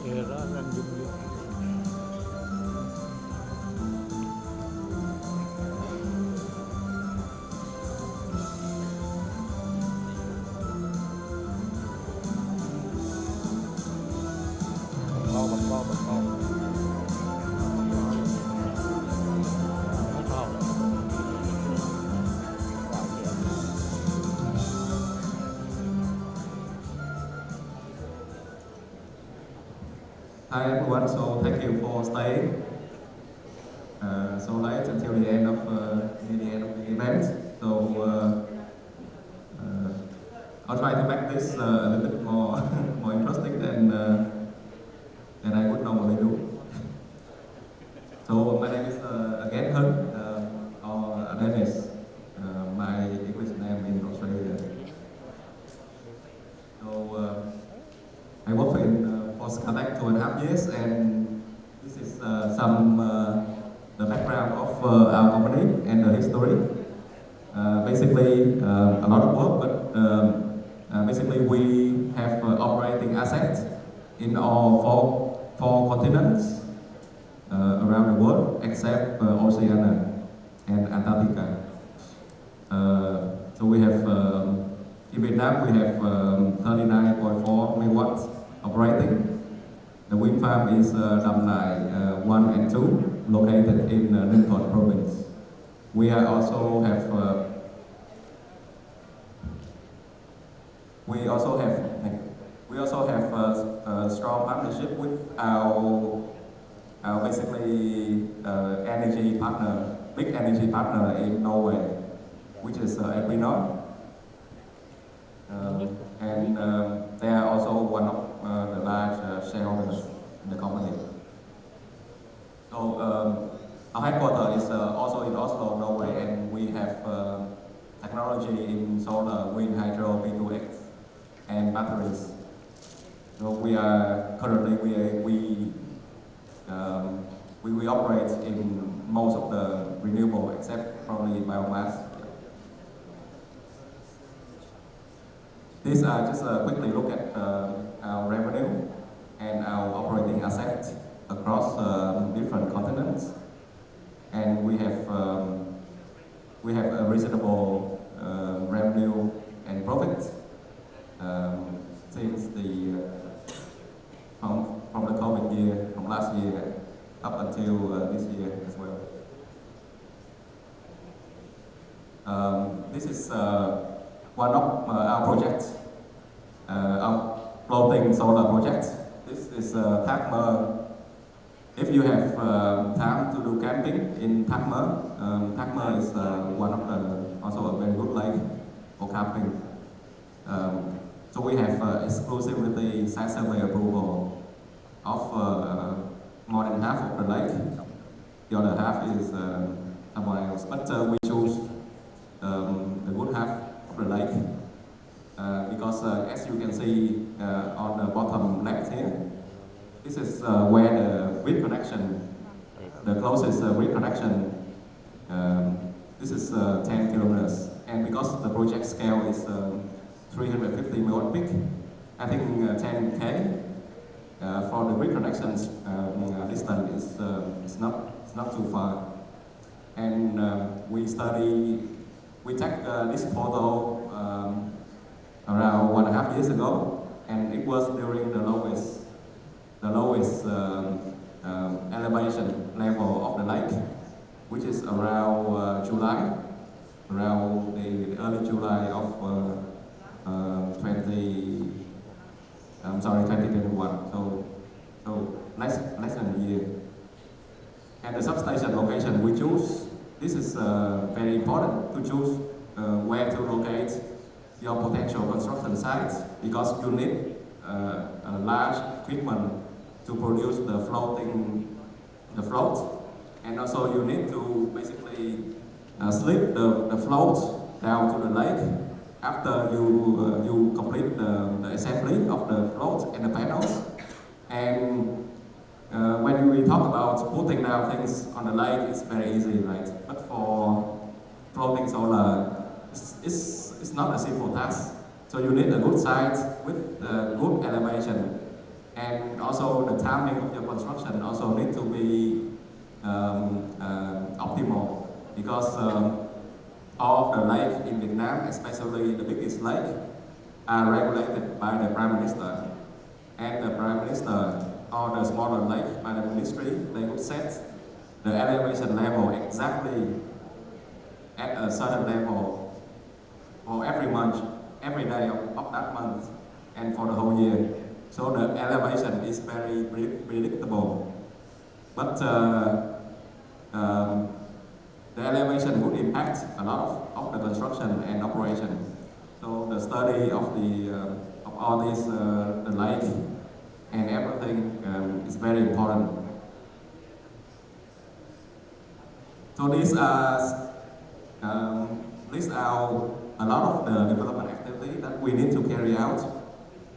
Kìa đó đang dùng vô. Bật con. Hi everyone, so thank you for staying so late until the end of the event. So I'll try to make this a little bit more more interesting than almost like 2.5 years, and this is the background of our company and the history. Basically, a lot of work, but basically we have operating assets in all four continents around the world, except Oceania and Antarctica. So we have, in Vietnam, we have 39.4 megawatts operating. The wind farm is Dam Nai 1 and 2, located in Ninh Thuận province. We also have a strong partnership with our basically energy partner, big energy partner in Norway, which is Equinor. And they are also one of the large shareholders in the company. So our headquarters is also in Oslo, Norway, and we have technology in solar, wind, hydro, P2X, and batteries. So we are currently we operate in most of the renewable, except probably biomass. This just quickly look at our revenue and our operating assets across different continents, and we have a reasonable revenue and profit since from the COVID year, from last year up until this year as well. This is one of our projects, our floating solar project. This is Thác Mơ. If you have time to do camping in Thác Mơ, Thác Mơ is one of the, also a very good lake for camping. So we have exclusivity site survey approval of more than half of the lake. The other half is somewhere else, but we choose the good half of the lake because as you can see on the bottom left here, this is where the grid connection, the closest grid connection, this is 10 kilometers, and because the project scale is 350 megawatt peak, I think 10K for the grid connections distance is not too far. And we took this photo around 1.5 years ago, and it was during the lowest elevation level of the lake, which is around July, around the early July of 2021. So less than a year. And the substation location we choose, this is very important to choose where to locate your potential construction sites, because you need a large equipment to produce the float, and also you need to basically slip the float down to the lake after you complete the assembly of the float and the panels. And when we talk about putting down things on the lake, it's very easy, right? But for floating solar, it's not a simple task. So you need a good site with good elevation, and also the timing of your construction also need to be optimal, because all of the lakes in Vietnam, especially the biggest lake, are regulated by the Prime Minister. And the Prime Minister, or the smaller lake by the ministry, they would set the elevation level exactly at a certain level for every month, every day of that month, and for the whole year. So the elevation is very predictable. But the elevation would impact a lot of the construction and operation. So the study of all these, the lake and everything is very important. So these are list out a lot of the development activity that we need to carry out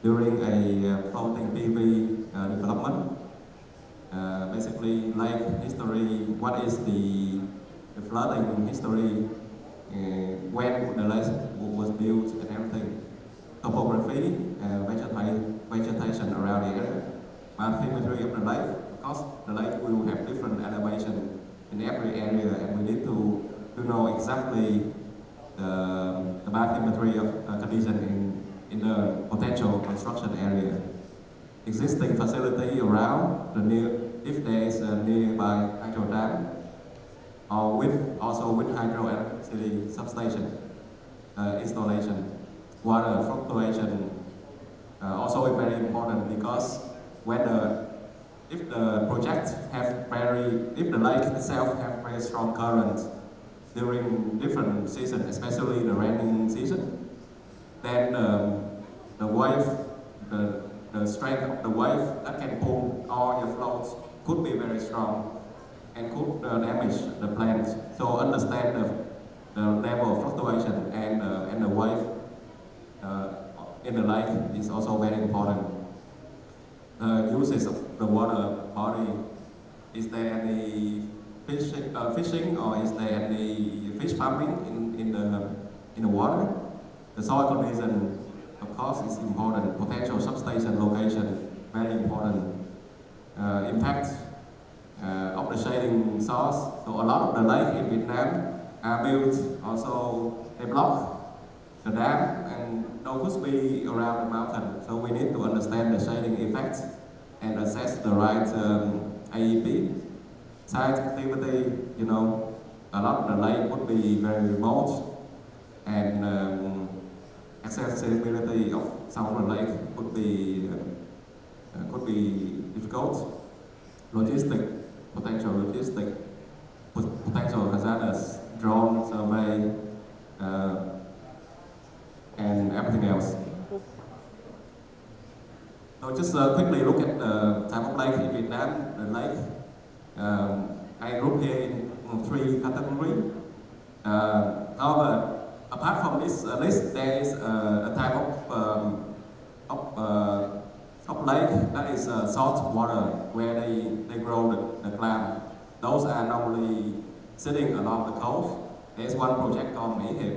during a floating PV development. Basically, lake history, what is the flooding history, when the lake was built and everything. Topography, vegetation around the area. Bathymetry of the lake, because the lake will have different elevation in every area, and we need to know exactly the bathymetry of condition in the potential construction area. Existing facility around if there is a nearby hydro dam, or also with hydroelectricity substation installation. Water fluctuation also is very important, because if the lake itself have very strong currents during different seasons, especially the raining season, then the strength of the wave that can pull all your floats could be very strong and could damage the plants. So understand the level of fluctuation and the wave in the lake is also very important. The uses of the water body, is there any fishing or is there any fish farming in the water? The soil condition, of course, is important. Potential substation location, very important. Impact of the shading source. So a lot of the lakes in Vietnam are built, also they block the dam, and those could be around the mountain. So we need to understand the shading effects and assess the right AEP. Site activity, a lot of the lake would be very remote, and accessibility of some of the lake could be difficult. Potential hazardous, drone survey, and everything else. So just quickly look at the type of lake in Vietnam. The lake, I group here in 3 categories. However, apart from this list, there is a type of lake that is salt water, where they grow the clam. Those are normally sitting along the coast. There's one project called Mỹ Hiệp.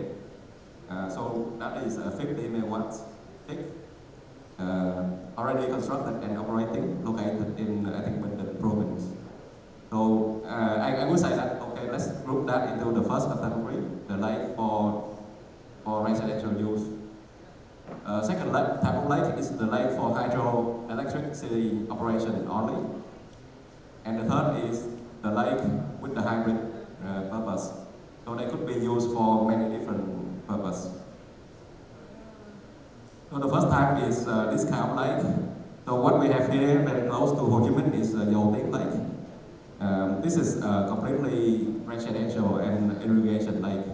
So that is 50 megawatts thick, already constructed and operating, located in, I think, with the province. So I would say that, okay, let's group that into the first category, the lake for residential use. Second type of lake is the lake for hydroelectricity operation only. And the third is the lake with the hybrid purpose. So they could be used for many different purposes. So the first type is this kind of lake. So what we have here very close to Ho Chi Minh is Dầu Tiếng Lake. This is completely residential and irrigation lake.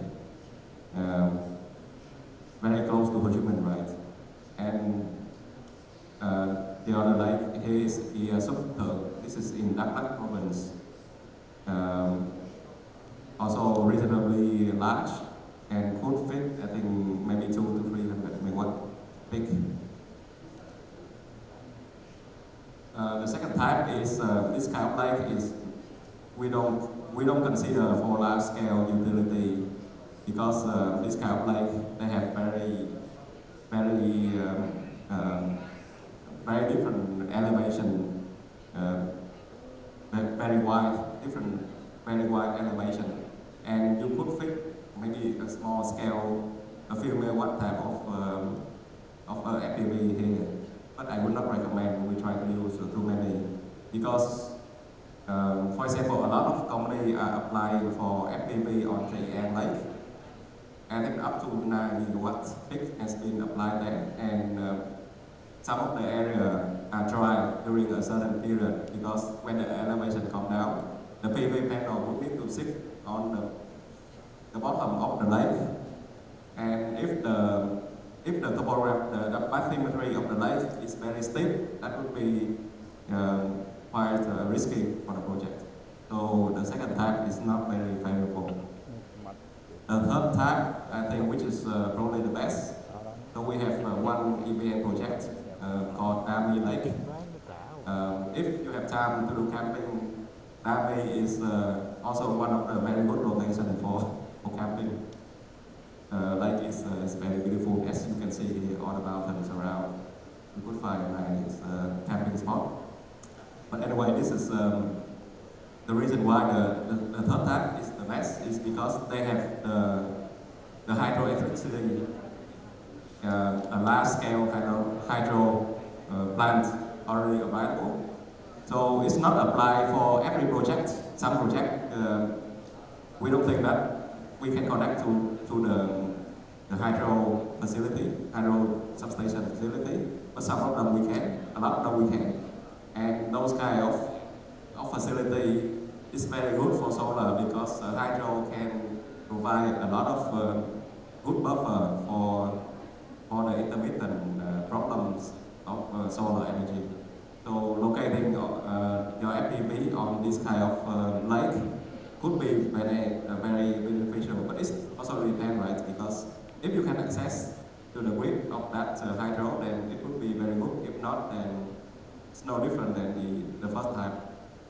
Very close to Ho Chi Minh, right? And the other lake here is the Súp Thượng. This is in Đắk Lắk province. Also reasonably large and could fit, I think, maybe 200 to 300 megawatt big. The second type is this kind of lake is we don't consider for large scale utility, because this kind of lake they have very different elevation, very wide elevation, and you could fit maybe a small scale, a few megawatt type of FPV here. But I would not recommend we try to use too many, because for example, a lot of companies are applying for FPV on JN Lake. I think up to 9 gigawatts peak has been applied there, and some of the area are dry during a certain period, because when the elevation comes down, the PV panel would need to sit on the bottom of the lake, and if the topography, the bathymetry of the lake is very steep, that would be quite risky for the project. So the second type is not very favorable. The third type, I think, which is probably the best. So we have one EVN project called Đam My Lake. If you have time to do camping, Dame is also one of the very good locations for camping. Like it's very beautiful, as you can see here, all the mountains around. You could find a nice camping spot. But anyway, this is the reason why the third type is the best is because they have the hydroelectricity, a large scale kind of hydro plant already available. So it's not applied for every project. Some project we don't think that we can connect to the hydro facility, hydro substation facility, but some of them we can, a lot of them we can. And those kind of facility is very good for solar because hydro can provide a lot of good buffer for the intermittent problems of solar energy. So locating your FPV on this kind of lake could be very beneficial, but it's also depends, right? Because if you can access to the grid of that hydro, then it would be very good. If not, then it's no different than the first type,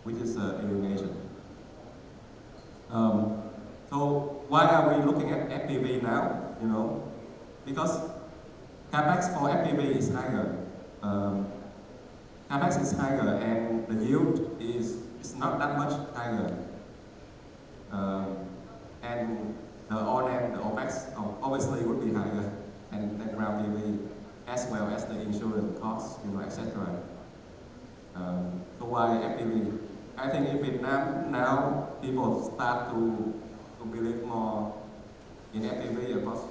which is irrigation. So why are we looking at FPV now? You know, because capex for FPV is higher. Capex is higher, and the yield is not that much higher. And the O&M, the OPEX obviously would be higher than ground PV, as well as the insurance costs, you know, etc. So why FPV? I think in Vietnam now people start to believe more in FPV because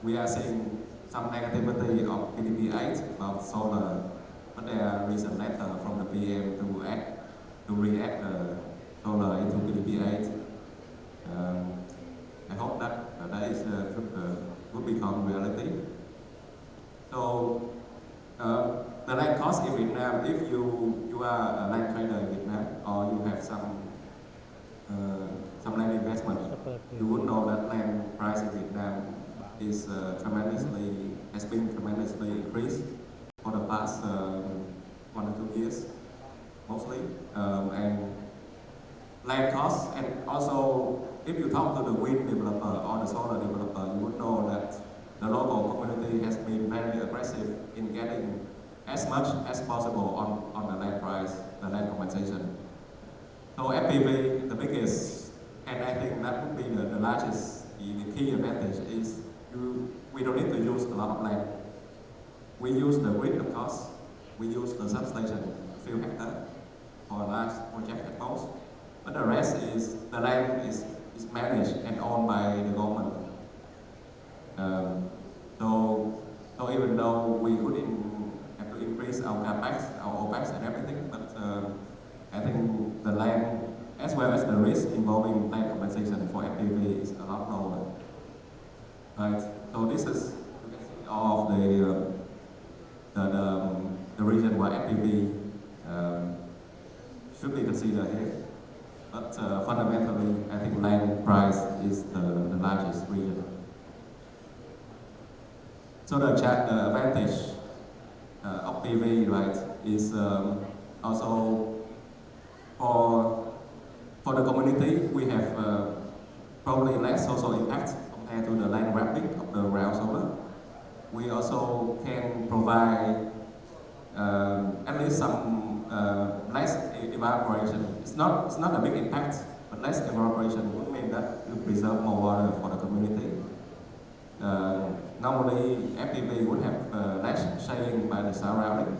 we are seeing some negativity of PDP8 about solar, but there are recent letter from the PM to react solar into PDP8. I hope that is could become reality. So the land cost in Vietnam, if you are a land trader in Vietnam or you have some land investment, you would know that land price in Vietnam is has been tremendously increased for the past 1 or 2 years, mostly, and land costs, and also if you talk to the wind developer or the solar developer, you would know that the local community has been very aggressive in getting as much as possible on the land price, the land compensation. So FPV, the biggest, and I think that would be the largest, the key advantage is we don't need to use a lot of land. We use the grid, of course. We use the substation, a few hectares for a large project at most. But the rest is, the land is managed and owned by the government. So even though we could have to increase our capex, our OPEX and everything, but I think the land, as well as the risk involving land compensation for FPV is a lot lower. Right? So this is all of the reason why FPV should be considered here. But fundamentally, I think land price is the largest reason. So the advantage of PV, right, is also for the community, we have probably less social impact compared to the land grabbing of the ground solar. We also can provide at least some less evaporation. It's not a big impact, but less evaporation would mean that you preserve more water for the community. Normally, FPV would have less shading by the surrounding.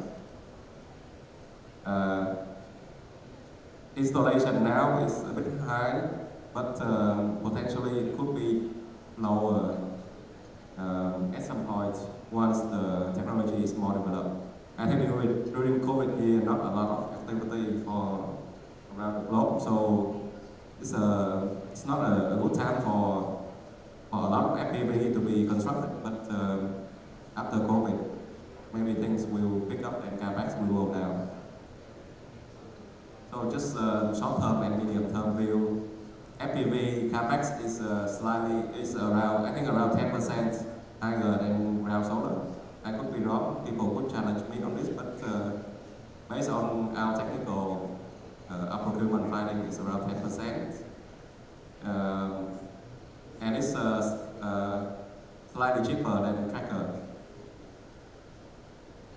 Installation now is a bit high, but potentially it could be lower at some point once the technology is more developed. I think during COVID year, not a lot of activity for around the globe, so it's not a good time for a lot of FPV to be constructed. But after COVID, maybe things will pick up and capex will go down. So just short-term and medium-term view, FPV capex is around, I think around 10% higher than ground solar. I could be wrong, people could challenge me on this, but based on our technical procurement finding, is around 10%. And it's slightly cheaper than tracker.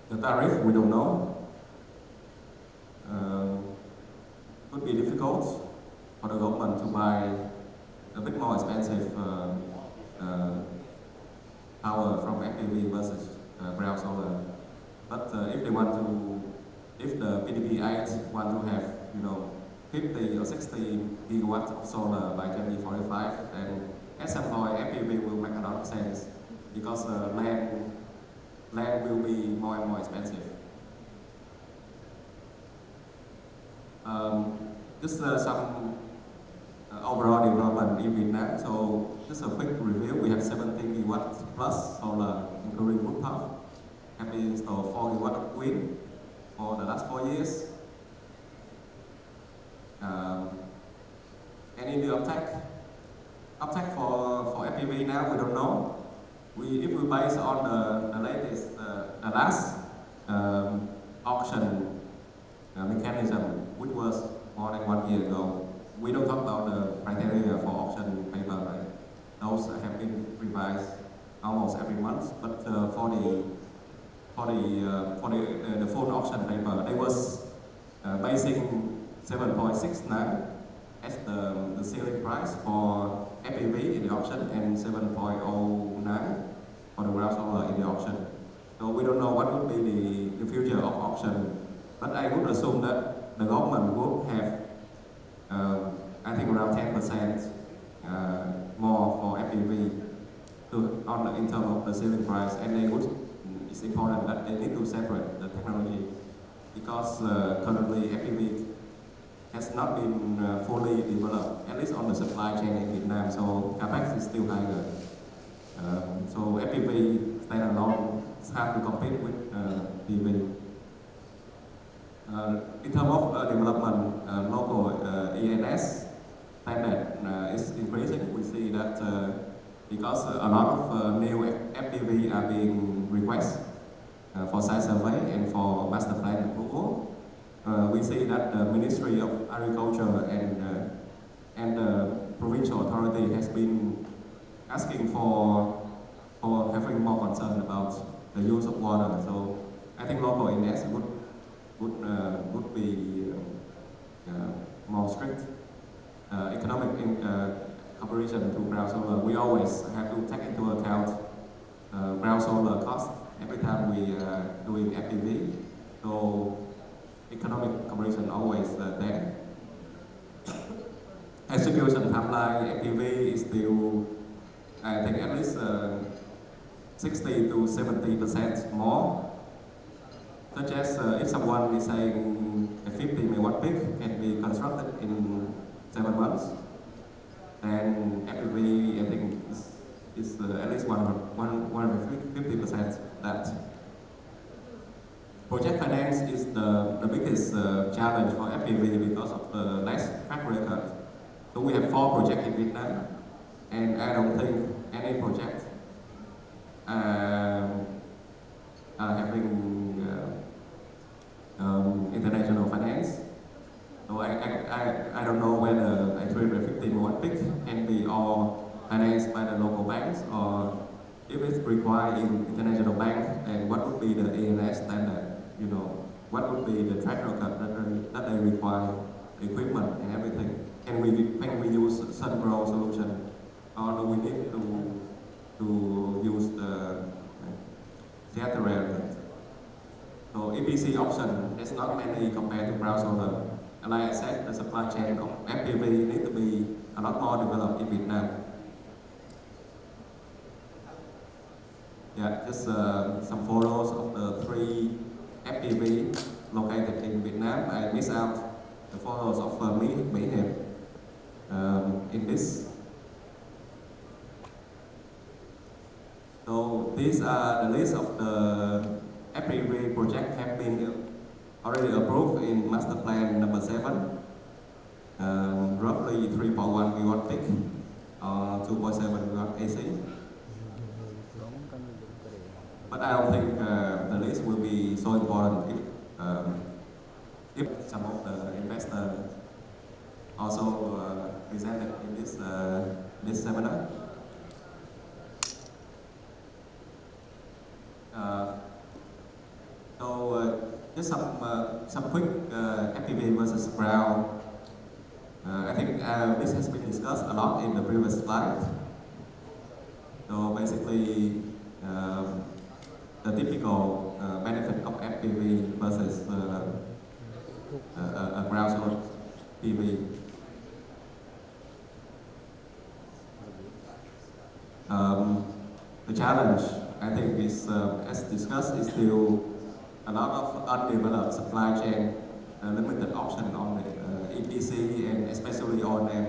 The tariff, we don't know. Could be difficult for the government to buy a bit more expensive power from FPV versus ground solar. But if they want to, if the PDP-8 want to have, 50 or 60 gigawatts of solar by 2045, then at some point FPV will make a lot of sense because land will be more and more expensive. Just some overall development in Vietnam. So just a quick review. We have 17 gigawatts plus solar, including rooftop. Have been installed 4 gigawatts of wind for the last 4 years. Any new uptake for FPV now, we don't know. If we base on the latest, the last auction mechanism, which was more than 1 year ago, we don't talk about the criteria for auction paper, right? Those have been revised almost every month, but for the full auction paper, they was basing 7.69 as the ceiling price for FPV in the auction and 7.09 for the ground solar in the auction. So we don't know what would be the future of auction, but I would assume that the government would have, I think around 10% more for FPV in terms of the ceiling price, and they would. It's important that they need to separate the technology because currently FPV has not been fully developed, at least on the supply chain in Vietnam, so capex is still higher. So FPV standalone is hard to compete with PV. In terms of development, local ENS standard is increasing. We see that because a lot of new FPV are being requested for site survey and for master plan approval. We see that the Ministry of Agriculture and the provincial authority has been asking for having more concern about the use of water. So I think local ENS would be more strict. Economic comparison to ground solar, we always have to take into account ground solar cost every time we are doing FPV. So economic comparison always there. Execution timeline FPV is still, I think, at least 60 to 70% more. Such as if someone is saying a 50 megawatt peak can be constructed in 7 months, then FPV, I think, is at least 150% that. Project finance is the biggest challenge for FPV because of the less track record. So we have 4 projects in Vietnam, and I don't think any project are having international finance. So I don't know whether a 350 megawatt peak can be all financed by the local banks, or if it's required in international bank, then what would be the ENS standard? What would be the track record that they require, equipment and everything? Can we use sun-grow solution, or do we need to use the theater area? So EPC option is not many compared to ground solar. And like I said, the supply chain of FPV need to be a lot more developed in Vietnam. Yeah, just some photos of the 3 FPV located in Vietnam. I missed out the photos of Mỹ Hiệp in this. So these are the list of the FPV project have been already approved in master plan number 7. Roughly 3.1 gigawatt peak, 2.7 gigawatt AC. But I don't think the list will be so important if projects also presented in this seminar. Just some quick FPV versus ground. I think this has been discussed a lot in the previous slide. So basically, the typical benefit of FPV versus a ground solar PV. The challenge, I think, is as discussed, is still a lot of undeveloped supply chain, limited option on the EPC and especially O&M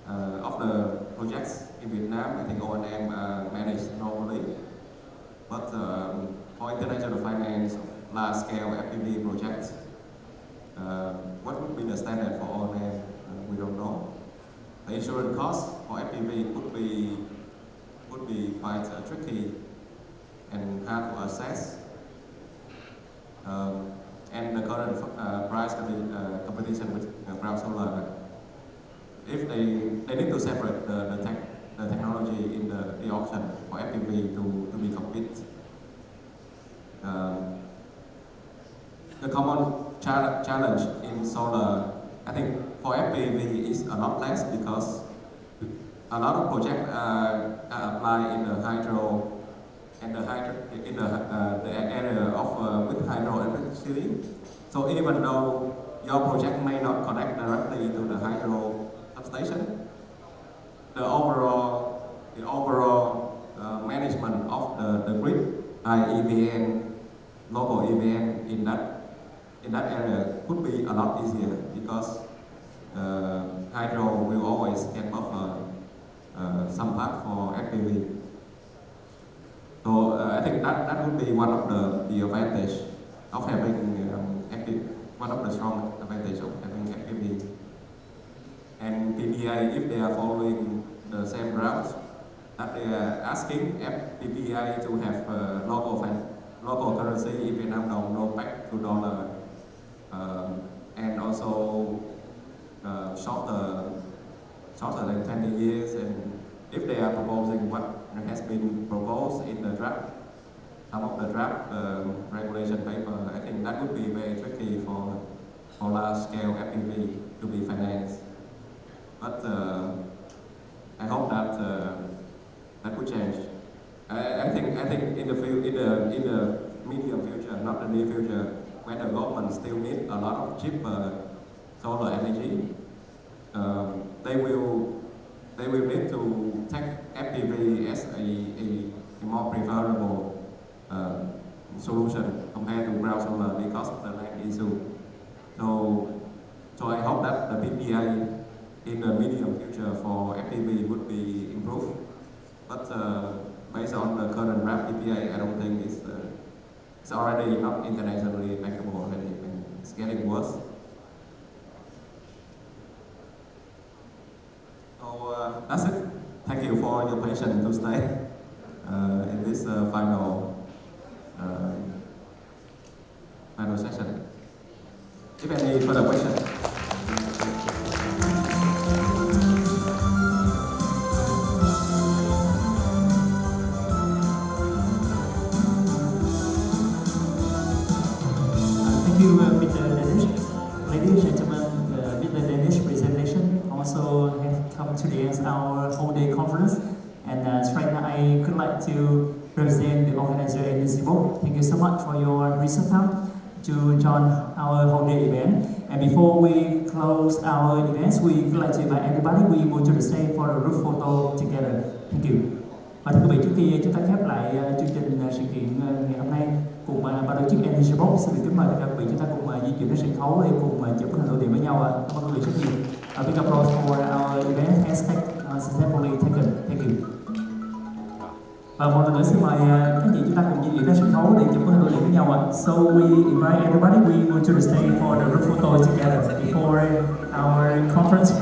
of the projects in Vietnam. I think O&M managed normally, but for international finance, large-scale FPV projects, what would be the standard for O&M? We don't know. The insurance cost for FPV would be quite tricky and hard to assess. And the current price competition with ground solar, if they need to separate the technology in the auction for FPV to be compete. The common challenge in solar, I think, for FPV is a lot less because a lot of projects are applied in the hydro and the area of with hydroelectricity. So even though your project may not connect directly to the hydro substation, the overall management of the grid, EVN, local EVN in that area could be a lot easier because hydro will always get buffer some part for FPV. So I think that would be one of the advantage of having one of the strong advantage of having FPV. And PPA, if they are following the same route, that they are asking PPA to have local currency in Vietnam đồng, no back to dollar, and also shorter than 20 years. And if they are proposing what has been proposed in the draft, some of the draft regulation paper, I think that would be very tricky for large-scale FPV to be financed. But I hope that that could change. I think in the medium future, not the near future, when the government still need a lot of cheaper solar energy, they will need to take FPV as a more preferable solution compared to ground solar because of the land issue. So I hope that the PPA in the medium future for FPV would be improved. But based on the current draft PPA, I don't think it's already not internationally bankable already, and it's getting worse. So that's it. Thank you for your patience to stay in this final session. If any further questions. Thank you, Mr. Danish. Ladies and gentlemen, Mr. Danish presentation also have come to the end of our whole day conference. And right now I could like to represent the organizer and the board. Thank you so much for your recent time to join our whole day event. And before we close our events, we would like to invite everybody. We move to the stage for a group photo together. Thank you. Và thưa quý vị, trước khi chúng ta khép lại chương trình sự kiện ngày hôm nay cùng ban tổ chức Energy Box, xin được kính mời tất cả quý vị chúng ta cùng di chuyển đến sân khấu để cùng chụp hình lưu niệm với nhau. Cảm ơn quý vị rất nhiều. A big applause for our event hashtag successfully taken. Thank you. Và một lần nữa xin mời các vị chúng ta cùng di chuyển đến sân khấu để chụp hình lưu niệm với nhau. So we invite everybody. We go to the stage for the group photo together before our conference